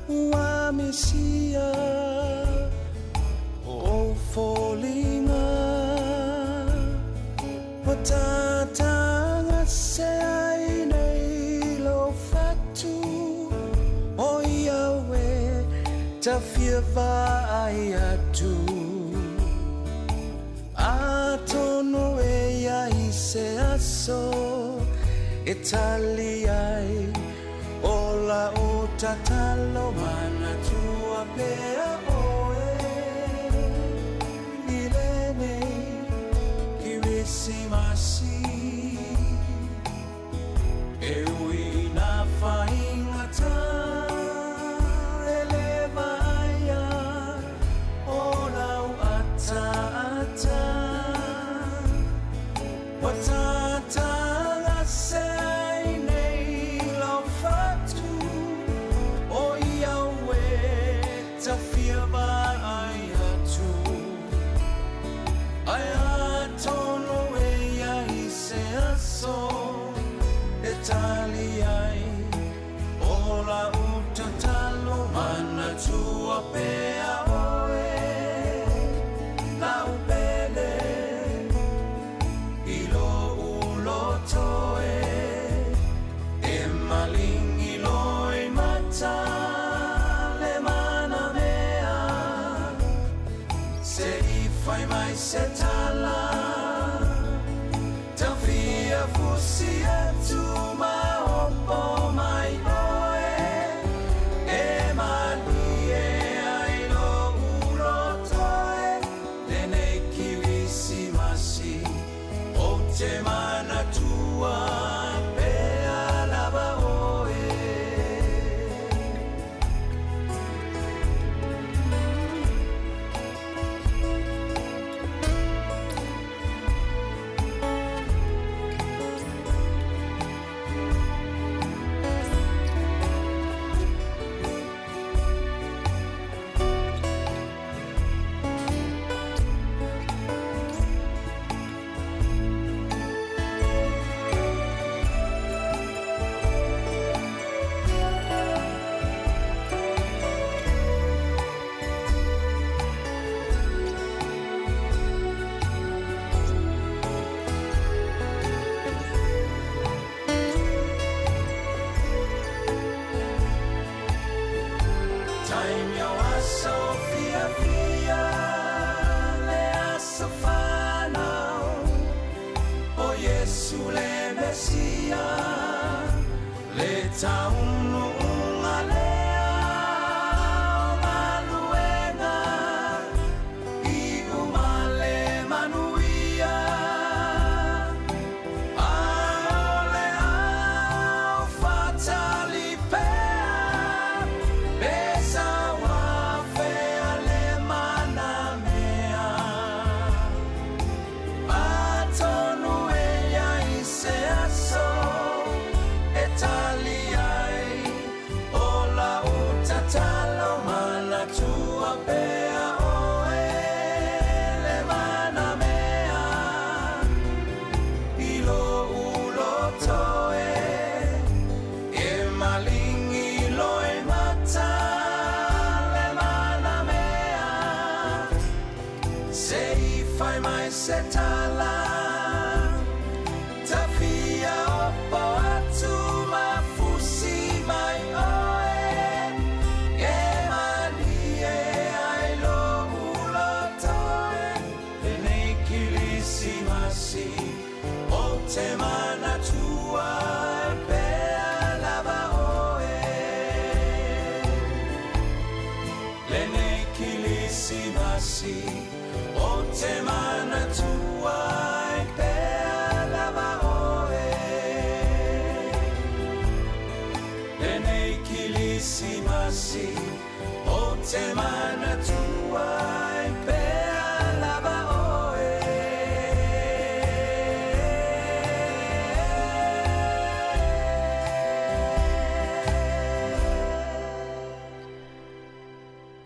ua Mesia o wholinga patatanga se ai nei lo fatu o Iawe ta whiawha ai atu atono e ai se aso e tali ai ola o tatalo mana tua pea oe ilene kiwisi masi e ui na whaingata eleva aia ola o ata ata watata se Italiai ola utatalo mana tua pea oe la upele ilo ulo toe e malingi loi mata le mana mea se I fai mai se tala tawhia fusi atu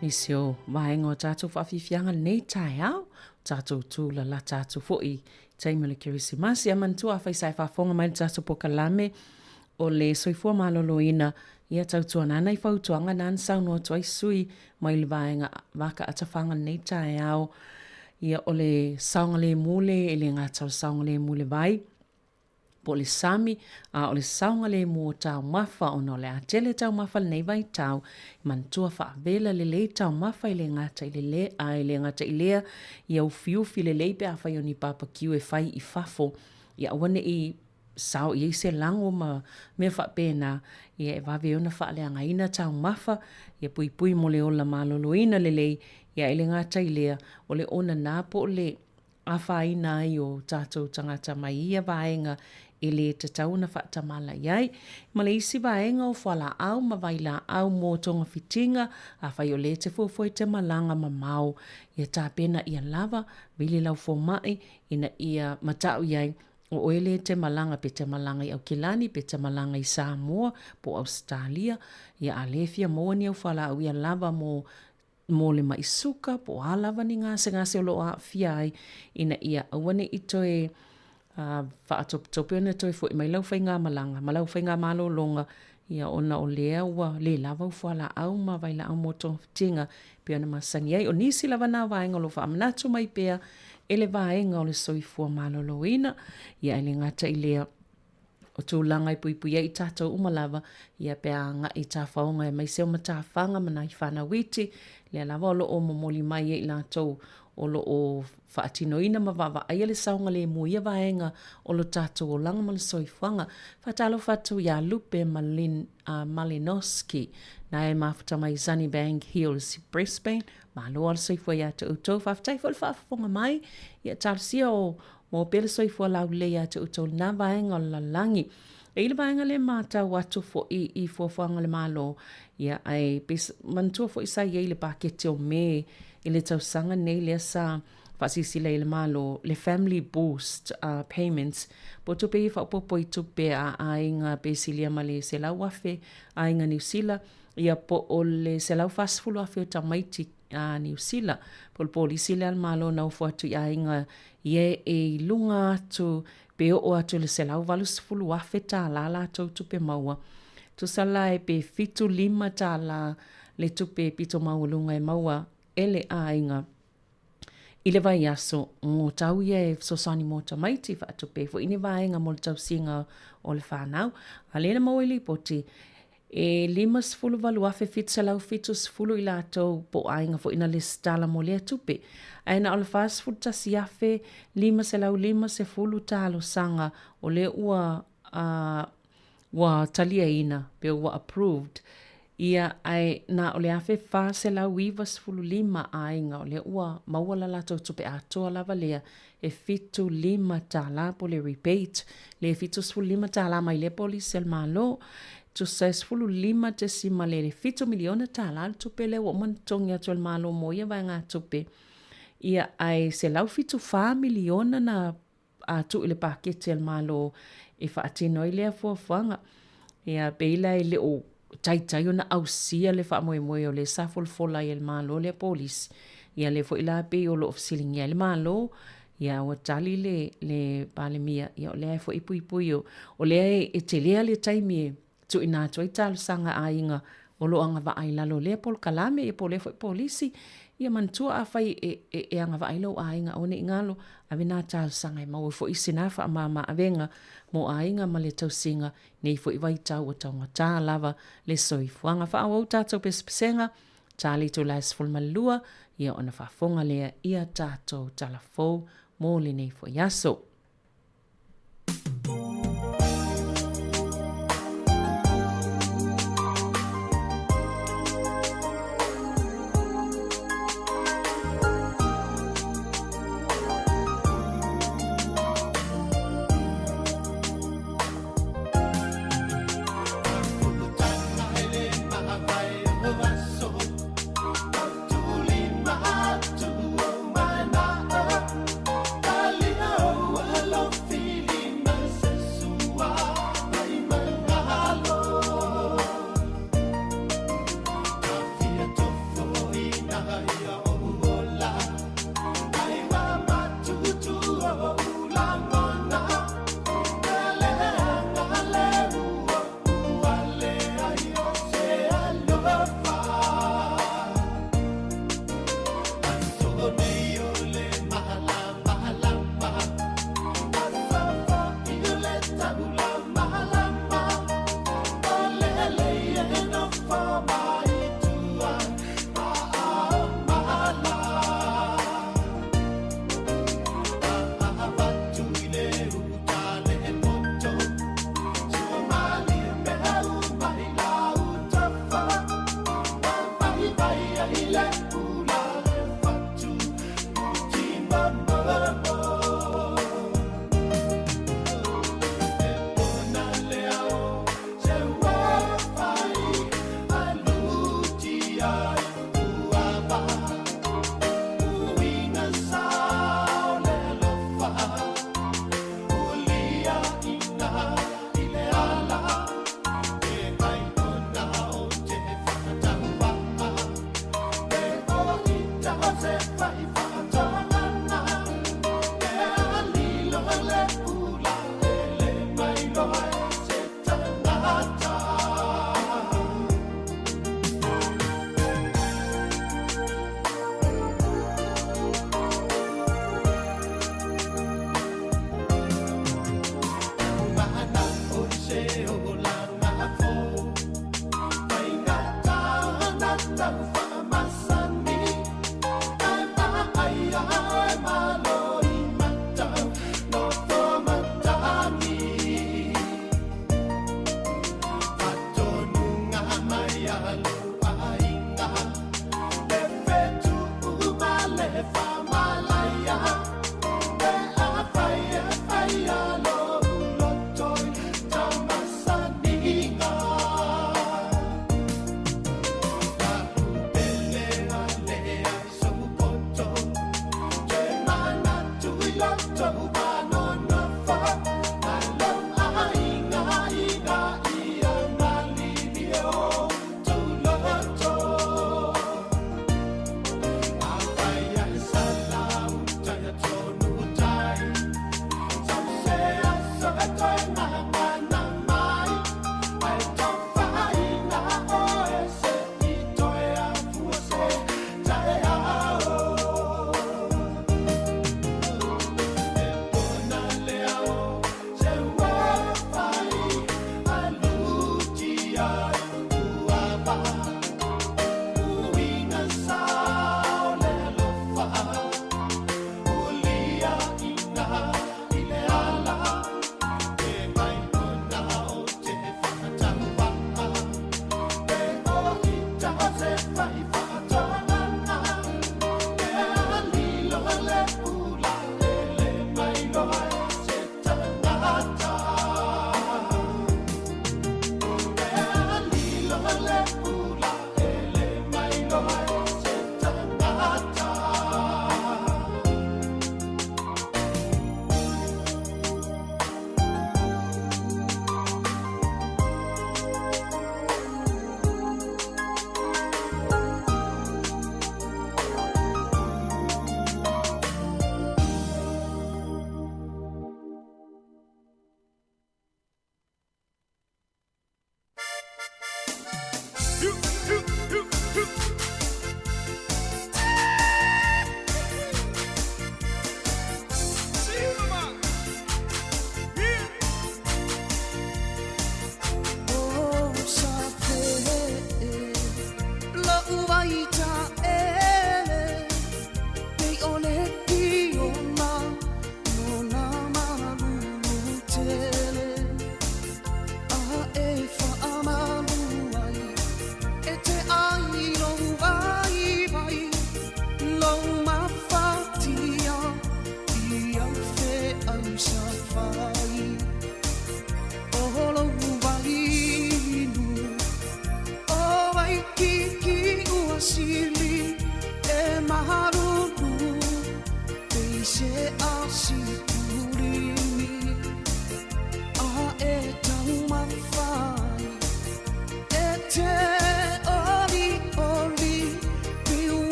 Nisi o vaenga o tātou whawhiwhianga nei tai au, tātou tūla la tātou fōi, taimele kirisimasi, amantua whaisai whafonga mai tātou pokalame, o le soifua maloloina ia tautua nana I fautuanga nan sauno tuai sui mai le vaenga waka atawhanga nei tae au ia o le saunga le mule e le ngata o saunga le mule vai po le sami o le saunga le mua tau mafa o no le atele tau mafa nei vai tau mantua whaavela le le tau mafa I le ngata I le ngata I lea ia ufiufi le leipe a whai o ni papa kiu e whai I fafo ia wane I sao I se lango ma mea whapena ia e wawe ona whaaleanga ina tau mafa ia pui pui mo le ola maloloina le lei ia ele ngata I lea o le ona nā po le a whaina ai o tātou tangata mai ia vaenga I le te tauna whaatamala iai ma le isi vaenga o whala au ma vaila au mō tonga fitinga a whai o le te fuafoi te malanga ma mau ia tāpena ia lava vili lau fomai ina ia matau iai o oele te malanga pe te malanga I Aukilani pe te malanga I Sāmoa po Australia ia alefia moa ni au whala au ia lava mo le maisuka po alava ni ngase o lo a fiai ina ia awane I toe whaatope ona toi fo I mai lau whainga malanga ma lau whainga malolonga ia ona o lea ua le lava u whala au ma vaila au moto tinga pe ona masangi ai o nisi lava na vaenga lo wha amanatu mai pea ele vaenga o le soifua maloloina ia ele ngata I lea o tūlanga I pui I tātou umalava ia pea nga I tā whaonga e mai seo ma tā whanga mana I whana witi lea lava o lo o momoli mai I lātou o lo o whaatinoina ma wawa ai le saunga le muia vaenga o lo tātou o langa ma le soifuanga whatalo whatu ia Lupe Malinowski na e mafuta mai Sunnybank Hills Brisbane ma loa le soifua ia te utou whaftai fol whafonga mai ia tāsia o mo pele soifua lau le ia te utou na vaenga o lalangi e ile vaenga le mata watu fo I fuafuanga le malo ia ai mantua fo isa ia le pakete o me ile tausanga nei le sa fasisi le malo le family boost payments po tupe I whapopo I tupe a inga pesilia male se lau afe a inga New Zealand ia po o le se lau fasfulu afe o tamaiti a New Zealand po le polisi le malo na ufu atu a inga ie e lunga atu pe o atu le se lau valusfulu afe ta la tau tupe maua tu sala e pe fitu lima ta la le tupe pito maua lunga e maua ele a inga I le vai aso ngō tau ia e sosani mō tamaiti whaatupe fo ini vaenga mo le tau singa o le whanau a lena mau ili poti e 5 valu afe fitsa lau fitus fulu I lātou po ainga fo ina le stala mo le tupe aina o le fast food tasi afe 5 se fulu talo sanga o le ua talia ina pe ua approved ia ai na ole afe fa se la wivas fulu 5 ainga ole ua mawala la tupe atoa lava lea e fitu 5 tala po le rebate le fitu fulu 5 tala mai le polisi el malo tu ses fulu 5 te sima le fitu miliona tala tupe le o mantongi atu el malo moia vai ngā tupe ia ai se lau fitu 5 miliona na atu ile pakete el malo e whaatino i lea fuafuanga ia peila i le o tai ona ausia le whaamoemoe o le safolfola I el malo le polis ia le fo ila pe o lo ofisiling ia le malo ia o tali le palemia ia o le fo ipui o le e te lea le taimi tu ina tu ital sanga ainga o lo anga va ai lalo le pol kalame e pole fo polisi ia mantua a fai e anga va ai lo ainga o ne ingalo avena tal sanga mau fo isina fa mama avenga mo ainga ma le tausinga nei fo i vai tau o taunga tā lava le soifuanga fa au tātou pespesenga tali to las ful malua ia ona fa fonga lea ia tātou talafou mo le nei fo yaso. Oh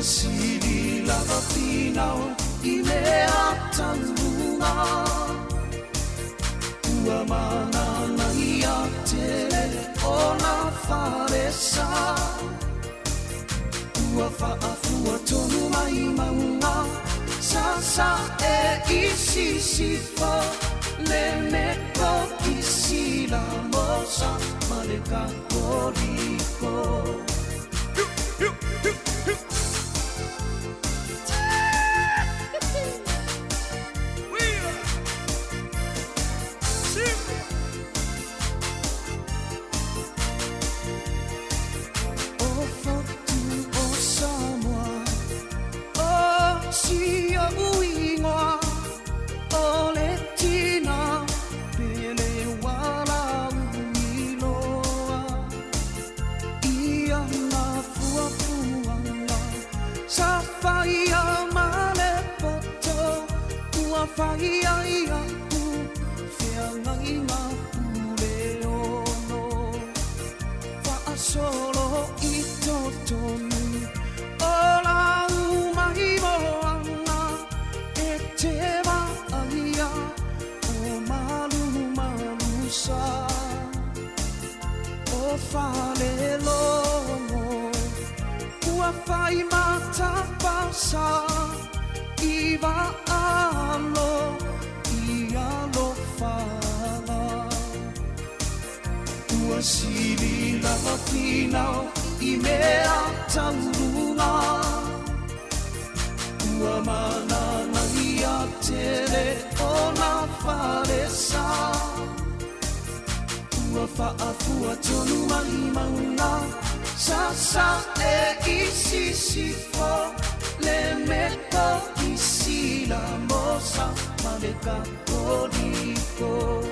sili lava pinao I mea talunga Ua manana ia tele o na wharesa Ua whaafua tonu mai maunga Sa e isi sifa Le meko isi la mosa Maleka koriko Whaiaia ku whiangai ngā pule ono Whaasolo I totonu O la umai moana E te wāia O malu malusa O whale longo Ua whai mata pasa Iwa alo, I alo whala Ua sili lava pinao I mea taurunga Ua manana ia tere o na wharesa Ua whaafua tonu mai maunga Sa e isi sifo Le meko isi la mosa Maleka koriko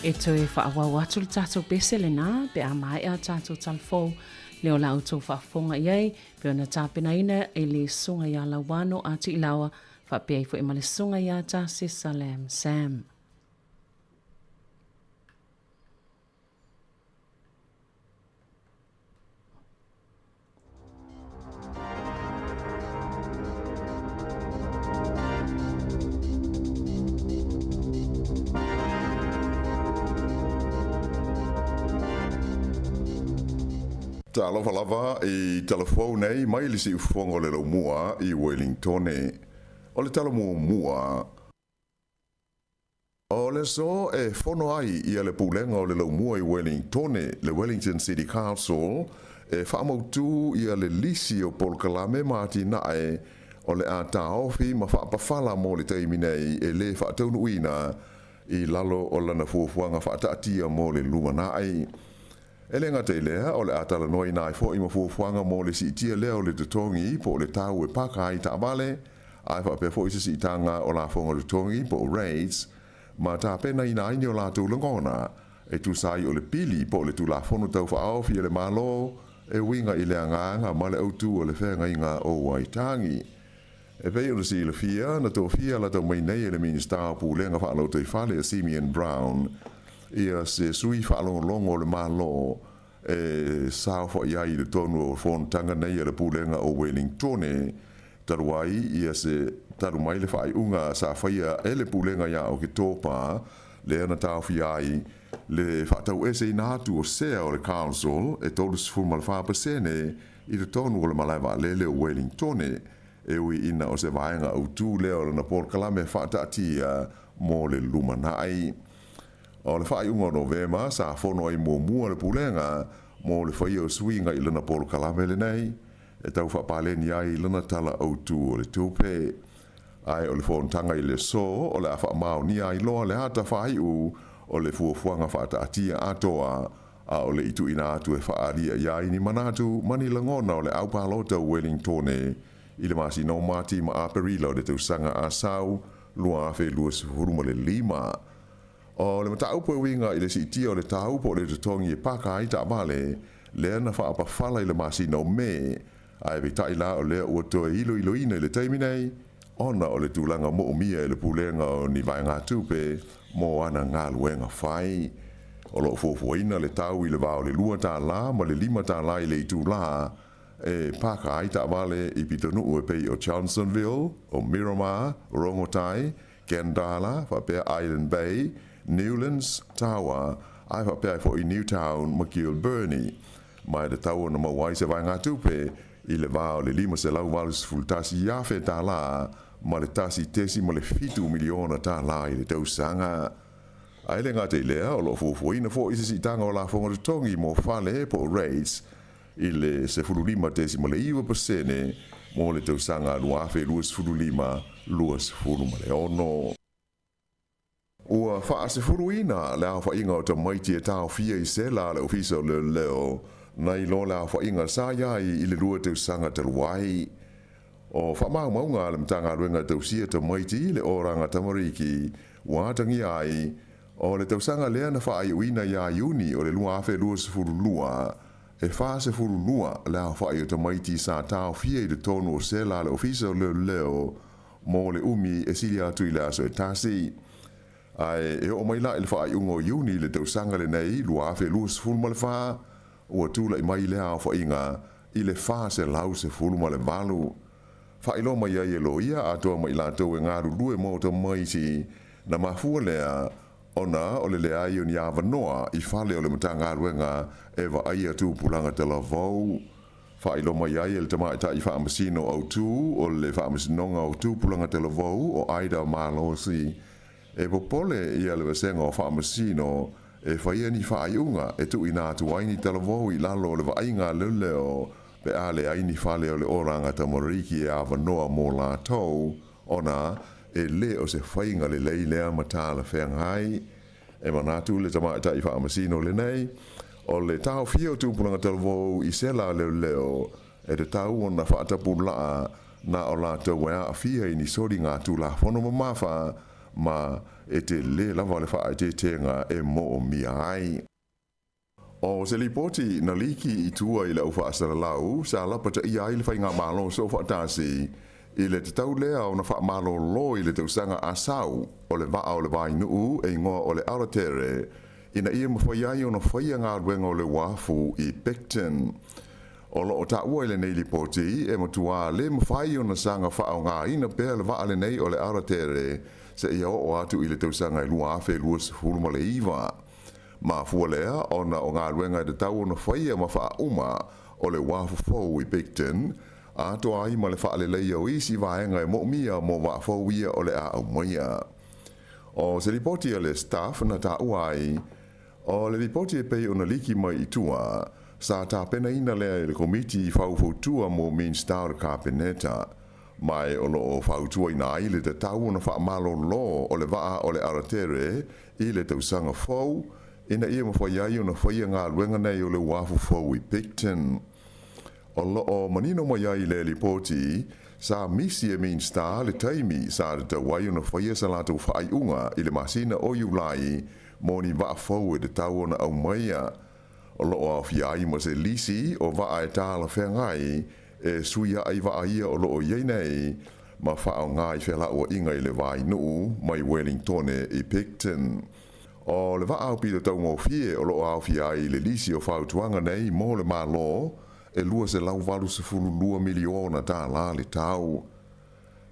E toi whaawau atu le tātou pese le nā, pe a mai a tātou talfou, leo lau tau whaafonga iei, pe ona tāpena ina e le sunga ia la wano a ti ilawa, whapea i fo e male sunga ia tā se Salem Sam. Ta lava lava I telefone nei mai le si ufongo le mua I Wellington o le talo mua o le so e fono ai I le pulenga o le mua I Wellington le Wellington City Council e whaamautu I le lisi o polkalame mati nae o le a taofi ma whaapawhala mo le teiminei e le whaataunu ina I lalo o lana fuafuanga whaataatia mo le luma na ai. Ele ngā te lea o le atala noi nai fo ima fuafuanga mo le si itia lea o le tutongi po le tau e paka ai ta abale. Ai whapea fo isa si itanga o la fonga tutongi po raids. Ma ta pena ina aini o la tu langona. E tu sai o le pili po le tu la fono tau whaao fia le malo. E winga i le anganga ma le autu o le whenga inga o waitangi. E pei o le si le fia na tō fia la tau mai nei e le minister pu lenga whaalo te whale a Simeon Brown. Ia se sui whaalongo o le malo e sao wha iai le tonu o whontanga nei e le pu lenga o Wellington. Taruai ia se taru mai le whai unga sa whaia e le pu lenga ia o ke tōpa le ana tau fiai le whatau ese inatu o sea o le council e tolu sifuma le whapasene i le tonu o le malaiwa lele o Wellington e ui ina o se vaenga au tū leo na por kalame whaataatia mo le lumanai. O le whai unga novema sa whono ai mua le pulenga mo le whai o swinga i lana por kalame le nei e tau whapaleni ai lana tala au tū o le tūpe. Ai o le whontanga i le so o le awha mao ni ai loa le hata whai u o le fuafuanga whaataatia atoa a o le itu ina atu e whaaria iai ni manatu mani langona o le au palota Wellington i le masi no mati ma aperila o le tausanga a sau lua afe lua sifuruma le lima. O le mata upo winga i le si itia o le tau po le tutongi e paka ai ta vale le ana whaapawhala i le masi no me ai vitai la o le ua toe ilo ina i le teiminei ona o le tūlanga mo umia i le pulenga o ni vai ngā tupe mo ana ngā luenga whai. O lo fuafuaina le tau i le vao le lua tā la ma le lima tā la i le itu la e paka ai ta vale i pitonu e pei o Johnsonville, o Miramar, Rongotai, Gendala, whapea Island Bay, Newlands, Tawa, ai whapea fo i Newtown, McGill-Burney. Mai le tau na mawai se vai ngā tupe i le vao le lima se lau valus fultasi iafe tā la ma le tasi tesi ma le fitu miliona tā la i le tausanga. Ai le ngā te lea o lo fuafuaina fo i se tanga o la fonga tongi mo fale po race i le se fululima tesi ma le iwa pasene mo le tausanga luafe luas fululima luas fuluma le ono. Ua wha se fuluina le awha inga o ta maiti e tau fia i se la le ofisa le leo na i lo le awha inga sa iai i le lua tausanga taluai. O wha maunga le mtanga ruenga tausia ta maiti le oranga tamariki watangi ai o le tausanga lea na wha ai uina ia iuni o le lua afe luas fululua e wha se fululua le awha i o ta maiti sa tau fia i le tonu o se la le ofisa le leo mo le umi e sili atu i le aso e tasi. Ai e o mai la il fa ungo iuni le tausanga le nei lua afe luas fulma le fa ua tula i mai le awha inga i le fa se lau se fulma le valu. Fa ilo mai ai e loia atoa mai la tau e ngaru lue mo ta maiti na mafua lea ona o le lea i o ni awanoa i fale o le matanga ruenga e wa ai atu pulanga te la vau. Fa ilo mai ai e le tamaita i wha amasino au tu o le wha amasinonga au tu pulanga te la vau o aida malosi. E popole ia le wasenga o wha amasino e whaia ni wha aiunga e tu ina atu aini te la vau i lalo le wa ainga luleo pe ale aini fale o le oranga tamariki e awanoa mo la tau ona e le o se whainga le lei lea matala whengai e manatu le tamaita i wha amasino le nei o le tau fio tūpulanga talvou i sela leo leo e te tau o na whaatapu laa na o la tau wea a fia i ni sori ngā tū la whono mamafa ma e te le lava le wha te tenga e mo o mia ai. O se lipoti na liki i tua i le ufa asara lau sa lapata i ai le whainga malo so whaatasi i le te tau lea o na wha malo lo i le tausanga asau o le vaa o le vai nuu e ngoa o le aratere ina ia mawhaiai o na whaia ngā ruenga o le wafu i Pecton. O lo o ta ua i le nei lipoti e matua le mawhai o na sanga wha o ngā ina pēr le vaa le nei o le aratere se ia o atu i le tausanga i lua afe lua se fuluma le iwa. Ma fua lea ona o ngā ruenga i te tau o na whaia ma wha uma o le wafu fau i Pecton a to ai ma le wha le leia o isi vaenga e mo mia mo wa fau ia o le a au maia. O se ripoti a le staff na ta uai o le ripoti e pei o na liki mai i tua sa ta pena ina lea i le komiti i fau fautua mo main star ka peneta mai o loo whautua ina ai le te tau na wha malolo o le waa o le aratere i le tausanga fau, ina ia mawhai ai o na whaia ngā luenga nei o le wafu fau I Picton. O loo manino mai ai le lipoti, sa misi e mean star le taimi sa te wai o na whaia sa lātou whaai unga I le masina o Iulai, moni waa fau e te tau o na au maia. O loo au fiai ma se lisi o waa e tāla whengai, e suia ai wa ia o loo iei nei, ma whaau ngai whela o inga I le vai nuu, mai Wellington I Picton. O le wa au pila tau ngō fie o loo au fiai le lisi o whautuanga nei, mō le malo, e lua se lau walu se fulu 2 miliona tā la le tau.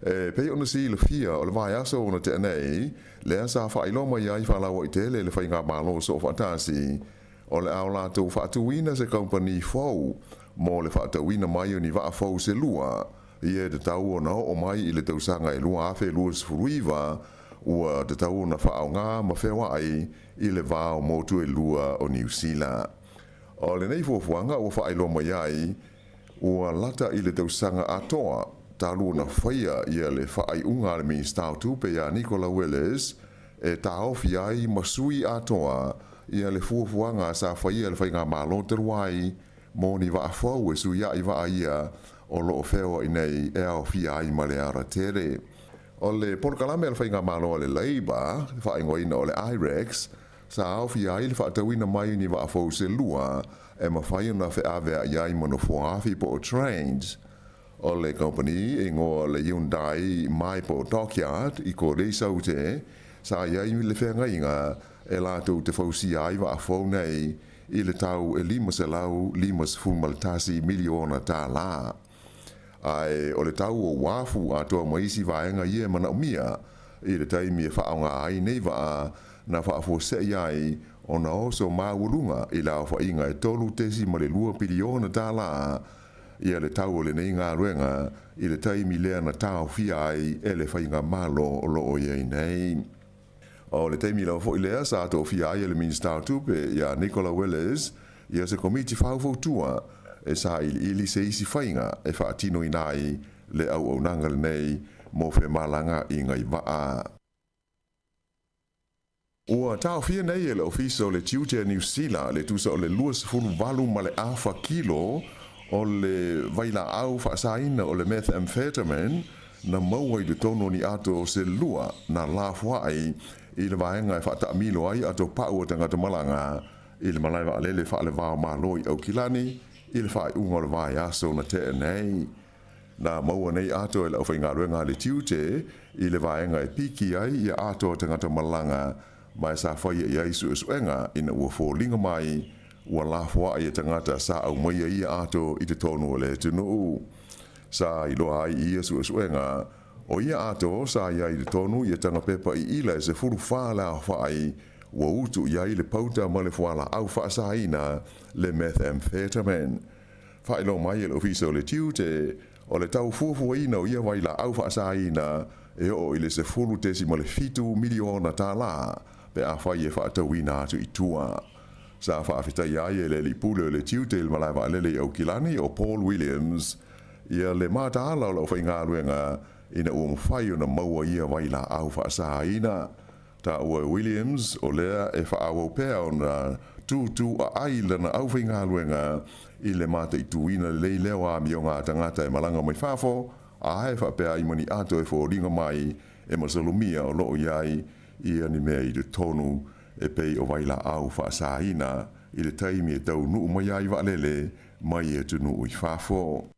E pei ona si le fia o le vai aso ona te nei, le asa whailoma iai whalau I tele le whainga malo so whatasi, o le au lātou whaatuina se company fau, mō le whaatauina mai o ni waa fau se lua, I e te tau o nao o mai I le tausanga e lua awhe lua se furuiwa, ua te tau o na whaau ngā ma whewa ai I le vāo motu e lua o New Zealand. O le nei fuafuanga ua whaelo mai ai, ua lata I le tausanga atoa, talu na whaia ia le whaai unga le Minister Tupe ia Nicola Willis, e taofi ai masui atoa, ia le fuafuanga sa whaia le whainga malo te ruai, mōni wa afau e suia I wa ia o loo whewa I nei e au fia ai ma le ara tere. O le porkalame le whainga malo le Labour, whaingoina o le IREX, sa au fia ai le whaatawina mai ni wa afau se lua, e ma whaiona whe awea iai mano fuafi po o trains. O le company e ngō le Hyundai mai po dockyard I ko reisau te, sa iai le whenga inga e lātou te whausi ai wa afau nei, I le tau e 5,5 miliona tā la. Ai o le tau o wafu atoa maisi vaenga ia mana umia, I le taimi e whaonga ai nei waa na whaafo se iai o na oso maurunga I la whainga e tolu tesi ma le 2 biliona tā la. Ia le tau o le nei ngā ruenga I le taimi lea na tau fia ai e le whainga malo o loo iei nei. O le taimi lau fo ilea sa ato fia ai le Minister Tupe ia Nicola Willis ia se komiti whaufotua e sa ili se isi whainga e whaatino inai le au nanga le nei mo whe malanga I ngai waa. Ua tau fia nei e le ofisa o le tiute New Zealand le tusa o le 2.8 ma le alpha kilo o le vaila au whaasaina o le methamphetamine na maua I le tono ni ato se lua na lafua ai I le vaenga e whaata amilo ai ato pau o tangata malanga I le malaiwa alele wha le vāo māloi au kilani I le whae unga le vae aso na te nei. Na maua nei ato e la uwhainga ruenga le tiute I le vaenga e piki ai I ato o tangata malanga mai sa whaia I aisu e suenga ina ua fōlinga mai ua lafua ai e tangata sa au maia I ato I te tonu o le tunu. Sa I loa ai I asu e suenga o ia ato sa ia I le tonu ia tanga pepa I ila se furu whala a whaai ua utu ia I le pauta ma le whala au whaasaina le methamphetamine. Whaelo mai le ofisa o le tiute o le tau fuafuaina o ia waila au whaasaina e o I le se furu tesi ma le 5 miliona tā la pe a whai e whaatawina atu I tua. Sa whaafita ia I le lipule o le tiute il malaiwa alele au kilani o Paul Williams ia le mata ala o la whainga ruenga ina ua mwhai o na maua ia waila au whaasaina. Ta ua Williams o lea e whaawau pēa o na tūtū a aila na au whainga luenga I le mata I tuina le leo a mi o ngā tangata e malanga mai whafo, a hae whapea I mani ato e whōringa mai e masalumia o loo iai ia ni mea I le tonu e pei o waila au whaasaina I le taimi e tau nuu mai ai waalele mai e tunu I whafo.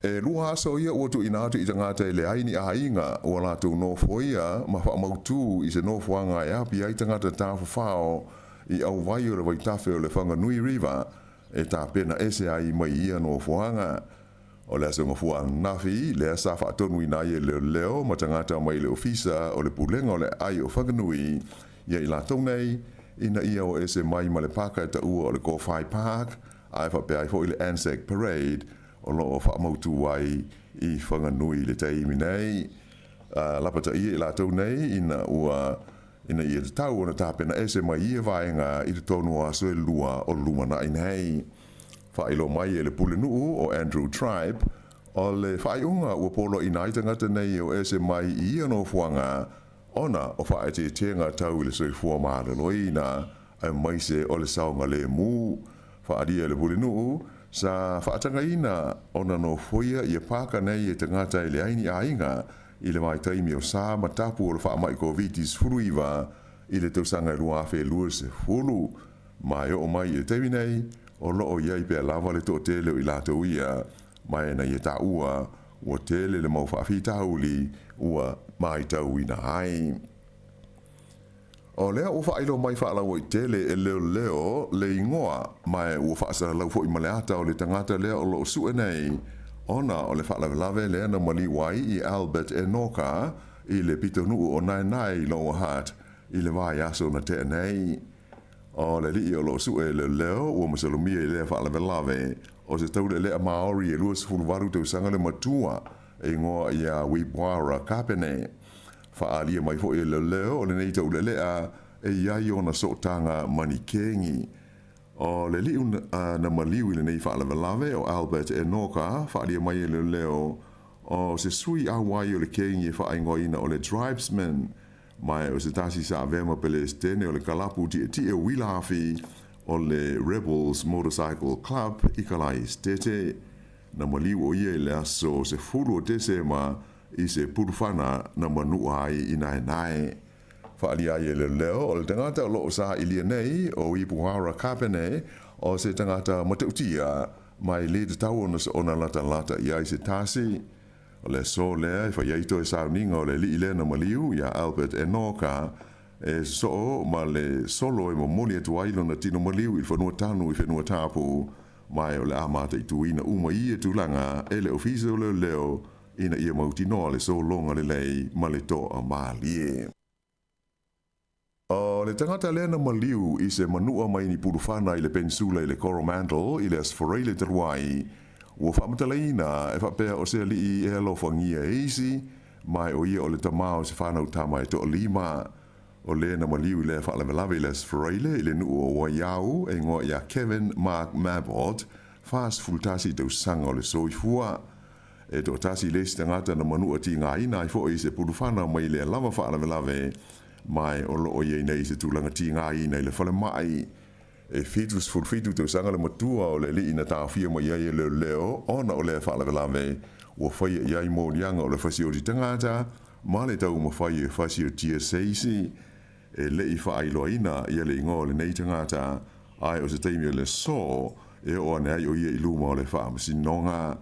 E lua aso ia ua tu inatu I tangata I le aini a inga ua lātou nofo ia ma whaamautu I se nofoanga e api ai tangata tāwha whao I au vai o le waitafe o le Whanganui River e tā pena ese ai mai ia nofoanga. O le aso ngafua nafi le asa whaatonu I nai e leo ma tangata mai le ofisa o le pulenga o le ai o Whanganui ia I lātou nei ina ia o ese mai ma le paka e ta ua o le Kōwhai Park ai whapea I fo I le Anzac Parade o loo whaamautu wai I Whanganui le taimi nei. Lapata ia I lātou nei ina ia te tau ona tāpena ese mai ia vaenga I te tonu a soe lua o lumana I nei. Whaelo mai e le pule nuu o Andrew Tribe O le whaiunga ua polo i nai tangata nei o ese mai i ano fuanga, ona o whae te tenga tau i le soi fua maareloi na ai mai se o le saunga le mu. Whaadia le pule nuu, sa whaatanga ina ona no foia i a pāka nei e tangata i le aini ainga i le mai taimi o sā matapu o le wha mai COVID-19 furuiwa i le tausanga i rua awhi lua se fulu. Mai o mai i le tewi nei, o loo iai pia lava le tō tele o i lato ia, mai na i ta ua, ua tele le mau whaafi tauli, ua mai tau ina ai. O lea ua whailo mai whaalau i tele e leo le ingoa, mai ua whaasara lau fo i maleata o le tangata lea o loo sue nei, ona o le whaalawelawe lea na mali wai i Albert Enoka, i le pito nuu o nai lo hat, i le vai aso na te nei. O le li o lo sue le leo ua masalumia i lea whaalawelawe, o se tau le lea Maori e luas fuluwaru tau sanga le matua, e ngoa i a Wibwara Kapene. Whaalia mai fo i le leo o le nei tau le lea e iai o na sotanga manikengi. O le liu na maliu i le nei whaalawelawe o Albert Enoka, whaalia mai i le leo o se sui a wai o le kengi e whaingoina o le tribesmen, mai o se tasi sa vema pele stene o le kalapu ti e wilafi o le Rebels Motorcycle Club i kalai stete. Na maliu o ia i le aso se furu o desema i se purufana na manu ai i nai. Whaalia i le leo o le tangata o loo sa ilia nei o Ipuhara Kapene o se tangata matautia mai le te tau ona lata i ai se tasi. O le so lea i whaiaito e sauninga o le li le na maliu ia Albert Enoka e so ma le solo e momoli atu ailo na tino maliu i whanua tanu i whanua tapu mai o le amata i tuina uma i e tulanga e le ofisa o le leo ina ia mauti noa le so longa le lei ma le toa maalie. O le tangata lea na maliu i se manua mai ni purufana i le pensula i le Coromandel i le asforeile te ruai. Ua whamatalaina e whapea o se li e alofangia eisi, mai o ia o le tamao se whanau tama e toa lima. O le na maliu i le whaalawelawe le asforeile i le nuu o waiau e ngoa ia Kevin Mark Mabot, fast fultasi tau sanga o le soifua. E to tasi le stangata na manua ti ngā ina i fo i se purufana mai le lava whaalawelawe, mai o loo iei nei se tūlanga ti ngā ina i le whale mai. E fitus fulfitu tau sanga le matua o le li ina tāwhia mai iei e leo ona o le whaalawelawe, ua whaia iei mō nianga o le whasio di tangata, ma le tau ma whaia e whasio tia seisi, e le i whaailoa ina i le ingo le nei tangata, ai o se teimi o le so, e o ane ai o ia i luma o le whaamasinonga,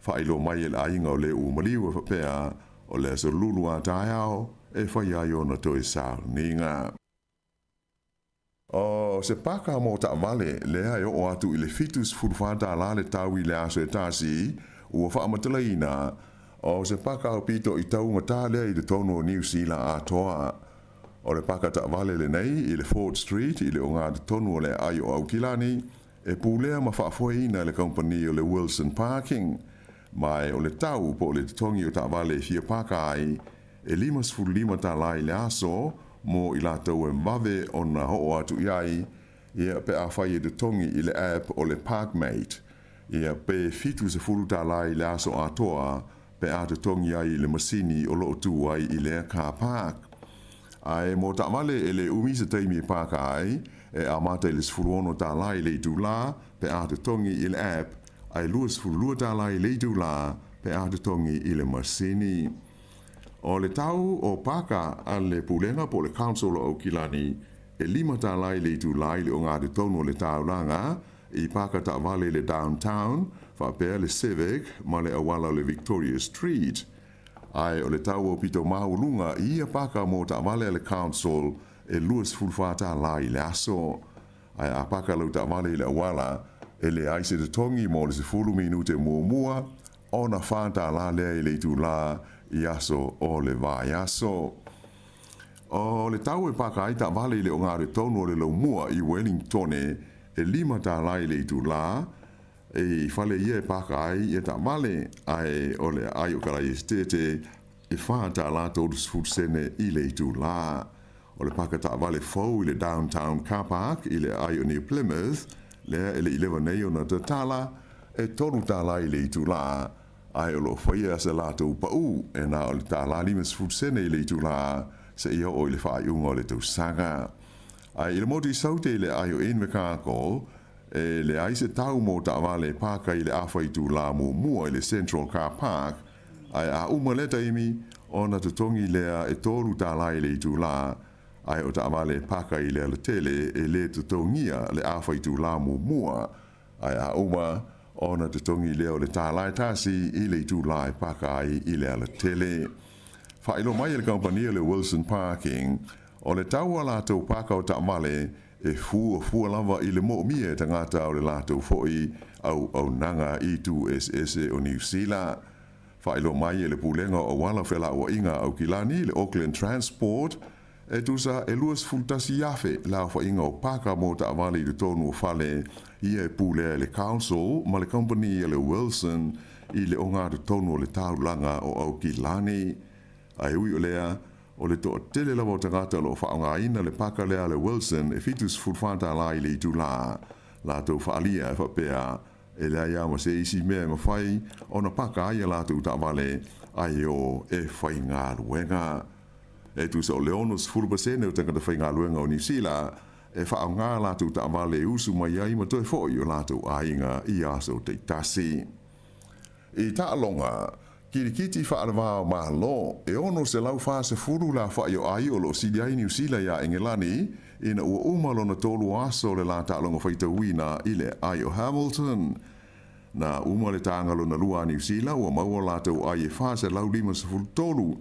whaailoa mai e le ainga o le umaliu e whapea, o le so lulu a tāiao, e whaia i ona toi sār ninga. O se paka mo ta vale le ai o atu i le fitus furfata la le tau i le aso e tasi, ua whaamatalaina, o se paka o pito i tau ngata le i le tono o New Zealand a toa. O le paka ta vale le nei i le Ford Street i le o ngā tonu o le ai o Aukilani, e pūlea ma whaafoeina le company o le Wilson Parking, mai o le tau po le tongi o ta vale fia paka ai, e 5 ta lai le aso, mo i lātou e mwawe o na ho atu iai, ia pe a whai e de tongi i le app o le Parkmate, ia pe fitu se furu ta lai le aso atoa, pe a te tongi ai le masini o loo tu ai i le car park. Ai mo ta male e le umi se teimi paka ai, e a mata i le sfuruono ta lai le tu la, pe a te tongi i le app, ai lua sfurulua ta lai le tu la, pe a te tongi i le masini. O le tau o paka a le pulenga po le council o Aukilani, e 5 ta lai le tu lai le o ngā te tonu le tauranga, i paka ta vale le downtown, whapea le Civic, ma le awala le Victoria Street. Ai o le tau o pito maulunga i a paka mo ta vale le council e luas fulfata lai le aso. Ai a paka lau ta vale le awala e le aise te tongi mo le se fulu minute mua, o na whanta la le le tu la i aso o le vai aso. O le tau e paka ai ta vale le o ngāre tonu o le lau mua i Wellington e 5 ta lai le tu la, e fale ia e paka ai e ta vale ai o le ai o karai estete e whanta la tōru sfursene i le tu la. O le paka ta vale fau i le downtown car park i le ai o New Plymouth, le e le 11 nei o na te tala, e toru ta lai le tu la, ai o lo whaia se lātou pau, e nā o le tā lāli mas futsene i le tu la se ia o le whai unga o le tau sanga. Ai i le moti saute le ai o en me kāko, e le ai se tau mō ta wale pāka i le awhai tu la mua i le Central Car Park, ai a umaleta imi, ona te tongi lea e tōru tā lai le tu la, ai o ta wale pāka i le ala tele, e le te tongia le awhai tu la mua, ai a uma, ona te tongi leo le tā lai tāsi i le tu lai pāka ai i le ala tele. Whailo mai le kampania le Wilson Parking, o le taua lātou pāka o ta male, e fua lava i le mo mie tangata o le lātou foi au nanga i tu SS o New Zealand. Whailo mai le pulenga o wala whela o inga au kilani le Auckland Transport, e tusa e luas fultasi yafe la wha inga o pāka mo ta awali le tonu o whale i e pulea le Council ma le company le Wilson i le onga te tonu o le taulanga o au kilani. Ai ui o lea, o le to tele la o tangata lo whaonga ina le paka lea le Wilson e fitus fulfanta la i le i tu la tau whaalia e whapea e lea ia ma se isi mea ma whai o na paka aia la tau ta wale ai o e whai ngā luenga. E tu sa o leonos fulbasene o tangata whai ngā luenga o New Zealand e whaonga la tau ta wale usu mai ai ma toi fhoi o la tau ainga i aso te tasi. I ta alonga, kirikiti whaarawa o mahalo, e ono se lau wha se furu la wha o ai o lo sidi ai New Zealand ya Engelani, ina ua umalo na tolu aso le la ta'alonga whaita wina i le ai o Hamilton. Na umale tāngalo na lua New Zealand, ua maua la tau ai e wha se lau lima se furu tolu.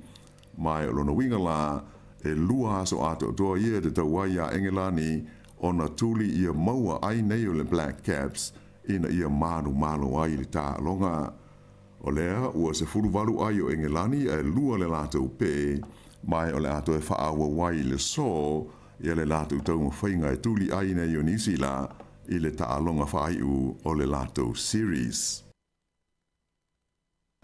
Mai o lona winga la, e lua aso ato toa ia de tau ai ya Engelani, o na tuli ia maua ai nei o le Black Caps, ina ia manu ai le ta'alonga. O lea, ua se furu walu ai o Engelani e lua le lātou pē, mai o le ato e whaawa wai le so, ia le lātou taunga whainga e tuli ai nei o New Zealand, i le ta'alonga whaiu o le lātou series.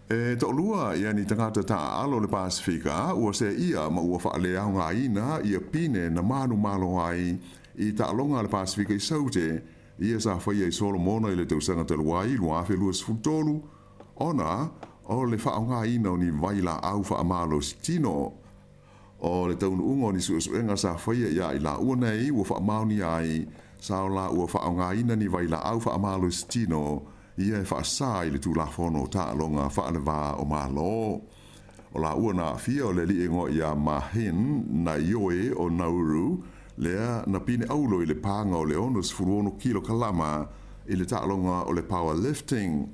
E to lua, ia ni tangata ta'alo le Pasifika, ua se ia ma ua whaalea ngā ina, ia pine na manu malo ai, i ta'alonga le Pasifika i saute, ia sa whaia i Solomona i le tausanga taluai, luafe luas futolu, ona, o le whaonga ina o ni waila au whaamalo tino. O le taunu ungo ni suesuenga sa whaia ia i la ua nei, ua whaamauni ai, sa o la ua whaonga ina ni waila au whaamalo tino, ia e whaasa i le tūlafono ta'alonga whaanewā o malo. O la ua na fia o le li ingo ia mahin na ioe o Nauru, lea na pine aulo i le panga o le onus furuono kilo kalama i le ta'alonga o le powerlifting.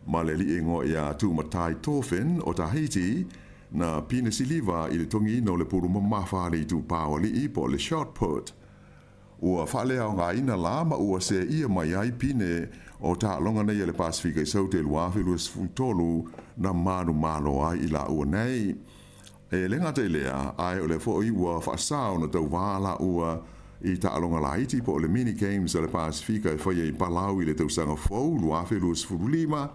Ma le li ingo ia tūmatai tōwhin o Tahiti na pine siliva i le tongi ino le puru mamawhari tu pāwa li ipo le shot put. Ua whalea o ngā ina lama ua se ia mai ai pine o ta'alonga nei le Pasifika i saute luafi luas funtolu na manu malo ai i la ua nei. E lenga te lea ai o le fo i ua whaasao na tau wāla ua i ta'alonga la iti po le mini games o le Pasifika i whaia i Palau i le tausanga fau luafi luas furulima.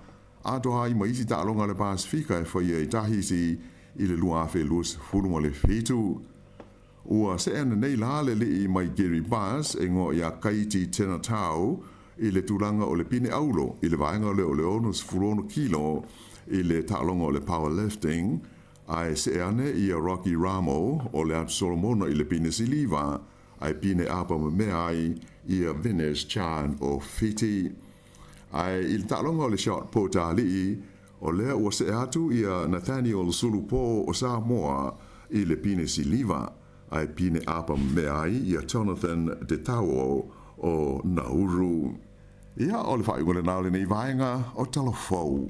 Ato hai ma isi ta'alonga le Pasifika e whaia i tahisi i le luafe luas furuma le fitu. Ua se ane nei la le li i mai Gary Bass e ngo ia kaiti tena tau i le turanga o le pine aulo i le vaenga o le onus furono kilo i le ta'alonga o le powerlifting ai se ane i a Rocky Ramo o le atu Solomona i le pine siliva ai pine apa mea ai i a Venus Chan o Fiti. Ai il ta'alonga o le shot po tālii o lea ua se atu i a Nathaniel Sulupo o Sāmoa i le pine siliva ai pine apa mea ai i a Jonathan de Tauo o Nauru. Ia o le whaingole nāle nei vaenga o talofou.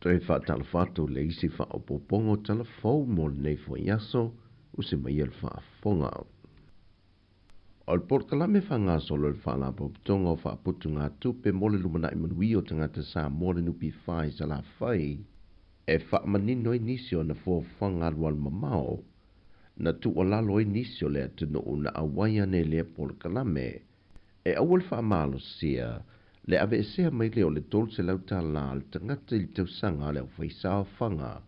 Toi whaatalawhatu le isi whaopopongo talafou mo nei fwaiaso o se mai al whaafonga. O le portalame whanga solo le whaalapoputonga o whaaputu ngā tupe mo le lumana i manui o tangata Sāmoa le nupi whai sa la whai e whaamanino i nisi o na fōwhanga alwal mamao na tu o lalo inisio le atunu una awaia ne le pol kalame, e awal wha amalo sia, le ave esea mai leo le tolse lauta la le tangata ili tausanga le whaisao whanga,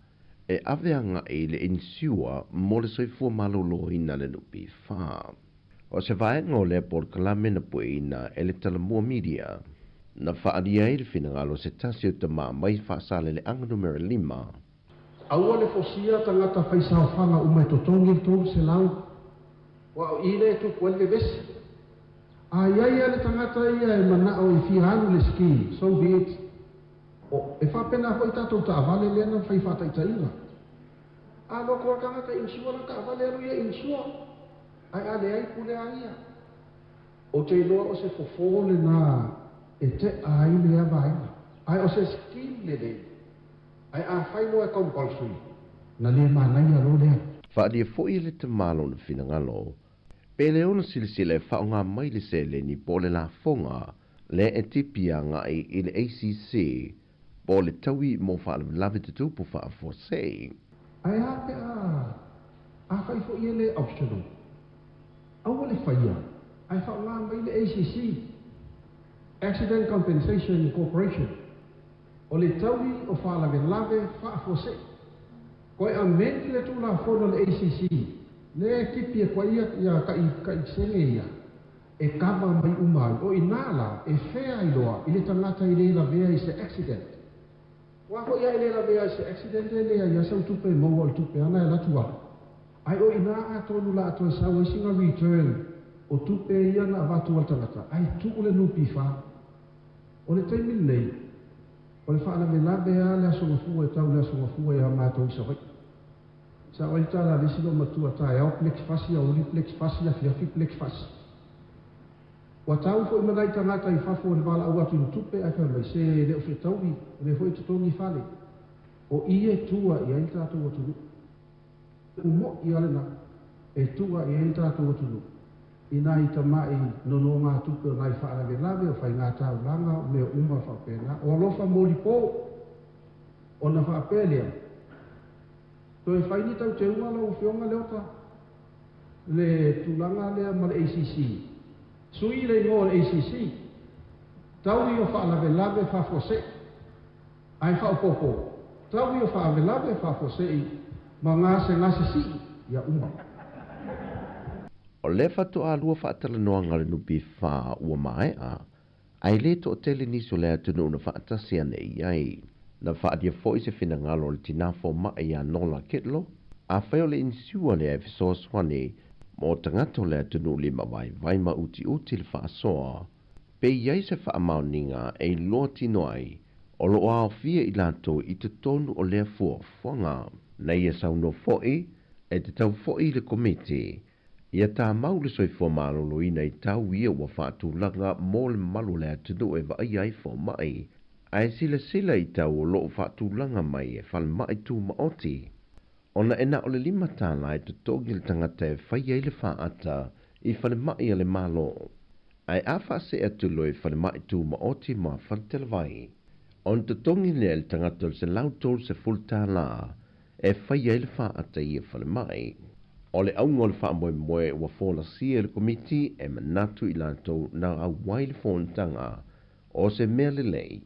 e ave anga e le insiua mo le soifua malolo ina le nupi wha. O se vaenga o le pol kalame na pue ina e le talamua media, na whaadia e le whinangalo se tasi o tama mai whaasale le anga numero 5. Aua le fosia tangata whaisao whanga umai totongi tōru se lau. Wa o ile tu kuele vesi. A iaia le tangata ia e manao I whihanu le ski, so be it. O e whapena hoi tatou ta avale lena whai whata itaira. A loko tangata insua na ka avale anu ia insua. Ai ale ai pule a ia. O te iloa o se fofole na e te ai le avaina. Ai o se ski le le. Ai a whaino e compulsory. Na le manai a lo lea. Whaadia fwoi le te malo na whinangalo. Pele ona silisile whaonga mai le se le ni pole la fonga le e tipia ngai I le ACC po le taui mo whaala lawe te tupu wha for say. Ai a pe a whai fwoi le optional. Aua le whaia. Ai whaonga mai le ACC. Accident Compensation Corporation. O le taui o whaalawe lawe wha for say. Koe a meni le tūla whono le ACC. Le kipi e kwa ia ka I senge ia. E kama mai umai. O inala e whea iloa. I le tangata I le la vea I se accident. Wako ia I le la vea I se accident e lea ia sau tupe maua I tupe ana e latua. Ai o ina a tonu la ato e sau e singa return. O tupe ia na avatu al tangata. Ai tuku le nupi wha. O le teimi nei. O le whaana me lawe a le aso mafua e tau le aso mafua e a mātou I sawai. Sa oi tala le sino matua tae au plex fasi a uli plex fasi a fiafi plex fasi. Wa tau fo I manai tangata I fafo le wala au atu tupe a ka mai se le ufe taui le fo I tutongi fale. O ie tua I ain tātou atunu. Umo I alena e tua I ain tātou atunu. Ina I tamai nono ngā tupe o nai whaara le lawe o whai ngā tau langa o mea uma whapena. O alofa moli po o na whapelea. To e whaini tau te unga lau whionga leota. Le tūlanga lea ma le ACC. Sui le ngō le ACC. Taui o whaalawe lawe whafose. Ai whaopopo. Taui o whaalawe lawe whafose ma ngase ngase si ia uma. O le whatu a lua whaatala noa ngare nupi wha ua mai a. Ai le to o tele niso lea tunu una whaatasi ane iai. Na whaadia fwoi se whina ngalo le tinafo mai a nola ketlo, a whaio le insiua le e fiso swane, mo tangato le tunu lima vai ma uti le whaasoa, pe iai se whaamauninga e loa tino ai, o lo ao fia I lato I te tonu o lea fua whanga, na ia sauno fwoi, e te tau fwoi le komiti, ia tā mau le soifua malolo ina I tau ia wa whaatu langa mo le malu lea tunu e vai ai fo mai, ai sila I tau o loo whaatulanga mai e whal mai tū maoti. Ona ena o le 5 tāna e tutongi le tangata e whai ei le whaata I whale mai a le malo. Ai a whaase atu loe whale mai tū maoti ma whantele vai. On tutongi le tangata le se lautol se full tāna e whai ei le whaata I e whale mai. O le aungo le wha moe ua whola sia le komiti e manatu I lato na au wai le whontanga o se mea le lei.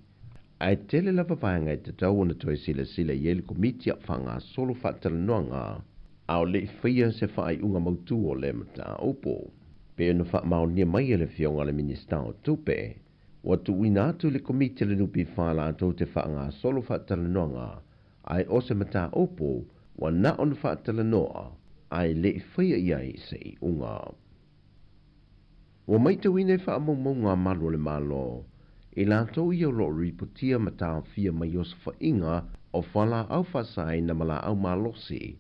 Ai tele lava vaenga I te tau ona toi sila I ele komiti a whanga solo whaatala noanga, au le whia se whaai unga mautu o le mata opo. Pe unu wha maunia mai ele whionga le minista o tupe, watu wina atu le komiti le nupi whaala ato te whaanga solo whaatala noanga, ai o se mata opo, wa na ona whaatala noa, ai le whia iai se I unga. Wa maita wine wha maunga malu le malo, I lato I o lo ripotia matao fia mai o sa whainga o whala au whasai na mala au malosi.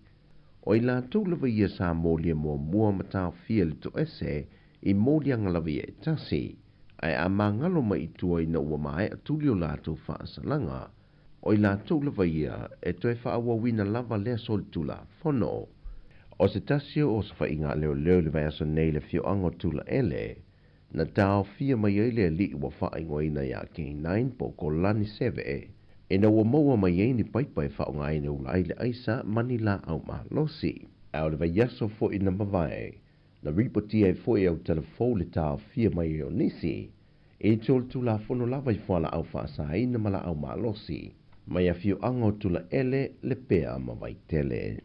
O I lato lawa ia Sāmoa mua matao fia le to ese I molia ngalawa ia tasi. Ai a mangalo mai tua I na ua mai atuli o lato whaasalanga. O I lato lawa ia e toi whaawawina lava lea soltula whono. O se tasi o sa whainga leo le vai aso nei le fio ango tula ele. Na tau fia mai ele li ua whaai ngoina ia ki 9 po ko lani 7 e na ua maua mai eini paipai whaonga ine ula aile aisa mani la au ma losi. au le vaiaso fo i na mawai, na ripoti e fo i au telefo le tau fia mai o nisi, e tol tu la fono lava i fwala au whaasa ina mala au malosi, mai a fio ango tu la ele le pea mawai tele.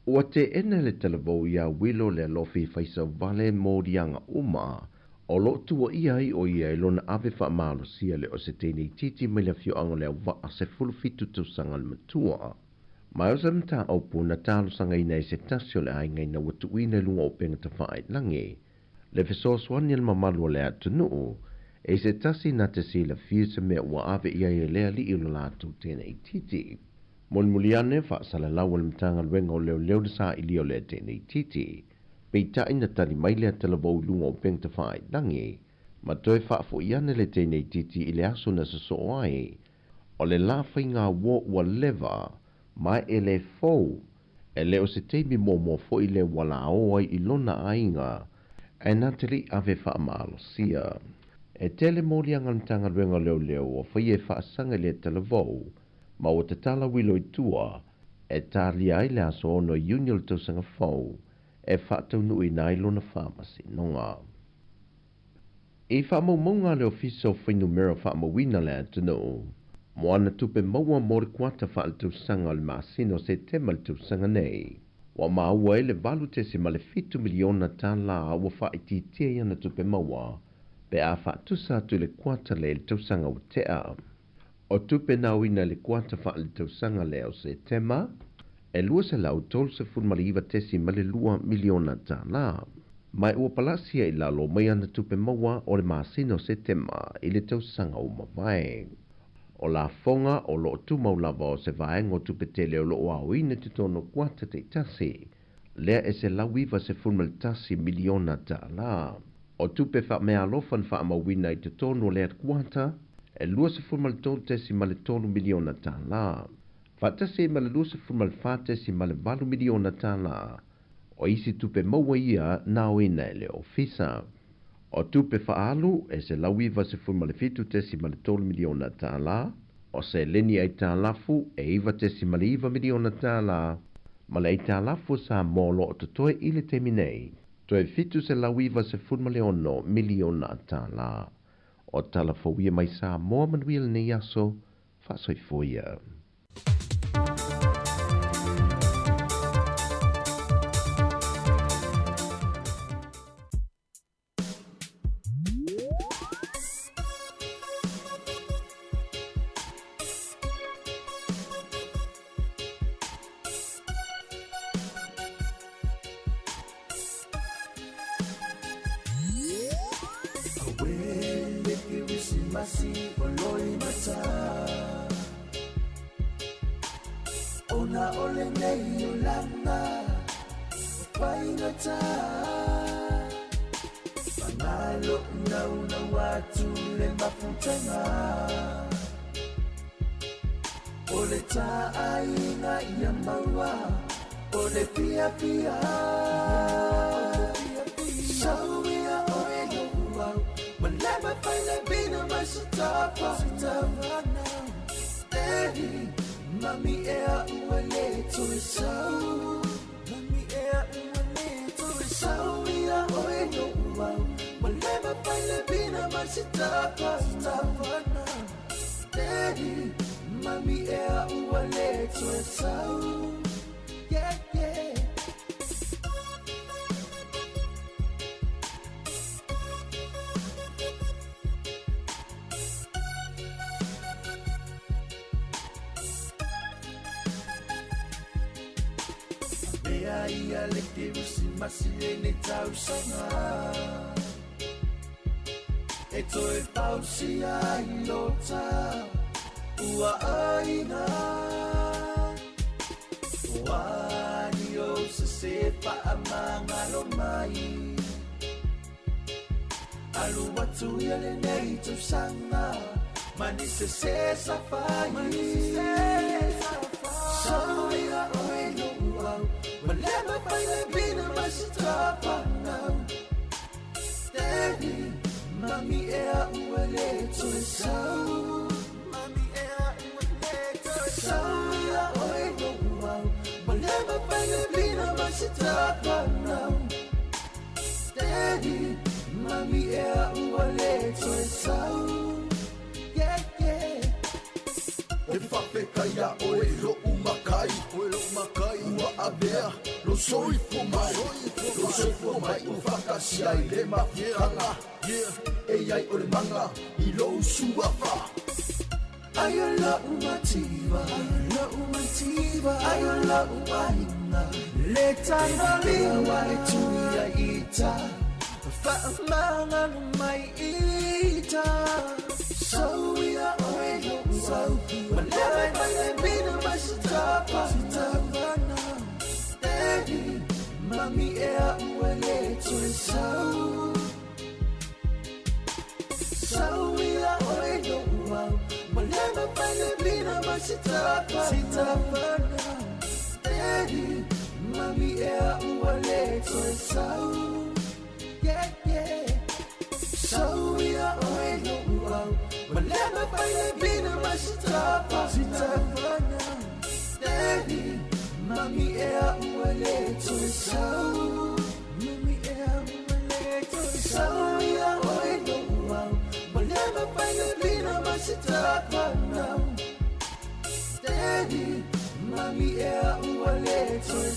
Ua te ene le telefo ia wilo le alofi faisa vale mōrianga uma, o lo tua ia i o ia i lona ave wha malosia le o se tēnei titi mai le fio ango le au wa se fulu fitu tu sanga le matua. Mai o sa mta au puna talo sanga ina i se tasio le ainga ina watu ina lunga o penga ta whaai langi. Le fiso swani al mamalu le atu nuu, e se tasi na te si le fia se mea ua ave ia i lea li ilo latu tēnei titi. Muliane wha sala lau al mtanga luenga o leo leo sa ili o le tēnei titi. Pei ta ina tali mai lea televou lunga o penga ta whaai langi, ma toi wha fo iane le tēnei titi i le aso na sa so ai, o le la whai ngā wo ua lewa, mai e le fou, e leo se teimi mō fo i le wala oai i lona ainga, e nā te li ave wha maalo sia. E tele mōri angamtanga ruenga leo leo o whai e wha sanga le televou, ma o te tala wilo i tua, e tāli ai le aso ono union tau sanga fou, e wha tau nui nai lona whamasi nonga. I wha maunga le ofiso whainu mera wha mawina le atunu, moana tupe maua mori kuata wha al tau sanga le maasino se tema le tau sanga nei. Wa maua e le valu te se male 5 miliona tala wa wha iti tia iana tupe maua, pe a wha tusa atu le kuata le tau sanga o tea. O tupe na wina le kuata wha le tau sanga le o se tema, e lua se lau tol se fun maliva tesi male 2 miliona tala. Mai ua palasia i lalo mai ana tupe maua o le maasino se tema i le tau sanga o mawai. O la fonga o lo tu maulava o se vaengo tupe tele o lo au ina te tono kuata te tasi. Lea e se lauiva se fun tasi miliona tala. O tupe wha mea lofan wha amawina i te tono lea kuata, e lua se fun tolu tesi male tonu miliona tala. Fatase male lusa fumal fatesi male 4 miliona tala. O isi tupe maua ia na o ina ele ofisa. O tupe faalu e se lauiva se fumal fitu tesi male 3 miliona tala. O se leni ai talafu e iva tesi male 1 miliona tala. Male ai talafu sa molo o tutoe ile teminei. Toe fitu se lauiva se fumal 1 miliona tala. O talafouia mai Sāmoa manuia ne yaso fasoifoia. Ona ole nei o lana Paingata Panalo una watu le mafutanga Ole ta aina ia maua Ole pia pia Shawia oe no uau Malema paina bina masutapa Steady Mami ea uale to sau Mami ea uale to sau Ia oe no uau Malema paile bina masitapa Stavana Steady Mami ea uale to sau Yeah, yeah Ia le te usi masile ne tau sanga E toi pausi ai lota Ua aina Wani o se sepa amanga lo mai Alu watu ia le nei tau sanga Mani se safai Mani se safai So ia oe no uau Malema paile bina masitapa now Steady Mami ea uale to sau Mami ea uale to sau Ia oe no uau Malema paile soifo mai o soifo mai o whakasia I le mawhanga e ai o le manga I lo suafa ai o la umativa ai o la umahinga le tana liwa e tuia ita whaamanga no mai ita so ia oe so whenever I meet a masitapa Daddy mami ea uele tue so ia oe no uau whenever I meet a masitapa Daddy mami ea uele tue so ia oe no uau whenever I meet a masitapa Daddy mami ea uele tue mami ea uele tue ia oe no uau whenever I meet a masitapa Daddy mami ea uele tue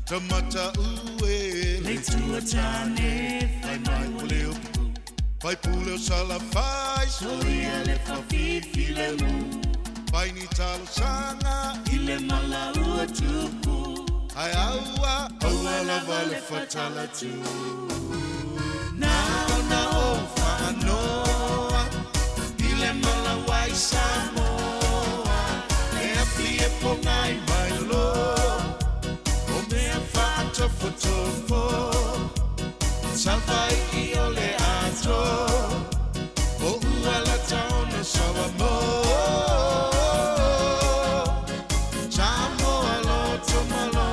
Tamata ue le tua tane fai mai voleu fai puleu sala fai soia le fa file mu Pai ni talo sanga Ile malaua tupu Ai aua Aua la vale fatala tu Na o whaanoa Ile malawai Samoa E api e pongai mai lo O mea whaata fotofo Sawai i ole ato O ua la taona sawa mo Samoa lo tomalo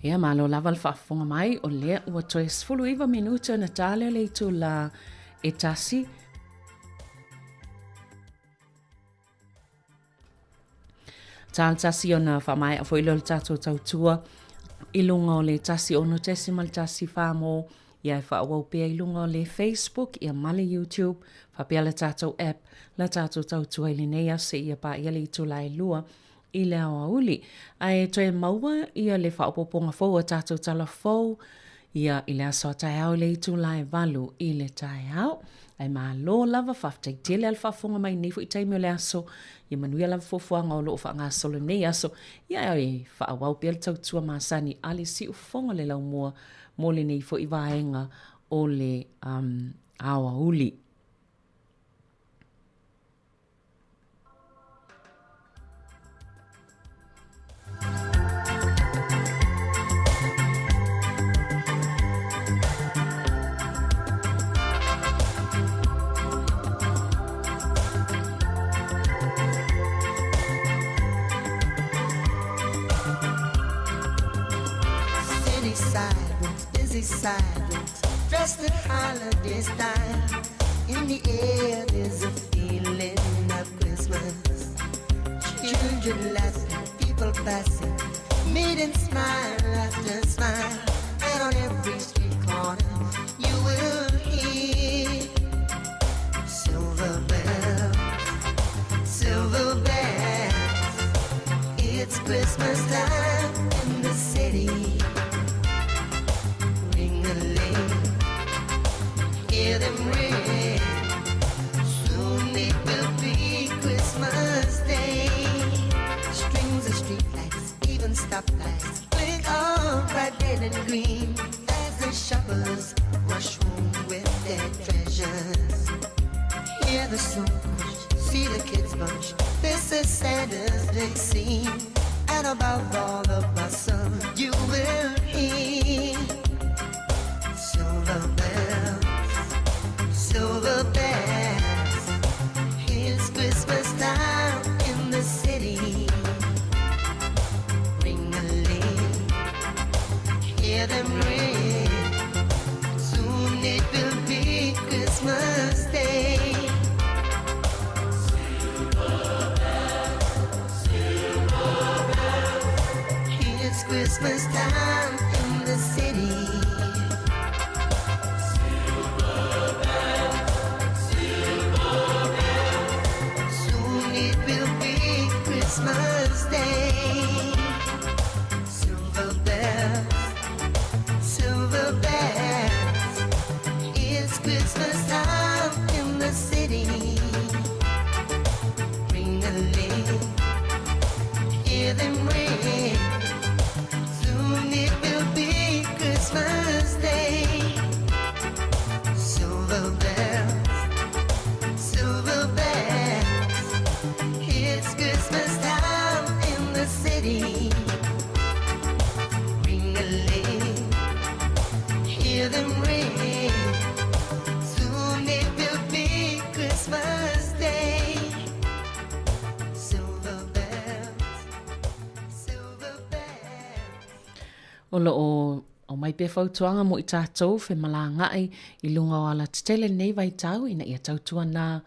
Ia malo lava le whaafonga mai o lea ua toe 15 minuta na tale le itu la e tasi. Tāl tasi o na whamai a fwilo le tātou tautua i lunga o le tasi o no tesi mal tasi whamo Ia e whaawau pia I lunga o le Facebook, ia male YouTube, whapea le tātou app, la tātou tautua I le nei ase ia pa ia le itu lai lua I le awa uli. Ai toe maua ia le whaapoponga fau a tātou tala fau, ia I le aso tai au le itu lai valu I le tai au. Ai maa lo lava whaftai tele al whafonga mai nei fu I taimi o le aso, ia manuia lava fofuanga o loo whaanga solo nei aso, ia e whaawau pia le tautua maasani ale si ufonga le lau mua mo le nei fu I vaenga o le awa uli. Busy sidewalks, dressed in holiday style. In the air there's a feeling of Christmas. Children laughing, people passing, meeting smile after smile. And on every street corner you will hear silver bells, silver bells. It's Christmas time in the city. Hear them ring. Soon it will be Christmas Day. Strings of streetlights, even stoplights, blink on bright red and green as the shoppers rush home with their treasures. Hear the song push, see the kids bunch. This is Santa's big scene, and above all the bustle, you will hear silver bells. Silver bells, it's Christmas time in the city. Ring-a-ling, hear them ring. Soon it will be Christmas Day. Silver bells, it's Christmas time in the city. Christmas Day. Silver bells, it's Christmas time in the city. Ring-a-ling, hear them ring. Soon it will be Christmas Day. Silver bells, silver bells, it's Christmas time in the city. Ring-a-ling, hear them ring. Soon it will be Christmas Day. Silver bells, silver bells. O o mai pe fautuanga mo I tātou whe malangai I lunga o ala tetele nei vai tau ina ia tautua nā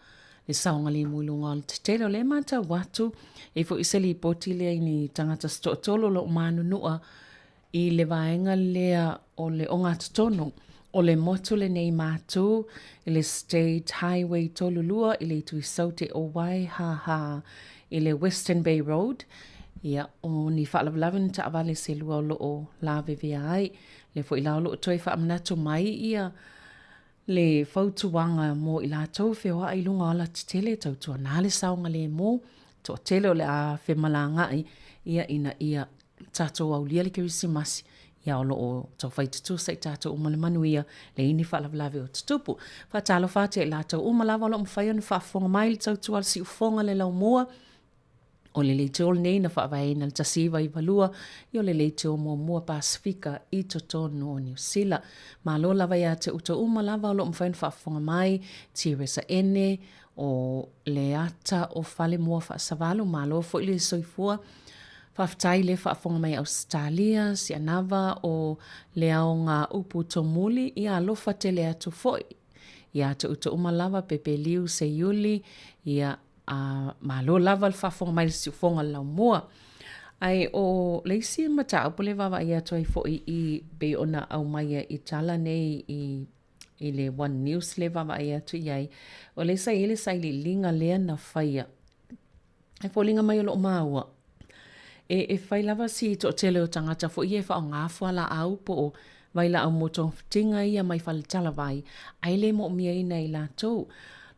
le saonga le mulunga o le tetele o le mata watu e fo iseli poti lea ini tangata stotolo lo manunua I le vaenga lea o le onga totono o le motu le nei mātu I le State Highway tolulua I le tui saute o Waihaha I le Western Bay Road ia o ni whaalawalawin ta avale se lua o loo la vevea ai le fo I lao loo toi whaamanato mai ia le fautuanga mo I lātou whewha I lunga ala tele tautua nāle saonga le mo to tele o le a whemalangai ia ina ia tātou au lia le kirisimasi ia o loo tau whaitutu sai tātou umalemanu ia le ini whaalawalawe o tutupu whaatalo whātia I lātou umalawa o loo mwhaianu whaafonga mai le tautua al si ufonga le lau moa o le leite o nei na whaavaena le tasiva I valua I o le leite o mua Pasifika I totono o New Zealand. Ma lo lava ia te uta uma lava o lo mwhain whaafonga mai tiresa ene o le ata o whale mua whaasavalu ma lo fo ile soifua whaftai le whaafonga mai Australia si anava o le ao ngā upu tomuli I alofa te le atu foi. Ia te uta uma lava pepe liu se yuli ia ma lo lava le whafonga mai si ufonga lau mua. Ai o leisi mata pole vava ia toi fo I be ona au mai I tala nei I le One News le vava ia tu iai. O le sai ele sai li linga lea na whaia. Ai fo linga mai o lo maua. E whai lava si to tele o tangata fo I e wha o ngāfua la au po o waila au moto tinga ia mai whale tala vai. Ai le mo mia ina I la tau.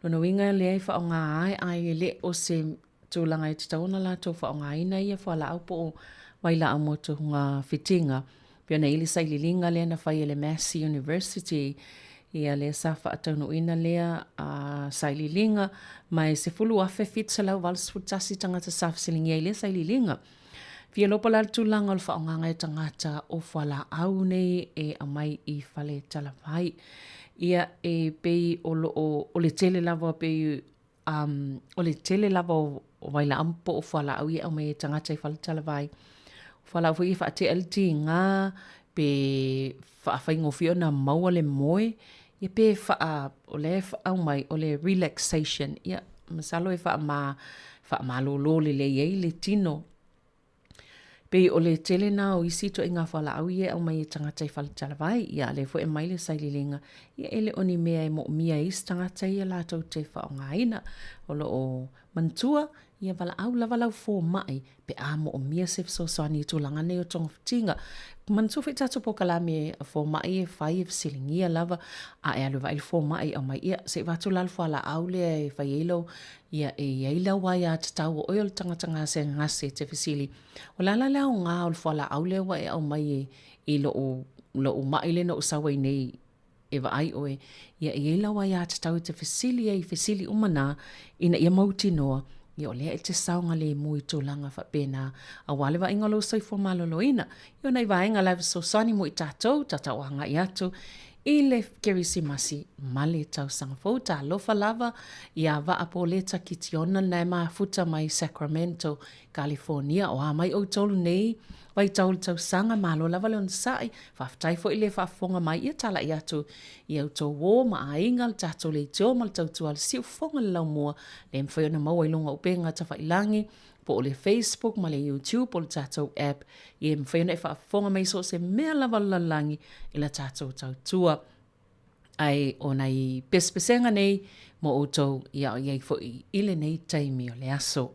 Lono winga le ai wha o ngā ai le o se tūlanga I te tauna la tau wha o ngā ina ia wha la au po o waila au moto ngā fitinga. Pia na ili sai li linga lea na whai ele Massey University ia le safa atauno ina lea sai li linga mai se fulu afe fit sa lau wal sfutasi tangata safa silingi ia le sai li linga. Fia lopa la tūlanga o whaonganga e tangata o whala au nei e amai I whale talawai. Ia e pei o le tele lava pei o le tele lava o waila ampo o whala au ia amai e tangata I whale talawai. Whala au I whaate alti ngā pe whaafai ngofio na maua le moe. Ia pe o le au mai o le relaxation. Ia masalo e wha ma lo le iei le tino. Pei o le tele na o isi to inga whala au ia au mai e tangata I whale talawai. Ia le fo e mai le sai lilinga. Ia ele oni mea e mo mia is tangata ia la tau te wha o ngaina. O lo o mantua. Ia wala au la wala fo mai. Pe a mo o mia se so soani tu langa nei o tonga fitinga. Mantua fi tatu po kalame fo mai e whai e fsilingia lava. A e alu vai fo mai au mai ia. Se watu lal fo ala au le e whai eilo. Ia e eila wai a te tau o oil tanga se ngase te fisili. O lala leo ngā o fo ala au le wa e au mai e lo o mai le no usawai nei e wa ai oe. Ia e eila wai a te tau te fisili e fisili umana ina ia mauti noa. Ia o lea e te saunga le mui tūlanga whapena. A wale wa inga lo soifo malolo ina. Ia nei wa inga laiva so sani mui tātou, tātou anga I atu. I le kerisi masi male tau sangafo ta lofa lava. Ia wa apo le takitiona nei maa futa mai Sacramento, California. O mai o tolu nei. Wai taulu tau sanga malo lava leon sai. Whaftai fo I le whafonga mai ia tala I atu. I au tau wō ma a ingal tātou le teo mal tau tual siu fonga le lau mua. Le mwhaiona maua ilunga upenga ta whailangi. Po o le Facebook ma le YouTube o le tātou app. I mwhaiona e whafonga mai so se mea lava lalangi I la tātou tau tua. Ai o nei pespesenga nei mo o tau ia o iei fo I ile nei taimi o le aso.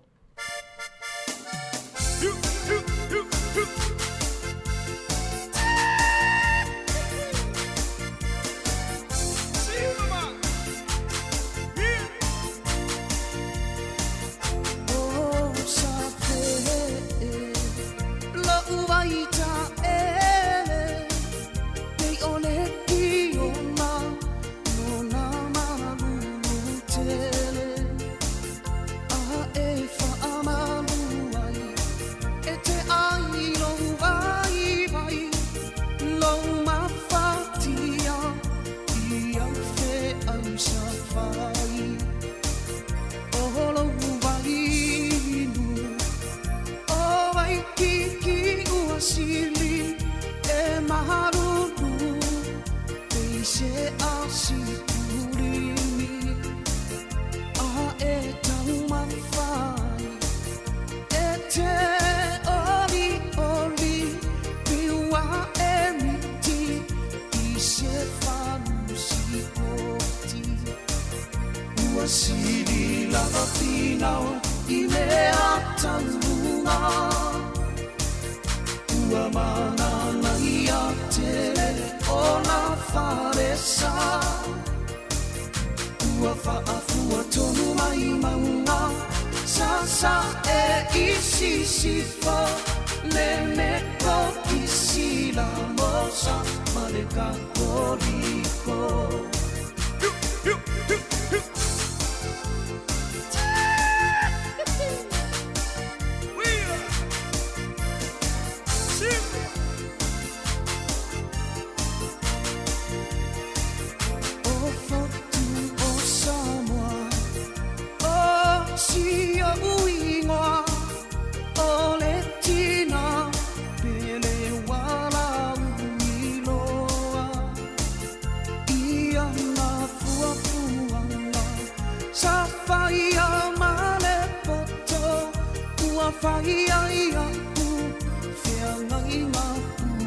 inga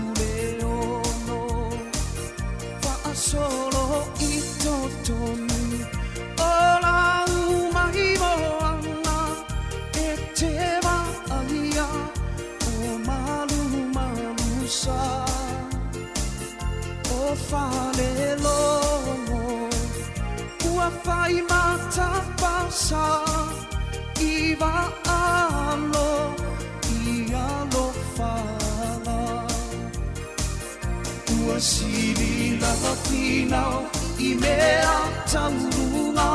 ule ono Wha solo I totonu Ola umahi moana E te waia O malu malu sa O whale longo Ua whai mata pasa I wa alo I alo whala Ua siri lava pinao I mea taurunga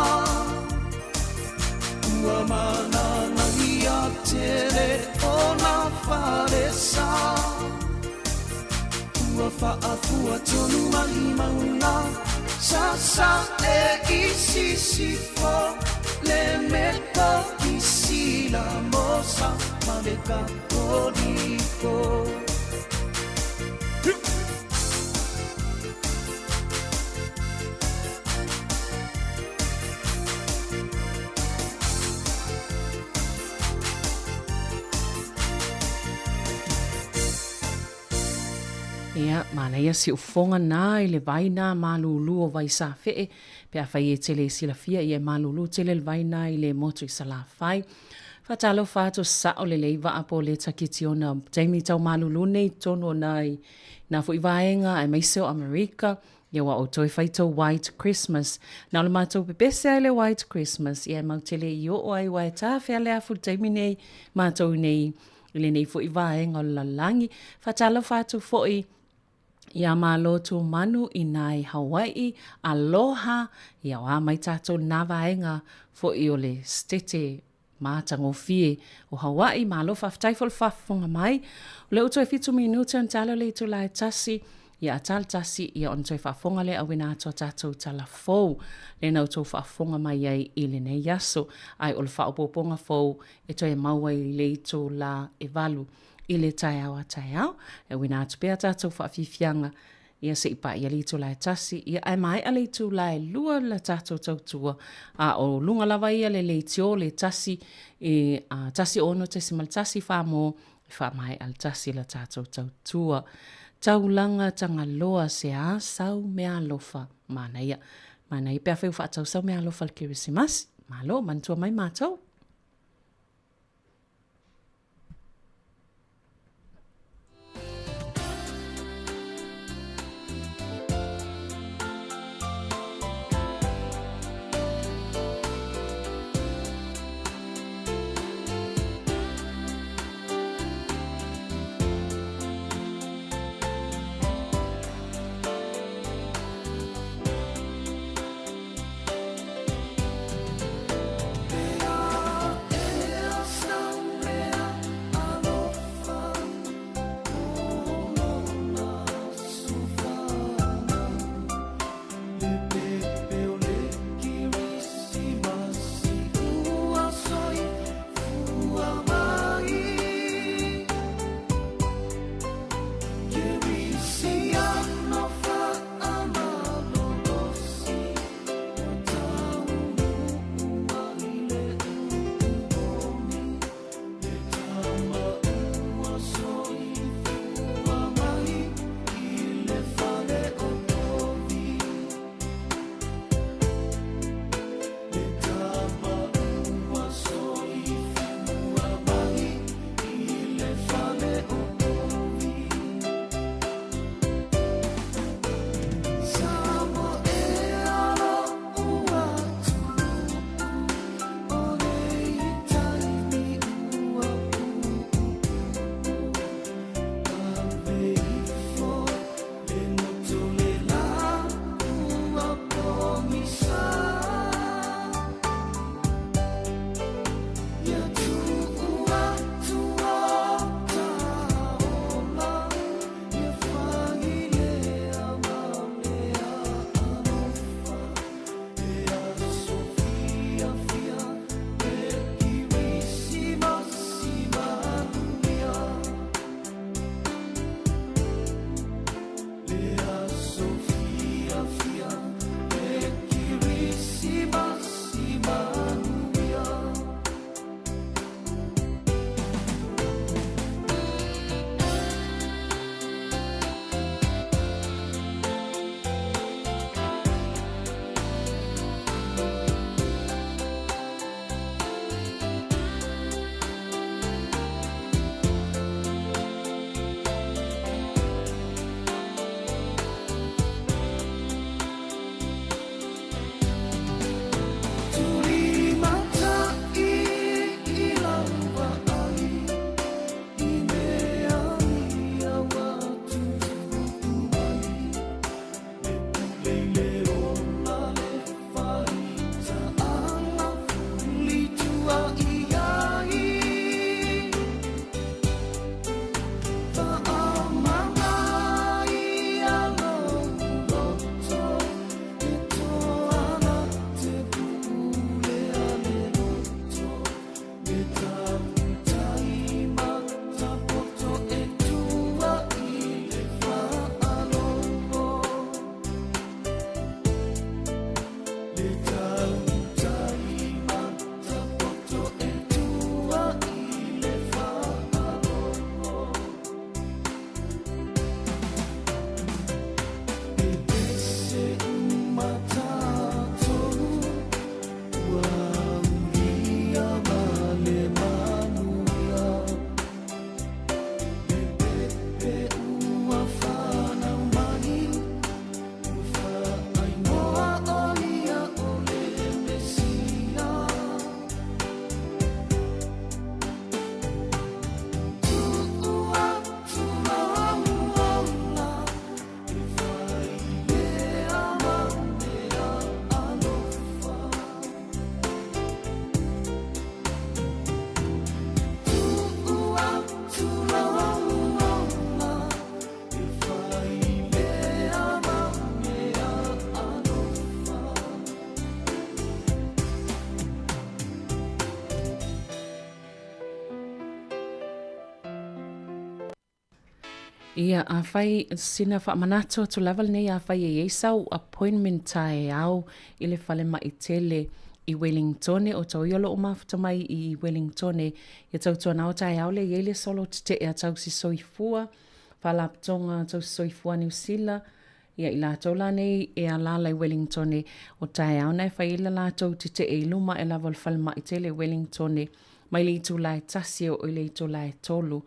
Ua manana I a tere o na whare sa Ua whaafua tonu mahi maunga Sa e isi sifo Le meko isi la mosa Maleka kodiko Ia, mana ia si ufonga nā I le vaina malulu o vai sa fee, pe a whai e tele sila fia I e malulu tele le vaina I le motu I sala whai. Whatalo whātu sa o le leiva apo le takiti o na Jamie tau malulu nei tono nai na fu I vaenga ai maiseo Amerika, ia wa o toi whaito White Christmas. Na le mātou pepese ai le White Christmas, ia mau tele I o ai wai tā whea le afu Jamie nei mātou nei, ile nei fu I vaenga o lalangi. Whatalo whātu fo I Ia mālotu manu I nai Hawaii, aloha, ia wa mai tātou nā vaenga fo I o le stete mātango fie o Hawaii, mālo whaftaifol whafunga mai. O le uto e fitu minuta an talo le itu lai tasi, ia atal tasi, ia on toi whafunga le awina ato tātou tala fau. Le nau tau whafunga mai ai I le nei yaso, ai o le whaopoponga fau, e toi e maua I le itu la e valu. I le tai au, e wina atu pia tātou whaafifianga, ia se ipa ia le itu lai tasi, ia ai mai a le itu lai lua la tātou tautua, a o lunga lava ia le tio le tasi, tasi ono te simal tasi whamo, wha mai al tasi la tātou tautua, taulanga tanga loa se a sau mea lofa, mana ia pia wheu whaatau sau mea lofa al kirisimasi, malo, mantua mai mātou. Ia a fai sina fa manato to level nei a fai e sau appointment tai au i le fale mai tele i Wellington o tau iolo o mafuta mai i Wellington i tau tona o tai au le iele solo te e a tau si soifua fa laptonga tau si soifua New Zealand ia i la tau la nei e a la i Wellington o tai au nei fai ila la tau te e luma e laval fale mai tele Wellington mai le tu lai tasio o le tu lai tolu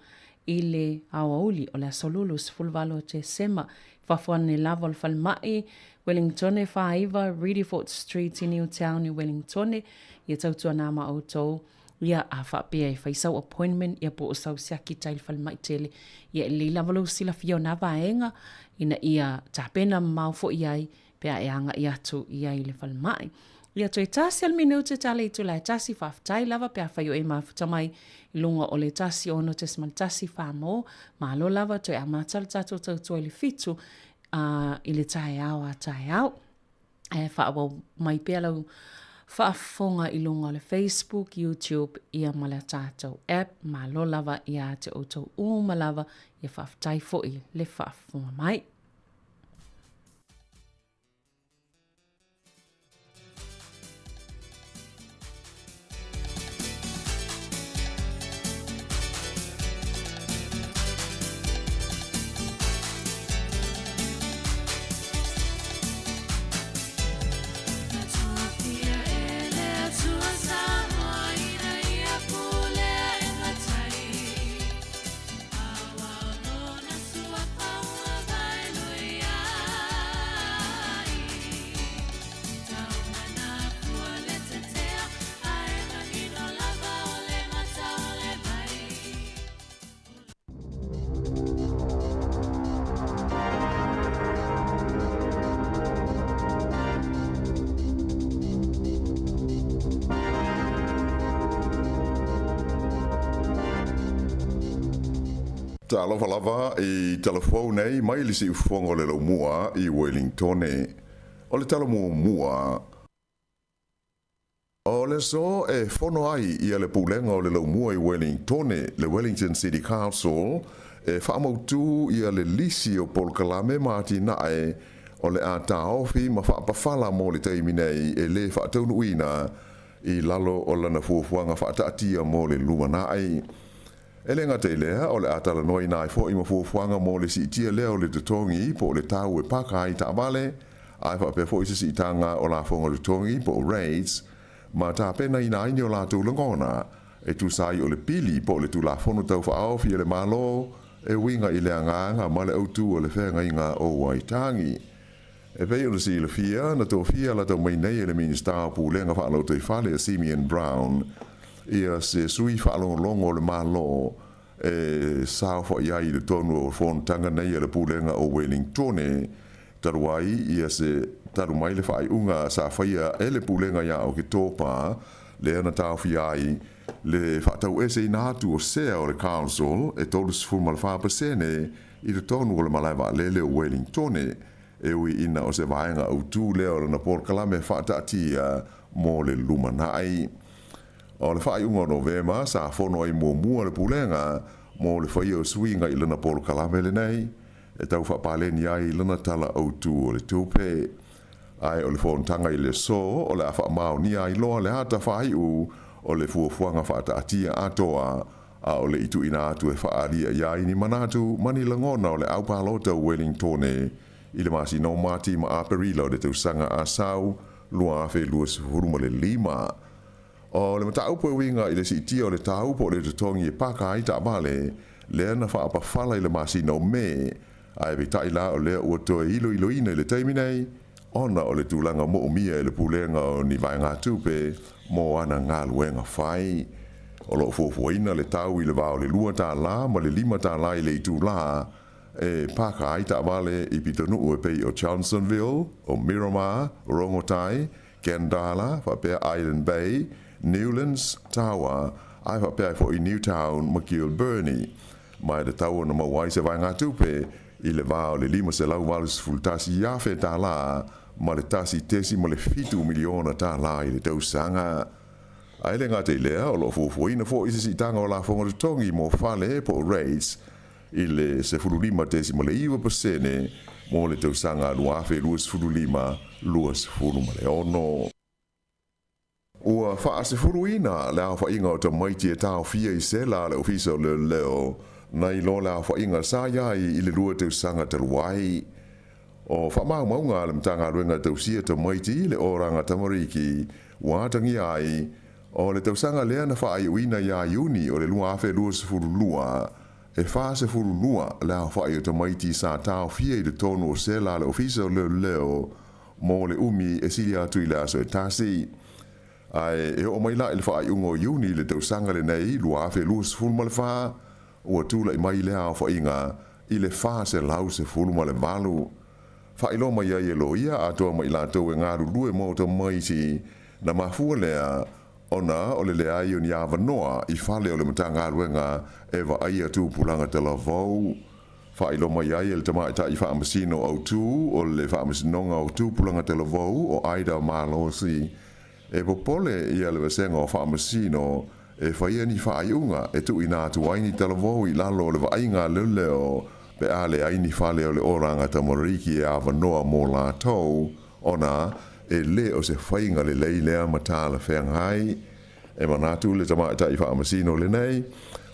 i le awauli o le solulu sfulvalo te sema fafuane lava o falmai Wellington whaiva Rediford Street i Newtown i Wellington ia tautua nā ma autou ia a whapea i whaisau appointment ia po o sau siaki tail falmai tele ia li lavalo sila fio na vaenga ina ia tapena mau fo iai pea e anga i atu iai le falmai ia toi tasi al minute tale i tu lai tasi whaftai lava pea whaio e mafuta mai lunga o le tasi ono te siman tasi Sāmoa malo lava toi a matal tato tautua i le fitu i le tae au a tae au e whaawa mai pea lau whaafonga i lunga o le Facebook, YouTube ia mala tato app malo lava ia te outou uma lava ia whaftai fo i le whaafonga mai. Ta lava lava i telefone nei mai li si ufongo le mua i Wellington o le tala mua o le so e fono ai i le pulenga o le mua i Wellington le Wellington City Council e whaamautu i le lisi o polkalame maati nae o le a taofi ma whaapawhala mo le teiminei e le whaataunu ina i lalo o lana fuafuanga whaataatia mo le luma nae. Ele ngā te lea o le atala noi nai fo i mafuafuanga mo le si tia lea o le tutongi po le tau e paka i ta vale ai whape fo i si tanga o la fonga tutongi po raids ma ta pena i naini o la tu langona e tu sai o le pili po le tu la fono tau whaao fi le malo e winga i le anganga ma le autu o le whenga inga o waitangi. E vei o le si le fia na tō fia la tau mai nei le minister pu lenga whaalo te whale a Simeon Brown ia se sui whaalongo le malo e sao fo iai le tonu o fontanga nei le pulenga o Wellington taruai ia se taru mai le whai unga sa whaia e le pulenga ia o ki tōpa le ana tau fiai le whatau ese inatu o sea o le council e tolu sifuma le whapasene i le tonu o le malaiwa lele o Wellington e ui ina o se vaenga au tū leo na porkalame whaatatia mo le lumanai. O le whai unga novema sa fono ai mua le pulenga mo le whai o swinga i lana polo kalame le nei e tau whapaleni ai lana tala au tū o le tūpe ai o le whontanga i le so o le awha mao ni ai loa le hata whai u o le fuafuanga whaata atia atoa a o le itu ina atu e whaaria iai ni manatu mani langona o le au palota Wellington i le masi no mati ma aperila o le tausanga a sau lua afe lua sifuruma le lima. O le mata upo winga i le si tia o le tau po le tutongi e paka ai ta vale le ana whaapawhala i le masi no me ai vita i la o le ua toe ilo ina i le teiminei ona o le tūlanga mo umia i le pulenga o ni vai ngā tupe mo ana ngā luenga whai. O lo fuafuaina le tau i le vao le lua tā la ma le lima tā la i le itu la e paka ai ta vale i pitonu ue pei o Johnsonville, o Miramar, Rongotai, Kendala, Whapea Island Bay, Newlands, Tawa, ai whapea fo i Newtown, McGill-Burney. Mai le tau na mawai se vai ngā tupe i le vao le lima se lau walus fultasi iafe tā la ma le tasi tesi ma le fitu miliona tā la i le tausanga. Ai le ngā te lea o lo fuafuaina fo i si tanga o la fonga tongi mo fale po raids i le se fululima tesi ma le 1% mo le tausanga luafe luas fululima luas fuluma le ono. Ua faa se fuluina le afa inga o ta maiti e tau fia i sela le ofisa le leo na i lo le afa inga sa iai i le lua tausanga taluai. O faa maunga le mtanga ruenga tausia ta maiti le oranga tamariki watangi ai o le tausanga lea na faa i uina ia iuni o le lua afe luas fululua e faa se fululua le afa i o ta maiti sa tau fia i le tono o sela le ofisa le leo mo le umi e sili atu i le aso e tasi. Ai e o mai la il fa ungo iuni le tau sanga le nei lua fe lus ful mal fa o tula i mai le a fa inga i le fa se lau se ful mal valu fa ilo mai ia lo ia a to mai la to nga ru lu mo to mai si na ma fu le ona o le ai oni ava noa i fa le o le matanga ruenga e va ai tu pulanga te la vo fa ilo mai ia le tama ta i fa masino o tu o le fa masino o tu pulanga te la vo o aida malo si e popole ia le vesenga o whaamasino e whaia ni whaaiunga e tu ina atu aini talavou i lalo le vainga luleo pe ale aini whale o le oranga tamariki e awanoa mō lātou ona e le o se whainga le leilea matala whengai e manatu le tamata i whaamasino le nei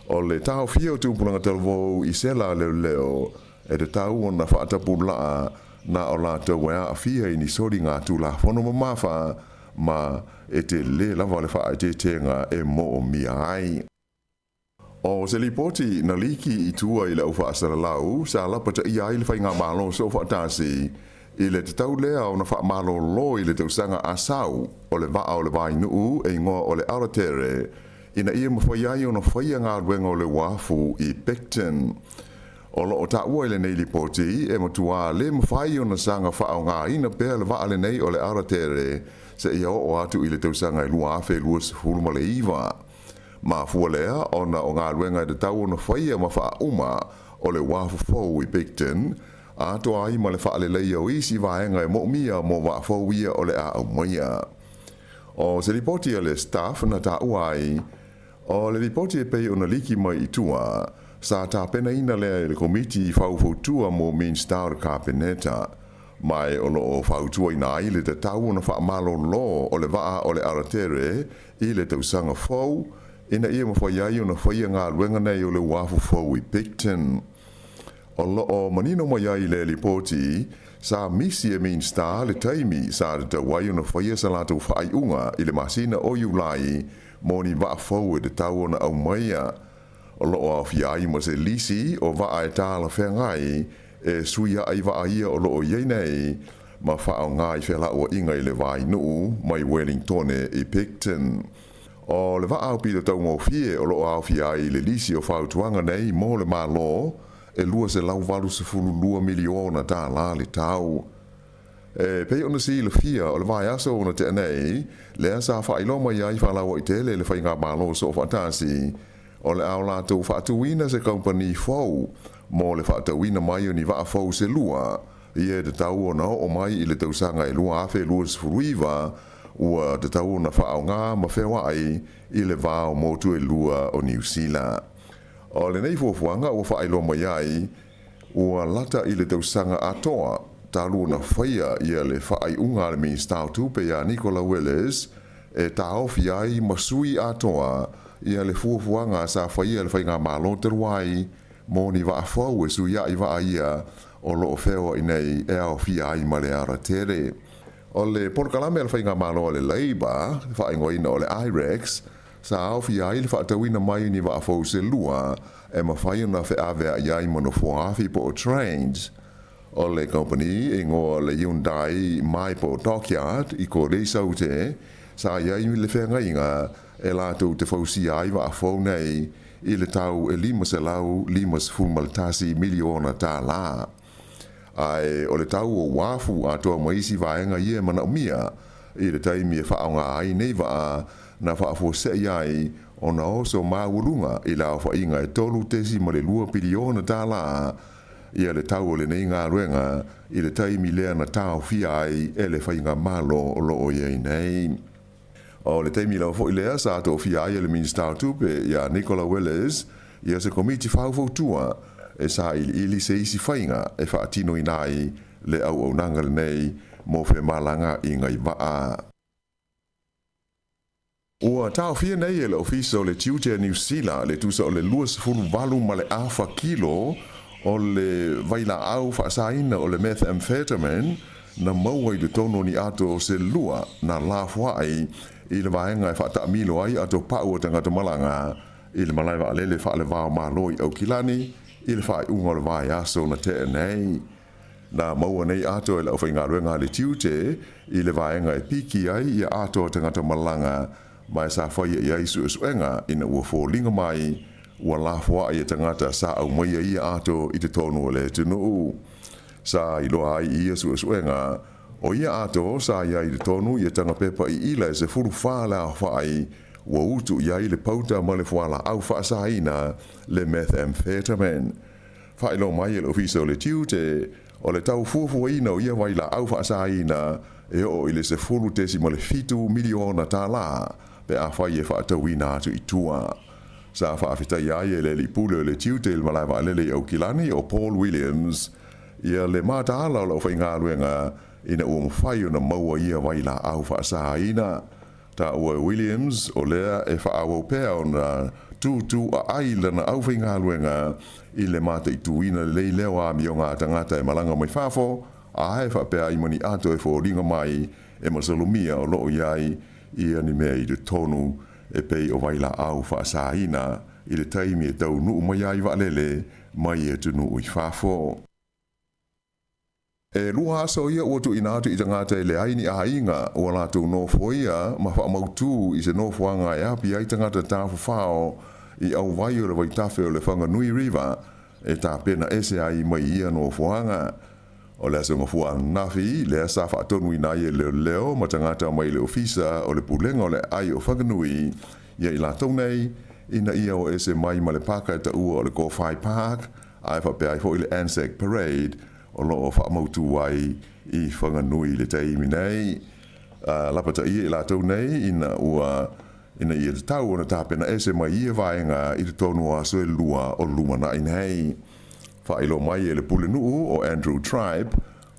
o le tau fio tūpulanga talavou i sela leo e te tau ona whaatapulaa na o lātou wea a fia i ni sori ngā tū la whono mamafa ma e te le lava le wha te tenga e mo o mia ai. O se li poti na liki i tua i le au wha asara lau, sa lapata i ai le whai ngā malo so wha tasi, i le te tau lea o na wha malo lo i le tausanga asau, o le vaa o le vai nuu e ngoa o le aratere, ina ia mawhai ai o na whaia ngā ruenga o le wafu i Pecton. O lo o ta ua i le nei li poti, e matua le mawhai o na sanga wha o ngā ina pēr le vaa le nei o le aratere, se ia o atu i le tausanga i lua afe lua se fuluma le iwa. Ma fua lea, ona o ngā ruenga i te tau ona whaia ma wha uma o le wafu fau i Pecton, a to ai ma le wha le leia o isi vaenga e mo mia mo wa fau ia o le a au maia. O se ripoti a le staff na ta uai, o le ripoti e pei ona liki mai i tua, sa ta pena ina lea le komiti i fau fautua mo min star kapeneta, mai o lo fautua ina ai le te tau na wha malo lo o le waa o le aratere i le tausanga fau ina ia mawhaiai o na whaia ngā ruenga nei o le wafu fau i Pecton. O lo o manino maiai le lipoti sa misi e min star le taimi sa te wai o na whaia sa lato whai unga i le masina o iulai mo ni waa fau e te tau o na au maia. O lo o awhiai ma se lisi o waa e tāla whengai e suia ai wa ia o loo iei nei ma whao ngai whela ua inga i le vai nuu mai Wellington i Pecton. O le wa au pita tau ngō fie o loo au fia i le lisi o whautuanga nei mō le malo e lua se lau walu se fulu lua miliona tā la le tau. E pei ona si le fia o le vai aso ona te nei le asa whailoma iai whalawa i tele le whainga malo so whatasi o le au lātou whaatuina se company fau mo le whaatauina mai o ni waa fau se lua, i e te tau o nao o mai i le tausanga i lua afe lua sfuruiva, ua te tau o na whaau ngā ma whewa ai i le vāo motu e lua o New Zealand. O le nei fuafuanga ua whaelo mai ai, ua lata i le tausanga atoa, talu na whaia i le whaai unga le mi stau tupe ia Nicola Willis, e taofi ai masui atoa, i le fuafuanga sa whaia le whainga malo te ruai, mo ni wa fau e su ia i wa ia o lo feo i nei e au fia ai ma le aratere. O le porkalame al whainga malo le Labour, whaingoina o le IREX, sa au fia ai le whaatawina mai ni wa fau se lua e ma whaina whe awea iai mono fuafi po o trains. O le company e ngoa le Hyundai mai po Dockyard i ko reisau te, sa iai le whenga inga e lātou te fausi ai wa fau nei i le tau e lima se lau lima se fulmaltasi miliona tā la. Ai o le tau o wafu atoa maisi vaenga ia mana umia i le taimi e whaonga ai nei waa na whaafo se iai o na oso maurunga i la wha inga e tolu tesi ma le lua piliona tā la ia le tau o le nei ngā ruenga i le taimi lea na tau fia ai e le whainga malo o loo iei nei. O le taimi lau fo i lea sa ato fia ai le minister tupe ia Nicola Willis ia se komiti whaufotua e sa ili se isi whainga e whaatino inai le au nanga le nei mo whe malanga i ngai waa. Ua tau fia nei e le ofisa o le tiute New Zealand le tusa o le luas fulu valu ma le awha kilo o le vaila au whaasaina o le methamphetamine na maua i le tono ni ato o se lua na lafua ai i le vaenga e whaata milo ai ato pau o tangata malanga i le malaiwa alele wha le vao maloi au kilani i le whae unga le vai aso na te nei. Na maua nei ato e la uwhainga ruenga le tiute i le vaenga e piki ai i ato o tangata malanga mai sa whaia i aisu e suenga ina ua fōlinga mai ua lafua ai e tangata sa au maia i ato i te tonu o le tunu. Sa i loa ai i asu e suenga o ia ato sa ia i te tonu i tanga pepa i ila e se furu whala a whai ua utu ia i le pauta ma le whala au whaasaina le methamphetamine. Whai lo mai e le ofisa o le tiute o le tau fuafuaina o ia waila au whaasaina e o i le se furu tesi ma le fitu miliona tā la pe a whai e whaatauina atu i tua. Sa whaafitai ai e le lipule o le tiute il malaiwa alele au kilani o Paul Williams ia le mata ala o la whainga luenga ina ua mwhai o na maua ia waila au whaasaina. Ta ua Williams o lea e whaawau pēa o na tūtū a aila na au whainga luenga i le mata i tuina le lei leo a mi o ngā tangata e malanga mai whafo a hae whapea i mani ato e whōringa mai e masalumia o loo iai i ani mea i le tonu e pei o waila au whaasaina i le taimi e tau nuu mai ai walele mai e tunu ui whafo. E lua aso ia ua tu inatu i tangata e le aini a inga ua lātou nofo ia ma wha mautu i se nofoanga e api ai tangata tāwha whao i au vai o le waitafe o le Whanganui River e tā pena ese ai mai ia nofoanga. O le asonga fua nafi le asa whaatonu i nai e leo leo ma tangata mai le ofisa o le pulenga o le ai o Whanganui ia i lātou nei ina ia o ese mai ma le paka e ta ua o le Go-Whai Park ai whapea i fo i le Anzac Parade o loo whaamautu wai i Whanganui le teimi nei. Lapata ia i lātou nei ina ia te tau ona tāpena ese mai ia vaenga i te tonu a soe lua o lumana i nei. Whailo mai e le pule nuu o Andrew Tribe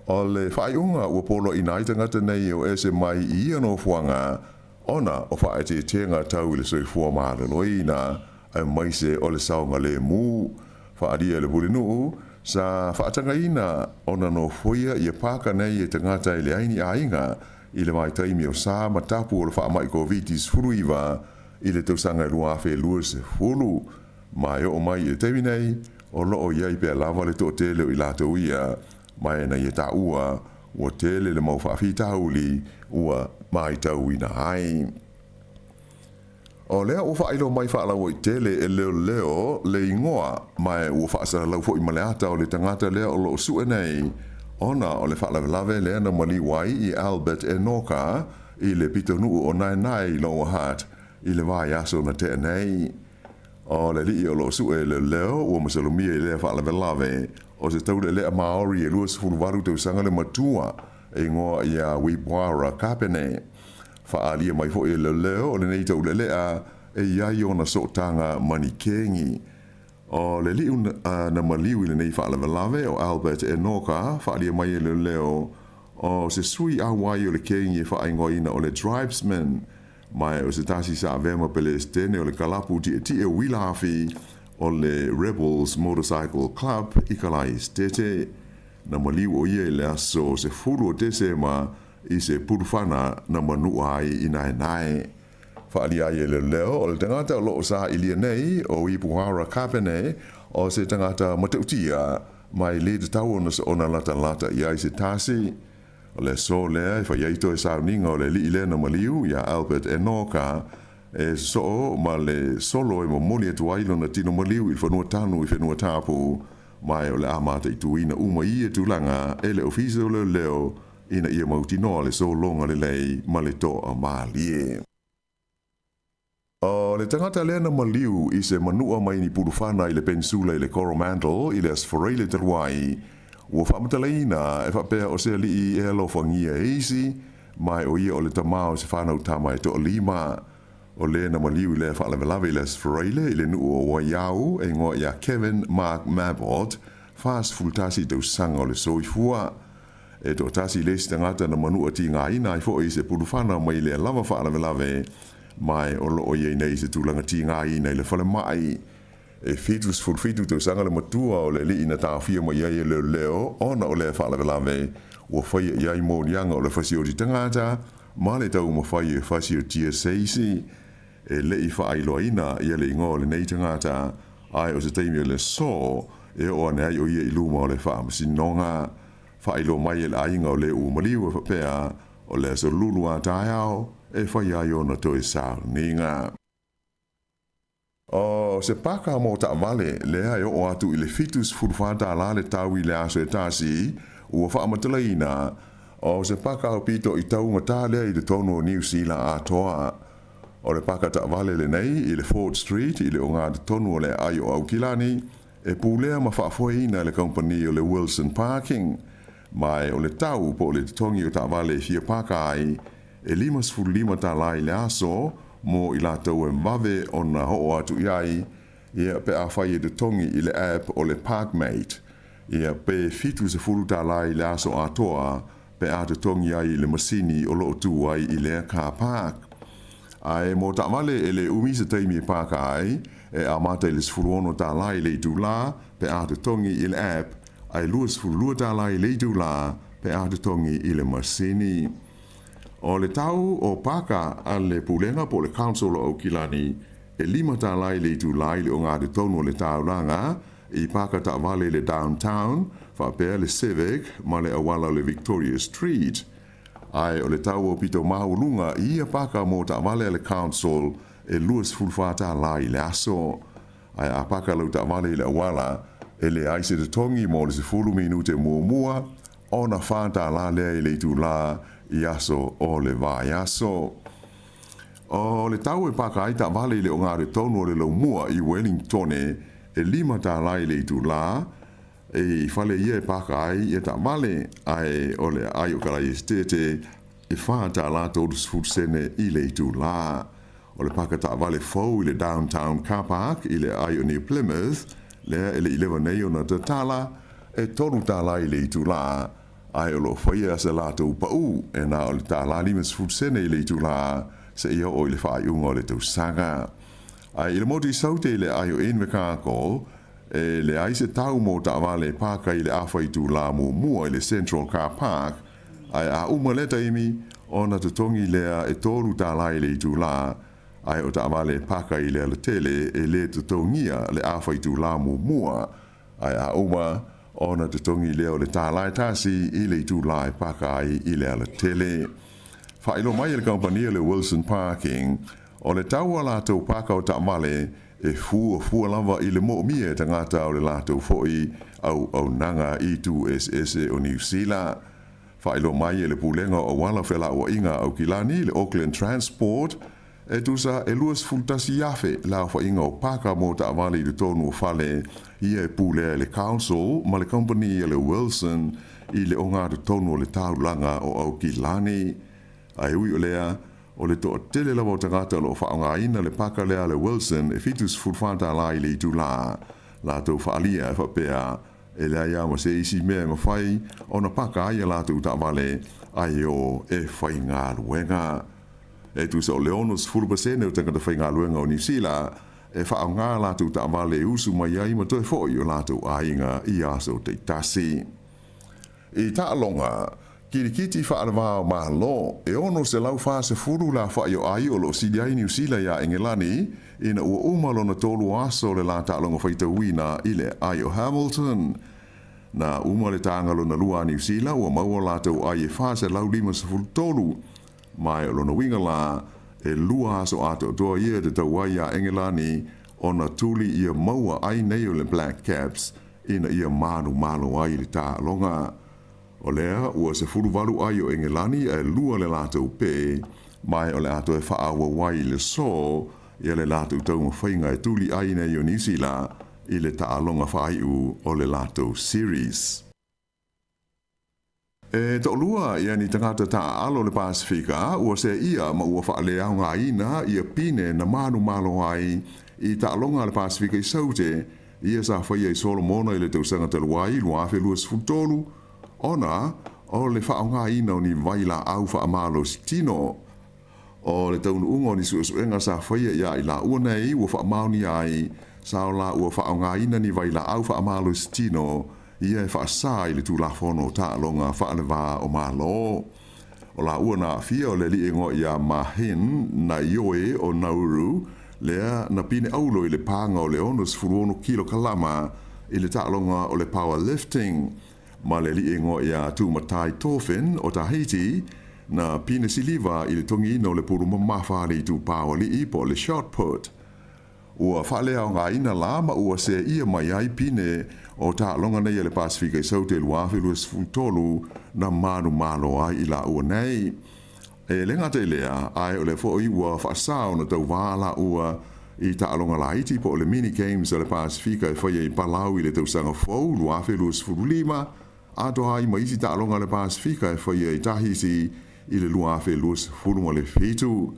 o le whaiunga ua polo i nai tangata nei o ese mai i ia no fuanga ona o whae te tenga tau i le soe fua maare loina ai mai se o le saunga le mu. Whaadia le pule nuu sa whaatanga ina ona no foia i a pāka nei e tangata i le aini a inga i le mai taimi o sā matapu o le wha mai COVID-19 furuiwa i le tausanga i lua awhi lua se fulu. Mai o mai i le teimi nei o loo iai pia lava le tō tele o i lātou ia mai na i ta ua ua tele le mau whaafi tauli ua mai tau ina hai. O lea ua whailo mai whaalau i tele e leo leo le ingoa mai ua whaasara lau fo i maleata o le tangata lea o loo sue nei ona o le whaalawelawe lea na mali wai i Albert Enoka i le pito nuu o nai loa hat i le vai aso na te nei. O le li o loo sue leo leo ua masalumia i lea whaalawelawe o se tau le lea Maori e luas fuluwaru tau sanga le matua e ngoa i a Wibwara Kapene. Whaalia mai fo e leo o le nei tau le lea e iai o na sotanga manikengi. O le liu na maliu i le nei whaalawelawe o Albert Enoka whaalia mai e leo o se sui a wai o le kengi e whaingoina o le tribesmen mai o se tasi sa vema pele stene o le kalapu ti e wilafi o le Rebels Motorcycle Club i kalai stete. Na maliu o ia i le aso se furu o desema i se purufana na manu ai i nai. Whaalia ai e leo o le tangata o loo sa ilia nei o i Puhara Kapene o se tangata matautia mai le te tau ona lata i ai se tasi. O le so lea i whaiaito e sauninga o le li ile na maliu ia Albert Enoka e so ma le solo e momoli atu ailo na tino maliu i whanua tanu i whanua tapu mai o le amata i tuina uma i e tulanga e le ofisa o leo ina ia mautinoa le so longa le lei ma le toa maalie. O le tangata lea na maliu i se manua mai ni purufana i le pensula i le Coromandel i le asforeile taruai ua whamatalaina e whapea o se li e alo whangia eisi mai o ia o le tamao se whanau tama e toa lima. o le na maliu le fa le lave le sfreile ile nu o yau e ngo ya Kevin Mark Mabot fast full tasi do sanga le soifua e do tasi le stangata na manu ati ngai na fo i se pulufana mai le lava fa le lave mai o lo ye nei se tulanga ti ngai nei le fa le mai e fitus full fitu do sanga le matua o le li ina ta fia mo ye le leo ona o le fa le lave o fa ye mo nyanga o le fasio di tangata ma le tau mo fa ye fasio TSC e le i fa ailoina ia le ingo le nei tangata ai o se teimi le so e o nei o ia iluma o le fa masinonga fa ailo mai le ainga o le u maliu fa pea o le so lulu a taiao e fa ia yo na to isa ninga o se paka mo ta vale le ai o atu i le fitus fulfata la le tawi le aso etasi u fa amatalaina o se paka o pito i tau ngata le i le tono New Zealand atoa o le paka ta vale le nei i le Ford Street i le onga de tonu le ai o au kilani e pulea ma whaafoina le company o le Wilson Parking mai o le tau po le tongi o ta vale fia paka ai e 5 ta lai le aso mo i la tau e mave o na ho atu iai ia pe a whai de tongi i le app o le Parkmate ia pe fitu se fulu ta lai le aso atoa pe a te tongi ai le masini o lo tu ai i le car park ai mo ta vale ele umi se taimi paka ai e a mata le sfuruono ta lai le tu la pe a te tongi il app ai luas fulu ta lai le tu la pe a te tongi il masini o le tau o paka alle pulenga po le council o kilani e 5 ta lai le tu lai le onga de tono le tau langa i paka ta vale le downtown fa pe le civic ma le awala le Victoria Street ai o le tau o pito maulunga ia paka mo ta vale le council e luas fulfata lai le aso ai a paka lo ta vale le wala e le aise de tongi mo le fulu minute mua ona fanta la le tu la i aso o le vai aso o le tau e paka ai ta vale le onga de tono le lo mua i Wellington e 5 ta lai le tu la e fale ia paka ai e ta vale ai ole ai o kala estete e fanta la todos futsene i le tu la ole paka ta vale fo i le downtown car park i le ai o New Plymouth le ele 11 nei ona tala e tonu ta la i le tu la ai o lo faia se la tu pa u e na ole ta la limes futsene i le tu la se ia o le fai ungo le tu sanga ai le moti saute le ai o in meka ko e le aise tau mo ta vale paka i le awhai tu la mua i le Central Car Park ai a umaleta imi ona te tongi lea e toru ta lai le tu la ai o ta vale paka i le tele e le te tongia le awhai tu la mua ai a uma ona te tongi lea o le ta lai tasi i le tu la paka i le tele whailo mai le company le Wilson Parking o le tau ala tau paka o ta male e fua lava i le mo mie tangata o le lato foi au nanga i tu SS o New Zealand. Whailo mai e le pulenga o wala whela o inga au kilani le Auckland Transport e tusa e luas fultasi yafe la wha inga o paka mo ta avali de tonu o fale i e pule le council ma le company e le Wilson i le onga de tonu o le taulanga o au kilani. Ai ui o lea o le to tele la vota gata lo whaonga ina le paka lea le Wilson e fitus fulfanta lai le tu la to whaalia e whapea e lea ia ma se isi mea ma whai o na paka aia la tu ta vale ai o e whai ngā luenga e tu sa o leonos fulbasene o tangata whai ngā luenga o New Zealand e whaonga la tu ta vale usu mai ai ma toi foi o la tu ainga i aso te tasi i ta alonga Kirikiti whaarawa mahalo, e ono se lau wha se furu la wha o ai o lo sidi ai New Zealand ya Engelani, ina ua umalo na tolu aso le la ta'alonga whaita wina ile ai o Hamilton. Na umale ta'angalo na lua New Zealand, ua maua la tau ai e wha se lau 5 tolu, mai o lona winga la e lua aso ato toa ia de tau ai ya Engelani, ona tuli ia maua ai nei o le Black Caps, ina ia manu ai le ta'alonga. O lea, ua se furuwalu ai o Engelani e lua le latou pe, mai o le ato e whaawa wai le so, ia le latou taunga whainga e tuli ai nei o New Zealand, i le ta'alonga whaiu o le latou series. E to lua ia ni tangata ta alo le Pasifika ua se ia ma ua whaalea ngā ina ia pine na manu malo ai i ta alonga le Pasifika i saute ia sa whaia i Solomona i le tausanga te luai lua awhi luas futolu ona o le whao ngā ina o ni waila au wha amalo si tino o le taunu ungo ni suenga sa whaia ia i la ua nei ua wha mauni ai sa o la ua whao ngā ina ni waila au wha amalo si tino ia e whaasa i le tūlafono ta alonga whaalewa o malo. O la ua na fia o le li ingo ia mahin na ioe o Nauru lea na pine aulo i le panga o le onus furuono kilo kalama i le ta alonga o le powerlifting. Ma le li ingo ia tūmatai tōwhin o Tahiti na pine siliva i le tongi ino le puru mamawhari tu power li ipo le shot put. Ua whalea o ngā ina la ma ua se ia mai ai pine o ta longa nei le Pasifika i saute luafi luas futolu na manu malo ai i la ua nei. E lenga te lea ai o le fo i ua whaasao na tau wala ua i ta longa la iti po le mini games o le Pasifika i whaia i palau i le tau sanga fau luafi luas futulima ato ai ma isi ta longa le Pasifika i whaia i tahisi i le luafi luas fulunga le fitu.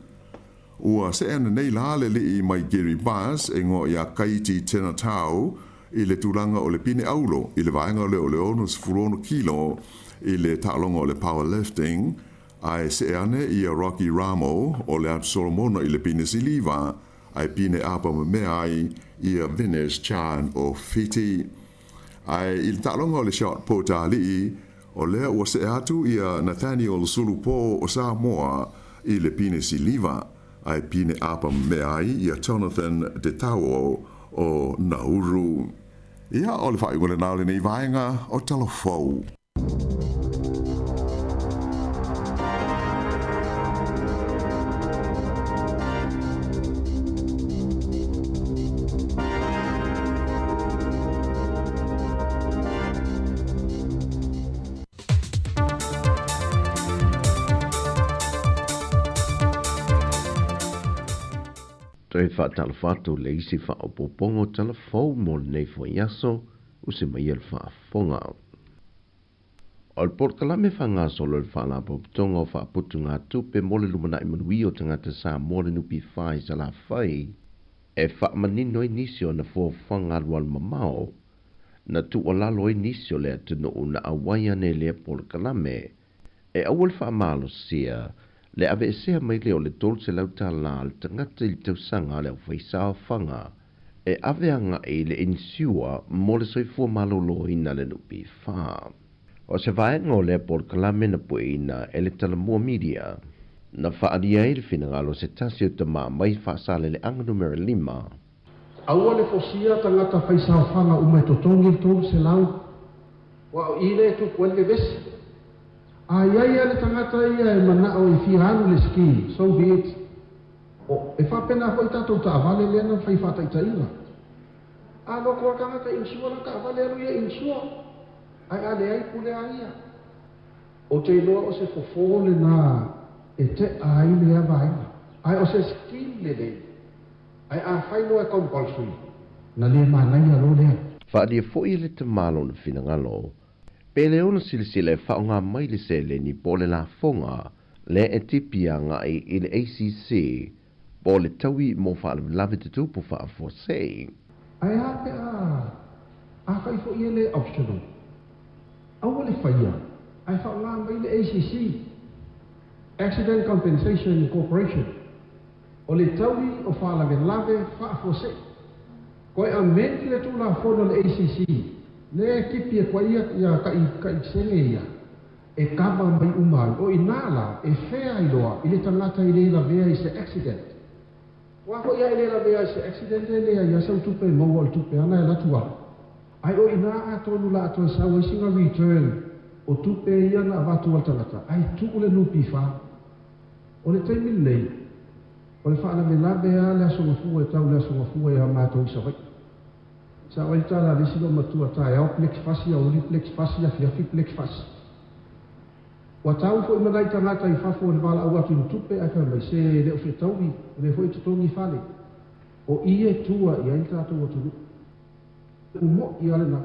Ua se ena nei la le li i mai Gary Bass e ngo ia kaiti tena tau i le tūranga o le pine aulo i le vaenga o le onus furono kilo i le ta'alonga o le powerlifting ai se ane i a Rocky Ramo o le Solomona i le pine siliva ai pine apa mea ai i a Venus Chan o Fiti ai i le ta'alonga o le shot pota li o lea ua se atu i a Nathaniel Sulupo o Sāmoa i le pine siliva ai pine apa mea ai i a Jonathan De Tauo o Nauru. Ia o le whaingole nao le nei vaenga o talofou. Toi whaatalawhatu le isi whaopopongo talafou mo nei fo yaso o se mai el whaafonga. O le porkalame whanga solo le whaalapoputonga o whaaputu ngā tupe mo le lumana i manui o tangata Sāmoa le nupi whai sa la whai e whaamanino i nisio na whanga alwal mamao na tu o lalo i nisio le atunu o na awaia ne le porkalame e awal whaamalo sia le ave esea mai leo le tol se lauta la le tangata i tausanga le whaisao whanga e ave anga e le insiua mo le soifua malolo ina le nupi wha. O se vaenga o le por kalame na puina e le talamua media na whaadia i le whinangalo se tasi o te mai whaasale le anga numero 5. Aua le fosia tangata whaisao whanga umai totongi tol se lau wa o ile tu kuele vesi. Ai le tangata ia e manao i whihanu le ski, so be it. O e whapena hoi tatou ta avale lena whai whataitaila. A no kua tangata insua na ka avale alu ia insua. Ai ale ai pule aia. O te iloa o se fofole na e te ai le availa. Ai o se ski le le. Ai a whaino e compulsory. Na le manai alo lea. Whaadia fwoi le te malo na whinangalo. Pele ona silisile whaonga mai le se le ni pole la fonga le e tipia ngai i le ACC po le taui mo whaale lawe te tupu wha for say. Ai hape a kai fo i le optional. Awa le whaia, ai whaonga mai le ACC, Accident Compensation Corporation, o le taui o whaale lawe wha for say. Koe a menti le tu la fono le ACC, le kipi e kwa ia ka i sene ia e kama mai umai o inala e whea i loa i le tangata i le la vea i se accident wako ia i le la vea i se accident e lea ia sau tupe maua al tupe ana e latua ai o ina a tonu la ato sa o singa return o tupe ia na avatu al tangata ai tuku le nupi wha o le teimi lei o le wha ana me la vea le aso mafua e tau le aso mafua e a mātou i sawai. Sa oi tala le silo matua tae au plex fasi au li plex fasi a fiafi plex fasi. Wa tau fo imanai tangata i fafo le wala au atu tupe a ka mai se le ofe taubi le fo i tutongi fale. O ie tua i aita atu watunu. Umo i alena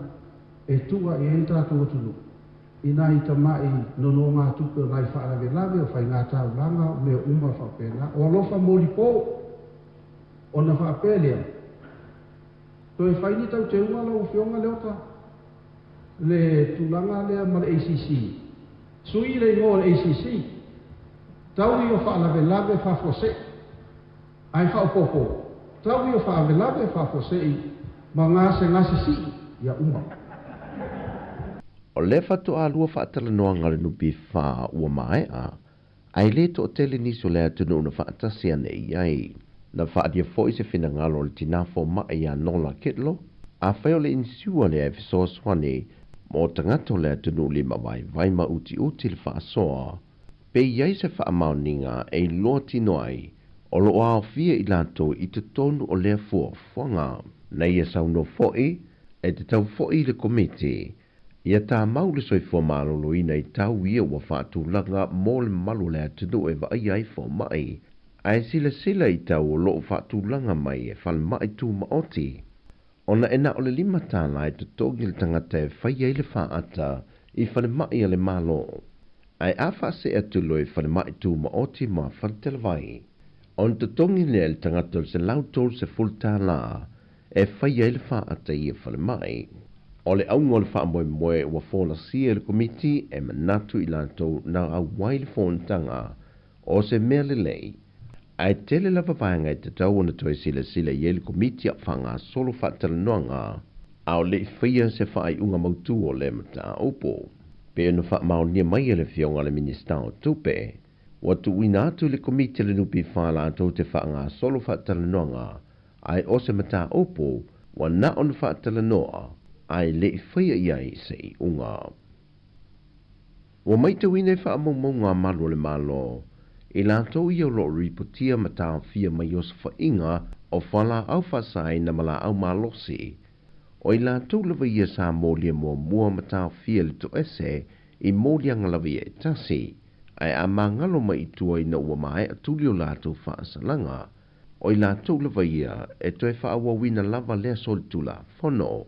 e tua i aita atu watunu. ina i tamai nono ngā tupe o ngai whaarawe lawe o whai ngā tāulanga o mea uma whapena. O alofa mōli pō, o na whapelea. Toi whai ni tau te unga lau whionga leota. Le tūlanga lea ma le ACC. Sui le ngō le ACC. Tau i o whaarawe lawe whafose. Ai whaopopo. Tau i o whaarawe lawe whafose i ma ngase ngase si ia uma. O le fatu a lua whaatala noa ngare nupi wha ua mai ai le to o tele niso lea tunu na whaatasi ane iai. Na whaadia fo i se whina ngalo le tina fo mai a nola kitlo, a whaio le insiua lea e fiso swane mo tangato lea tunu lima vai ma uti le whaasoa. Pe iai se whaamauninga e loa tino ai, o lo ao fia i lato i te tonu o lea fua whanga. Na ia sauno foi, e te tau foi le komite, ia tā maule soifua malolo ina i tau ia ua whaatūlanga mō le malu lea tunu e vai ai fo mai. Ai sila i tau o loo whaatūlanga mai e whal mai tū maoti. Ona ena o le lima tāna e tutongi le tangata e whai ai le whaata i whale mai a le malo. Ai a whaase atu lo e whale mai tū maoti ma whantele vai. On tutongi le tangata le se lautol se fultāna e whai ai le whaata i e whale mai. O le aungo le wha moe ua whona sia le komiti e manatu i lantou na au wai le whontanga o se mea le lei. Ai tele lava vaenga i te tau ona toi sila i le komiti a whanga solo whaatala noanga au le whia se whaai unga mautu o le mata opo. Pe anu wha maonia mai le fionga le minista o tupe. Watu wina atu le komiti le nupi whala atou te whaanga solo whaatala noanga ai o se mata opo wa na on whaatala noa. Ai le whaia iai se i unga. Wa mai te wine wha amau ngā malu le malo, i lātou i au lo ripotia ma tāo fia mai o sa whainga o whala au whasai na mala au malosi. O i lātou lawa ia sa mōlia mua ma tāo fia le to ese i mōlia ngalawa ia e tasi, ai a mangalo mai i tua i na ua mai a tuli o lātou whaasalanga. O i lātou lawa ia e toi wha awa wina lava lea soltula whono.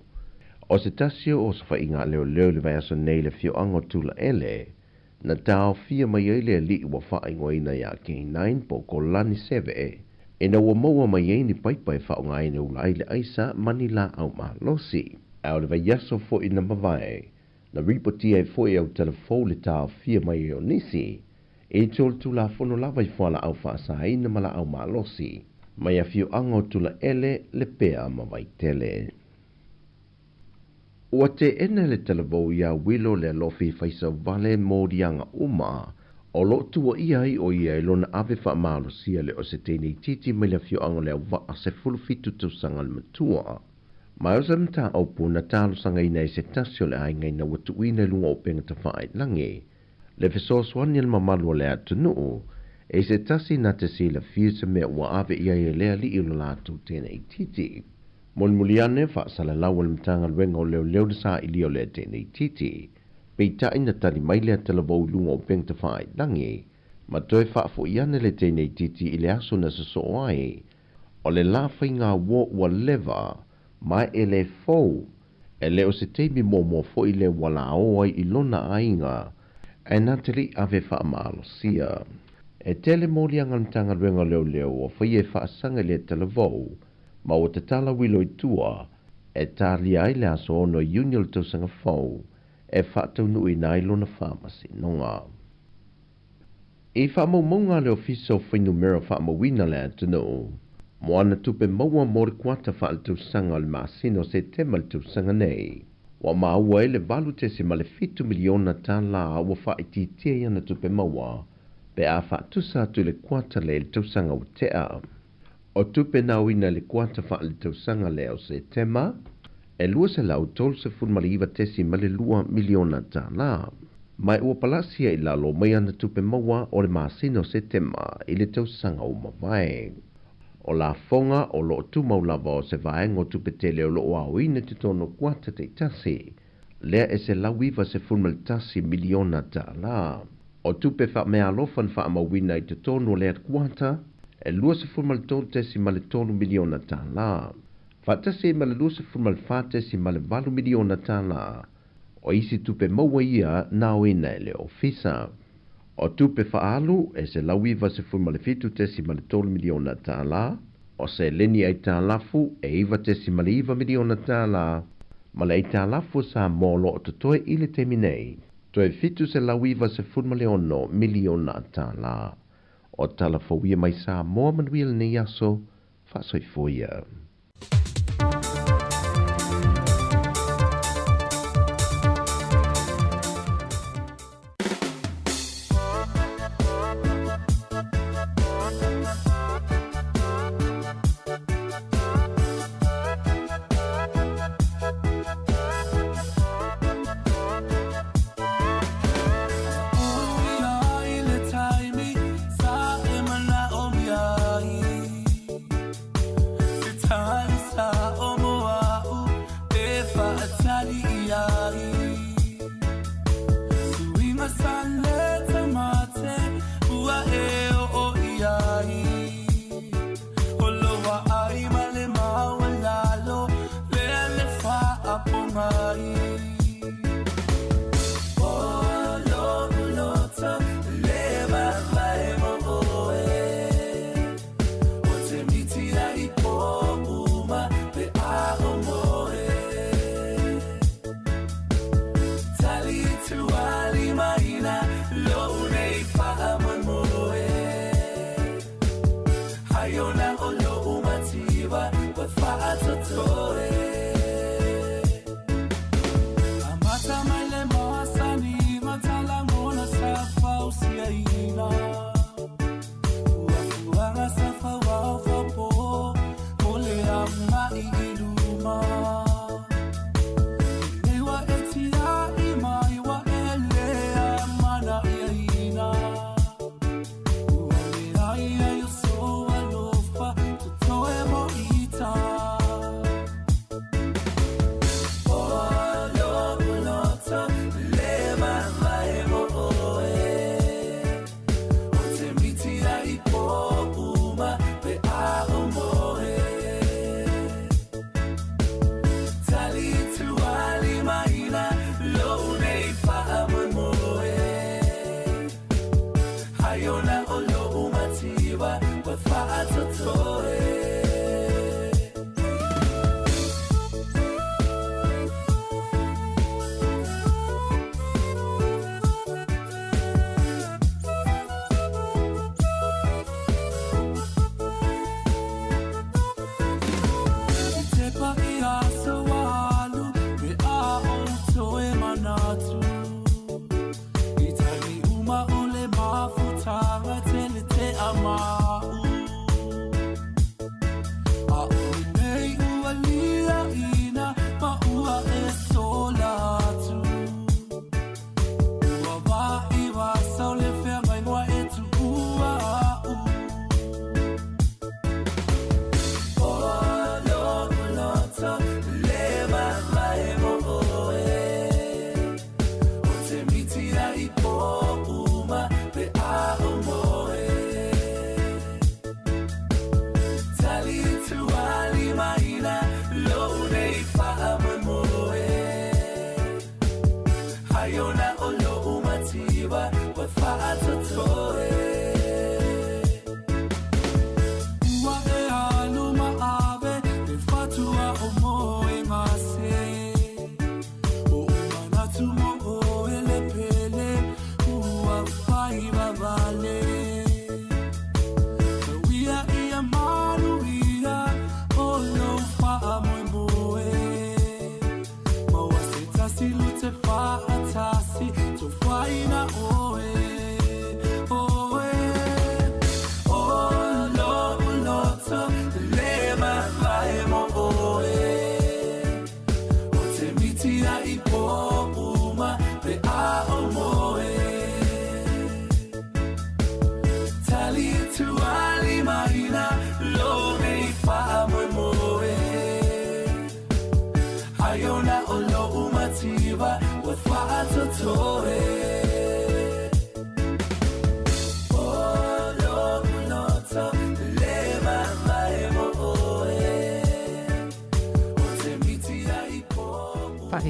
O se tasio o sa whainga leo le vai aso nei le fio ango tula ele, na tau fia mai ele li ua whaingo ina ia ki 9 po ko lani seve, e na ua maua mai eini paipai whaonga ina ula ile aisa mani la au ma losi. Au le vai aso fo ina mawai, na ripotia e fo i au telefo le tau fia mai o nisi, e tol tula fono lava i whala au whaasa ina mala au ma losi, mai a fio ango tula ele le pea mawai tele. Ua te ene le televou ia wilo le alofi faisa vale mōrianga uma, o lo tua iai o ia lona ave wha maalo sia le o se tēnei titi mai le fio ango leo wa se fulufitu tu sanga le matua. Mai o se mta aupu na talo sanga ina i se tasio le ainga ina watu ina lunga o penga ta whae langi. Le fiso swani le mamalu le atunu, e se tasi na te si le fia se mea ua ave iai lea li ilo latu tēnei titi. Molmuliane fa sala lawal mtanga lwenga o leo de sa ili o le tēnei titi. Peita ina tali mai lea televou lunga o pengta whae langi. Ma toi fa fo iane le tēnei titi i le aso na sa so ai. O le la whai ngā wo ua leva, mai e le fau. E leo se teimi mō fo i le wala o ai i lona ainga. E nā te li ave wha maalo sia. E tele mōli anga mtanga lwenga leo o whai e wha sanga le televou. Ma o te tala wilo i tua, e tāli ai le aso ono union tau sanga fau, e whaatau nui nai lona whamasi nonga. I whaamaunga le ofiso whainu mera whaamawina le atunu, mo ana tupe maua mori kuata whaal tau sanga le maasino se tema le tau sanga nei, wa maua e le valu te se male 5 miliona tāla awa whaiti tia iana tupe maua, pe a whaatusa atu le kuata le tau sanga o tea. O tupe na wina le kuata wha le tau sanga leo se tema, e lua se lau tol se funmali iwa tesi male 2 miliona ta la. Mai ua palasia i lalo mai ana tupe maua o le maasino se tema i le tau sanga o mawai. O la fonga o lo tu maulava o se vaengo tupe tele o lo au ina te tono kuata te tasi, lea e se lau iwa se funmali tasi miliona ta la. O tupe wha mea lofan wha amawina i te tono lea kuata, e lua se fulmal tolu tesi male tolu miliona tāla. Whatasi male lua se fulmal whatesi male 8 miliona tāla. O isi tupe maua ia na o ina e le ofisa. O tupe whaalu e se lauiva se fulmalefitu tesi male 3 miliona tāla. O se leni ai tālafu e iwa tesi male 1 miliona tāla. Male ai tālafu sa molo o tutoe ili teminei. Toe fitu se lauiva se fulmaleono miliona tāla. O tala fawia mai Sāmoa manuia ni yaso whaasoifoia.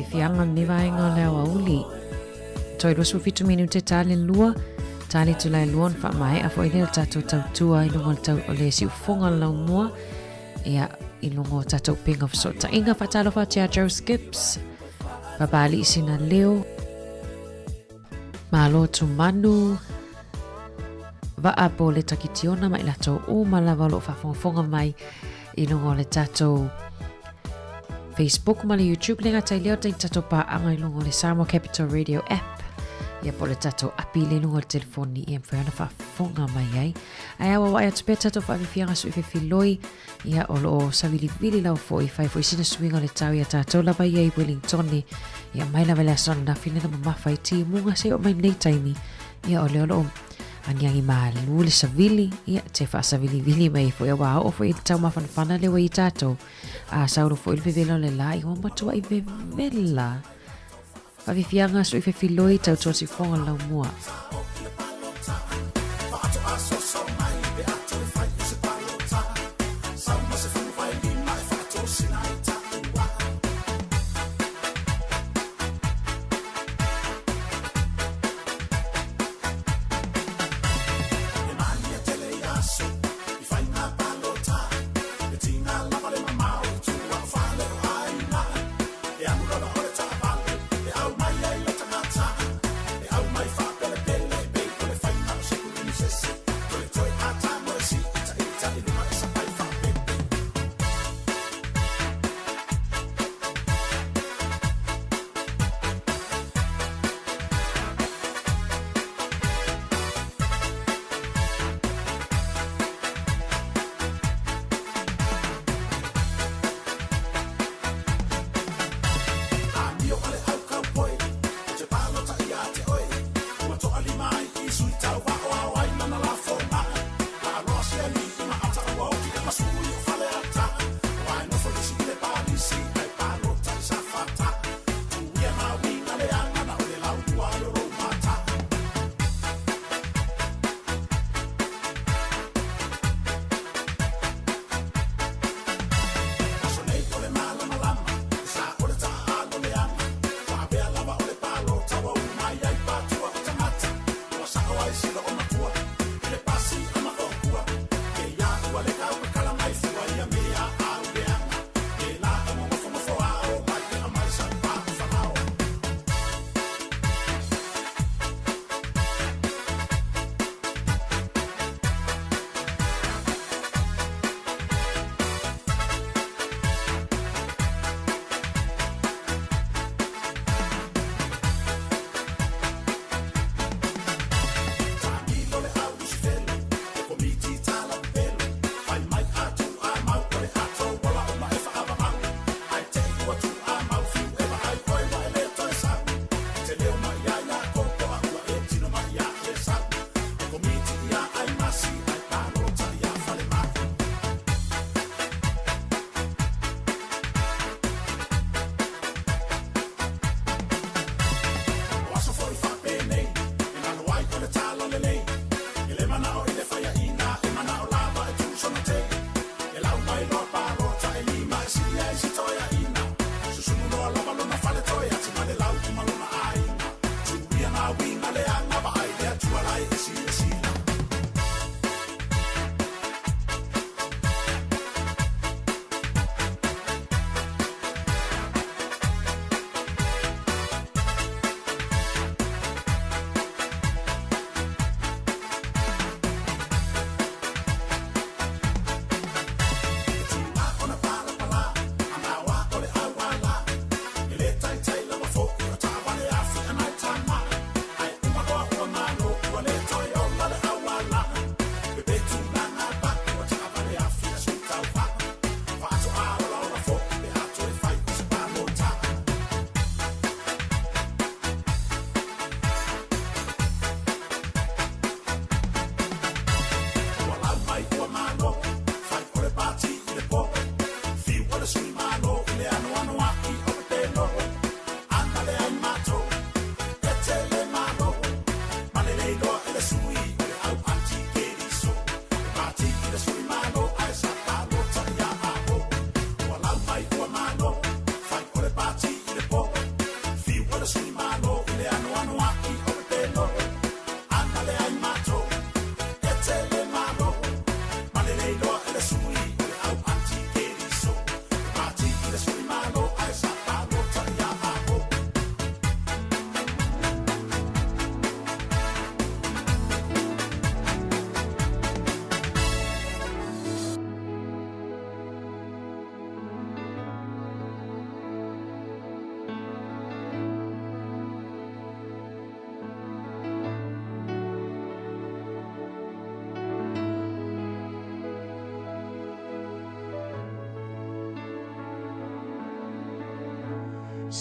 whawhiwhianga ni vaenga leo auli. Toi rosu fitu minu te tali lua, tali tu lai luon wha mai a fo i leo tatou tautua i lungo tau o le si ufonga lau mua, ia i lungo tatou pinga fsota. Inga whatalo wha tia Joe Skips, babali isina leo, malo tu manu, va po le takitiona mai lato o malawa lo whafonga mai i lungo le tatou Facebook ma le YouTube le ngatai leo te tatou pa anga i lungo le Sāmoa Capital Radio app. Ia po le tatou api le lungo le telefoni i mwhana whafonga mai ai. Ai awa wai atu pia tatou whawhiwhianga su i whiwhiloi. Ia o lo savili vili lau fo i whai fo i sina swinga le tau ia tatou lava ia i Wellingtoni. Ia mai lawa le asona na whine na mamafa i ti munga se o mai nei taimi. Ia o leo lo anyangi malu le savili. Ia te wha savili vili mai fo ia wao o fo i tau mawhanawhana le wa i tatou. A sauro fo i vevela le la i o matua i vevela. Whawhiwhianga su i whiwhiloi tau tōsi whonga lau mua.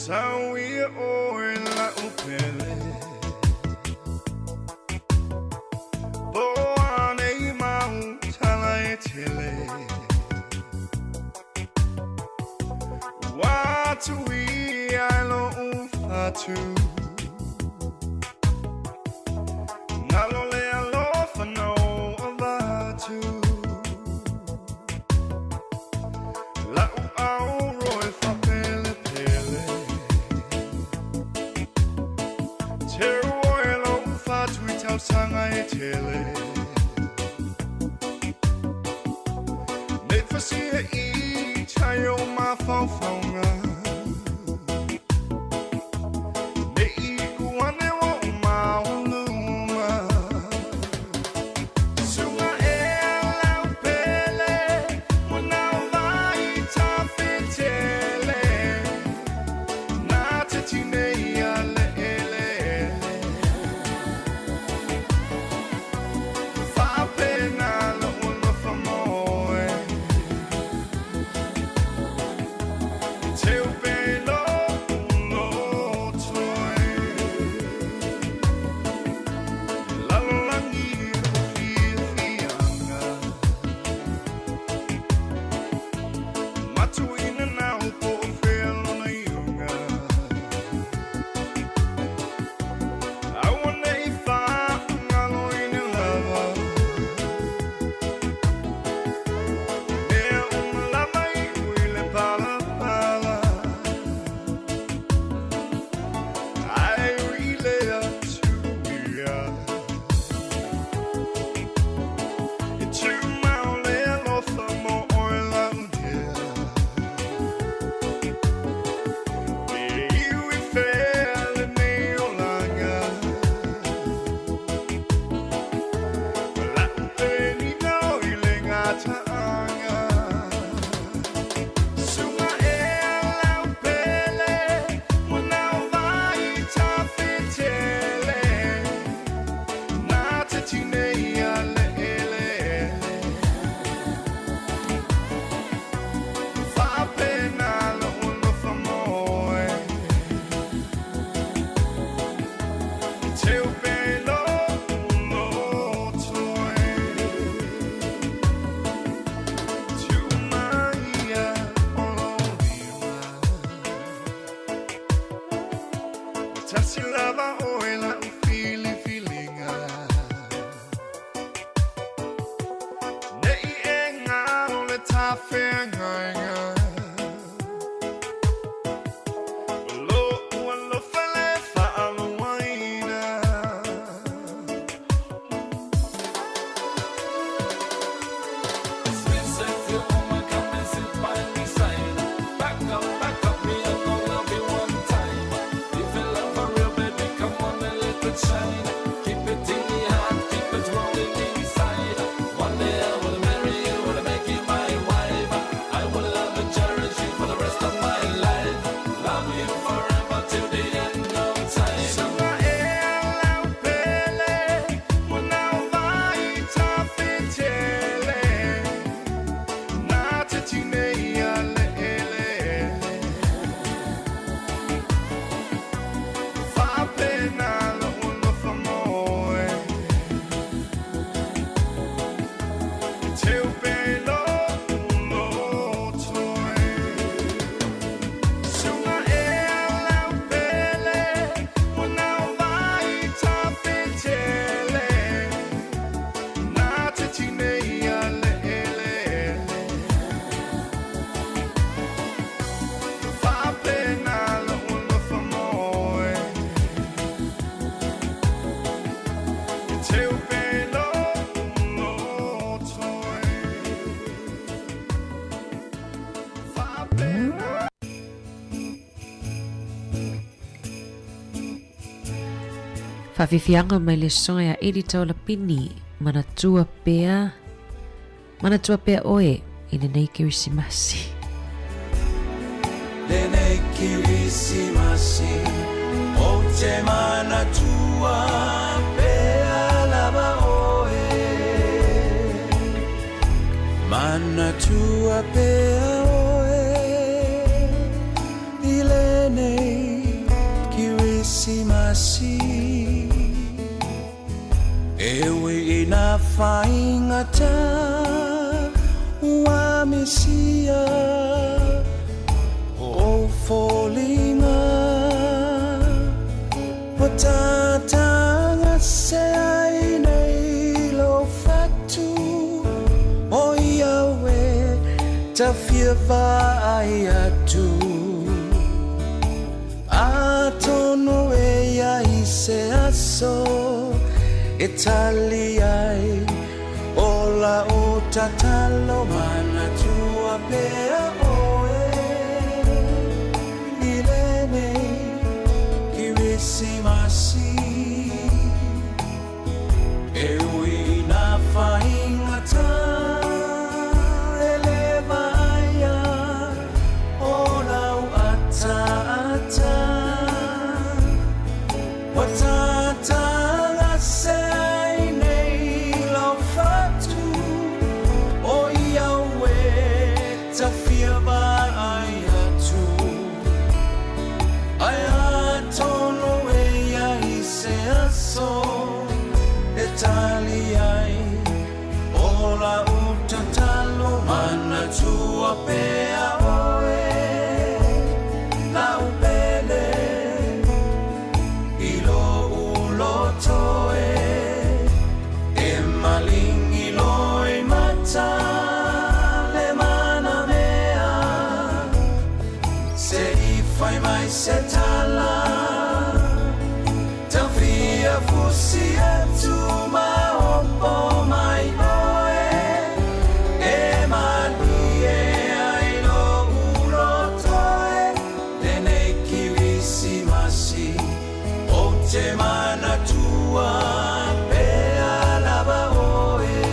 Sawi o la upele Boane mau tala e tele Watu I alo ufatu Nalo le alofa no avatu La u au roi fa pele pele Teru oilo ufatu I tau sanga e tele Ne fasia I chayo ma faufaunga Whawhiwhianga mai le songa ya edita o la pini manatua pea oe i le nei kirisimasi. Le nei kirisimasi o te manatua pea lava oe manatua pea oe i le nei masi ewe ina faingata wa mesia o folinga patata se ai nei lo fatu o iawe tafia vai atu atono e ai se aso Italiai ola o tatalo mana tua pea oe Irene kirisimasi ewi na faingata elevaya ola o ata ata watata Italiai ola utatalo mana tua pea oe la upele ilo ulotoe e malingi loi mata le mana mea se I fai mai se tala tafia fusi tu ma opo mai oe e manie ai lo ulotoe le nei kirisimasi o te mana tua pea lava oe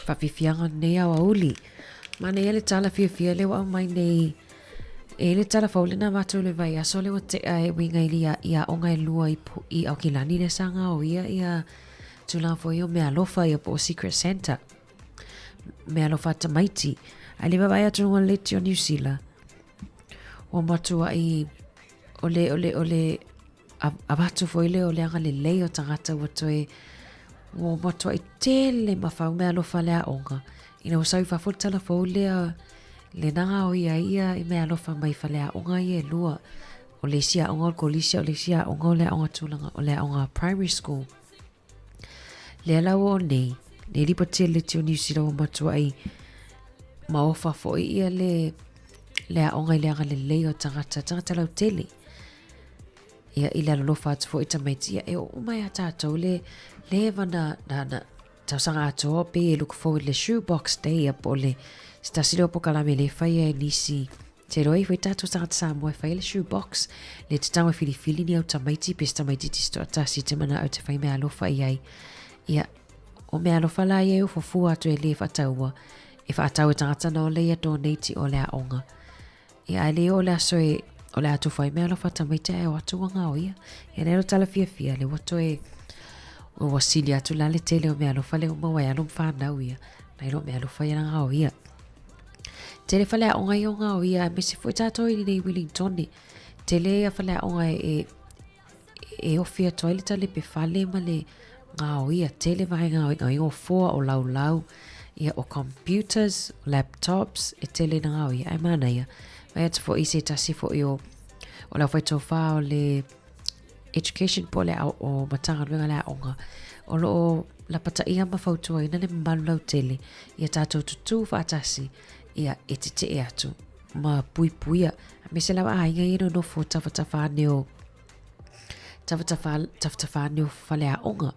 whawhiwhianga nei au auli. Mana ia le tala whiwhia le wa mai nei e le tala whaule na mātou le vai aso le wa te ai winga ia onga e lua i au kilani le sanga o ia tula fo i o mea lofa i o po Secret Santa. Mea lofa tamaiti. Ai le vai atu ngā leti o New Zealand. O matua i ole abatu fo ile o le anga le lei o tangata watoe o matua i tele mawhau mea lofa lea onga. Ina o sau whafutala fo le nanga o ia i mea lofa mai whalea onga i e lua o le sia onga o kolisia o le sia onga o le onga tūlanga o le onga primary school. Le lau o nei, ne ripa te le teo New Zealand o matua i maofa fo i ia le onga i le anga le lei o tangata lau tele. Ia i le lofa atu fo i tamaiti ia e o mai a tātou le vana na tausanga atoa pe e look forward le shoebox day a po le stasile o pokalame le whai e nisi te roi fai tātou tangata Sāmoa e whai le shoebox le te tama whilifili ni au tamaiti pe tamaiti tisto atasi te mana au te whai mea alofa i ai ia o mea alofa la i e o fofua atu e le whataua e whaatau e tangata na o le ia donate o le aonga ia le o le aso e o le atu whai mea alofa tamaiti e o atu wanga o ia ia nero tala fia le wato e o wasili atu la le tele o mea alofa le o mawai alum whanau ia na ilo mea alofa ia nga o ia tele whale a onga i o nga o ia me se fwoi tātou i nei Wellington tele a whale a onga e ofia toileta le pe whale ma le nga o ia tele vai nga o o foa o lau ia o computers, laptops e tele na nga o ia ai mana ia vai atu fo i se tasi fo i o lau whai tō wha o le education po le o matanga luenga le onga o lo la pata ia mawhautua ina le malu lau tele ia tātou tutu whaatasi ia e te e atu ma puipuia me se lawa ainga ino no fo tawhatawhane o whale a onga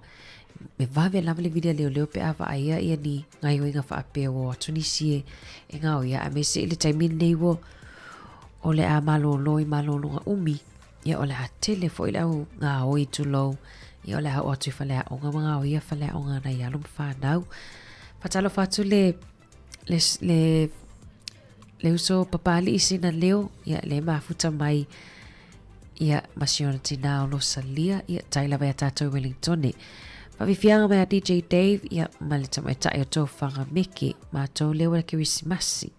me vave lava le videa leo pe awa aia ia ni ngai o inga whaape o atunisie e ngau ia a me se ile taimini nei o le a malo nga umi ia o le a tele fo ile au ngā oi tu lau ia o le a o atu whale a onga mga o ia whale a onga na ialum whanau patalo fatu le uso papali isi na leo ia le mafuta mai ia masiona tina o lo salia ia taila vai tātou Wellington Pavifianga mai a DJ Dave ia malita mai tae o tō whanga meke ma tō lewa le Kirisimasi.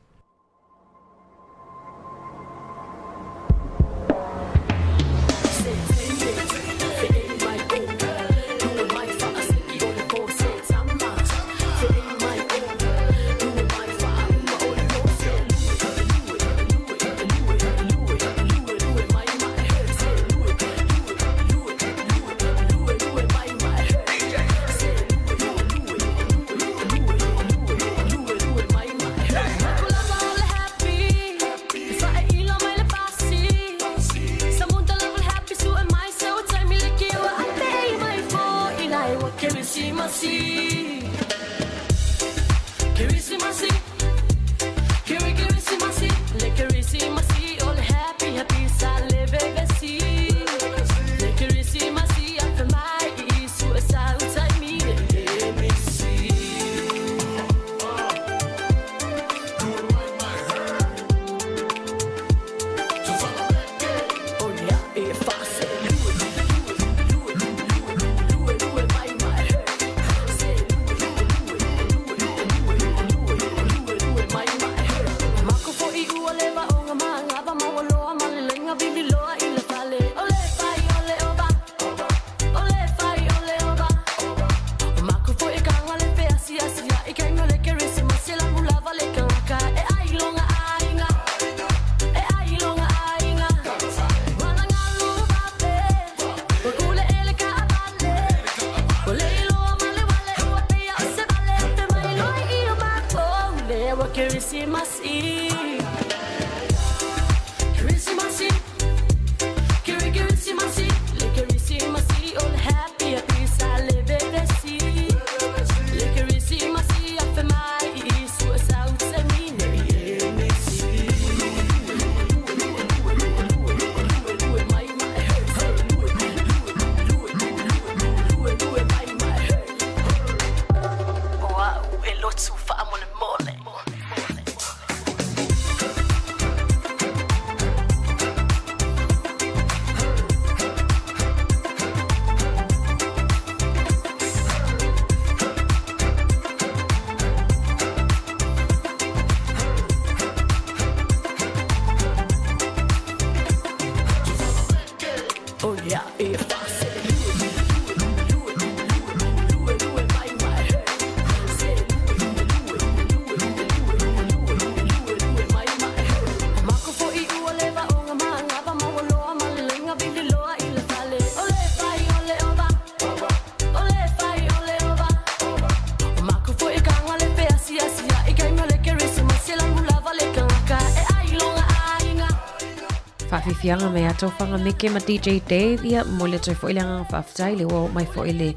Whawhiwhianga me ato whanga meke ma DJ Dave ia mo le toi fo ilanga whawhtai le o mai fo ile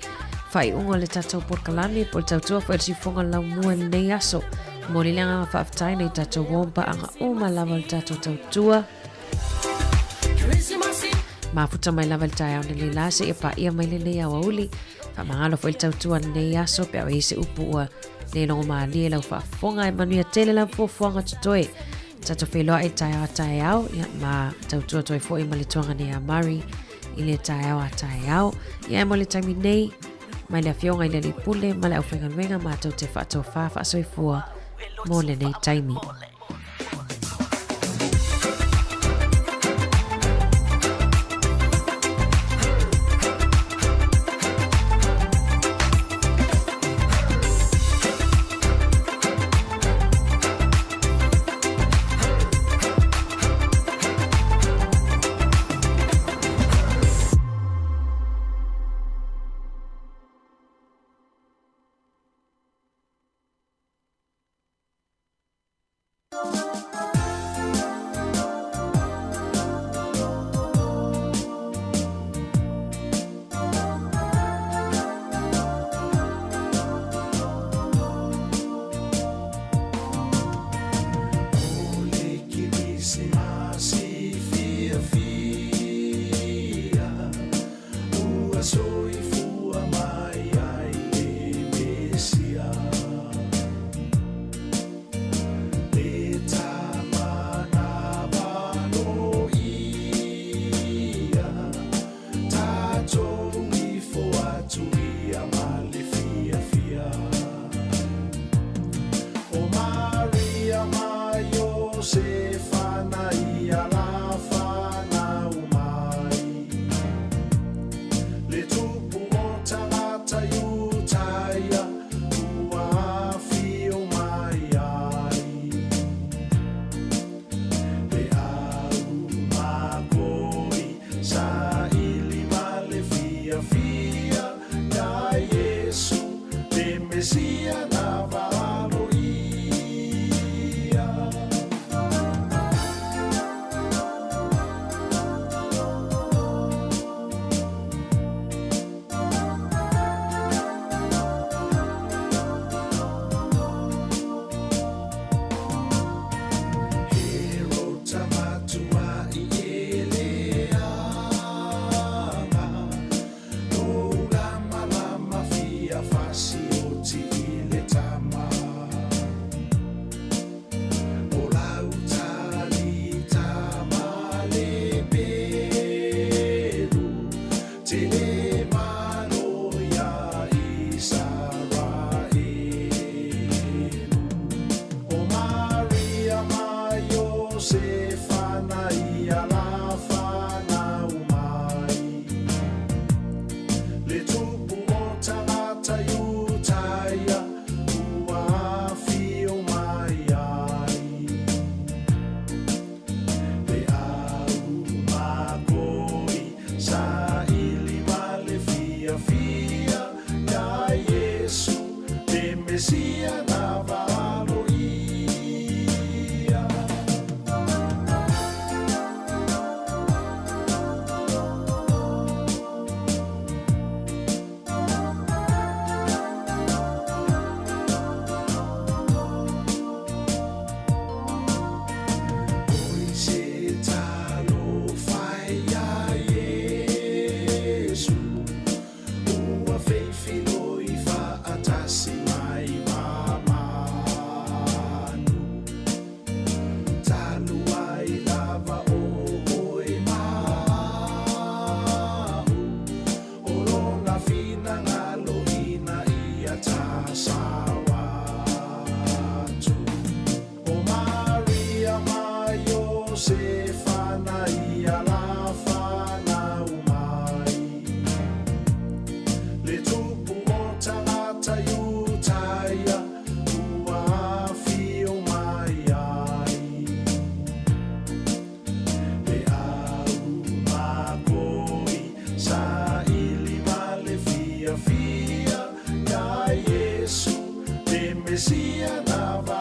whai unga le tatou porkalani po le tautua fo elsi whonga lau mua nei aso mo le langa whawhtai nei tatou wompa anga uma lava le tatou tautua mafuta mai lava le tai au le lase e pa ia mai le nei au auli whamangalo fo il tautua nei aso pe au se upu ua le longo maa lie lau whaafonga e manuia tele lau fuafuanga tutoe tato wheloa e tai au ia ma tautua toi fo i ma le tuanga nei a Mari i le tai au a tai au ia e mo le taimi nei mai le afionga i le li pule ma le au whenga ma tau te whaato whaafa soifua mo le nei taimi. Messia na